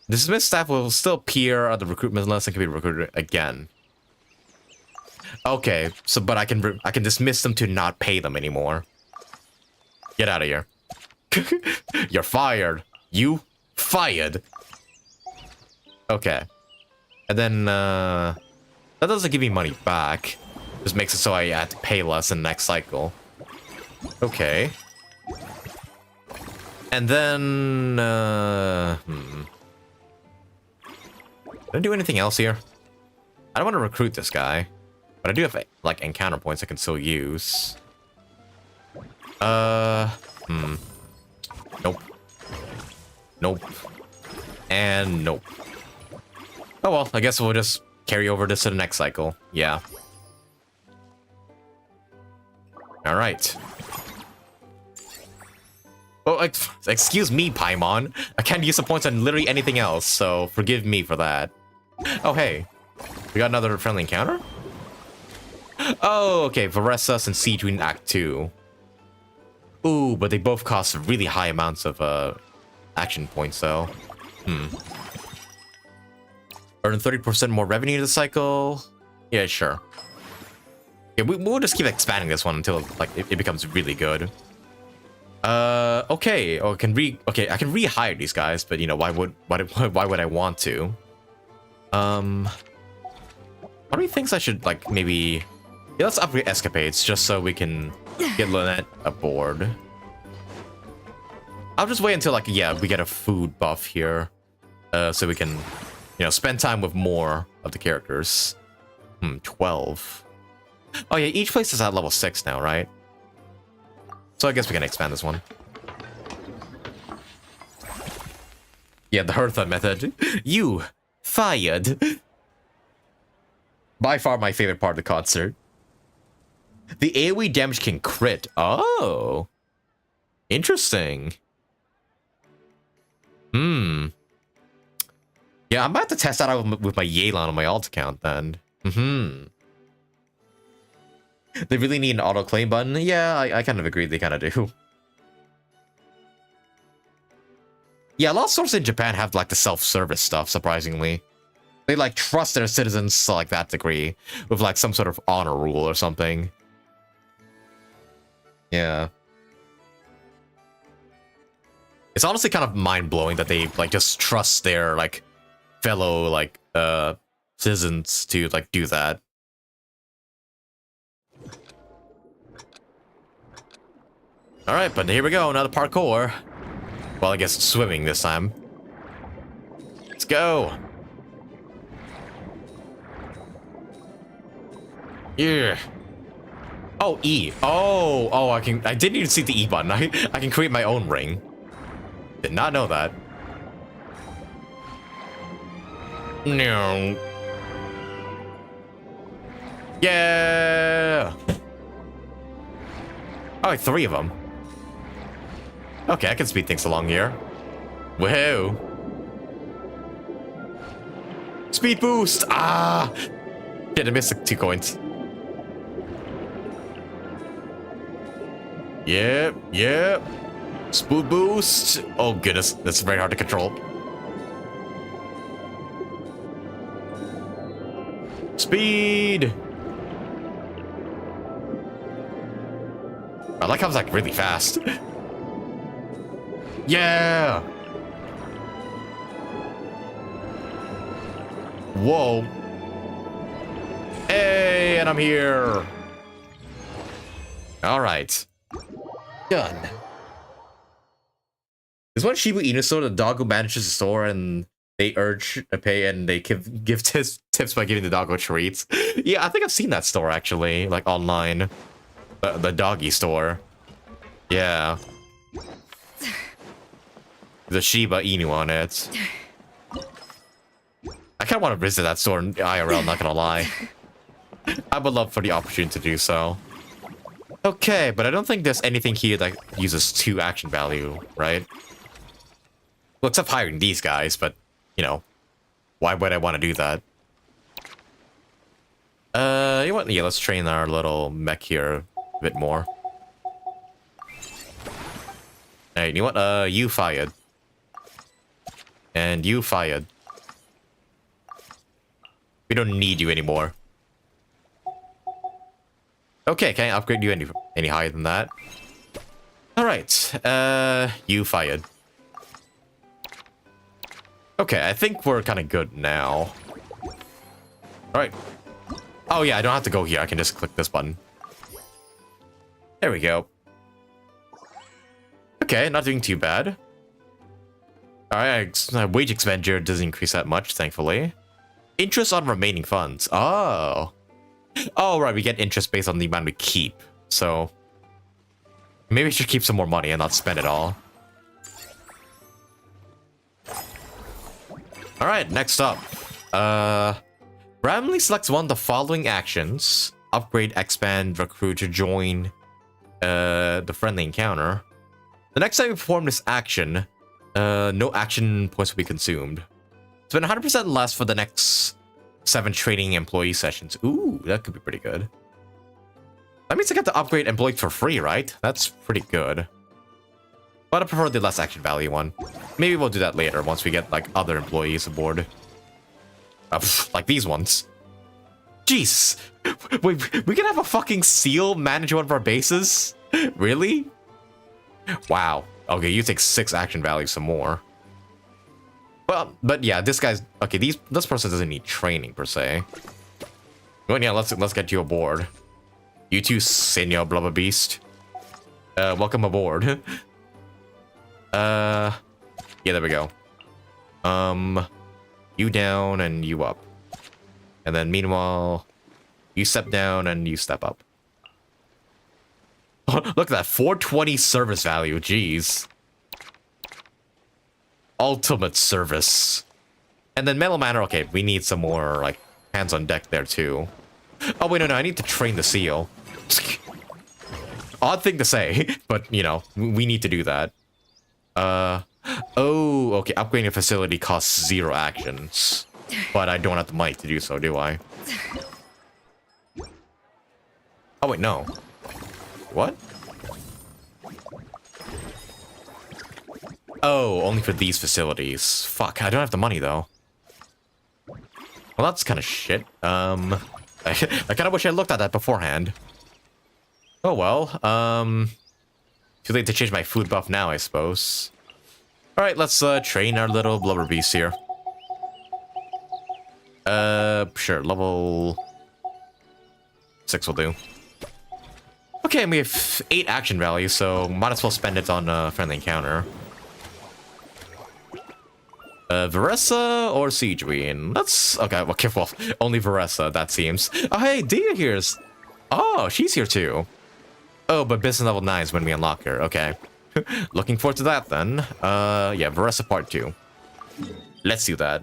Dismissed staff will still appear at the recruitment list and can be recruited again. Okay, so but I can dismiss them to not pay them anymore. Get out of here. You're fired. You fired. Okay. And then that doesn't give me money back. Just makes it so I have to pay less in the next cycle. Okay. And then Did I do anything else here? I don't want to recruit this guy, but I do have like encounter points I can still use. Nope. Nope. And nope. Oh well, I guess we'll just carry over this to the next cycle. Yeah. Alright. Oh, excuse me, Paimon. I can't use the points on literally anything else, so forgive me for that. Oh, hey. We got another friendly encounter? Oh, okay. Varessa and Siege in Act 2. Ooh, but they both cost really high amounts of action points, though. Earn 30% more revenue this cycle. Yeah, sure. Yeah, we'll just keep expanding this one until like it becomes really good. Okay. Oh, I can rehire these guys, but you know, why would I want to? What do you think I should like maybe? Yeah, let's upgrade escapades just so we can get Lynette aboard. I'll just wait until like we get a food buff here, so we can, you know, spend time with more of the characters. 12. Oh yeah, each place is at level 6 now, right? So I guess we can expand this one. Yeah, the Hertha method. You fired. By far my favorite part of the concert. The AoE damage can crit. Oh. Interesting. Yeah, I'm about to test that out with my Yelan on my alt account then. They really need an auto-claim button? Yeah, I kind of agree they kind of do. Yeah, a lot of stores in Japan have like the self-service stuff, surprisingly. They like trust their citizens to like that degree with like some sort of honor rule or something. Yeah. It's honestly kind of mind-blowing that they like just trust their like fellow like citizens to like do that. Alright, but here we go, another parkour. Well, I guess swimming this time. Let's go. Yeah. Oh, E. Oh, I didn't even see the E button. I can create my own ring. Did not know that. No. Yeah. Oh, 3 of them. Okay, I can speed things along here. Whoa. Speed boost! Ah! Yeah, I missed 2 coins. Yep. Speed boost. Oh goodness, that's very hard to control. Speed! I like how it's like really fast. Yeah! Whoa. Hey, and I'm here. All right. Done. Is one Shiba Inu store the dog who manages the store and they urge a pay and they give tips by giving the doggo treats. Yeah, I think I've seen that store actually, like online. The doggy store. Yeah. The Shiba Inu on it. I kind of want to visit that store in IRL, not gonna lie. I would love for the opportunity to do so. Okay, but I don't think there's anything here that uses 2 action value, right? Well, except hiring these guys, but, you know, why would I want to do that? You know what? Yeah, let's train our little mech here a bit more. Hey, you know what? You fired. And you fired. We don't need you anymore. Okay, can I upgrade you any higher than that? Alright, you fired. Okay, I think we're kind of good now. Alright. Oh yeah, I don't have to go here, I can just click this button. There we go. Okay, not doing too bad. Alright, wage expenditure doesn't increase that much, thankfully. Interest on remaining funds. Oh. Oh, right, we get interest based on the amount we keep. So, maybe we should keep some more money and not spend it all. Alright, next up. Randomly selects one of the following actions. Upgrade, expand, recruit to join the friendly encounter. The next time you perform this action, no action points will be consumed. Spend 100% less for the next 7 training employee sessions. Ooh, that could be pretty good. That means I get to upgrade employees for free, right? That's pretty good. But I prefer the less action value one. Maybe we'll do that later once we get like other employees aboard. Like these ones. Jeez. Wait, we can have a fucking seal manage one of our bases? Really? Wow. Okay, you take 6 action values some more. Well, but yeah, this guy's okay. This person doesn't need training per se. Well, yeah, let's get you aboard. You too, Senor Blubber Beast. Welcome aboard. Yeah, there we go. You down and you up, and then meanwhile, you step down and you step up. Look at that 420 service value. Jeez. Ultimate service. And then Mellow Manor, okay, we need some more, like, hands on deck there, too. Oh, wait, no, I need to train the seal. Odd thing to say, but, you know, we need to do that. Oh, okay, upgrading a facility costs 0 actions. But I don't have the might to do so, do I? Oh, wait, no. What? Oh, only for these facilities. Fuck, I don't have the money, though. Well, that's kind of shit. I kind of wish I looked at that beforehand. Oh, well. Too late to change my food buff now, I suppose. Alright, let's train our little blubber beast here. Sure, level 6 will do. Okay, and we have 8 action value, so might as well spend it on a friendly encounter. Veressa or Siegeween? That's okay. Well, only Veressa, that seems. Oh, hey, Dia here's. Oh, she's here too. Oh, but business level 9 is when we unlock her. Okay. Looking forward to that then. Yeah, Veressa part 2. Let's do that.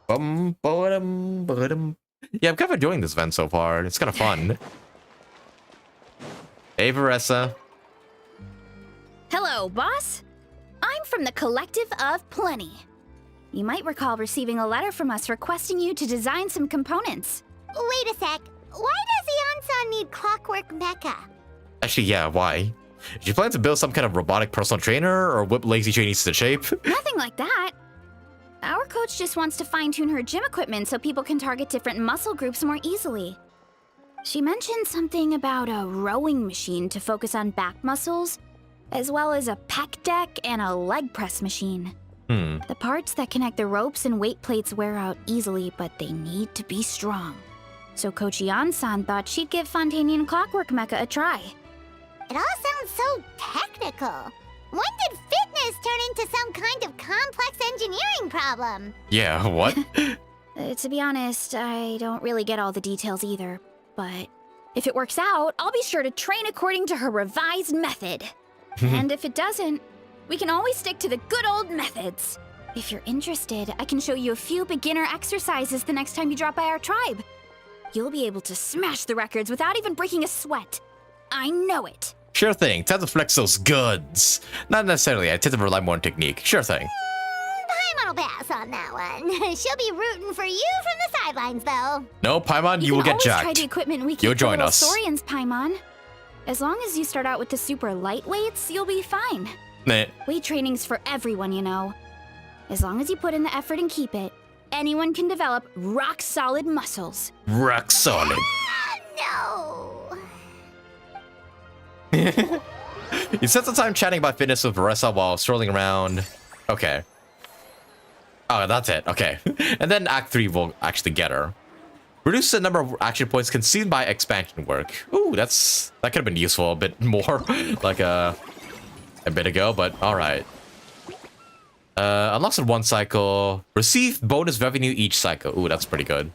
Yeah, I'm kind of enjoying this event so far. It's kind of fun. Hey, Veressa.
Hello, boss. I'm from the Collective of Plenty. You might recall receiving a letter from us requesting you to design some components.
Wait a sec. Why does Iansan need clockwork mecha?
Actually, yeah, why? Did you plan to build some kind of robotic personal trainer or whip lazy trainees to shape?
Nothing like that. Our coach just wants to fine-tune her gym equipment so people can target different muscle groups more easily. She mentioned something about a rowing machine to focus on back muscles, as well as a pec deck and a leg press machine. The parts that connect the ropes and weight plates wear out easily, but they need to be strong. So Coach Ian-san thought she'd give Fontaine Clockwork Mecha a try.
It all sounds so technical. When did fitness turn into some kind of complex engineering problem?
Yeah, what?
To be honest, I don't really get all the details either. But if it works out, I'll be sure to train according to her revised method. And if it doesn't, we can always stick to the good old methods. If you're interested, I can show you a few beginner exercises the next time you drop by our tribe. You'll be able to smash the records without even breaking a sweat. I know it.
Sure thing. Time to flex those goods. Not necessarily. I tend to rely more on technique. Sure thing.
Paimon will pass on that one. She'll be rooting for you from the sidelines, though.
No, Paimon, you will get
always
jacked.
Try the equipment we keep
You'll
for
join
little
us.
Saurians, Paimon. As long as you start out with the super lightweights, you'll be fine.
Nah.
Weight training's for everyone, you know. As long as you put in the effort and keep it, anyone can develop rock-solid muscles.
Rock solid.
No.
You spent some time chatting about fitness with Varessa while strolling around. Okay. Oh, that's it. Okay. And then Act 3 will actually get her. Reduce the number of action points consumed by expansion work. Ooh, that could have been useful a bit more like a bit ago, but alright. Unlocks in one cycle. Receive bonus revenue each cycle. Ooh, that's pretty good.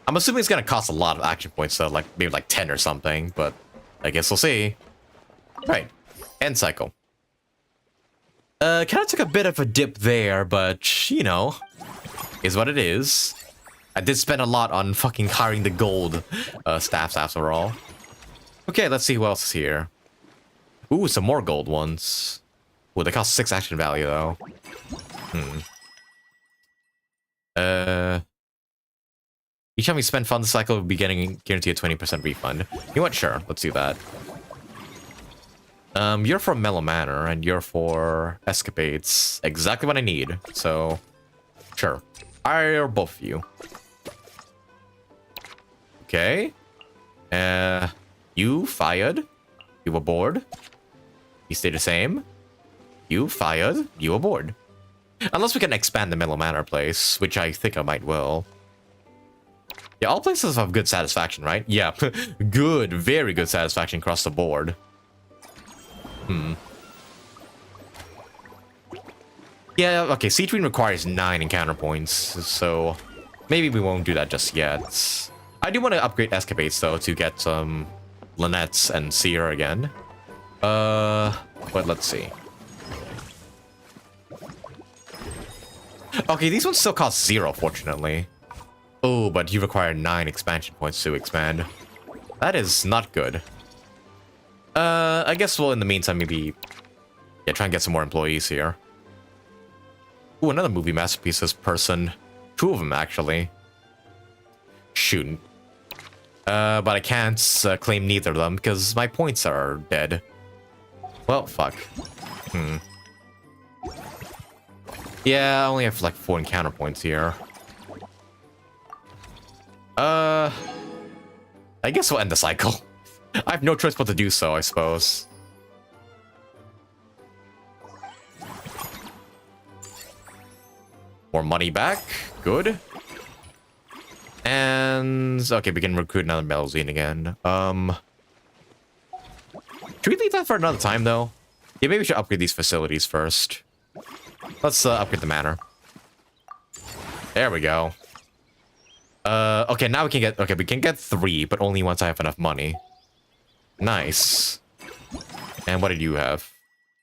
I'm assuming it's gonna cost a lot of action points, so like maybe like 10 or something, but I guess we'll see. Right. End cycle. Kind of took a bit of a dip there, but you know, is what it is. I did spend a lot on fucking hiring the gold staffs after all. Okay, let's see who else is here. Ooh, some more gold ones. Ooh, they cost 6 action value though. Each time we spend fund cycle, we'll be getting guaranteed a 20% refund. You know what? Sure, let's do that. You're for Mellow Manor, and you're for Escapades. Exactly what I need, so... Sure. Hire both of you. Okay. You fired. You aboard. You stay the same. You fired. You aboard. Unless we can expand the Mellow Manor place, which I think I might will. Yeah, all places have good satisfaction, right? Yeah, good, very good satisfaction across the board. Yeah, okay, Citrine requires 9 encounter points, so maybe we won't do that just yet. I do want to upgrade Escapades, though, to get some Lynette's and Seer again. But let's see. Okay, these ones still cost 0, fortunately. Oh, but you require 9 expansion points to expand. That is not good. I guess we'll, in the meantime, maybe... Yeah, try and get some more employees here. Ooh, another movie masterpieces person. 2 of them, actually. Shoot. But I can't claim neither of them, because my points are dead. Well, fuck. Yeah, I only have, like, 4 encounter points here. I guess we'll end the cycle. I have no choice but to do so, I suppose. More money back. Good. And... Okay, we can recruit another Melzine again. Should we leave that for another time, though? Yeah, maybe we should upgrade these facilities first. Let's upgrade the manor. There we go. Okay, now we can get... Okay, we can get 3, but only once I have enough money. Nice. And what did you have?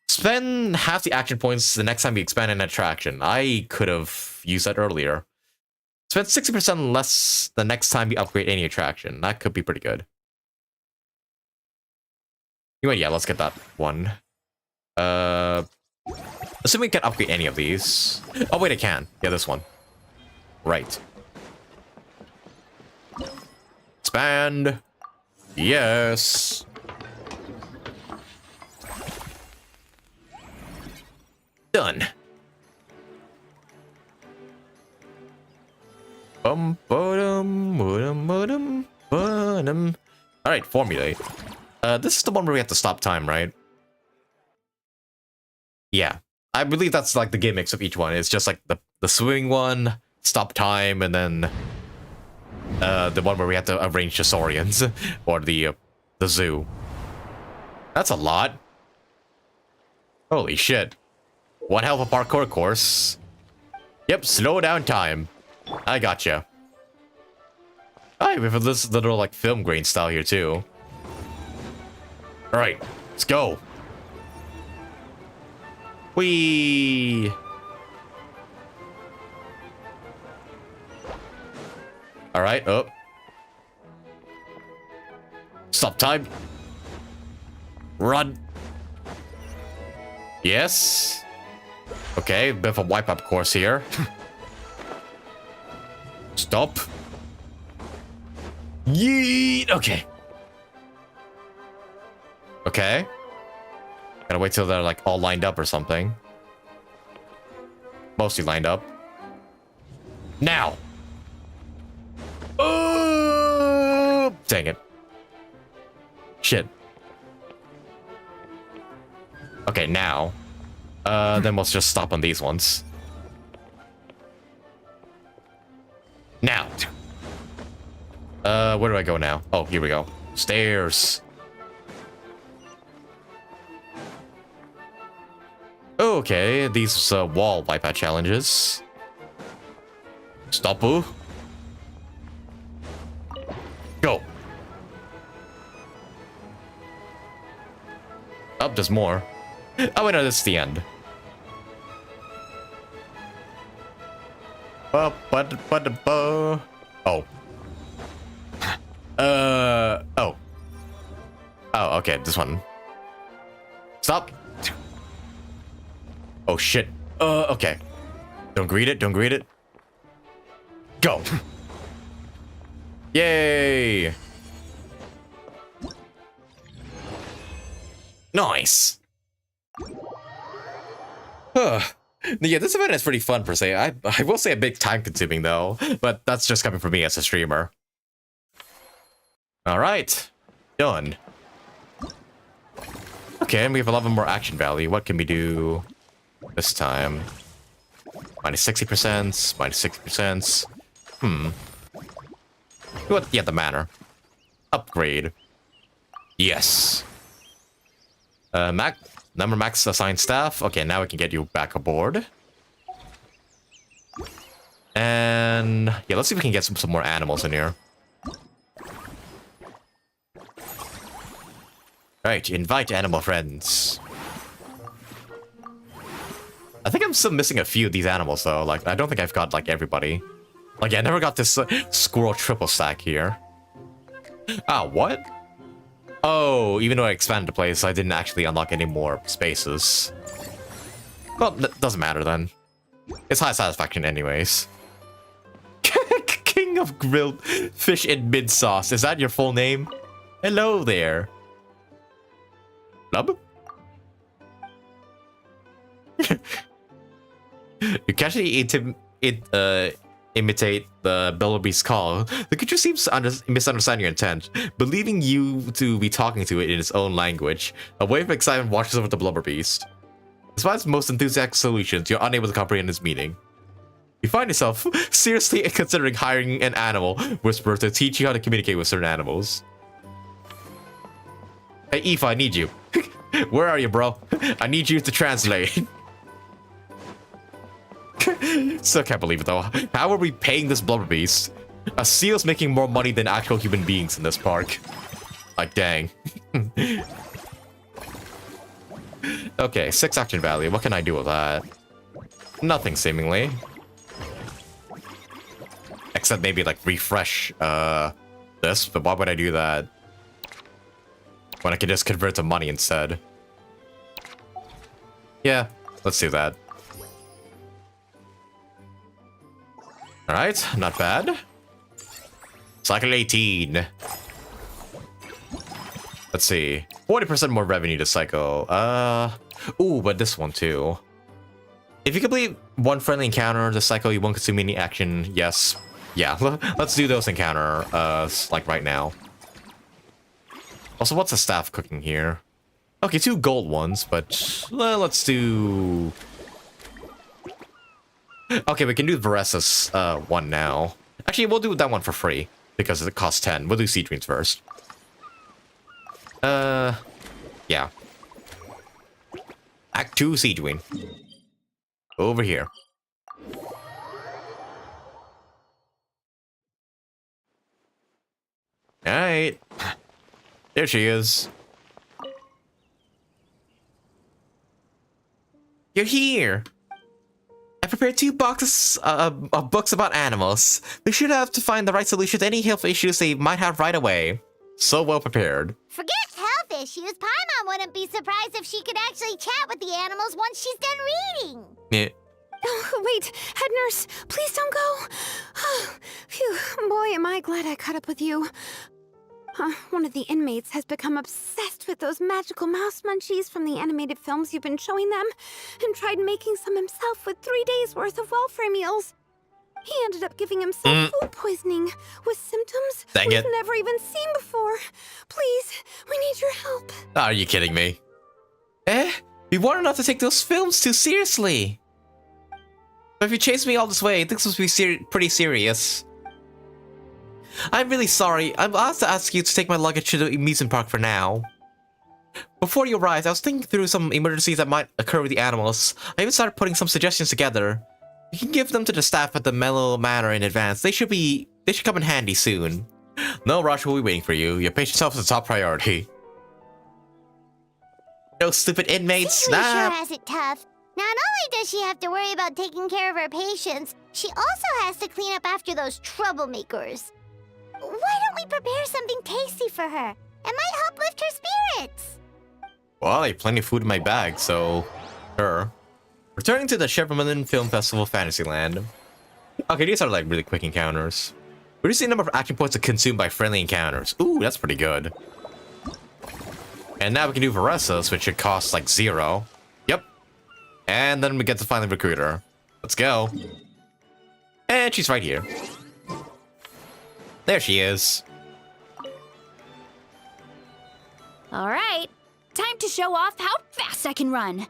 Spend half the action points the next time we expand an attraction. I could have used that earlier. Spend 60% less the next time we upgrade any attraction. That could be pretty good. You know what, yeah, let's get that one. Assuming we can upgrade any of these. Oh, wait, I can. Yeah, this one. Right. Expand. Yes. Done. Alright, formulate. This is the one where we have to stop time, right? Yeah. I believe that's like the gimmicks of each one. It's just like the swimming one, stop time, and then the one where we have to arrange the saurians or the zoo. That's a lot. Holy shit. One hell of a parkour course. Yep, slow down time. I gotcha. Alright, we have this little like film grain style here too. Alright, let's go. Whee! Alright, up. Stop time. Run. Yes. Okay, bit of a wipe up course here. Stop. Yeet. Okay. Okay. Gotta wait till they're like all lined up or something. Mostly lined up. Now. Oh, dang it. Shit. Okay, now. Then we'll just stop on these ones. Now. Where do I go now? Oh, here we go. Stairs. Okay, these wall wipeout challenges. Stop-oo. Go. Oh, there's more. Oh, wait, no, this is the end. Oh. Oh. Oh, okay, this one. Stop. Oh, shit. Okay. Don't greet it, don't greet it. Go. Yay. Nice. Yeah, this event is pretty fun per se. I will say a bit time consuming though, but that's just coming from me as a streamer. Alright. Done. Okay, and we have 11 more action value. What can we do this time? Minus 60%, minus 60%. What? Yeah, the manor. Upgrade. Yes. Number max assigned staff. Okay, now we can get you back aboard. And yeah, let's see if we can get some more animals in here. Right, invite animal friends. I think I'm still missing a few of these animals though. Like, I don't think I've got like everybody. Like, I never got this squirrel triple stack here. Ah, what? Oh, even though I expanded the place, I didn't actually unlock any more spaces. Well, that doesn't matter then. It's high satisfaction anyways. King of grilled fish in mid sauce. Is that your full name? Hello there. Blub? You can actually imitate the Bellaby's call. The creature seems to misunderstand your intent, believing you to be talking to it in its own language. A wave of excitement washes over the blubber beast. Despite its most enthusiastic solutions, you're unable to comprehend its meaning. You find yourself seriously considering hiring an animal whisperer to teach you how to communicate with certain animals. Hey, Aoife, I need you. Where are you, bro? I need you to translate. Still can't believe it, though. How are we paying this blubber beast? A seal's making more money than actual human beings in this park. Like, dang. Okay, 6 action value. What can I do with that? Nothing, seemingly. Except maybe, like, refresh this. But why would I do that when I could just convert to money instead? Yeah, let's do that. Alright, not bad. Cycle 18. Let's see. 40% more revenue to cycle. Ooh, but this one too. If you complete one friendly encounter to cycle, you won't consume any action. Yes. Yeah, let's do those encounter, like right now. Also, what's the staff cooking here? Okay, 2 gold ones, but let's do... Okay, we can do Varesa's one now. Actually, we'll do that one for free, because it costs 10. We'll do Sea Dreams first. Yeah. Act to Siegewing. Over here. Alright. There she is. You're here. I prepared 2 boxes of books about animals. We should have to find the right solution to any health issues they might have right away. So well prepared.
Forget health issues. Paimon wouldn't be surprised if she could actually chat with the animals once she's done reading.
Yeah.
Oh, wait, head nurse, please don't go. Phew, boy, am I glad I caught up with you. One of the inmates has become obsessed with those magical mouse munchies from the animated films you've been showing them, and tried making some himself with 3 days' worth of welfare meals. He ended up giving himself food poisoning, with symptoms we've never even seen before. Please, we need your help.
Are you kidding me? We weren't enough to take those films too seriously. But if you chased me all this way, this must be pretty serious. I'm really sorry. I'll have to ask you to take my luggage to the amusement park for now. Before you arrived, I was thinking through some emergencies that might occur with the animals. I even started putting some suggestions together. You can give them to the staff at the Mellow Manor in advance. They should come in handy soon. No rush, we'll be waiting for you. Your patient health is a top priority. No stupid inmates.
Sure has it tough. Not only does she have to worry about taking care of her patients, she also has to clean up after those troublemakers. Why don't we prepare something tasty for her? It might help lift her spirits.
Well, I have plenty of food in my bag, so sure. Returning to the Chevrolet Film Festival Fantasyland. Okay, these are like really quick encounters. Reducing the number of action points consumed by friendly encounters. Ooh, that's pretty good. And now we can do Varesa's, which should cost like 0. Yep. And then we get to find the recruiter. Let's go. And she's right here. There she is.
All right, time to show off how fast I can run.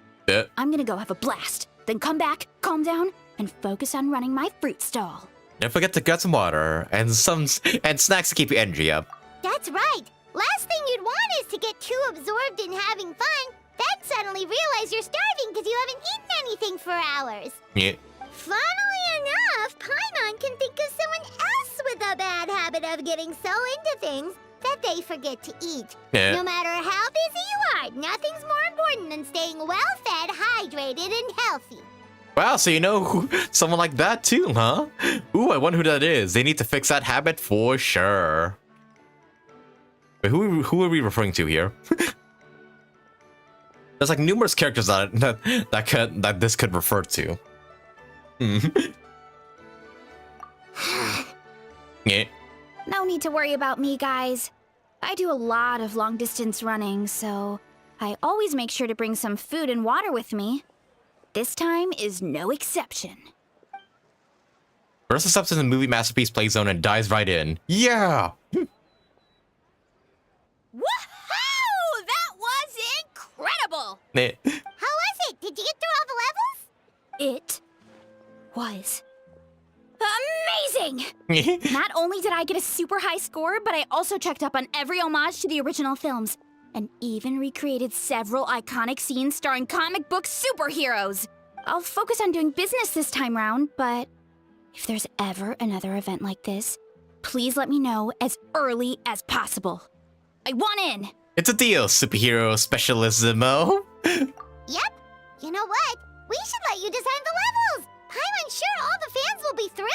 I'm gonna go have a blast, then come back, calm down, and focus on running my fruit stall.
Don't forget to get some water and snacks to keep your energy up.
That's right. Last thing you'd want is to get too absorbed in having fun, then suddenly realize you're starving because you haven't eaten anything for hours.
Yeah.
Funnily enough, Paimon can think of someone else with a bad habit of getting so into things that they forget to eat.
Yeah.
No matter how busy you are, nothing's more important than staying well-fed, hydrated, and healthy.
Wow, so you know someone like that too, huh? Ooh, I wonder who that is. They need to fix that habit for sure. Wait, who are we referring to here? There's like numerous characters that this could refer to. Yeah.
No need to worry about me, guys. I do a lot of long-distance running, so I always make sure to bring some food and water with me. This time is no exception.
Versa steps in the movie masterpiece play zone and dives right in. Yeah!
Woohoo! That was incredible!
How was it? Did you get through all the levels?
It was amazing! Not only did I get a super high score, but I also checked up on every homage to the original films, and even recreated several iconic scenes starring comic book superheroes. I'll focus on doing business this time round, but if there's ever another event like this, please let me know as early as possible. I want in!
It's a deal, superhero specialismo.
Yep. You know what? We should let you design the levels. I'm sure all the fans will be thrilled.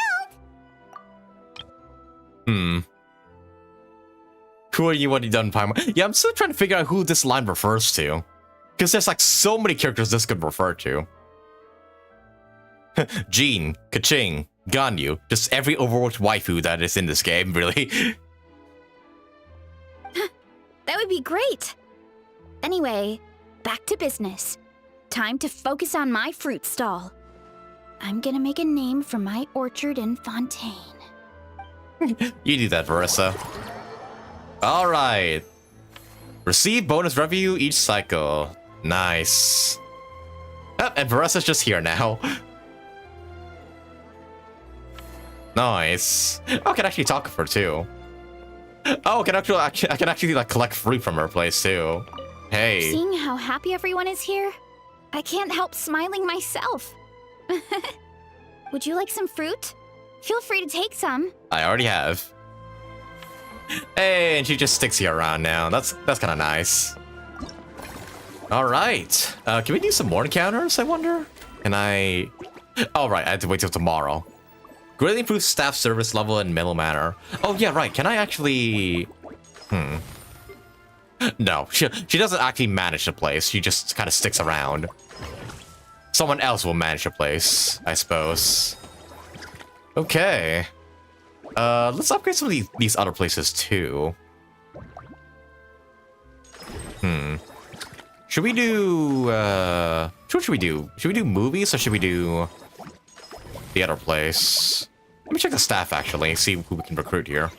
Who are you when you're done, Paimon? Yeah, I'm still trying to figure out who this line refers to. Because there's like so many characters this could refer to. Jean, Kaching, Ganyu, just every Overwatch waifu that is in this game, really.
That would be great. Anyway, back to business. Time to focus on my fruit stall. I'm gonna make a name for my orchard in Fontaine.
You do that, Versa. Alright. Receive bonus revenue each cycle. Nice. Oh, and Veresa's just here now. Nice. Oh, I can actually talk to her too. Oh, I can actually like collect fruit from her place too. Hey.
Seeing how happy everyone is here, I can't help smiling myself. Would you like some fruit? Feel free to take some.
I already have. Hey, and she just sticks you around now. That's kind of nice. All right. Can we do some more encounters, I wonder? Can I... Oh, right. I have to wait till tomorrow. Greatly improves staff service level in Middle Manor. Oh, yeah, right. Can I actually... No, she doesn't actually manage the place. She just kind of sticks around. Someone else will manage the place, I suppose. Okay. Let's upgrade some of these other places too. Should we do what should we do? Should we do movies or should we do the other place? Let me check the staff actually, see who we can recruit here.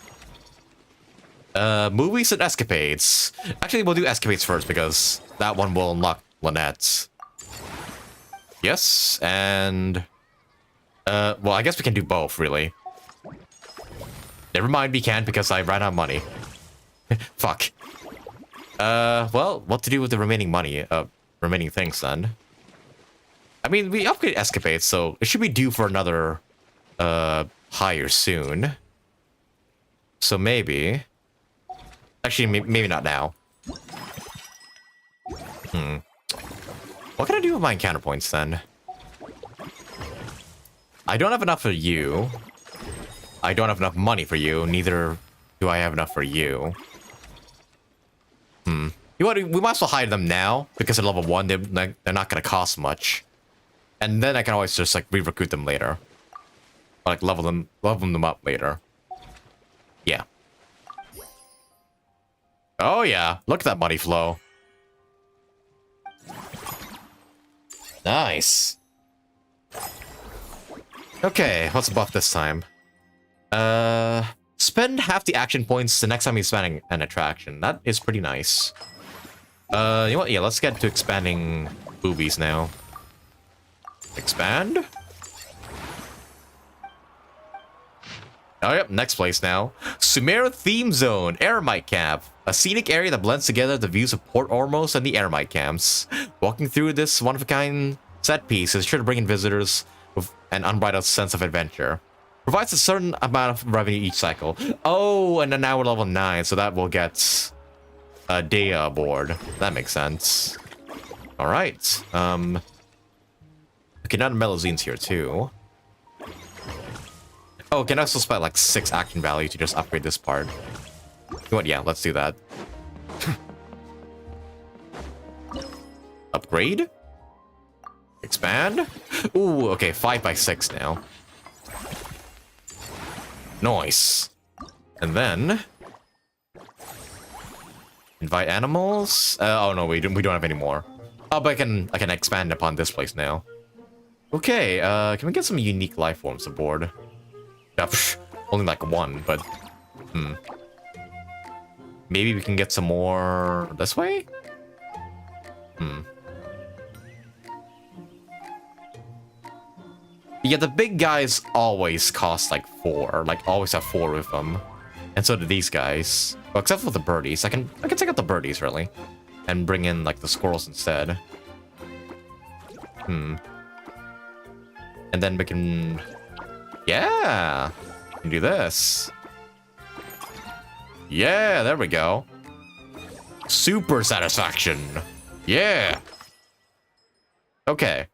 Movies and escapades. Actually, we'll do escapades first because that one will unlock Lynette. Yes, and well, I guess we can do both, really. Never mind, we can't because I ran out of money. Fuck. Well, what to do with the remaining money? Remaining things then? I mean, we upgrade escapades, so it should be due for another hire soon. So maybe. Actually, maybe not now. What can I do with my encounter points then? I don't have enough for you. I don't have enough money for you. Neither do I have enough for you. You know what? We might as well hire them now because they're level 1. They're not gonna cost much, and then I can always just like re-recruit them later, or like level them up later. Yeah. Oh yeah, look at that money flow. Nice. Okay, what's the buff this time? Spend half the action points the next time you're expanding an attraction. That is pretty nice. You know what? Yeah, let's get to expanding boobies now. Expand? Oh, yep, next place now. Sumeru Theme Zone, Eremite Camp. A scenic area that blends together the views of Port Ormos and the Eremite camps. Walking through this one-of-a-kind set piece is sure to bring in visitors with an unbridled sense of adventure. Provides a certain amount of revenue each cycle. Oh, and then now we're level 9, so that will get Dea aboard. That makes sense. Alright. Okay, now the Meluzine's here too. Oh, can I also spend like 6 action value to just upgrade this part? You know what? Yeah, let's do that. Upgrade? Expand? Ooh, okay, 5x6 now. Nice. And then invite animals. Oh no, we don't have any more. Oh, but I can expand upon this place now. Okay, can we get some unique life forms aboard? Only like 1, but maybe we can get some more this way? Yeah, the big guys always cost like 4, like always have 4 with them. And so do these guys. Well, except for the birdies. I can take out the birdies really. And bring in like the squirrels instead. And then we can... Yeah! We can do this. Yeah, there we go. Super satisfaction. Yeah! Okay.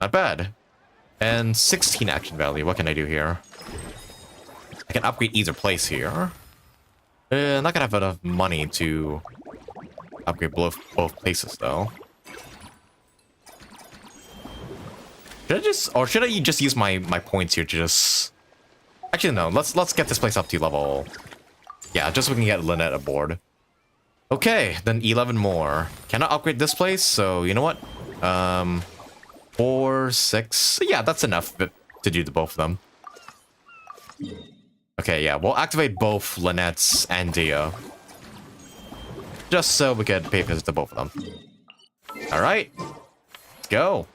Not bad. And 16 action value. What can I do here? I can upgrade either place here. I'm not gonna have enough money to upgrade both places though. Should I just use my points here to just... Actually no, let's get this place up to level... Yeah, just so we can get Lynette aboard. Okay, then 11 more. Can I upgrade this place? So, you know what? 4, 6... Yeah, that's enough to do the both of them. Okay, yeah, we'll activate both Lynette's and Dea. Just so we can pay visit to both of them. Alright. Let's go.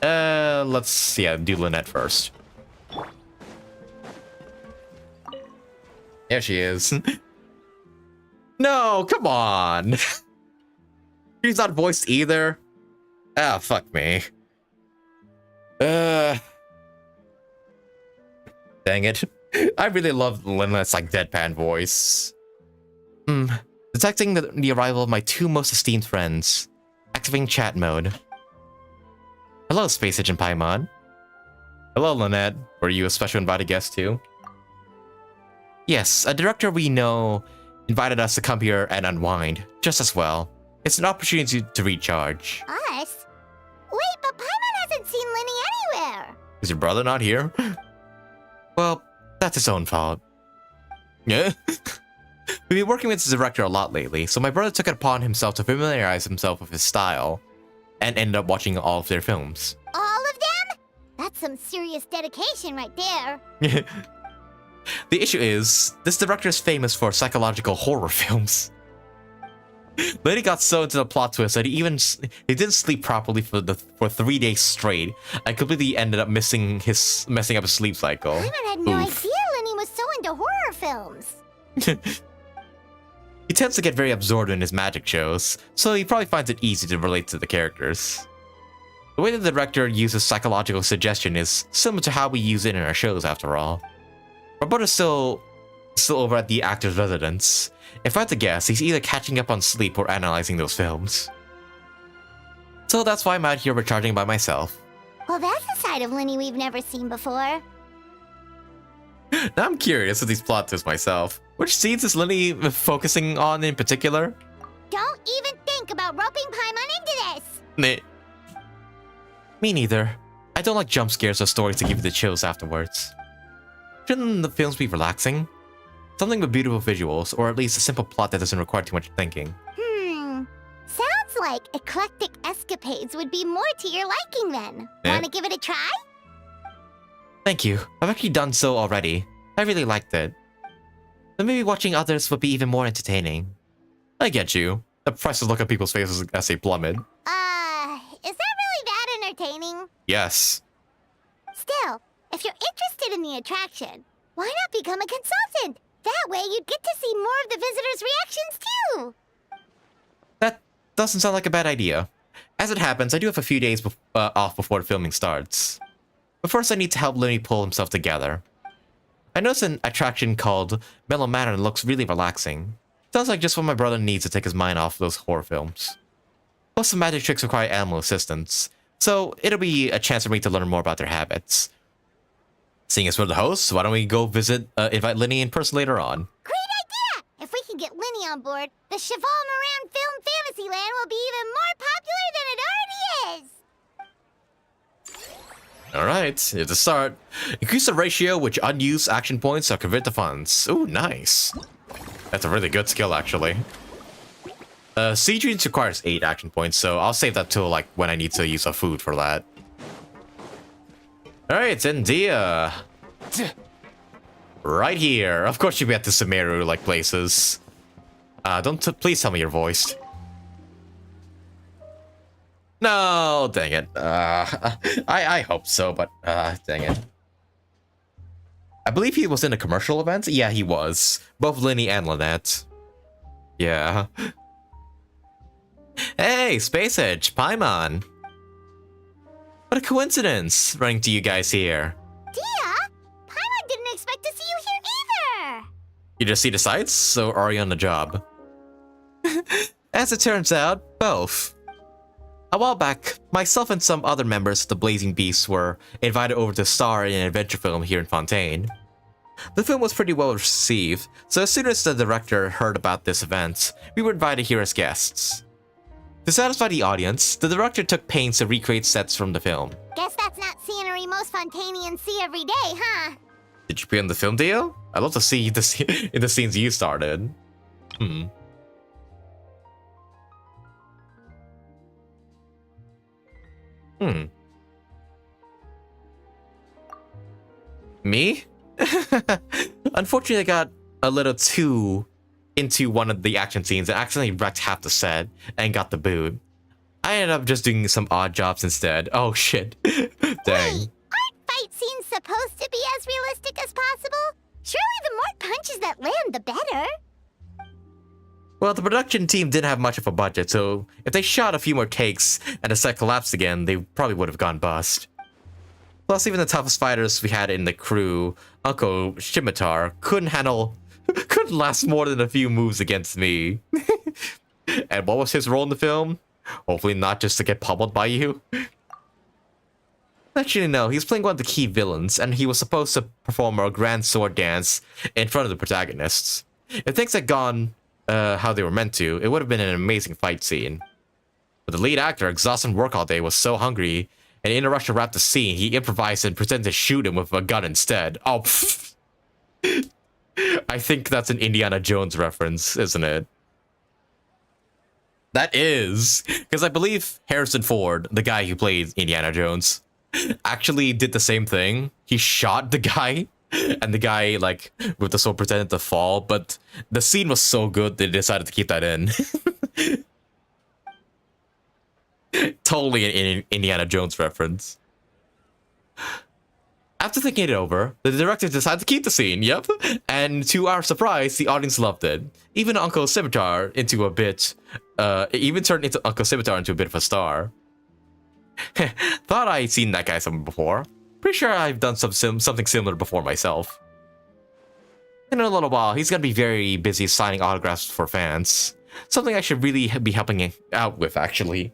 Let's, do Lynette first. There she is. No, come on. She's not voiced either. Ah, fuck me. Dang it. I really love Linette's like deadpan voice. Detecting the arrival of my two most esteemed friends. Activating chat mode. Hello, Space Agent Paimon. Hello, Lynette. Were you a special invited guest too? Yes, a director we know invited us to come here and unwind, just as well. It's an opportunity to recharge.
Us? Wait, but Paimon hasn't seen Linny anywhere.
Is your brother not here? Well, that's his own fault. Yeah? We've been working with this director a lot lately, so my brother took it upon himself to familiarize himself with his style, and ended up watching all of their films.
All of them? That's some serious dedication right there.
The issue is, this director is famous for psychological horror films. Lady got so into the plot twist that he didn't sleep properly for 3 days straight, and completely ended up messing up his sleep cycle.
Paimon had no idea Linny was so into horror films.
He tends to get very absorbed in his magic shows, so he probably finds it easy to relate to the characters. The way that the director uses psychological suggestion is similar to how we use it in our shows, after all. My brother's still over at the actor's residence. If I had to guess, he's either catching up on sleep or analyzing those films. So that's why I'm out here recharging by myself.
Well, that's a side of Linny we've never seen before.
Now I'm curious with these plot twists myself. Which scenes is Linny focusing on in particular?
Don't even think about roping Paimon into this!
Nah. Me neither. I don't like jump scares or stories to give you the chills afterwards. Shouldn't the films be relaxing? Something with beautiful visuals, or at least a simple plot that doesn't require too much thinking.
Sounds like eclectic escapades would be more to your liking then. Wanna give it a try?
Thank you. I've actually done so already. I really liked it. But maybe watching others would be even more entertaining. I get you. The prices look at people's faces as they plummet.
Is that really that entertaining?
Yes.
Still, if you're interested in the attraction, why not become a consultant? That way you'd get to see more of the visitors' reactions too.
That doesn't sound like a bad idea. As it happens, I do have a few days off before the filming starts. But first I need to help Linny pull himself together. I noticed an attraction called Mellow Manor looks really relaxing. Sounds like just what my brother needs to take his mind off those horror films. Plus the magic tricks require animal assistance, so it'll be a chance for me to learn more about their habits. Seeing as we're the hosts, why don't we go invite Linny in person later on?
Great idea! If we can get Linny on board, the Cheval Moran Film Fantasyland will be even more popular than it already is!
Alright, here's the start. Increase the ratio which unused action points are converted to funds. Ooh, nice. That's a really good skill, actually. Siege Reach requires 8 action points, so I'll save that till like when I need to use a food for that. Alright, Zendia. Right here. Of course you'll be at the Sumeru like places. Please tell me you're voiced. No, dang it. I hope so, but dang it. I believe he was in a commercial event. Yeah, he was. Both Linny and Lynette. Yeah. Hey, Space Edge, Paimon. What a coincidence, running to you guys here.
Dia, Paimon didn't expect to see you here either.
You just see the sights, or are you on the job? As it turns out, both. A while back, myself and some other members of the Blazing Beasts were invited over to star in an adventure film here in Fontaine. The film was pretty well received, so as soon as the director heard about this event, we were invited here as guests. To satisfy the audience, the director took pains to recreate sets from the film.
Guess that's not scenery most Fontainians see every day, huh?
Did you be in the film deal? I'd love to see in the scenes you started. Me? Unfortunately, I got a little too into one of the action scenes and accidentally wrecked half the set and got the boot. I ended up just doing some odd jobs instead. Oh shit. Dang.
Wait, aren't fight scenes supposed to be as realistic as possible? Surely the more punches that land, the better.
Well, the production team didn't have much of a budget, so if they shot a few more takes and the set collapsed again, they probably would have gone bust. Plus, even the toughest fighters we had in the crew, Uncle Shimitar, couldn't last more than a few moves against me. And what was his role in the film? Hopefully not just to get pummeled by you. Actually, no, he was playing one of the key villains, and he was supposed to perform a grand sword dance in front of the protagonists. If things had gone how they were meant to, it would have been an amazing fight scene. But the lead actor, exhausted from work all day, was so hungry, and in a rush to wrap the scene, he improvised and pretended to shoot him with a gun instead. Oh, I think that's an Indiana Jones reference, isn't it? That is, because I believe Harrison Ford, the guy who played Indiana Jones, actually did the same thing. He shot the guy, and the guy, like, with the sword pretended to fall, but the scene was so good they decided to keep that in. Totally an Indiana Jones reference. After thinking it over, the director decided to keep the scene, yep. And to our surprise, the audience loved it. Even Uncle Scimitar turned into Uncle Scimitar into a bit of a star. Thought I'd seen that guy somewhere before. Pretty sure I've done something similar before myself. In a little while, he's gonna be very busy signing autographs for fans. Something I should really be helping out with, actually.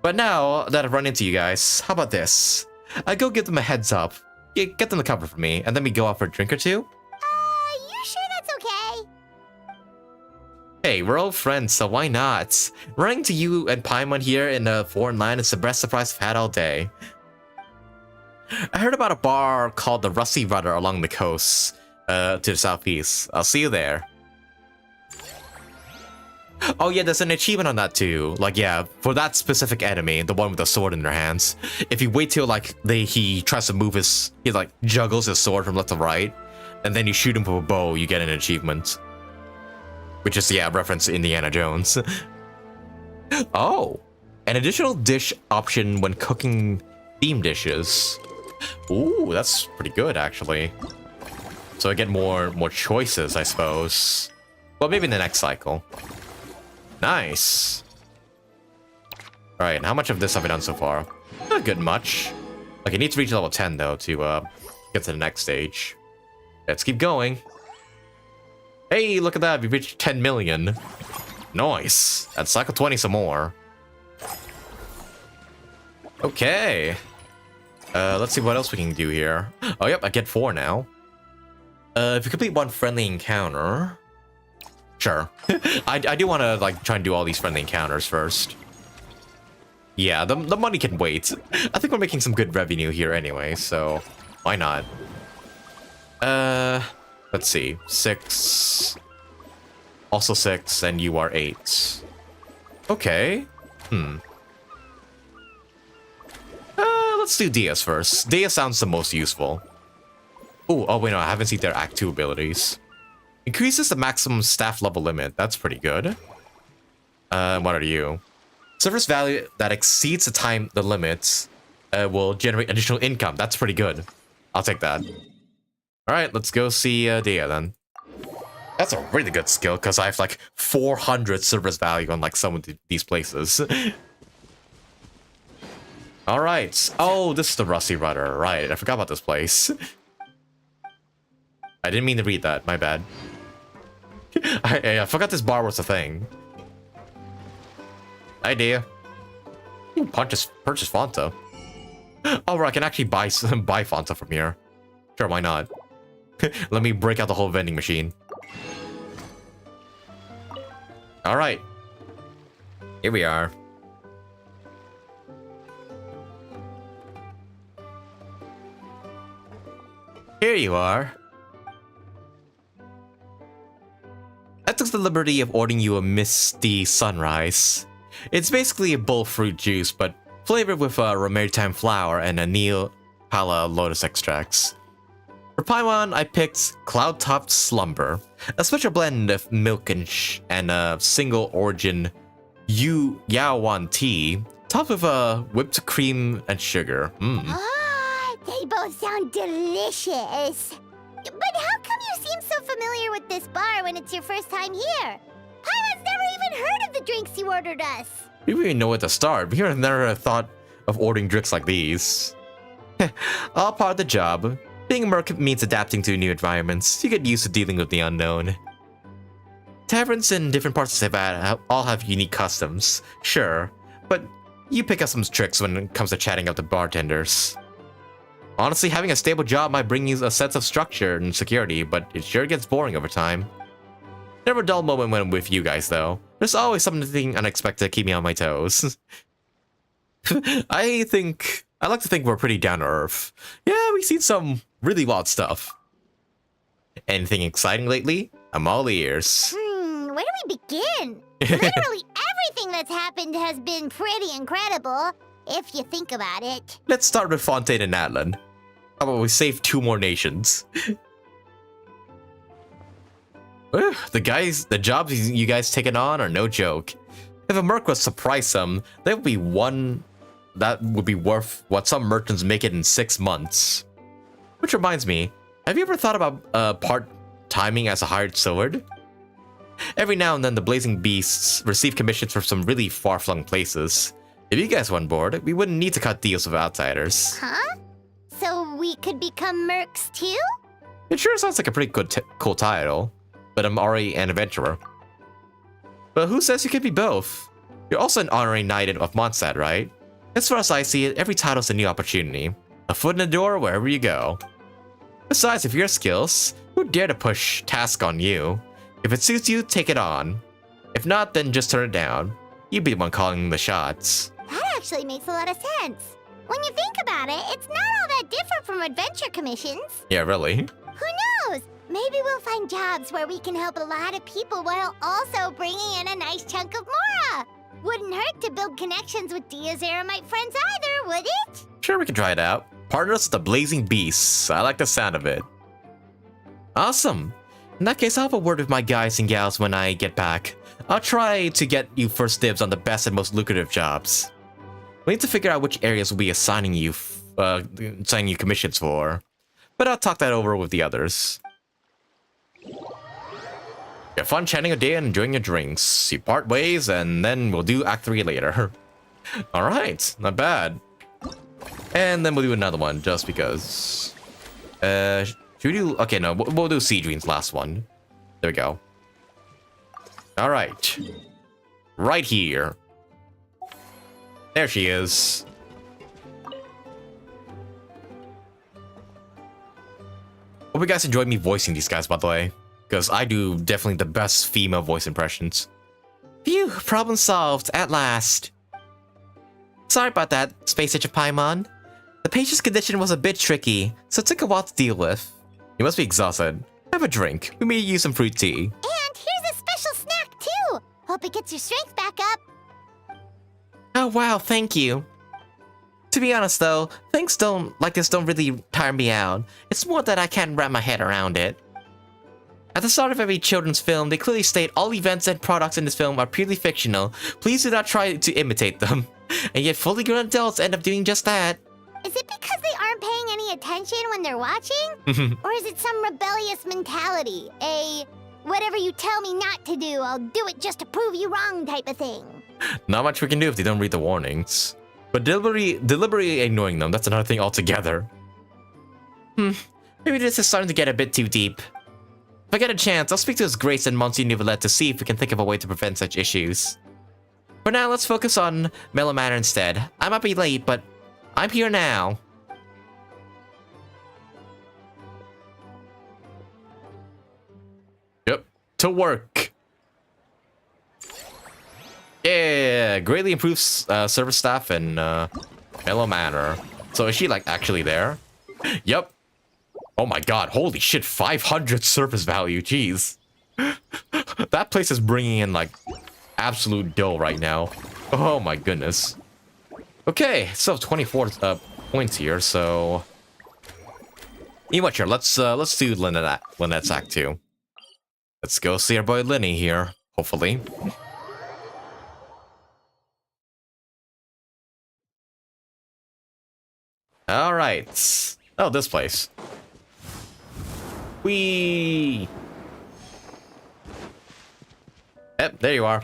But now that I've run into you guys, how about this? I go give them a heads up, get them to cover for me, and then we go out for a drink or two?
You sure that's okay?
Hey, we're old friends, so why not? Running to you and Paimon here in a foreign land is the best surprise I've had all day. I heard about a bar called the Rusty Rudder along the coast, to the southeast. I'll see you there. Oh yeah, there's an achievement on that too. Like, yeah, for that specific enemy, the one with the sword in their hands, if you wait till like he tries to move he like juggles his sword from left to right, and then you shoot him with a bow, you get an achievement. Which is, yeah, reference to Indiana Jones. Oh, an additional dish option when cooking theme dishes. Ooh, that's pretty good actually. So I get more choices, I suppose. Well, maybe in the next cycle. Nice. Alright, how much of this have I done so far? Not good much. Like, I need to reach level 10 though to get to the next stage. Let's keep going. Hey, look at that, we reached 10 million. Nice. At cycle 20 some more. Okay. Let's see what else we can do here. Oh yep, I get 4 now. If you complete one friendly encounter... Sure. I do want to like try and do all these friendly encounters first. Yeah, the money can wait. I think we're making some good revenue here anyway, so why not? Let's see. 6. Also 6, and you are 8. Okay. Let's do Diaz first. Diaz sounds the most useful. Ooh, oh wait, no, I haven't seen their Act 2 abilities. Increases the maximum staff level limit. That's pretty good. What are you? Service value that exceeds the limit will generate additional income. That's pretty good. I'll take that. Alright, let's go see Dia then. That's a really good skill, because I have like 400 service value on like some of these places. Alright. Oh, this is the Rusty Rudder. Right, I forgot about this place. I didn't mean to read that, my bad. I forgot this bar was a thing. Idea. Purchase Fanta. Oh, right, I can actually buy Fanta from here. Sure, why not? Let me break out the whole vending machine. Alright. Here we are. Here you are. I took the liberty of ordering you a Misty Sunrise. It's basically a bowl fruit juice, but flavored with a maritime flower and a Neil Pala lotus extracts. For Paimon, I picked Cloud Topped Slumber, a special blend of milk and a single origin Yaowan tea, topped with whipped cream and sugar.
Ah, they both sound delicious. But how come you seem so familiar with this bar when it's your first time here? Paimon's never even heard of the drinks you ordered us.
We didn't even know where to start. We never thought of ordering drinks like these. All part of the job. Being a merc means adapting to new environments. You get used to dealing with the unknown. Taverns in different parts of Savannah all have unique customs, sure, but you pick up some tricks when it comes to chatting up the bartenders. Honestly, having a stable job might bring you a sense of structure and security, but it sure gets boring over time. Never a dull moment when I'm with you guys, though. There's always something unexpected to keep me on my toes. I like to think we're pretty down to earth. Yeah, we've seen some really wild stuff. Anything exciting lately? I'm all ears.
Where do we begin? Literally everything that's happened has been pretty incredible, if you think about it.
Let's start with Fontaine and Atlan. How about we save 2 more nations? The jobs you guys taken on are no joke. If a merc was to price them, that would be one that would be worth what some merchants make it in 6 months. Which reminds me, have you ever thought about part-timing as a hired sword? Every now and then the Blazing Beasts receive commissions from some really far-flung places. If you guys were on board, we wouldn't need to cut deals with outsiders.
Huh? So we could become mercs too?
It sure sounds like a pretty good cool title, but I'm already an adventurer. But who says you could be both? You're also an honorary knight of Mondstadt, right? As far as I see it, every title's a new opportunity. A foot in the door wherever you go. Besides, if your skills, who dare to push task on you? If it suits you, take it on. If not, then just turn it down. You'd be the one calling the shots.
That actually makes a lot of sense. When you think about it, it's not all that different from adventure commissions.
Yeah, really?
Who knows? Maybe we'll find jobs where we can help a lot of people while also bringing in a nice chunk of mora. Wouldn't hurt to build connections with Diazeramite friends either, would it?
Sure, we can try it out. Partner us with the Blazing Beasts. I like the sound of it. Awesome. In that case, I'll have a word with my guys and gals when I get back. I'll try to get you first dibs on the best and most lucrative jobs. We need to figure out which areas we'll be assigning you commissions for. But I'll talk that over with the others. Have fun chatting a day and enjoying your drinks. You part ways, and then we'll do Act 3 later. Alright, not bad. And then we'll do another one, just because. Should we do... Okay, no, we'll do Seedream's last one. There we go. Alright. Right here. There she is. Hope you guys enjoyed me voicing these guys, by the way. Because I do definitely the best female voice impressions. Phew, problem solved, at last. Sorry about that, Space Age of Paimon. The patient's condition was a bit tricky, so it took a while to deal with. You must be exhausted. Have a drink. We may use some fruit tea.
And here's a special snack, too. Hope it gets your strength back up.
Oh wow, thank you. To be honest though, things like this don't really tire me out. It's more that I can't wrap my head around it. At the start of every children's film, they clearly state all events and products in this film are purely fictional. Please do not try to imitate them. And yet fully grown adults end up doing just that.
Is it because they aren't paying any attention when they're watching? Or is it some rebellious mentality? A whatever you tell me not to do, I'll do it just to prove you wrong type of thing?
Not much we can do if they don't read the warnings. But deliberately ignoring them, that's another thing altogether. Maybe this is starting to get a bit too deep. If I get a chance, I'll speak to His Grace and Monsieur Neuvillette to see if we can think of a way to prevent such issues. For now, let's focus on Mellow Manor instead. I might be late, but I'm here now. Yep, to work. Yeah, greatly improves service staff and Mellow Manor. So is she like actually there? Yep. Oh my god, holy shit, 500 service value, jeez. That place is bringing in like absolute dough right now. Oh my goodness. Okay, so 24 points here, so... You know what, here, let's do Lynette's Act 2. Let's go see our boy Lenny here, hopefully. Alright. Oh, this place. Whee! Yep, there you are.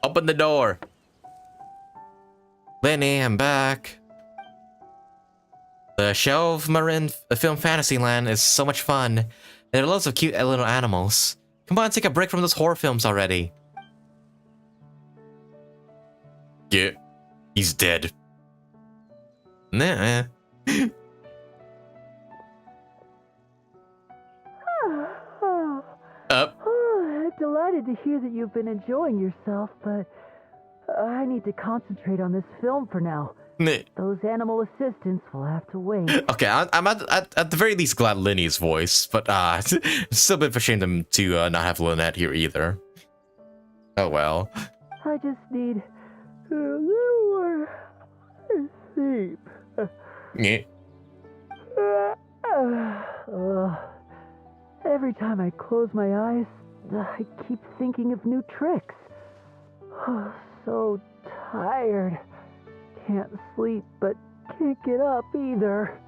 Open the door. Lenny, I'm back. The show of Marin film Fantasyland is so much fun. There are lots of cute little animals. Come on, take a break from those horror films already. Yeah, he's dead. Nah. Up.
Oh, delighted to hear that you've been enjoying yourself, but I need to concentrate on this film for now. Those animal assistants will have to wait.
Okay, I'm at the very least glad Linny's voice, but it's still a bit of a shame to not have Lynette here either. Oh well.
I just need a little more sleep.
Yeah.
Every time I close my eyes, I keep thinking of new tricks. So tired. Can't sleep, but can't get up either.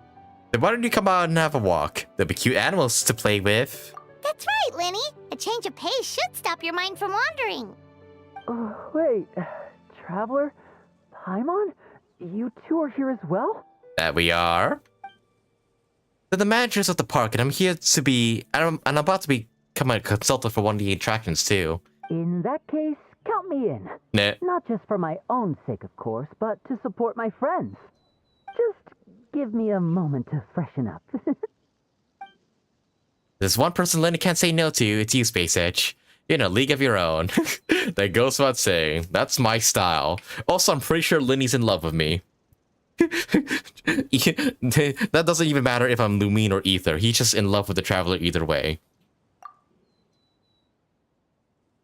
Then why don't you come out and have a walk? There'll be cute animals to play with.
That's right, Lenny. A change of pace should stop your mind from wandering.
Wait, Traveler? Paimon? You two are here as well?
That we are. They're the managers of the park, and I'm here to be... And I'm about to become a consultant for one of the attractions, too.
In that case, count me in.
Nah.
Not just for my own sake, of course, but to support my friends. Just give me a moment to freshen up.
There's one person Lenny can't say no to. It's you, Space Edge. You're in a league of your own. That goes without saying. That's my style. Also, I'm pretty sure Lenny's in love with me. That doesn't even matter if I'm Lumine or Ether. He's just in love with the Traveler either way.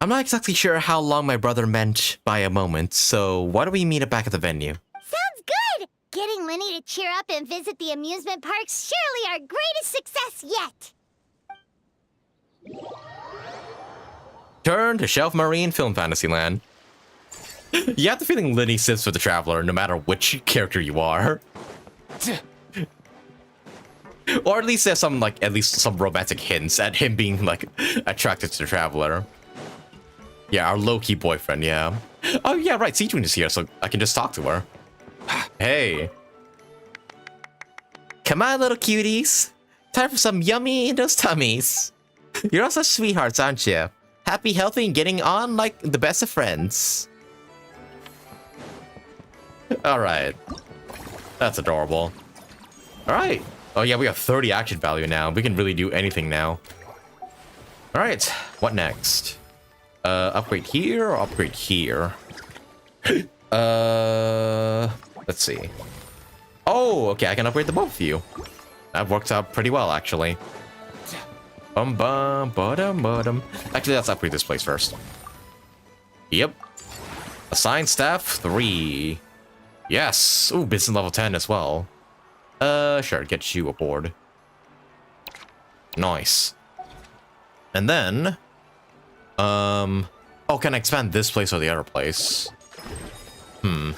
I'm not exactly sure how long my brother meant by a moment, so why don't we meet up back at the venue?
Sounds good! Getting Lenny to cheer up and visit the amusement park's surely our greatest success yet!
Turn to Shelf Marine Film Fantasyland. You have the feeling Lenny sits for the Traveler no matter which character you are. Or at least there's some, at least some romantic hints at him being, attracted to the Traveler. Yeah, our low-key boyfriend, yeah. Oh, yeah, right, Seijun is here, so I can just talk to her. Hey. Come on, little cuties. Time for some yummy in those tummies. You're all such sweethearts, aren't you? Happy, healthy, and getting on like the best of friends. Alright. That's adorable. Alright. Oh yeah, we have 30 action value now. We can really do anything now. Alright, what next? Upgrade here or upgrade here? Let's see. Oh, okay, I can upgrade the both of you. That works out pretty well, actually. Bum bum ba-dum ba-dum. Actually, let's upgrade this place first. Yep. Assign staff 3. Yes. Ooh, business level 10 as well. Sure, get you aboard. Nice. And then, oh, can I expand this place or the other place? Alright,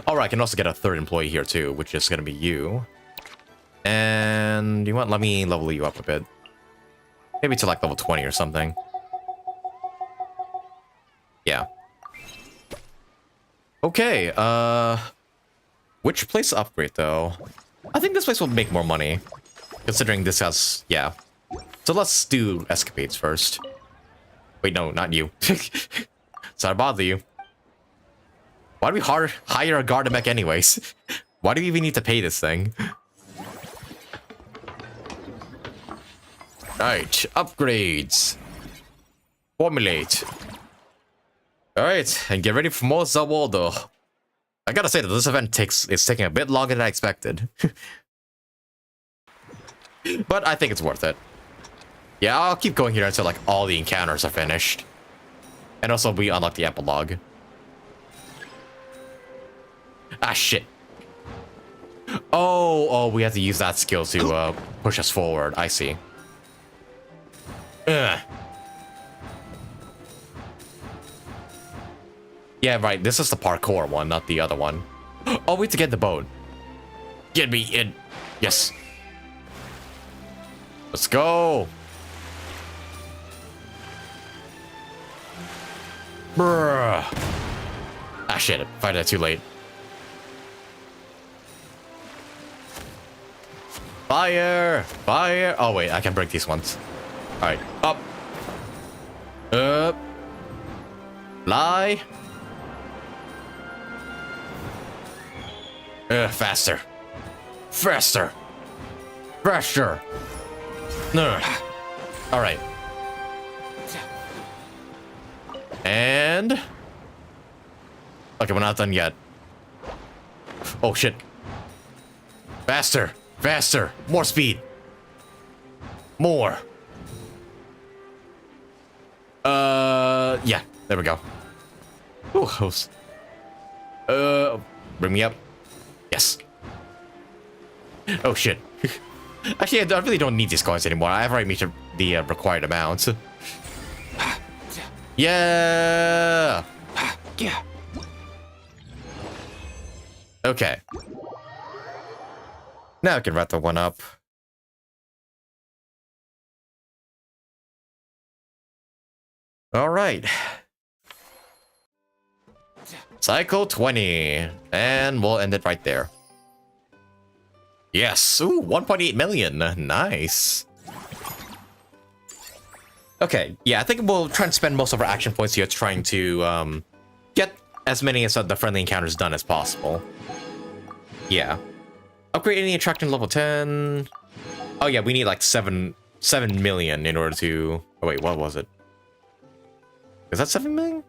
I can also get a third employee here too, which is gonna be you. And you want? Let me level you up a bit. Maybe to level 20 or something. Yeah. Okay, which place to upgrade though? I think this place will make more money, considering this has, yeah. So let's do escapades first. Wait, no, not you. Sorry to bother you. Why do we hire a guard mech anyways? Why do we even need to pay this thing? Alright, upgrades. Formulate. Alright, and get ready for more Zawaldo. I gotta say that this event is taking a bit longer than I expected. But I think it's worth it. Yeah, I'll keep going here until all the encounters are finished. And also we unlock the epilogue. Ah, shit. Oh, we have to use that skill to push us forward. I see. Ugh. Yeah, right. This is the parkour one, not the other one. Oh, we have to get the boat. Get me in. Yes. Let's go. Bruh. Ah, shit. Find that too late. Fire! Fire! Oh, wait. I can break these ones. Alright. Up. Up. Fly. Faster. Faster. Faster. No. Alright. And... Okay, we're not done yet. Oh, shit. Faster. Faster. More speed. More. Yeah. There we go. Ooh, host. Bring me up. Yes. Oh, shit. Actually, I really don't need these coins anymore. I've already met the required amount. Yeah. Yeah. Okay. Now I can wrap the one up. All right. Cycle 20. And we'll end it right there. Yes. Ooh, 1.8 million. Nice. Okay. Yeah, I think we'll try and spend most of our action points here trying to get as many of the friendly encounters done as possible. Yeah. Upgrade any attraction level 10. Oh yeah, we need like 7 million in order to... Oh wait, what was it? Is that 7 million?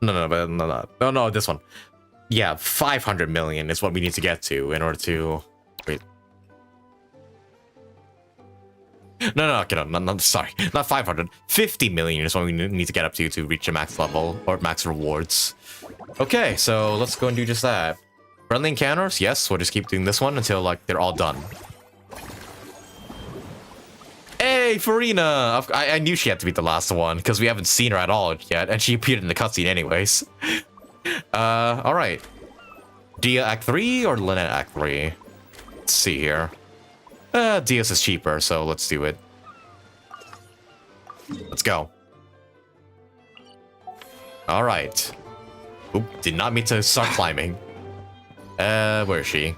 No, this one. Yeah, 500 million is what we need to get to in order to... Wait. No, sorry. Not 500. 50 million is what we need to get up to reach the max level, or max rewards. Okay, so let's go and do just that. Friendly encounters? Yes, we'll just keep doing this one until, like, they're all done. Hey, Farina! I knew she had to be the last one, because we haven't seen her at all yet, and she appeared in the cutscene anyways. Alright. Dia Act 3 or Lynette Act 3? Let's see here. Dia's is cheaper, so let's do it. Let's go. Alright. Oop, did not mean to start climbing. Where is she?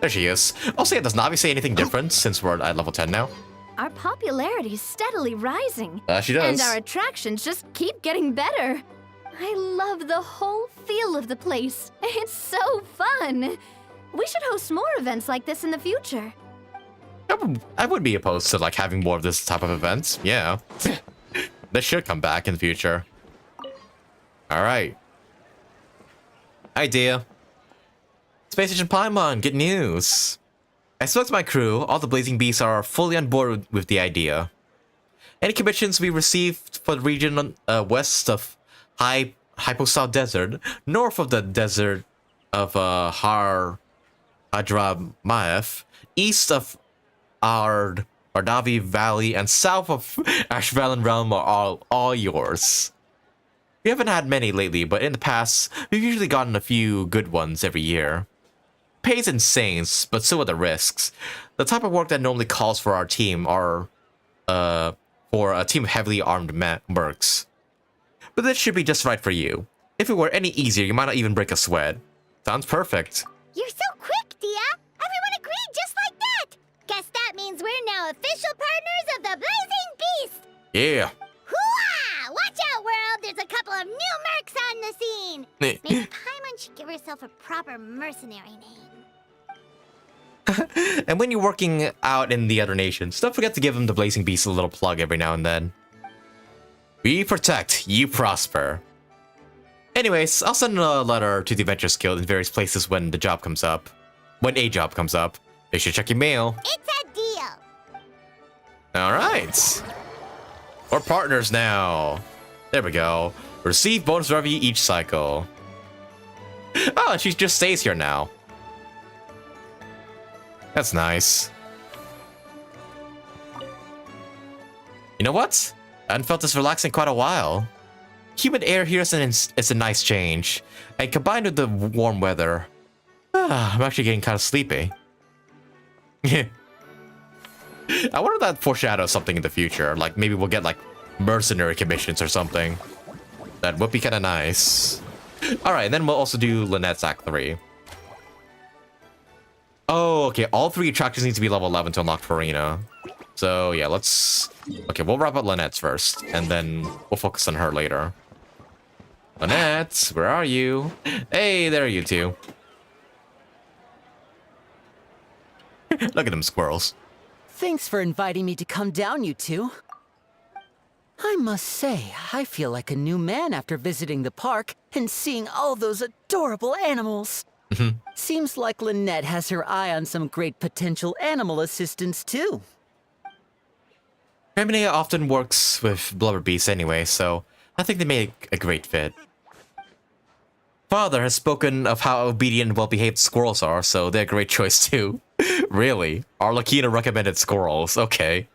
There she is. Also, yeah, does Navi say anything different since we're at level 10 now?
Our popularity is steadily rising.
She does.
And our attractions just keep getting better. I love the whole feel of the place. It's so fun. We should host more events like this in the future.
I would be opposed to, like, having more of this type of events. Yeah. This should come back in the future. Alright. Hi, Dia. Space Station Paimon, good news. I spoke to my crew. All the Blazing Beasts are fully on board with the idea. Any commissions we received for the region west of Hyposal Desert, north of the desert of Hadramaef, east of Ardavi Valley, and south of Ashvalan Realm are all yours. We haven't had many lately, but in the past, we've usually gotten a few good ones every year. Pay's insane, but so are the risks. The type of work that normally calls for our team are, for a team of heavily armed mercs. But this should be just right for you. If it were any easier, you might not even break a sweat. Sounds perfect.
You're so quick, Dia! Everyone agreed just like that! Guess that means we're now official partners of the Blazing Beast!
Yeah.
Hooah! Watch out, world! There's a couple of new mercs on the scene! Maybe Paimon should give herself a proper mercenary name.
And when you're working out in the other nations, don't forget to give them the Blazing Beast a little plug every now and then. We protect, you prosper. Anyways, I'll send a letter to the Adventures Guild in various places when the job comes up. When a job comes up. Make sure to check your mail.
It's a deal!
Alright. We're partners now. There we go. Receive bonus revenue each cycle. Oh, she just stays here now. That's nice. You know what? I haven't felt this relaxing in quite a while. Humid air here is a nice change. And combined with the warm weather, I'm actually getting kind of sleepy. I wonder if that foreshadows something in the future. Like, maybe we'll get, like, mercenary commissions or something. That would be kind of nice. Alright, then we'll also do Lynette's Act 3. Oh, okay. All 3 attractions need to be level 11 to unlock Farina. So, yeah, let's... Okay, we'll wrap up Lynette's first, and then we'll focus on her later. Lynette, where are you? Hey, there are you two. Look at them squirrels.
Thanks for inviting me to come down, you two. I must say, I feel like a new man after visiting the park and seeing all those adorable animals. Seems like Lynette has her eye on some great potential animal assistants, too.
Hermione often works with blubber beasts anyway, so I think they make a great fit. Father has spoken of how obedient and well-behaved squirrels are, so they're a great choice too. Really? Arlecchina recommended squirrels, okay.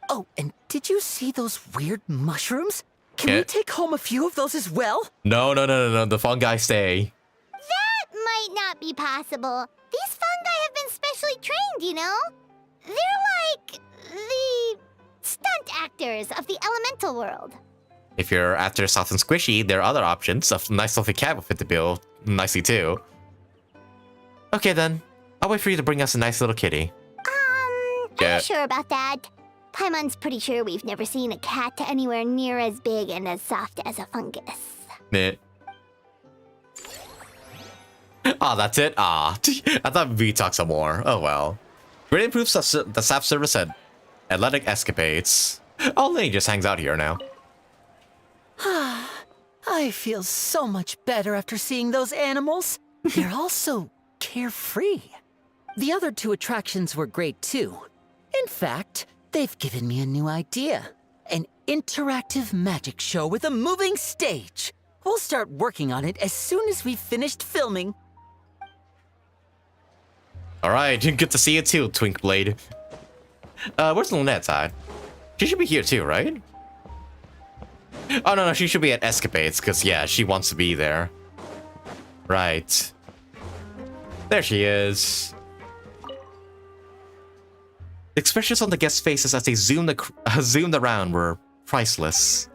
Oh, and did you see those weird mushrooms? Can we take home a few of those as well?
No, the fungi stay.
That might not be possible. These fungi have been specially trained, you know? They're like the stunt actors of the elemental world.
If you're after soft and squishy, there are other options. A nice fluffy cat will fit the bill nicely too. Okay then, I'll wait for you to bring us a nice little kitty.
I'm not sure about that. Paimon's pretty sure we've never seen a cat anywhere near as big and as soft as a fungus.
Meh. Oh, that's it? Ah, I thought we talked some more. Oh well. Great improves the staff service at Athletic Escapades. Oh, Lenny just hangs out here now.
I feel so much better after seeing those animals. They're all so carefree. The other 2 attractions were great too. In fact, they've given me a new idea. An interactive magic show with a moving stage. We'll start working on it as soon as we've finished filming.
Alright, good to see you too, Twinkblade. Where's Lynette's at? She should be here too, right? Oh, no, she should be at Escapades, because, yeah, she wants to be there. Right. There she is. The expressions on the guests' faces as they zoomed around were priceless.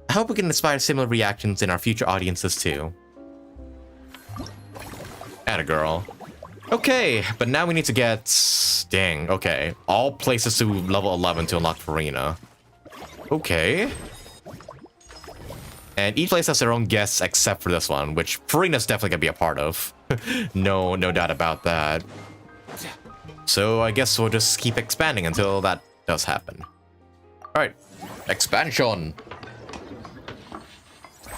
I hope we can inspire similar reactions in our future audiences, too. Atta girl. Okay, but now we need to get... Dang, okay. All places to level 11 to unlock Farina. Okay. And each place has their own guests except for this one, which Farina's definitely gonna be a part of. No doubt about that. So I guess we'll just keep expanding until that does happen. Alright, expansion.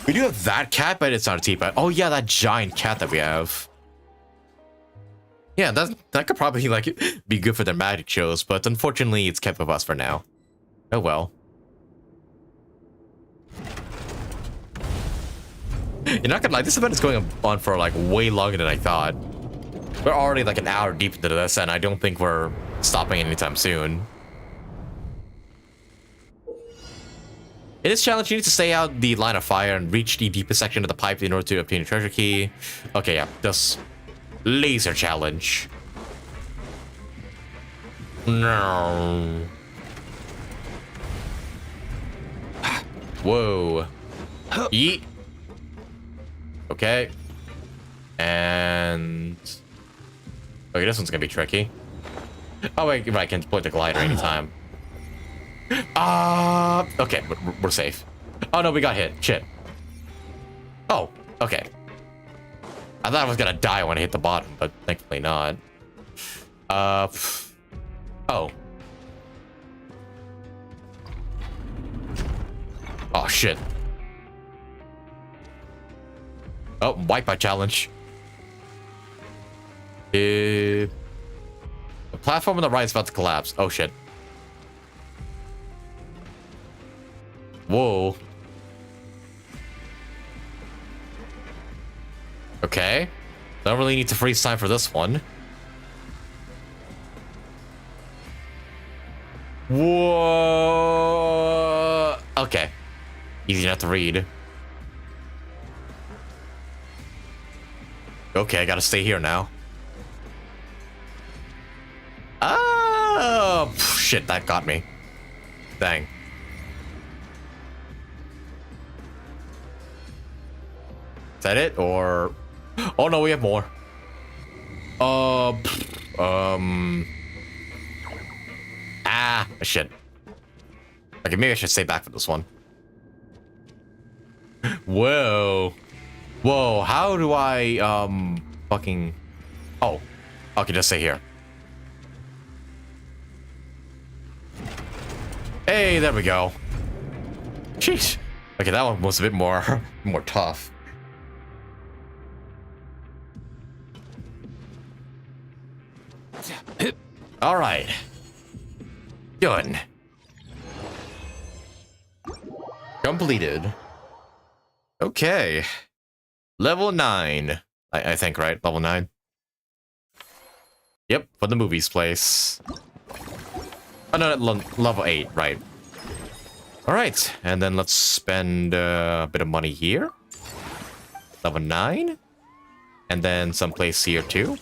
We do have that cat, but it's not a teapot. Oh yeah, that giant cat that we have. Yeah, that could probably like be good for their magic shows, but unfortunately it's kept with us for now. Oh well. You're not gonna lie, this event is going on for like way longer than I thought. We're already like an hour deep into this, and I don't think we're stopping anytime soon. In this challenge, you need to stay out the line of fire and reach the deepest section of the pipe in order to obtain a treasure key. Okay, yeah, this laser challenge. No. Whoa. Yeet. Okay. And... okay, this one's gonna be tricky. Oh wait, right, I can deploy the glider anytime. Okay, we're safe. Oh no, we got hit. Shit. Oh, okay. I thought I was gonna die when I hit the bottom, but thankfully not. Oh. Oh shit. Oh, wipeout challenge. The platform on the right is about to collapse. Oh shit. Whoa. Okay. Don't really need to freeze time for this one. Whoa. Okay. Easy enough to read. Okay, I gotta stay here now. Oh, shit. shit, that got me. Dang. Is that it, or... Oh no, we have more. Shit. Okay, maybe I should stay back for this one. Whoa. Whoa, how do I, fucking... Oh. Okay, just stay here. Hey, there we go. Jeez. Okay, that one was a bit more, more tough. All right. Done. Completed. Okay. Level 9. I think, right? Level 9. Yep, for the movies place. Oh, no, level 8, right. Alright, and then let's spend a bit of money here. Level 9. And then someplace here, too.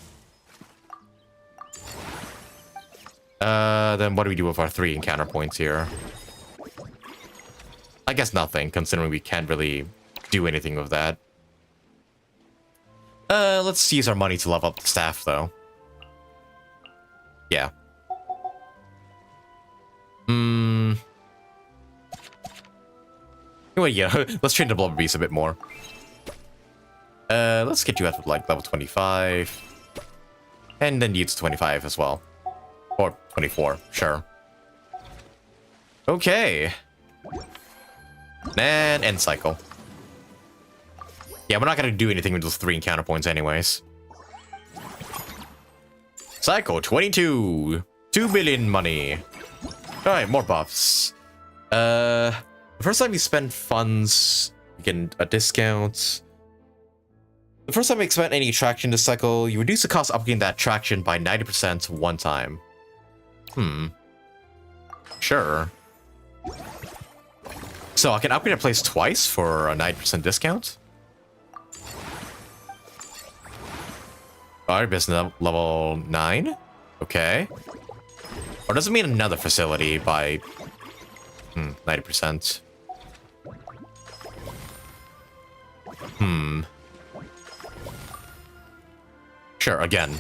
Then what do we do with our 3 encounter points here? I guess nothing, considering we can't really do anything with that. Let's use our money to level up the staff, though. Yeah. Anyway, yeah, let's train the blubber beast a bit more. Let's get you up to, like, level 25. And then you to 25 as well. Or 24, sure. Okay. And end cycle. Yeah, we're not gonna do anything with those 3 encounter points anyways. Cycle 22. 2 billion money. Alright, more buffs. The first time you spend funds, you get a discount. The first time you expend any attraction this cycle, you reduce the cost of upgrading that attraction by 90% one time. Sure. So I can upgrade a place twice for a 90% discount? Alright, business level 9. Okay. Or does it mean another facility by 90%? Sure, again.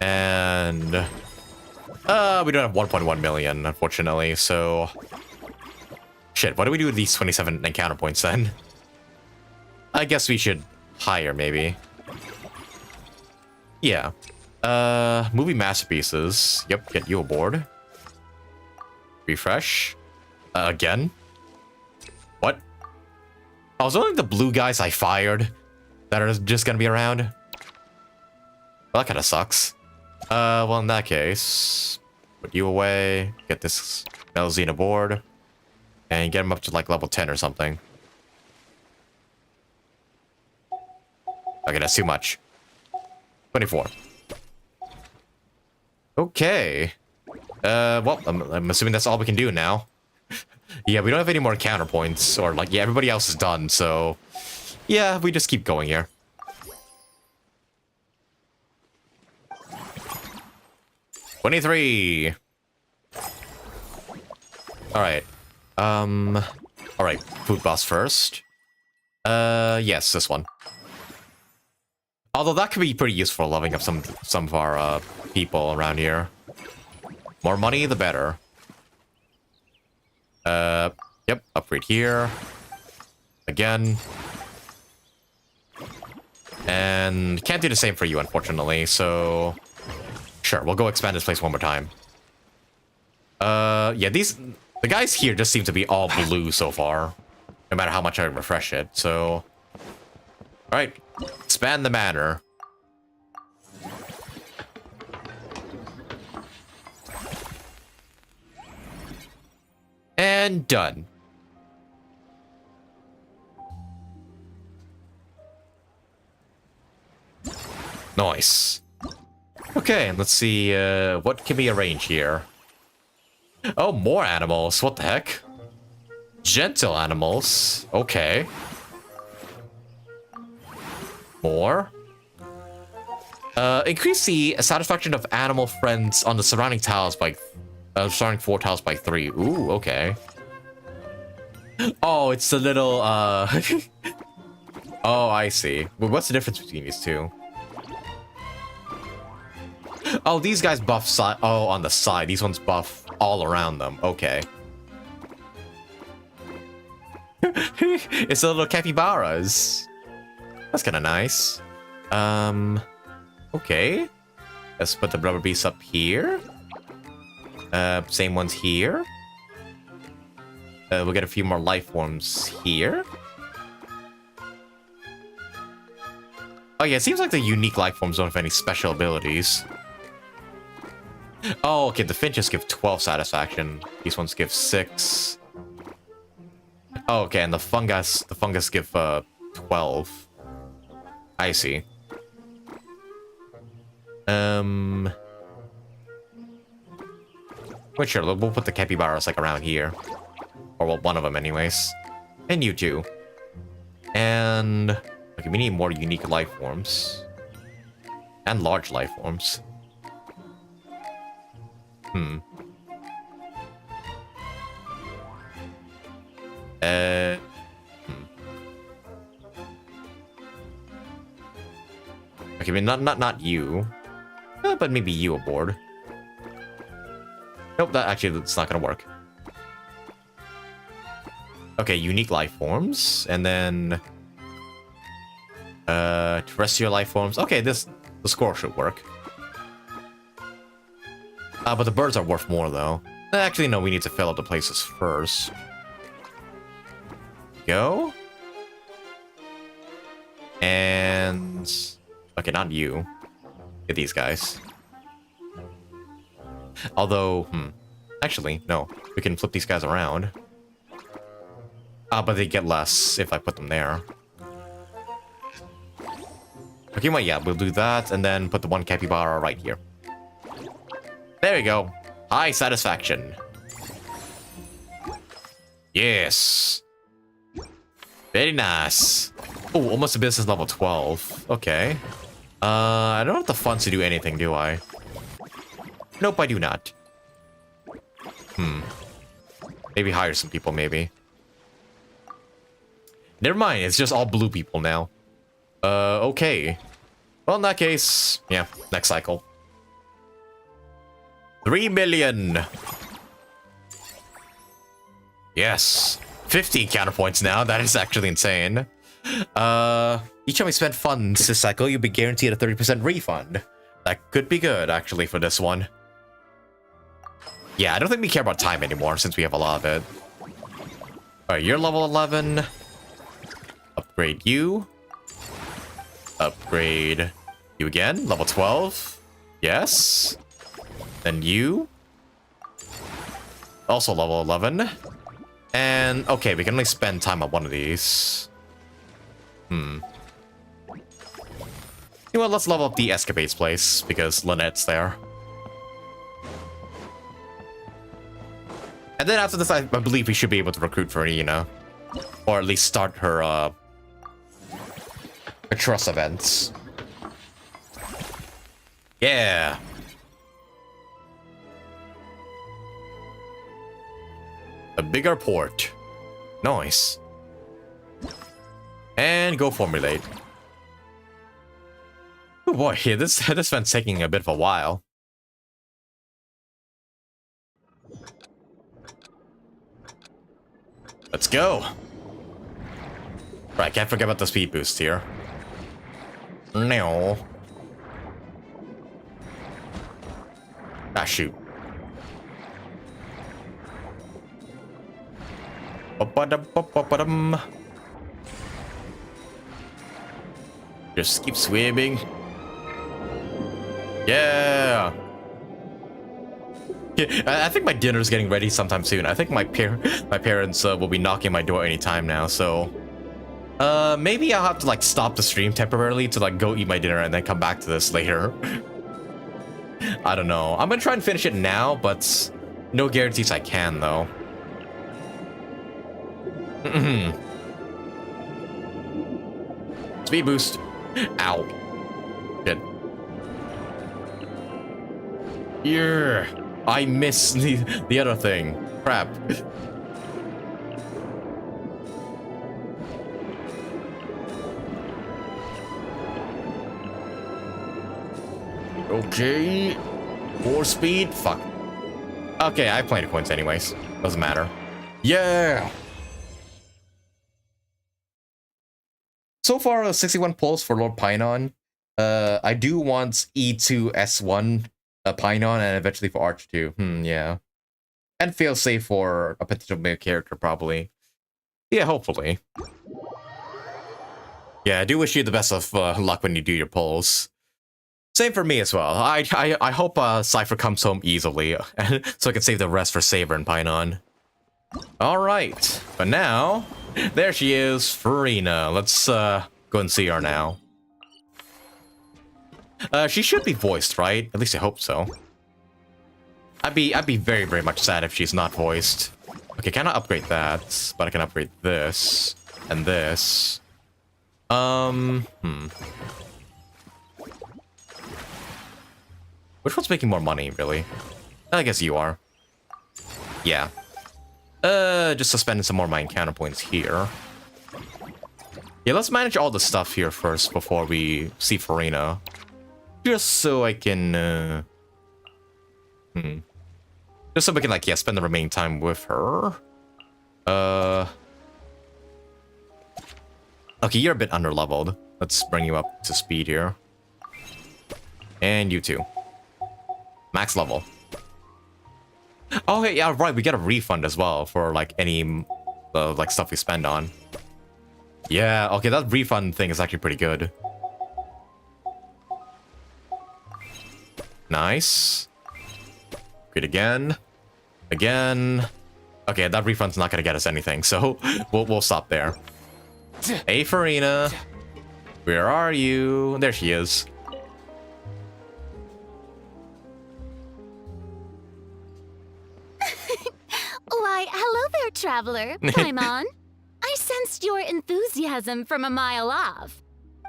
And we don't have 1.1 million, unfortunately, so shit, what do we do with these 27 encounter points then? I guess we should hire, maybe. Yeah. Movie masterpieces. Yep, get you aboard. Refresh. Again? What? Oh, was only the blue guys I fired that are just gonna be around? Well, that kinda sucks. Well, in that case, put you away, get this Melzine aboard, and get him up to, like, level 10 or something. Okay, that's too much. 24. Okay. Well, I'm assuming that's all we can do now. Yeah, we don't have any more counterpoints, or, like, yeah, everybody else is done, so... Yeah, we just keep going here. $23. Alright. Alright, food boss first. Yes, this one. Although that could be pretty useful, leveling up some of our, people around here. More money, the better. Yep, upgrade here. Again. And can't do the same for you, unfortunately, so... Sure, we'll go expand this place one more time. Yeah, the guys here just seem to be all blue so far. No matter how much I refresh it, so... Alright, expand the manor. And done. Nice. Okay, let's see, what can we arrange here? Oh, more animals. What the heck? Gentle animals. Okay. More. Increase the satisfaction of animal friends on the surrounding tiles by surrounding 4 tiles by 3. Ooh, okay. Oh, it's the little Oh, I see. Well, what's the difference between these two? Oh, these guys buff side. Oh, on the side. These ones buff all around them. Okay. It's the little capybaras. That's kind of nice. Okay. Let's put the rubber beasts up here. Same ones here. We'll get a few more life forms here. Oh yeah, it seems like the unique life forms don't have any special abilities. Oh, okay, the finches give 12 satisfaction. These ones give 6. Oh, okay, and the fungus give 12. I see. Well, sure, we'll put the capybaras like around here. Or well, one of them anyways. And you too. And okay, we need more unique life forms. And large life forms. Okay, I mean, not you. But maybe you aboard. Nope, that's not gonna work. Okay, unique life forms, and then terrestrial life forms. Okay, the score should work. But the birds are worth more though. Actually, no, we need to fill up the places first. Go. And okay, not you. Get these guys. Although, actually, no. We can flip these guys around. But they get less if I put them there. Okay, well, yeah, we'll do that, and then put the one capybara right here. There we go. High satisfaction. Yes. Very nice. Oh, almost a business level 12. Okay. I don't have the funds to do anything, do I? Nope, I do not. Maybe hire some people, maybe. Never mind, it's just all blue people now. Okay. Well, in that case, yeah, next cycle. 3 million. Yes. 50 counterpoints now. That is actually insane. Each time we spend funds this cycle, you'll be guaranteed a 30% refund. That could be good, actually, for this one. Yeah, I don't think we care about time anymore, since we have a lot of it. Alright, you're level 11. Upgrade you. Upgrade you again. Level 12. Yes. Then you. Also level 11. And, okay, we can only spend time on one of these. You know what, let's level up the Escapade's place, because Lynette's there. And then after this, I believe we should be able to recruit for Nina. Or at least start her, trust events. Yeah. A bigger port. Nice. And go formulate. Oh boy, yeah, this event's taking a bit of a while. Let's go. Right, can't forget about the speed boost here. No. Ah, shoot. Just keep swimming. Yeah. I think my dinner's getting ready sometime soon. I think my parents will be knocking my door anytime now, so maybe I'll have to like stop the stream temporarily to like go eat my dinner and then come back to this later. I don't know. I'm gonna try and finish it now, but no guarantees I can though. Speed boost. Ow. Good. Yeah, I missed the other thing. Crap. Okay. More speed? Fuck. Okay, I have plenty of coins anyways. Doesn't matter. Yeah! So far, 61 pulls for Lord Phainon. I do want E2 S1 Phainon and eventually for Arch 2. Yeah. And feel safe for a potential male character, probably. Yeah, hopefully. Yeah, I do wish you the best of luck when you do your pulls. Same for me as well. I hope Cypher comes home easily, so I can save the rest for Saber and Phainon. Alright, but now, there she is, Farina. Let's go and see her now. She should be voiced, right? At least I hope so. I'd be very, very much sad if she's not voiced. Okay, cannot upgrade that, but I can upgrade this and this. Which one's making more money, really? I guess you are. Yeah. Just suspending some more of my encounter points here. Yeah, let's manage all the stuff here first before we see Farina. Just so I can, just so we can, like, yeah, spend the remaining time with her. Okay, you're a bit underleveled. Let's bring you up to speed here. And you too. Max level. Oh, hey, yeah, right. We get a refund as well for like any like stuff we spend on. Yeah, okay, that refund thing is actually pretty good. Nice. Great again. Again. Okay, that refund's not gonna get us anything, so we'll stop there. Hey, Farina. Where are you? There she is.
Why, hello there, traveler. Paimon. I sensed your enthusiasm from a mile off.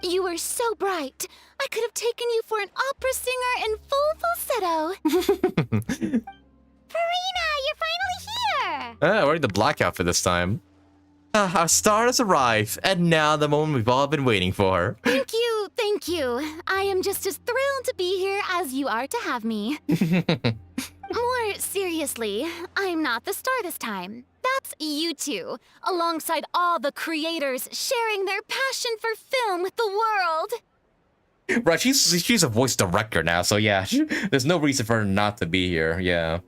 You were so bright, I could have taken you for an opera singer in full falsetto.
Farina, you're finally here!
Wearing the black outfit this time. Our star has arrived, and now the moment we've all been waiting for.
Thank you, thank you. I am just as thrilled to be here as you are to have me. More seriously, I'm not the star this time. That's you two, alongside all the creators sharing their passion for film with the world.
Right, she's a voice director now, so yeah, there's no reason for her not to be here, yeah.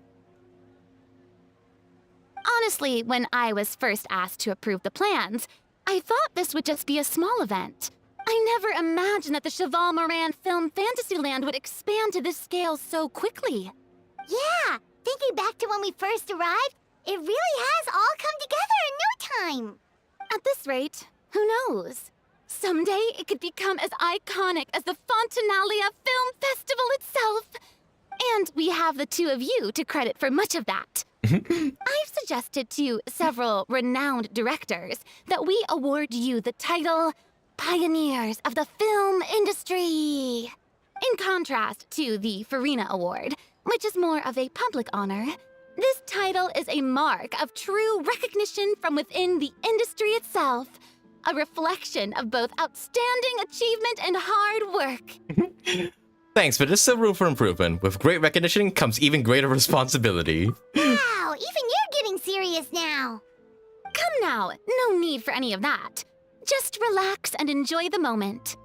Honestly, when I was first asked to approve the plans, I thought this would just be a small event. I never imagined that the Cheval Moran Film Fantasyland would expand to this scale so quickly.
Yeah, thinking back to when we first arrived, it really has all come together in no time.
At this rate, who knows? Someday it could become as iconic as the Fontainalia Film Festival itself. And we have the two of you to credit for much of that. I've suggested to several renowned directors that we award you the title Pioneers of the Film Industry. In contrast to the Farina Award, which is more of a public honor, this title is a mark of true recognition from within the industry itself, a reflection of both outstanding achievement and hard work.
Thanks, but there's still room for improvement. With great recognition comes even greater responsibility.
Wow, even you're getting serious now.
Come now, no need for any of that. Just relax and enjoy the moment.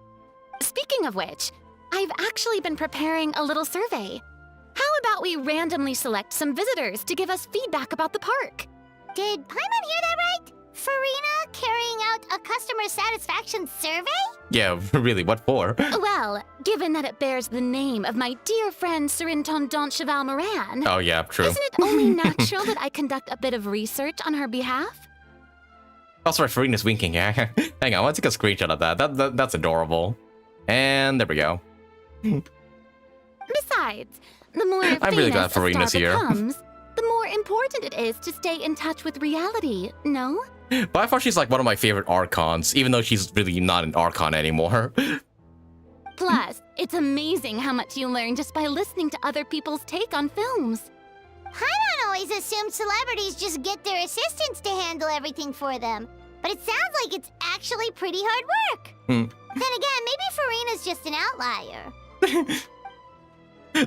Speaking of which, I've actually been preparing a little survey. How about we randomly select some visitors to give us feedback about the park?
Did Paimon hear that right? Farina carrying out a customer satisfaction survey?
Yeah, really, what for?
Well, given that it bears the name of my dear friend Surintendant Cheval Moran.
Oh yeah, true.
Isn't it only natural that I conduct a bit of research on her behalf?
Oh, sorry, Farina's winking. Yeah, hang on, I want to take a screenshot of that. That's adorable. And there we go.
Besides, the more
I'm really glad
famous a
Farina's
star
here.
becomes, the more important it is to stay in touch with reality, no?
By far, she's like one of my favorite Archons, even though she's really not an Archon anymore.
Plus, It's amazing how much you learn just by listening to other people's take on films.
Phainon always assumed celebrities just get their assistants to handle everything for them. But it sounds like it's actually pretty hard work. Then again, maybe Farina's just an outlier.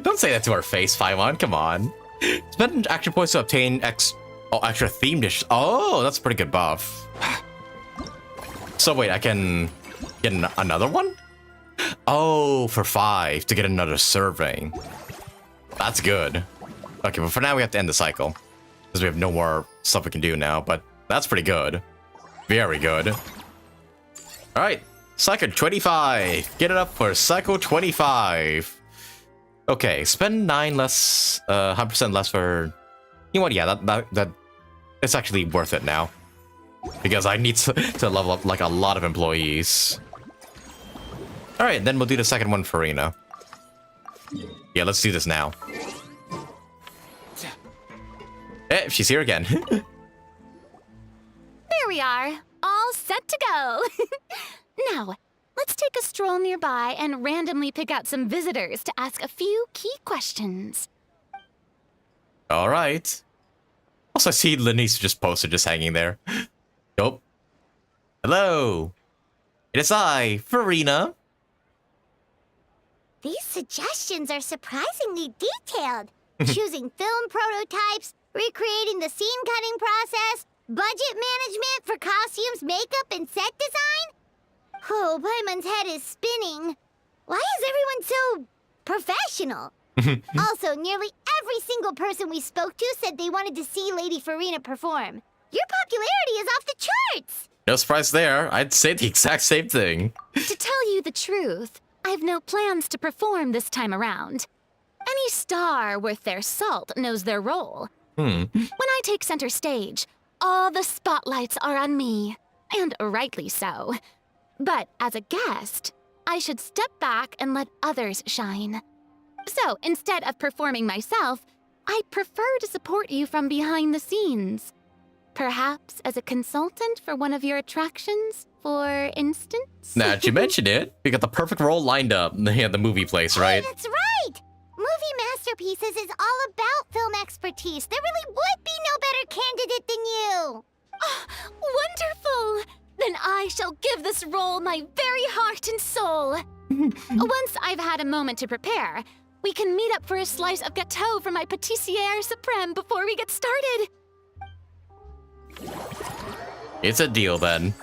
Don't say that to our face, Phainon. Come on. Spend action points to obtain extra theme dish. Oh, that's a pretty good buff. So wait, I can get another one? Oh, for 5 to get another serving. That's good. Okay, but for now we have to end the cycle because we have no more stuff we can do now. But that's pretty good. Very good. All right, cycle 25. Get it up for cycle 25. Okay, spend 9 less, 100% less for. You know what? Yeah, that it's actually worth it now because I need to level up like a lot of employees. All right, then we'll do the second one for Farina. Yeah, let's do this now. Eh, she's here again.
There we are, all set to go. Now, let's take a stroll nearby and randomly pick out some visitors to ask a few key questions.
All right. Also, I see Lenise just posted, just hanging there. Nope. Hello. It is I, Farina.
These suggestions are surprisingly detailed. Choosing film prototypes, recreating the scene cutting process, budget management for costumes, makeup, and set design? Oh, Paimon's head is spinning. Why is everyone so professional? Also, nearly every single person we spoke to said they wanted to see Lady Farina perform. Your popularity is off the charts!
No surprise there. I'd say the exact same thing.
To tell you the truth, I've no plans to perform this time around. Any star worth their salt knows their role. When I take center stage, all the spotlights are on me, and rightly so. But as a guest, I should step back and let others shine. So instead of performing myself, I'd prefer to support you from behind the scenes. Perhaps as a consultant for one of your attractions, for instance?
Now that you mentioned it, we got the perfect role lined up. Yeah, the movie place, right?
Oh, that's right! Movie Masterpieces is all about film expertise. There really would be no better candidate than you!
Oh, wonderful! Then I shall give this role my very heart and soul. Once I've had a moment to prepare, we can meet up for a slice of gâteau for my pâtissière suprême before we get started.
It's a deal then.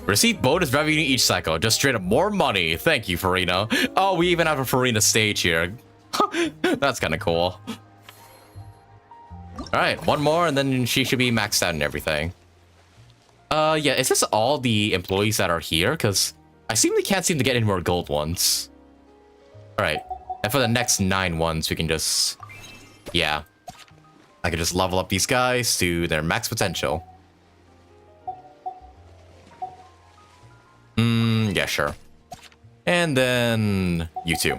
Receive bonus revenue each cycle. Just straight up more money. Thank you, Farina. Oh, we even have a Farina stage here. That's kind of cool. All right, one more, and then she should be maxed out and everything. Yeah, is this all the employees that are here? Because I can't seem to get any more gold ones. All right, and for the next 9 ones, we can just, yeah, I can just level up these guys to their max potential. Yeah, sure. And then you too.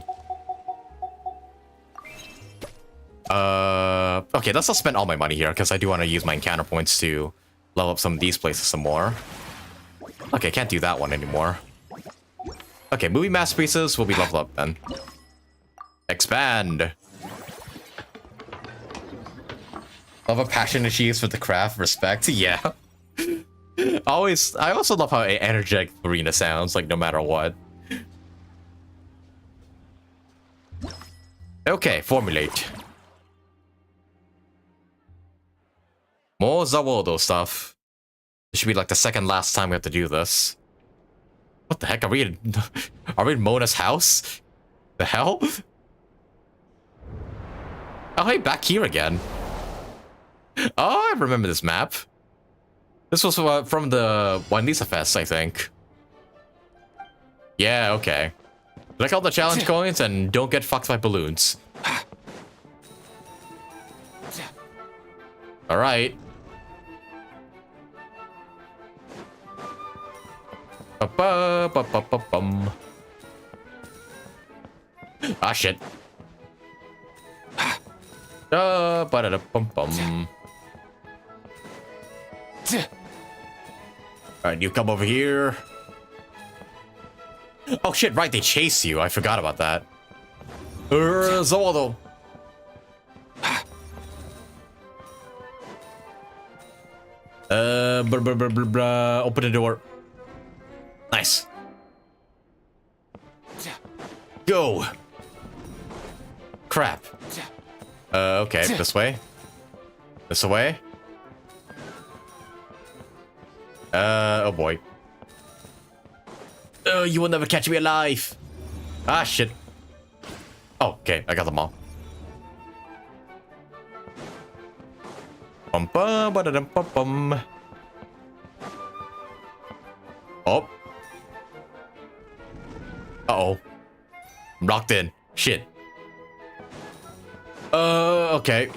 Okay, let's not spend all my money here because I do want to use my encounter points to level up some of these places some more. Okay, can't do that one anymore. Okay, movie masterpieces will be leveled up then. Expand. Love how passionate she is for the craft. Respect. Yeah. I also love how energetic Farina sounds, like no matter what. Okay, formulate. More Zawodo stuff. This should be like the second last time we have to do this. What the heck? Are we in Mona's house? The hell? Oh, hey, back here again. Oh, I remember this map. This was from the Wanisa Fest, I think. Yeah, okay. Collect all the challenge coins and don't get fucked by balloons. Alright. Ah, shit. Alright, you come over here. Oh shit, right, they chase you. I forgot about that. Zoldo. Open the door. Nice. Go. Crap. Okay, this way. This way. Oh boy. You will never catch me alive. Ah, shit. Oh, okay, I got them all. Bum bum ba da dum bum bum. Oh. Uh-oh. I'm locked in. Shit. Okay.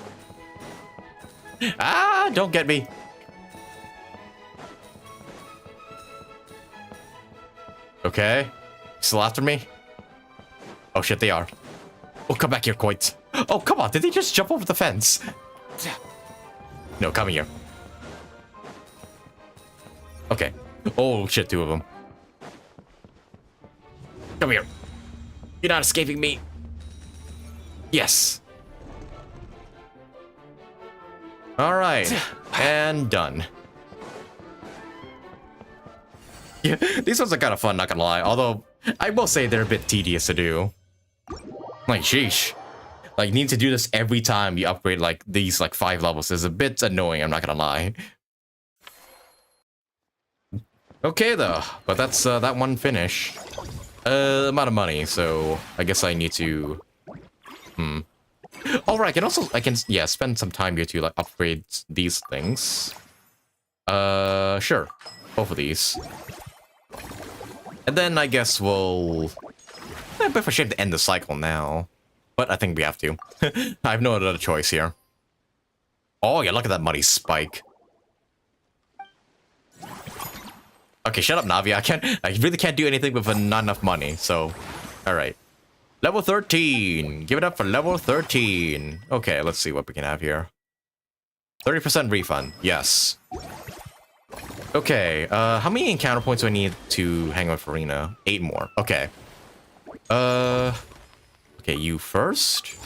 Ah, don't get me. Okay. Still after me? Oh shit, they are. Oh, come back here, Coit. Oh, come on. Did they just jump over the fence? No, come here. Okay. Oh shit, two of them. Come here. You're not escaping me. Yes. All right. And done. Yeah, these ones are kind of fun, not gonna lie. Although, I will say they're a bit tedious to do. Like, sheesh. Like, you need to do this every time you upgrade, like, these, like, 5 levels. It's a bit annoying, I'm not gonna lie. Okay, though. But that's, that one finish. Amount of money, so I guess I need to... Oh, right, I can, yeah, spend some time here to, like, upgrade these things. Sure. Both of these. And then I guess we'll... a bit of a shame to end the cycle now. But I think we have to. I have no other choice here. Oh, yeah, look at that muddy spike. Okay, shut up, Navi. I really can't do anything with not enough money, so... Alright. Level 13. Give it up for level 13. Okay, let's see what we can have here. 30% refund. Yes. Okay, how many encounter points do I need to hang with Farina? 8 more. Okay. Okay, you first.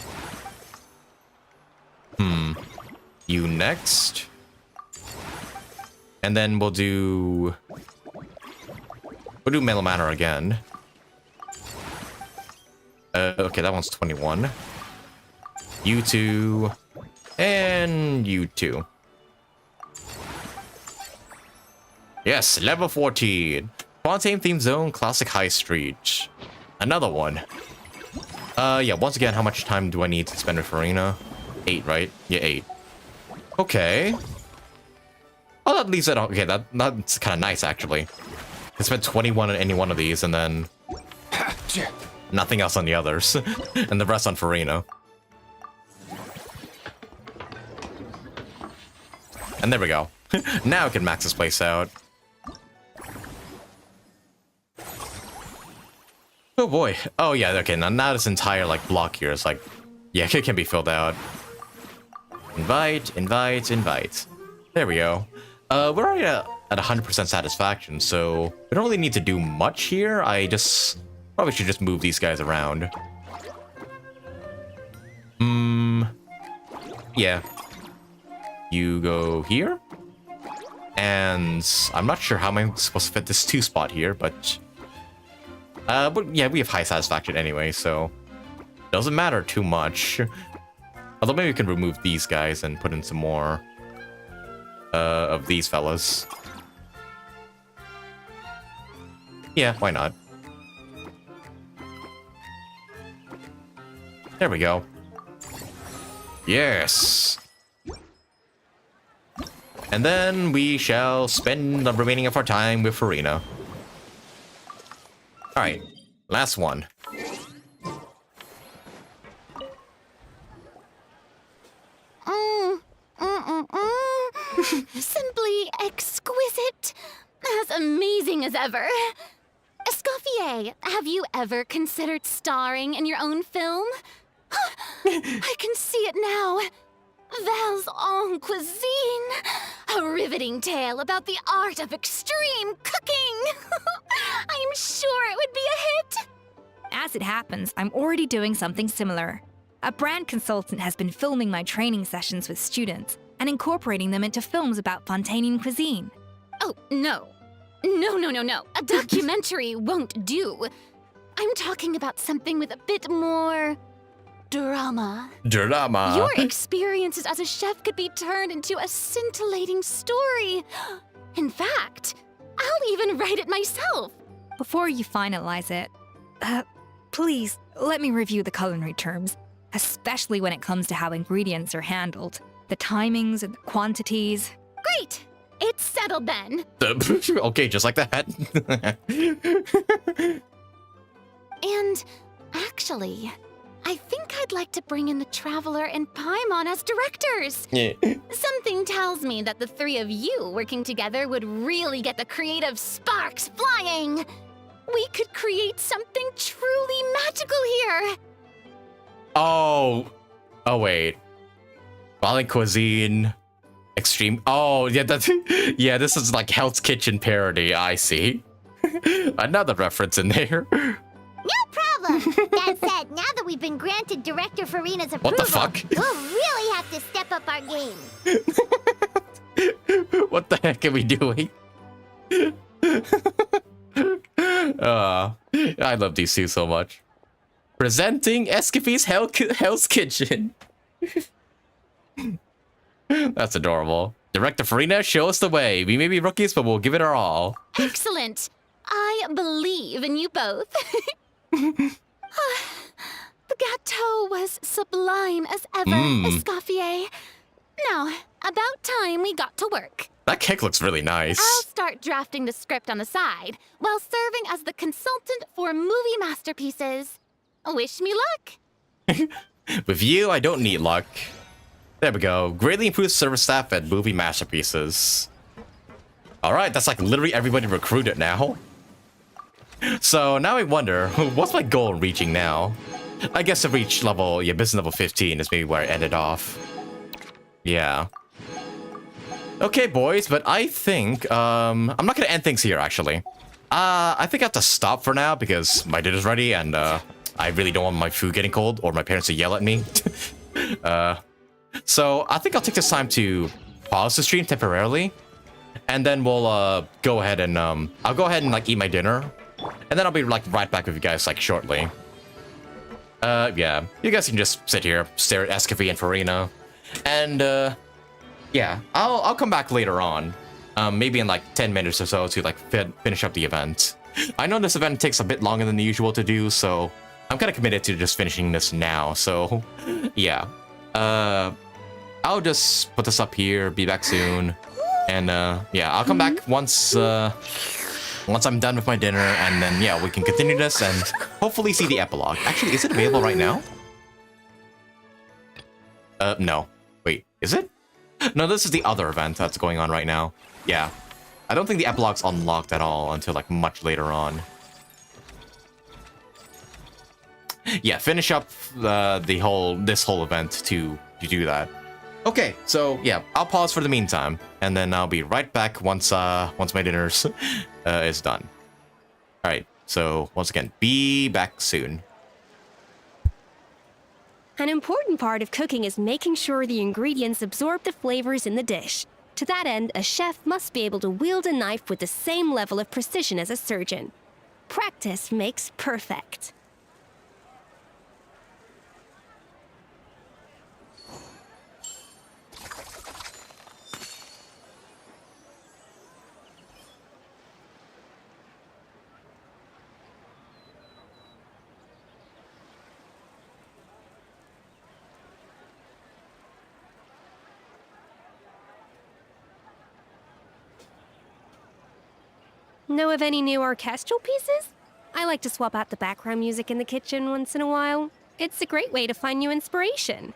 You next. And then we'll do Mellow Manor again. Okay, that one's 21. You two. And you two. Yes, level 14. Fontaine themed zone, classic high street. Another one. Yeah, once again, how much time do I need to spend with Farina? 8, right? Yeah, 8. Okay. Oh, that leaves it. Okay, that's kind of nice, actually. I spent 21 on any one of these, and then nothing else on the others, and the rest on Farina. And there we go. Now I can max this place out. Oh boy. Oh yeah, okay, now this entire, like, block here is like... Yeah, it can be filled out. Invite, invite, invite. There we go. We're already at 100% satisfaction, so... we don't really need to do much here. I just... probably should just move these guys around. Yeah. You go here. And... I'm not sure how I'm supposed to fit this 2 spot here, but yeah, we have high satisfaction anyway, so... doesn't matter too much. Although maybe we can remove these guys and put in some more... of these fellas. Yeah, why not? There we go. Yes! And then we shall spend the remaining of our time with Farina. Alright, last one.
Simply exquisite. As amazing as ever. Escoffier, have you ever considered starring in your own film? I can see it now. Val's en cuisine. A riveting tale about the art of extreme cooking.
I'm sure it would be a hit.
As it happens, I'm already doing something similar. A brand consultant has been filming my training sessions with students and incorporating them into films about Fontainian cuisine.
Oh, no. No. A documentary won't do. I'm talking about something with a bit more drama.
Drama.
Your experiences as a chef could be turned into a scintillating story. In fact, I'll even write it myself.
Before you finalize it, please let me review the culinary terms, especially when it comes to how ingredients are handled, the timings and the quantities.
Great! It's settled then.
Okay, just like that.
And actually, I think I'd like to bring in the Traveler and Paimon as directors.
Yeah.
Something tells me that the three of you working together would really get the creative sparks flying. We could create something truly magical here.
Oh wait. Violent cuisine, extreme. Oh yeah, that's yeah. This is like Hell's Kitchen parody. I see. Another reference in there.
No problem! That said, now that we've been granted Director Farina's approval,
What the fuck?
we'll really have to step up our game.
What the heck are we doing? I love these two so much. Presenting Escoffier's Hell's Kitchen. That's adorable. Director Farina, show us the way. We may be rookies, but we'll give it our all.
Excellent. I believe in you both. The gâteau was sublime as ever, Escoffier. Now, about time we got to work.
That cake looks really nice.
I'll start drafting the script on the side, while serving as the consultant for movie masterpieces. Wish me luck.
With you, I don't need luck. There we go. Greatly improved service staff at movie masterpieces. Alright, that's like literally everybody recruited now. So now I wonder, what's my goal in reaching now? I guess to reach level, business level 15 is maybe where I ended off. Yeah. Okay, boys, but I think, I'm not gonna end things here, actually. I think I have to stop for now because my dinner's ready and, I really don't want my food getting cold or my parents to yell at me. So I think I'll take this time to pause the stream temporarily. And then we'll, go ahead and, I'll go ahead and, like, eat my dinner. And then I'll be, like, right back with you guys, like, shortly. Yeah. You guys can just sit here, stare at Escoffier and Farina. And, yeah, I'll come back later on. Maybe in, like, 10 minutes or so to, like, finish up the event. I know this event takes a bit longer than the usual to do, so I'm kind of committed to just finishing this now, so, yeah. I'll just put this up here, be back soon. And, yeah, I'll come back once I'm done with my dinner, and then, yeah, we can continue this and hopefully see the epilogue. Actually, is it available right now? No. Wait, is it? No, this is the other event that's going on right now. Yeah. I don't think the epilogue's unlocked at all until, like, much later on. Yeah, finish up this whole event to do that. Okay, so yeah, I'll pause for the meantime, and then I'll be right back once my dinner's is done. All right, so once again, be back soon.
An important part of cooking is making sure the ingredients absorb the flavors in the dish. To that end, a chef must be able to wield a knife with the same level of precision as a surgeon. Practice makes perfect. Know of any new orchestral pieces? I like to swap out the background music in the kitchen once in a while. It's a great way to find new inspiration.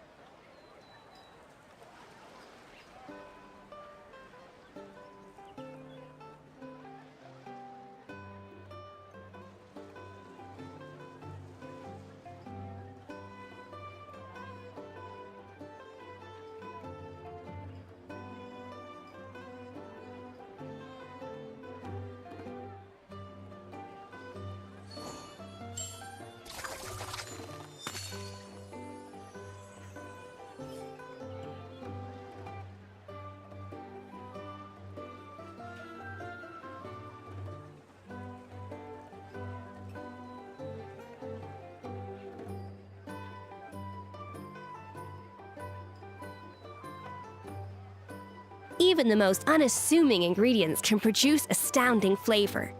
Even the most unassuming ingredients can produce astounding flavor.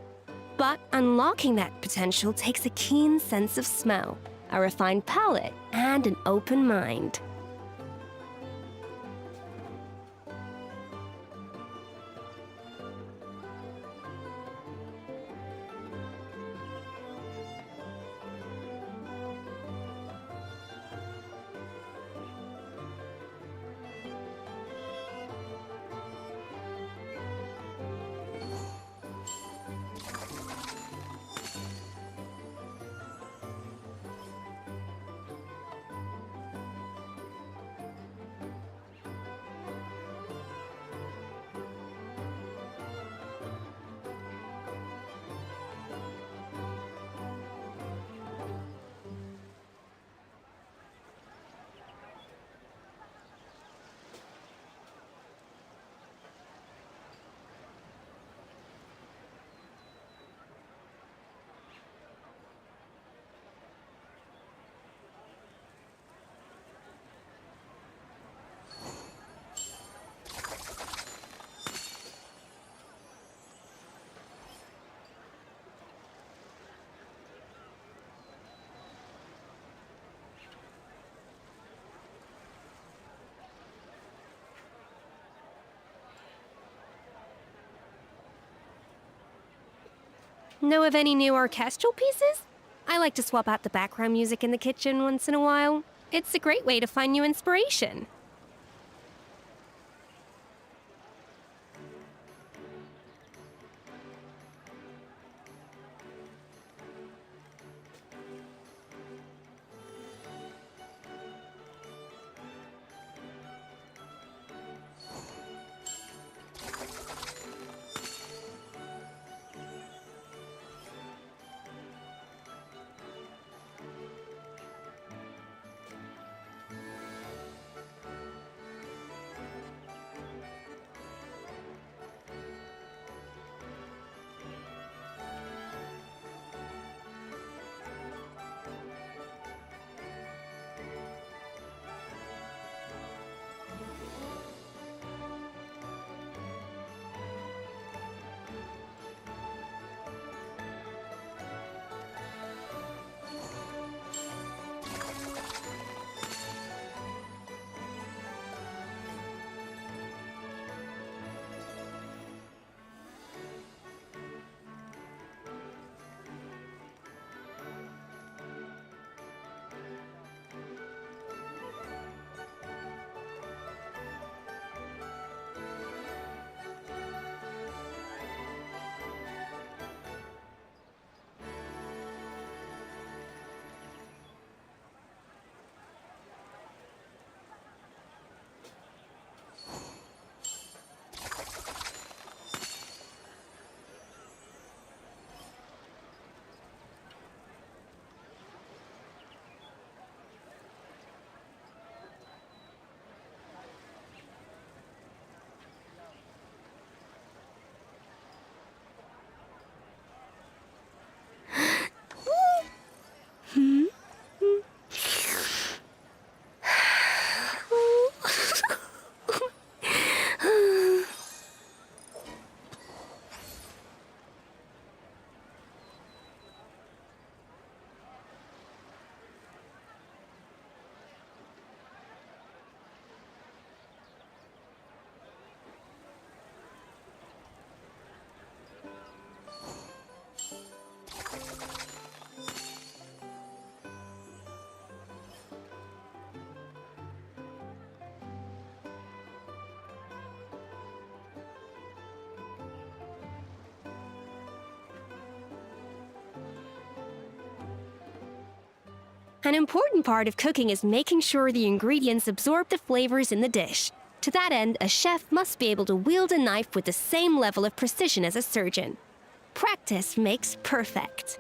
But unlocking that potential takes a keen sense of smell, a refined palate, and an open mind. Know of any new orchestral pieces? I like to swap out the background music in the kitchen once in a while. It's a great way to find new inspiration. An important part of cooking is making sure the ingredients absorb the flavors in the dish. To that end, a chef must be able to wield a knife with the same level of precision as a surgeon. Practice makes perfect.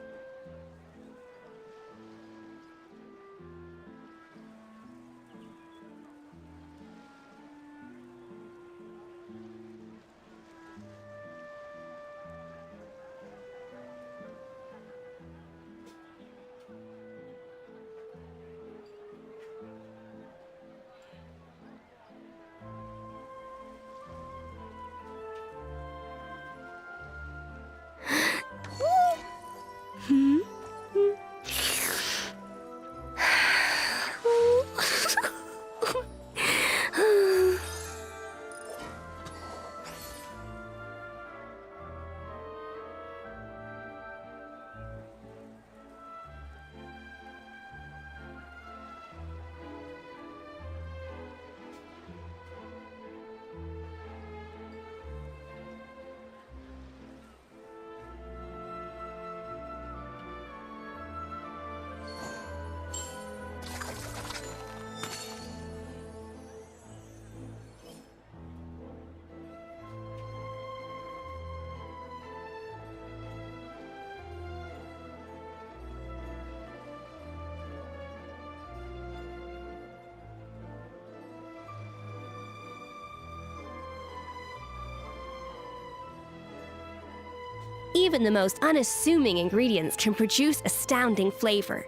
Even the most unassuming ingredients can produce astounding flavor.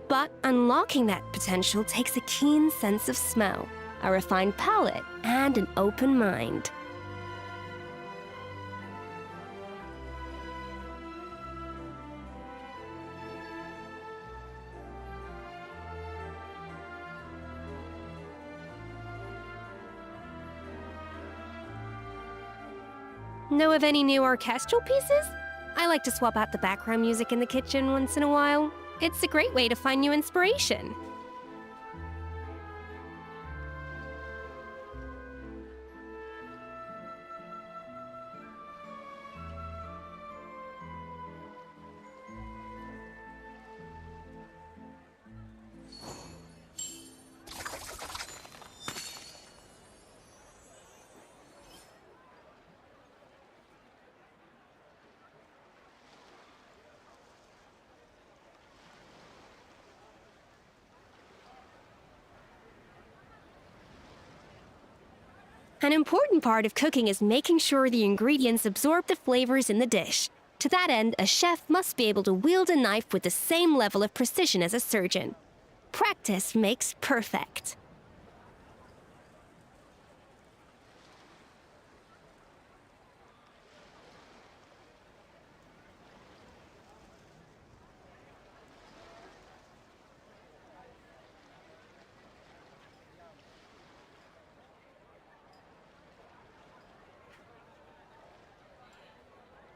But unlocking that potential takes a keen sense of smell, a refined palate, and an open mind. Know of any new orchestral pieces? I like to swap out the background music in the kitchen once in a while. It's a great way to find new inspiration. An important part of cooking is making sure the ingredients absorb the flavors in the dish. To that end, a chef must be able to wield a knife with the same level of precision as a surgeon. Practice makes perfect.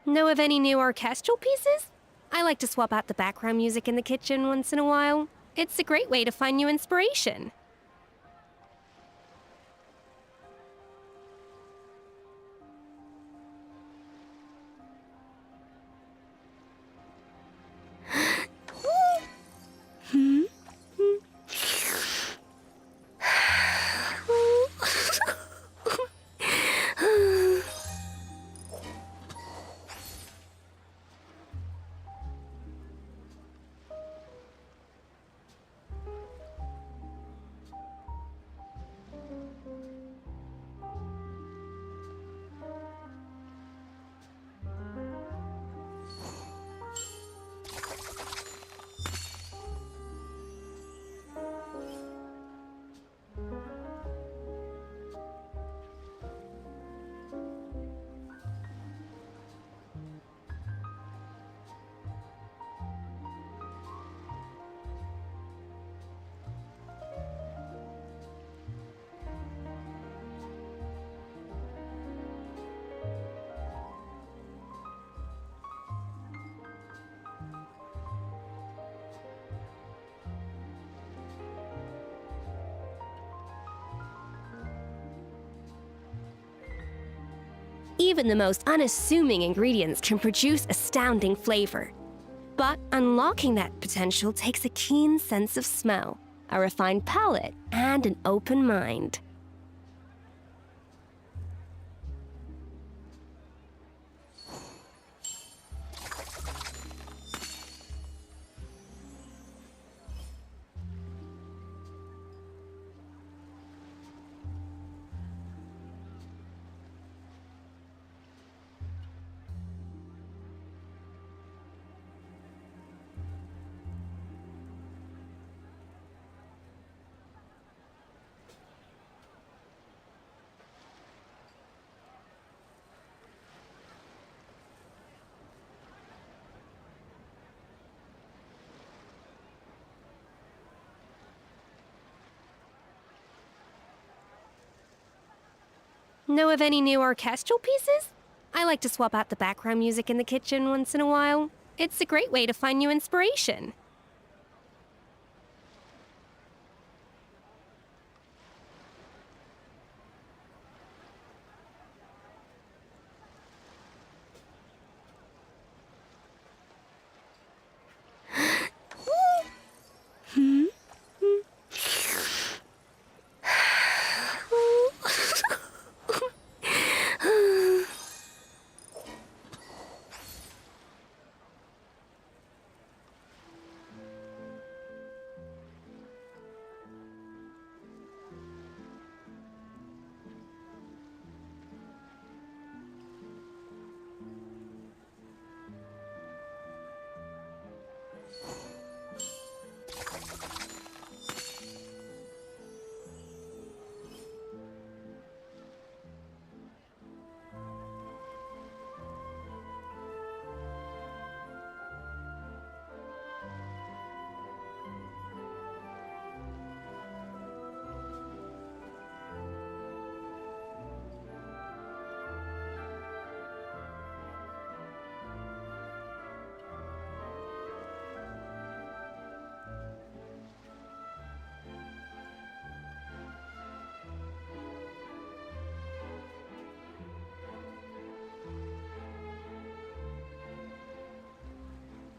Know of any new orchestral pieces? I like to swap out the background music in the kitchen once in a while. It's a great way to find new inspiration. Even the most unassuming ingredients can produce astounding flavor. But unlocking that potential takes a keen sense of smell, a refined palate, and an open mind. Know of any new orchestral pieces? I like to swap out the background music in the kitchen once in a while. It's a great way to find new inspiration.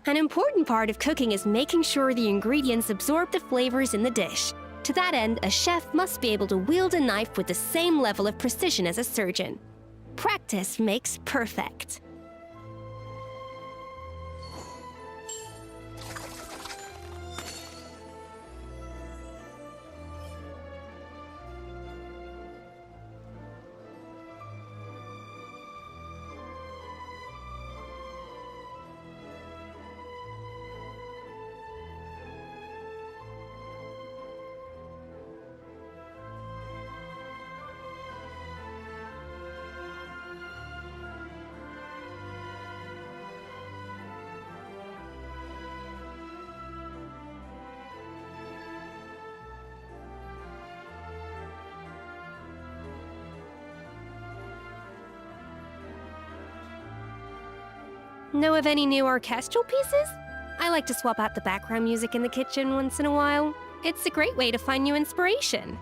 An important part of cooking is making sure the ingredients absorb the flavors in the dish. To that end, a chef must be able to wield a knife with the same level of precision as a surgeon. Practice makes perfect. Know of any new orchestral pieces? I like to swap out the background music in the kitchen once in a while. It's a great way to find new inspiration.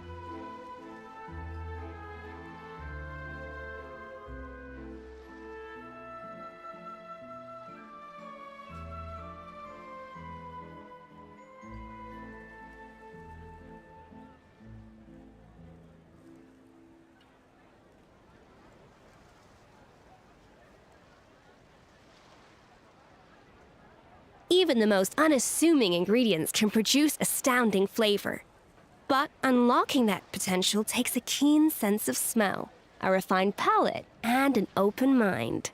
Even the most unassuming ingredients can produce astounding flavor. But unlocking that potential takes a keen sense of smell, a refined palate, and an open mind.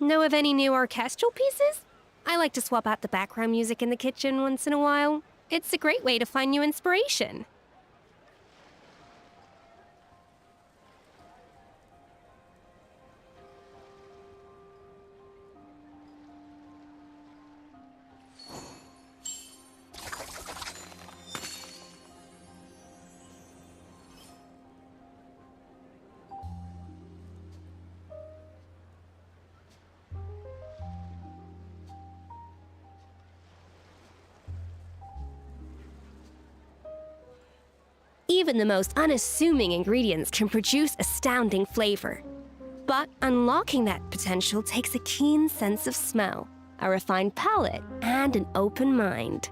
Know of any new orchestral pieces? I like to swap out the background music in the kitchen once in a while. It's a great way to find new inspiration. Even the most unassuming ingredients can produce astounding flavor. But unlocking that potential takes a keen sense of smell, a refined palate, and an open mind.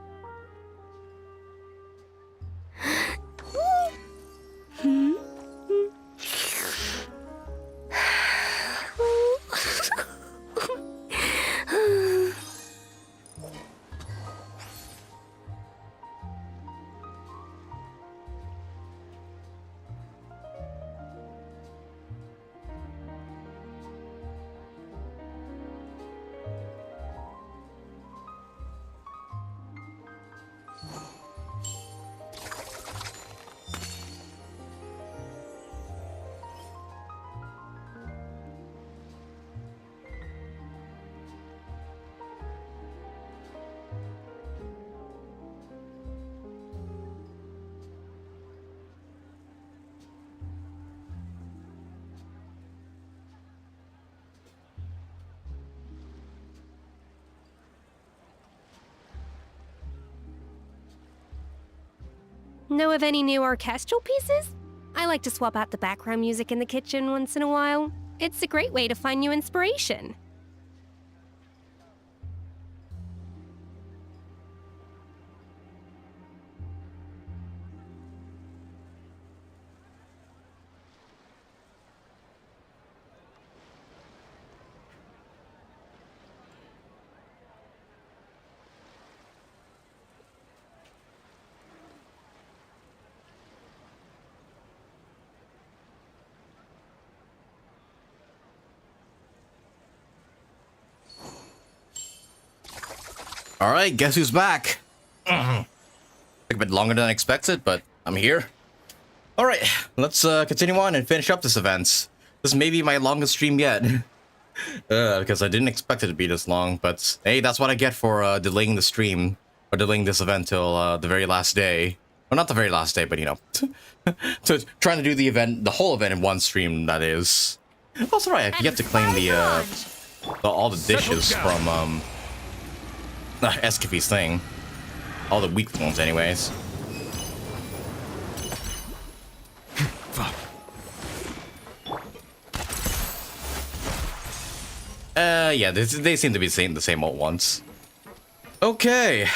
Know of any new orchestral pieces? I like to swap out the background music in the kitchen once in a while. It's a great way to find new inspiration.
All right, guess who's back? Took a bit longer than expected, but I'm here. All right, let's continue on and finish up this event. This may be my longest stream yet. Because I didn't expect it to be this long, but hey, that's what I get for delaying the stream, or delaying this event till the very last day. Well, not the very last day, but you know, to trying to do the event, the whole event in one stream, that is. Also, right, I forget to claim all the dishes from Escoffier's thing. All the weak ones, anyways.
Fuck.
Yeah, they seem to be the same old ones. Okay.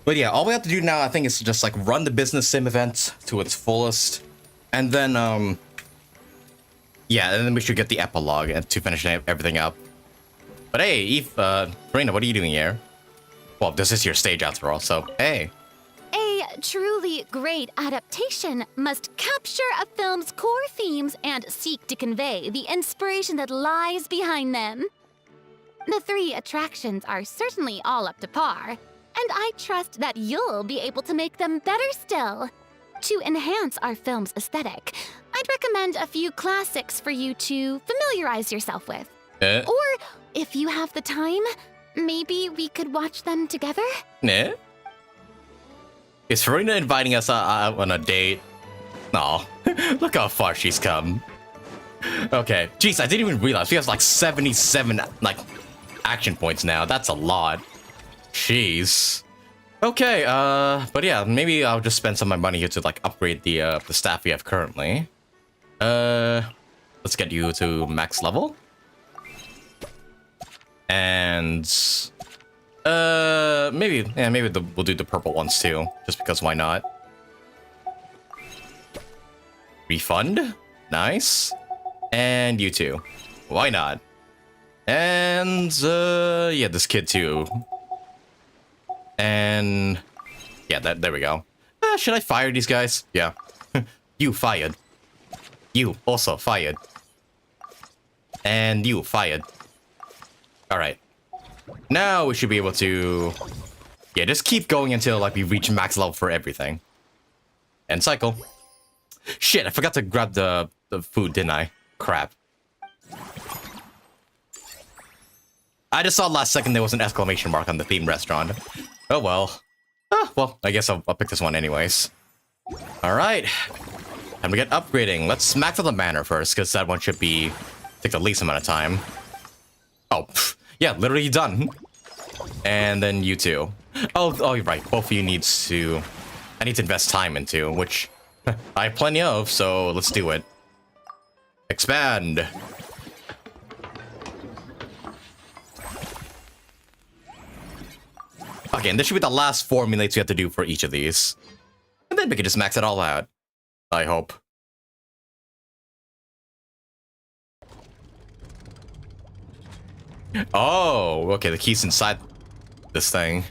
But yeah, all we have to do now, I think, is to just like run the business sim event to its fullest, and then yeah, and then we should get the epilogue to finish everything up. But hey, Eve, Marina, what are you doing here? Well, this is your stage after all, so hey.
A truly great adaptation must capture a film's core themes and seek to convey the inspiration that lies behind them. The 3 attractions are certainly all up to par, and I trust that you'll be able to make them better still. To enhance our film's aesthetic, I'd recommend a few classics for you to familiarize yourself with. Or, if you have the time, maybe we could watch them together?
Nah. Is Farina inviting us out on a date? Aw, look how far she's come. Okay, jeez, I didn't even realize she has like 77 like action points now. That's a lot. Jeez. Okay, but yeah, maybe I'll just spend some of my money here to like upgrade the staff we have currently. Let's get you to max level. And maybe we'll do the purple ones too, just because why not? Refund, nice, and you too, why not? And yeah, this kid too. And yeah, there we go. Should I fire these guys? Yeah, you fired. You also fired. And you fired. All right. Now we should be able to, yeah, just keep going until like we reach max level for everything. And cycle. Shit, I forgot to grab the food, didn't I? Crap. I just saw last second there was an exclamation mark on the theme restaurant. Oh well. Well, I guess I'll pick this one anyways. All right. Time to get upgrading. Let's smack to the manor first, because that one should take the least amount of time. Oh, yeah, literally done. And then you too. Oh, you're right. Both of you I need to invest time into, which I have plenty of, so let's do it. Expand. Okay, and this should be the last formulates we have to do for each of these. And then we can just max it all out. I hope. Oh, okay, the key's inside this thing.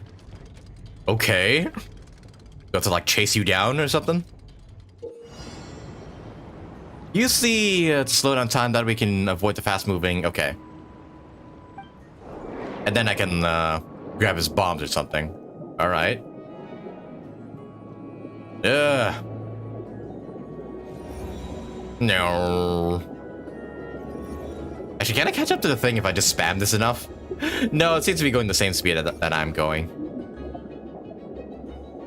Okay. Do I have to, like, chase you down or something? Use the slow down time that we can avoid the fast moving. Okay. And then I can grab his bombs or something. Alright. No. Actually, can I catch up to the thing if I just spam this enough? No, it seems to be going the same speed that I'm going.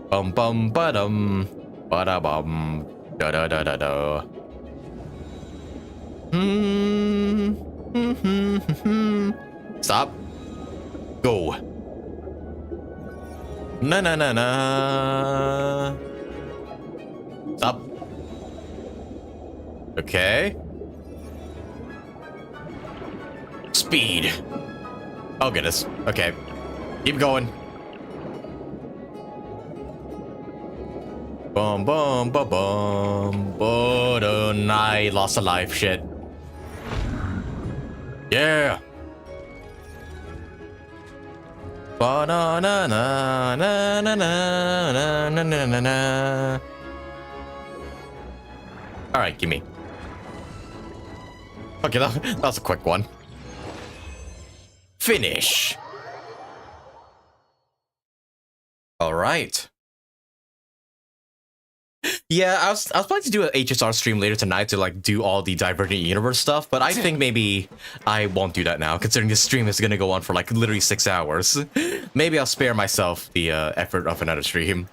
Bum bum ba-dum. Ba-da-bum. Da-da-da-da-da. Stop. Go. Na na na na. Stop. Okay. Speed. Oh goodness. Okay. Keep going. Bum bum ba bum. Oh, I lost a life. Shit. Yeah. Ba na na na na na na na na na na. All right, give me. Okay, that was a quick one. Finish. All right. Yeah, I was planning to do an HSR stream later tonight to like do all the Divergent Universe stuff, but I think maybe I won't do that now, considering this stream is gonna go on for like literally 6 hours. Maybe I'll spare myself the effort of another stream.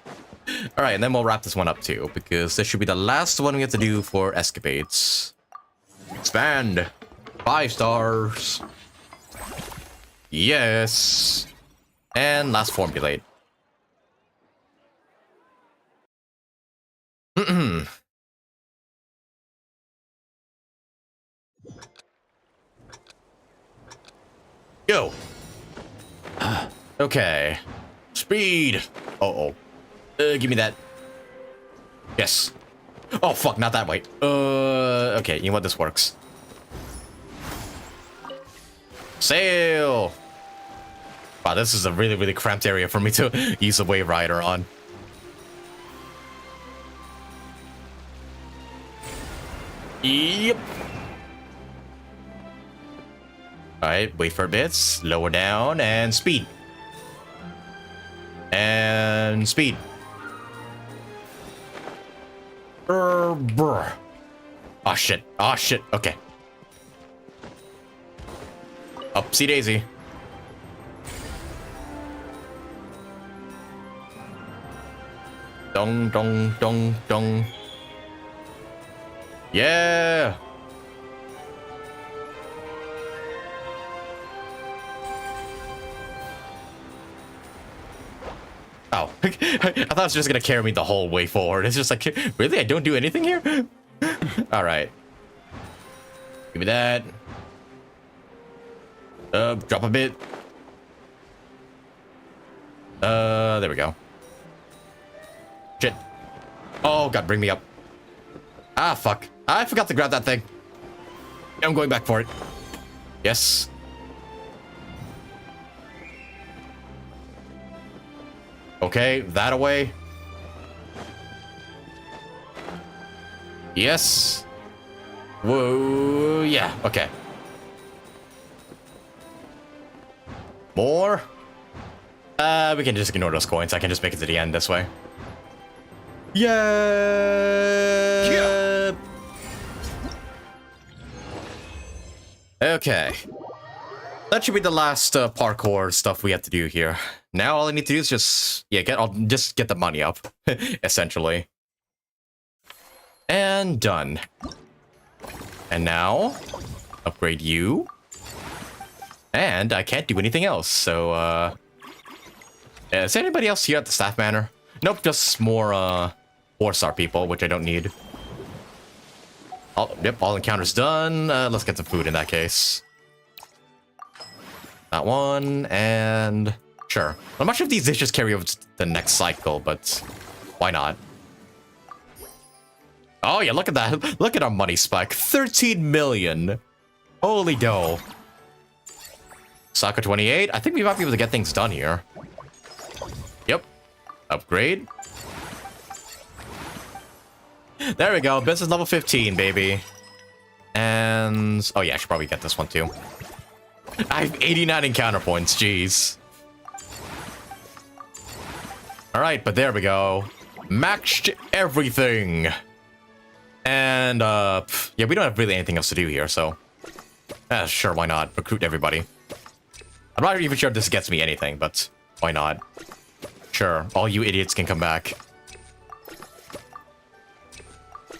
All right, and then we'll wrap this one up too, because this should be the last one we have to do for escapades. Expand. 5 stars. Yes. And last formulate. Go. Okay. Speed. Uh-oh. Give me that. Yes. Oh, fuck, not that way. Okay, you know what? This works. Sail. Wow, this is a really, really cramped area for me to use a wave rider on. Yep. Alright, wait for a bit. Lower down and speed. And speed. Brr. Oh shit. Oh shit. Okay. Upsy daisy. Dong dong dong dong. Yeah. Oh, I thought it was just gonna carry me the whole way forward. It's just like, really? I don't do anything here? All right. Give me that. Drop a bit. There we go. Shit. Oh, God, bring me up. Ah, fuck. I forgot to grab that thing. I'm going back for it. Yes. Okay, that away. Yes. Whoa, yeah, okay. More. We can just ignore those coins. I can just make it to the end this way. Yeah. Okay. That should be the last parkour stuff we have to do here. Now all I need to do is just get the money up, essentially. And done. And now, upgrade you. And I can't do anything else, so is anybody else here at the staff manor? Nope, just more 4-star people, which I don't need. Yep, all encounters done. Let's get some food in that case. That one, and sure. I'm not sure if these dishes carry over to the next cycle, but why not? Oh yeah, look at that. Look at our money spike. 13 million. Holy dough. Soccer 28. I think we might be able to get things done here. Yep. Upgrade. There we go. Business level 15, baby. And... oh yeah, I should probably get this one too. I have 89 encounter points. Jeez. Alright, but there we go. Maxed everything. And, yeah, we don't have really anything else to do here, so... sure, why not? Recruit everybody. I'm not even sure if this gets me anything, but why not? Sure, all you idiots can come back.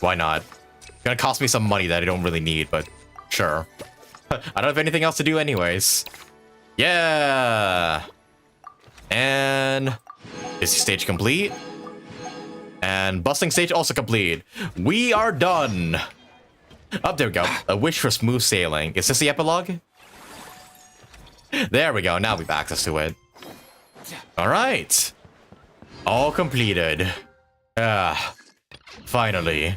Why not? It's gonna cost me some money that I don't really need, but sure. I don't have anything else to do anyways. Yeah! And... is the stage complete? And busting stage also complete. We are done! Oh, there we go. A wish for smooth sailing. Is this the epilogue? There we go. Now we have access to it. Alright. All completed. Finally.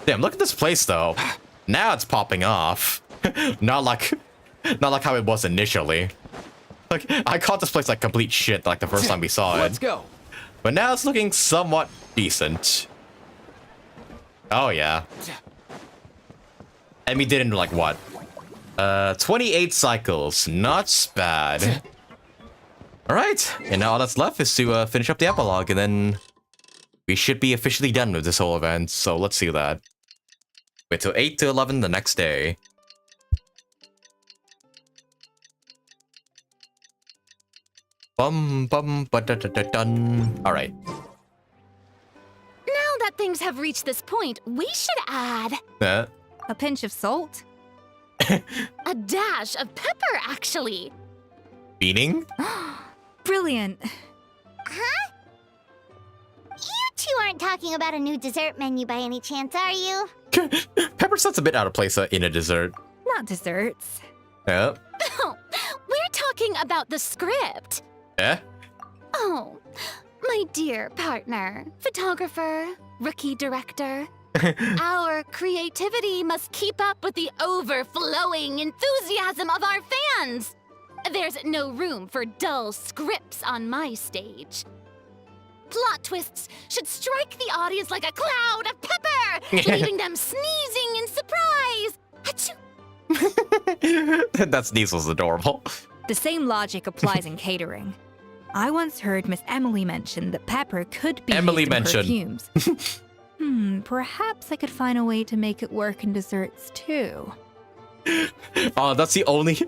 Damn, look at this place though. Now it's popping off. Not like how it was initially. Like, I caught this place like complete shit like the first time we saw it.
Let's go.
But now it's looking somewhat decent. Oh yeah. And we did in like what? 28 cycles. Not bad. Alright, and now all that's left is to finish up the epilogue and then we should be officially done with this whole event, so let's see that. Wait till 8 to 11 the next day. Bum bum ba da da da dun. Alright.
Now that things have reached this point, we should add
a pinch of salt.
a dash of pepper, actually.
Meaning?
Brilliant.
Huh? You two aren't talking about a new dessert menu by any chance, are you?
Pepper sounds a bit out of place in a dessert.
Not desserts.
Yeah.
We're talking about the script.
Eh?
Oh, my dear partner, photographer, rookie director. Our creativity must keep up with the overflowing enthusiasm of our fans. There's no room for dull scripts on my stage. Plot twists should strike the audience like a cloud of pepper, leaving them sneezing in surprise. Achoo!
That sneeze was adorable.
The same logic applies in catering. I once heard Miss Emily mention that pepper could be used in perfumes. Perhaps I could find a way to make it work in desserts too.
Oh, that's the only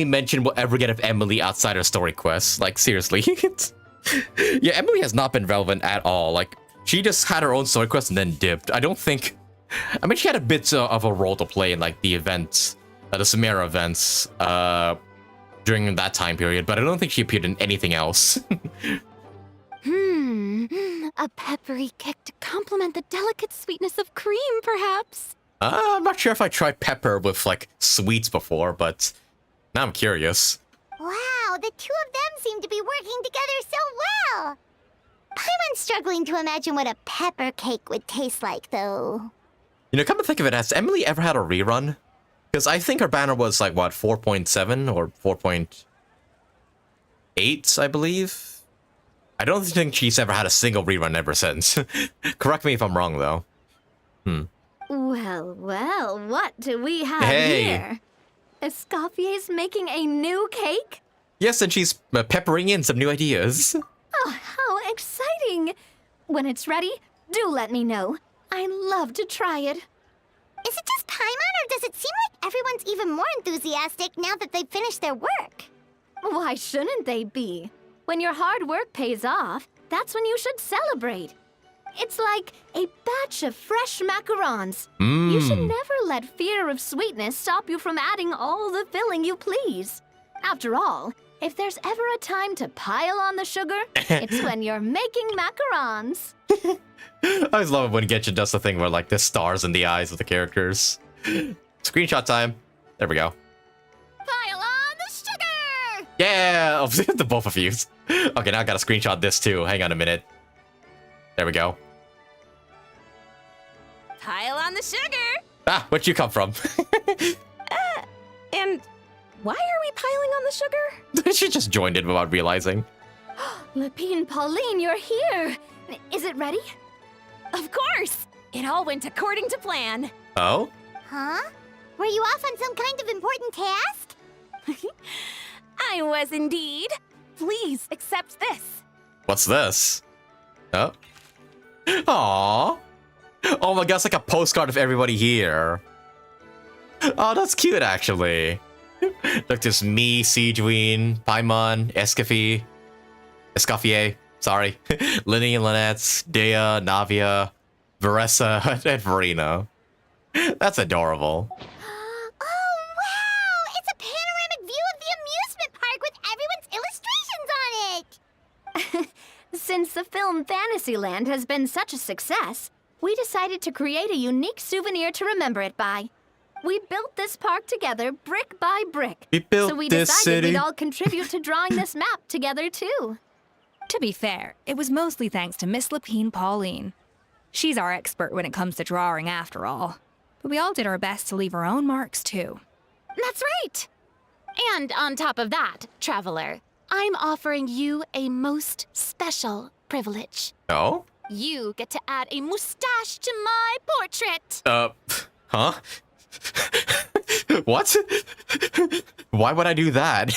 mention we'll ever get of Emily outside her story quest. Like, seriously. Yeah, Emily has not been relevant at all. Like, she just had her own story quest and then dipped. I mean, she had a bit of a role to play in, like, the events, the Samara events, during that time period, but I don't think she appeared in anything else.
A peppery kick to complement the delicate sweetness of cream, perhaps.
I'm not sure if I tried pepper with, like, sweets before, but now I'm curious.
Wow, the two of them seem to be working together so well. I'm struggling to imagine what a pepper cake would taste like, though.
You know, come to think of it, has Emily ever had a rerun? Because I think her banner was, like, what, 4.7 or 4.8, I believe? I don't think she's ever had a single rerun ever since. Correct me if I'm wrong, though.
Well, well, what do we have
Hey.
here? Escoffier's making a new cake?
Yes, and she's peppering in some new ideas.
Oh, how exciting! When it's ready, do let me know. I'd love to try it.
Is it just Paimon, or does it seem like everyone's even more enthusiastic now that they've finished their work?
Why shouldn't they be? When your hard work pays off, that's when you should celebrate. It's like a batch of fresh macarons. You should never let fear of sweetness stop you from adding all the filling you please. After all, if there's ever a time to pile on the sugar, it's when you're making macarons.
I always love it when Genshin does the thing where, like, there's stars in the eyes of the characters. Screenshot time. There we go.
Pile on the sugar!
Yeah! Oh, the both of you. Okay, now I gotta screenshot this too. Hang on a minute. There we go.
Pile on the sugar!
Ah, where'd you come from?
And why are we piling on the sugar?
She just joined in without realizing.
Lepine Pauline, you're here! Is it ready?
Of course! It all went according to plan.
Oh?
Huh? Were you off on some kind of important task?
I was indeed. Please accept this.
What's this? Oh. Aww. Oh my god, it's like a postcard of everybody here. Oh, that's cute, actually. Look, there's me, Sigewinne, Paimon, Escoffier, sorry. Linny and Lynette, Dea, Navia, Veressa, and Verena. That's adorable.
Oh, wow! It's a panoramic view of the amusement park with everyone's illustrations on it!
Since the film Fantasyland has been such a success, we decided to create a unique souvenir to remember it by. We built this park together brick by brick.
We built
so we
this
decided
city.
we'd all contribute to drawing this map together too.
To be fair, it was mostly thanks to Miss Lepine Pauline. She's our expert when it comes to drawing after all. But we all did our best to leave our own marks too.
That's right. And on top of that, Traveler, I'm offering you a most special privilege.
Oh?
You get to add a mustache to my portrait.
Huh? What? Why would I do that?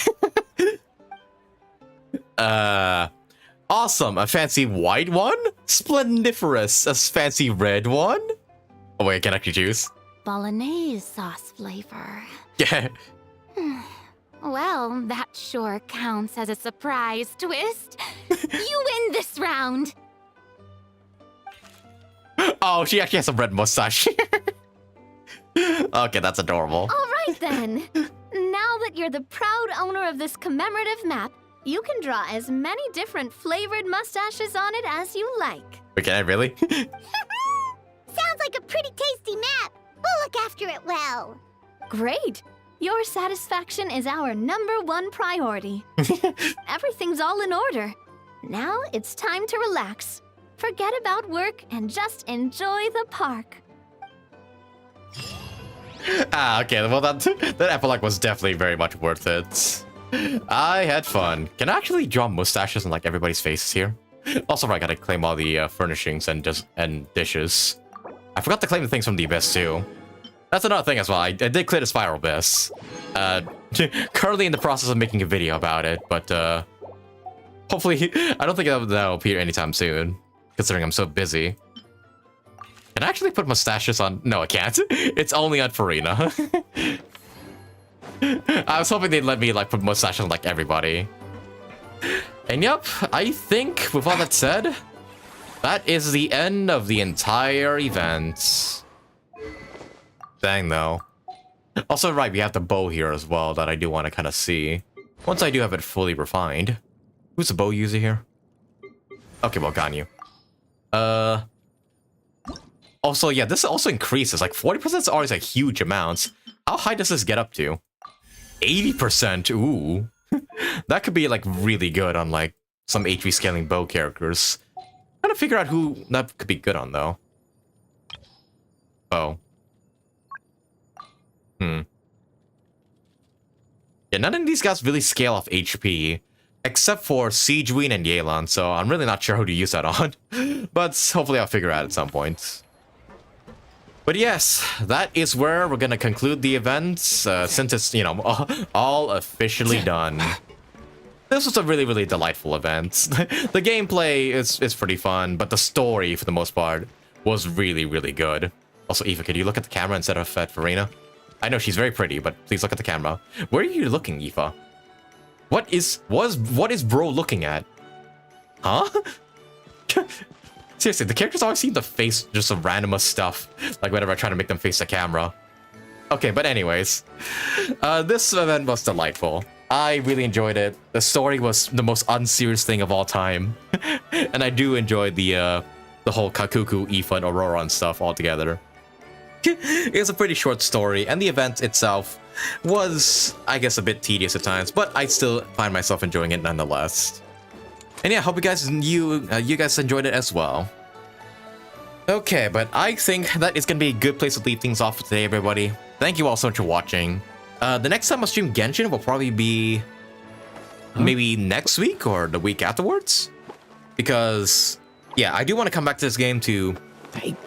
Awesome, a fancy white one? Splendiferous, a fancy red one? Oh wait, can I actually choose?
Bolognese sauce flavor.
Yeah.
Well, that sure counts as a surprise twist. You win this round.
Oh, she actually has a red mustache. Okay, that's adorable.
All right then. Now that you're the proud owner of this commemorative map, you can draw as many different flavored mustaches on it as you like.
Wait, can I really?
Sounds like a pretty tasty map. We'll look after it well.
Great. Your satisfaction is our #1 priority. Everything's all in order. Now it's time to relax. Forget about work and just enjoy the park.
Okay, well that epilogue was definitely very much worth it. I had fun. Can I actually draw mustaches on like everybody's faces here? Also, I gotta claim all the furnishings and dishes. I forgot to claim the things from the abyss too. That's another thing as well. I did clear the spiral abyss. Currently in the process of making a video about it, but hopefully I don't think that'll appear anytime soon, considering I'm so busy. Can I actually put mustaches on? No, I can't. It's only on Farina. I was hoping they'd let me like put mustaches on like everybody. And yep, I think with all that said, that is the end of the entire event. Dang though. Also, right, we have the bow here as well that I do want to kind of see. Once I do have it fully refined. Who's the bow user here? Okay, well, got you. Also, yeah, this also increases. Like, 40% is always a huge amount. How high does this get up to? 80%, ooh. That could be, like, really good on, like, some HP scaling bow characters. Trying to figure out who that could be good on, though. Oh. Yeah, none of these guys really scale off HP, except for Siegeween and Yelan, so I'm really not sure who to use that on. But hopefully I'll figure out at some point. But yes, that is where we're gonna conclude the event, since it's, you know, all officially done. This was a really, really delightful event. The gameplay is pretty fun, but the story, for the most part, was really, really good. Also, Eva, could you look at the camera instead of at Farina? I know she's very pretty, but please look at the camera. Where are you looking, Eva? What is bro looking at? Huh? Seriously, the characters always seem to face just some randomest stuff, like whenever I try to make them face the camera. Okay, but anyways, this event was delightful. I really enjoyed it. The story was the most unserious thing of all time, and I do enjoy the whole Kakuku, Aoife, and Aurora and stuff altogether. It's a pretty short story, and the event itself was, I guess, a bit tedious at times, but I still find myself enjoying it nonetheless. And yeah, hope you guys enjoyed it as well. Okay, but I think that is gonna be a good place to leave things off for today, everybody. Thank you all so much for watching. The next time I stream Genshin will probably be maybe next week or the week afterwards, because yeah, I do want to come back to this game to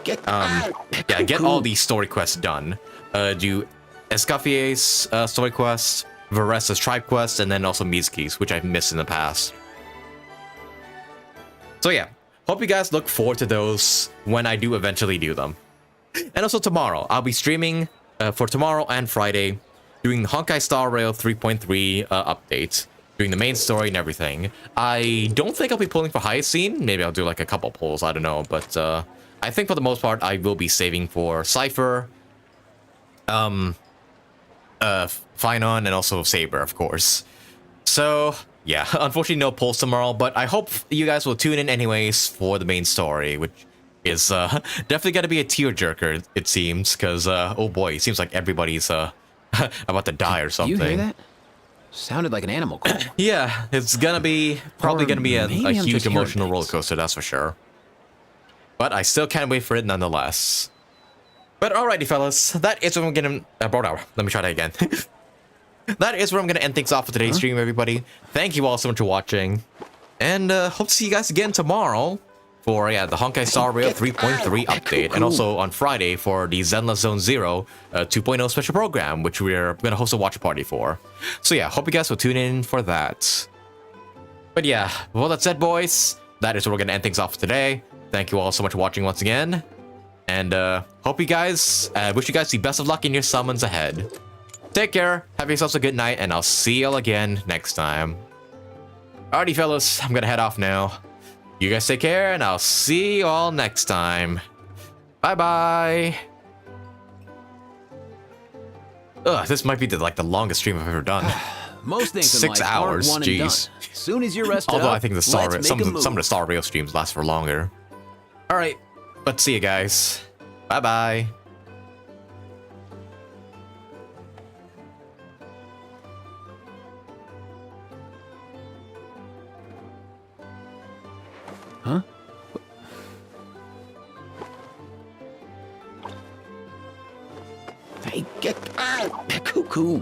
get all these story quests done. Do Escoffier's story quest, Varesta's tribe quest, and then also Mizuki's, which I've missed in the past. So yeah, hope you guys look forward to those when I do eventually do them. And also tomorrow, I'll be streaming for tomorrow and Friday, doing the Honkai Star Rail 3.3 update, doing the main story and everything. I don't think I'll be pulling for highest scene. Maybe I'll do like a couple pulls, I don't know. But I think for the most part, I will be saving for Cypher, phainon, and also Saber, of course. So yeah, unfortunately no pulls tomorrow, but I hope you guys will tune in anyways for the main story, which is definitely gonna be a tearjerker, it seems, because oh boy, it seems like everybody's about to die or something.
You hear that? Sounded like an animal call.
Yeah, it's probably gonna be a huge emotional roller coaster, that's for sure. But I still can't wait for it nonetheless. But alrighty, fellas, that is what I'm gonna let me try that again. That is where I'm gonna end things off for today's stream, everybody. Thank you all so much for watching, and hope to see you guys again tomorrow for the Honkai Star Rail 3.3 update, and also on Friday for the Zenless Zone Zero 2.0 special program, which we're gonna host a watch party for. So yeah, hope you guys will tune in for that. But yeah, with all that said, boys, that is where we're gonna end things off today. Thank you all so much for watching once again. And hope you guys, wish you guys the best of luck in your summons ahead. Take care, have yourselves a good night, and I'll see y'all again next time. Alrighty, fellas, I'm gonna head off now. You guys take care, and I'll see you all next time. Bye-bye. Ugh, this might be the longest stream I've ever done.
Most things in
6
life
hours,
aren't one and done.
jeez.
Soon as you're rested
Although
up,
I think
let's
some
make a move.
of the Star Rail streams last for longer. Alright, but see you guys. Bye-bye.
Huh? Hey, get out! Cuckoo!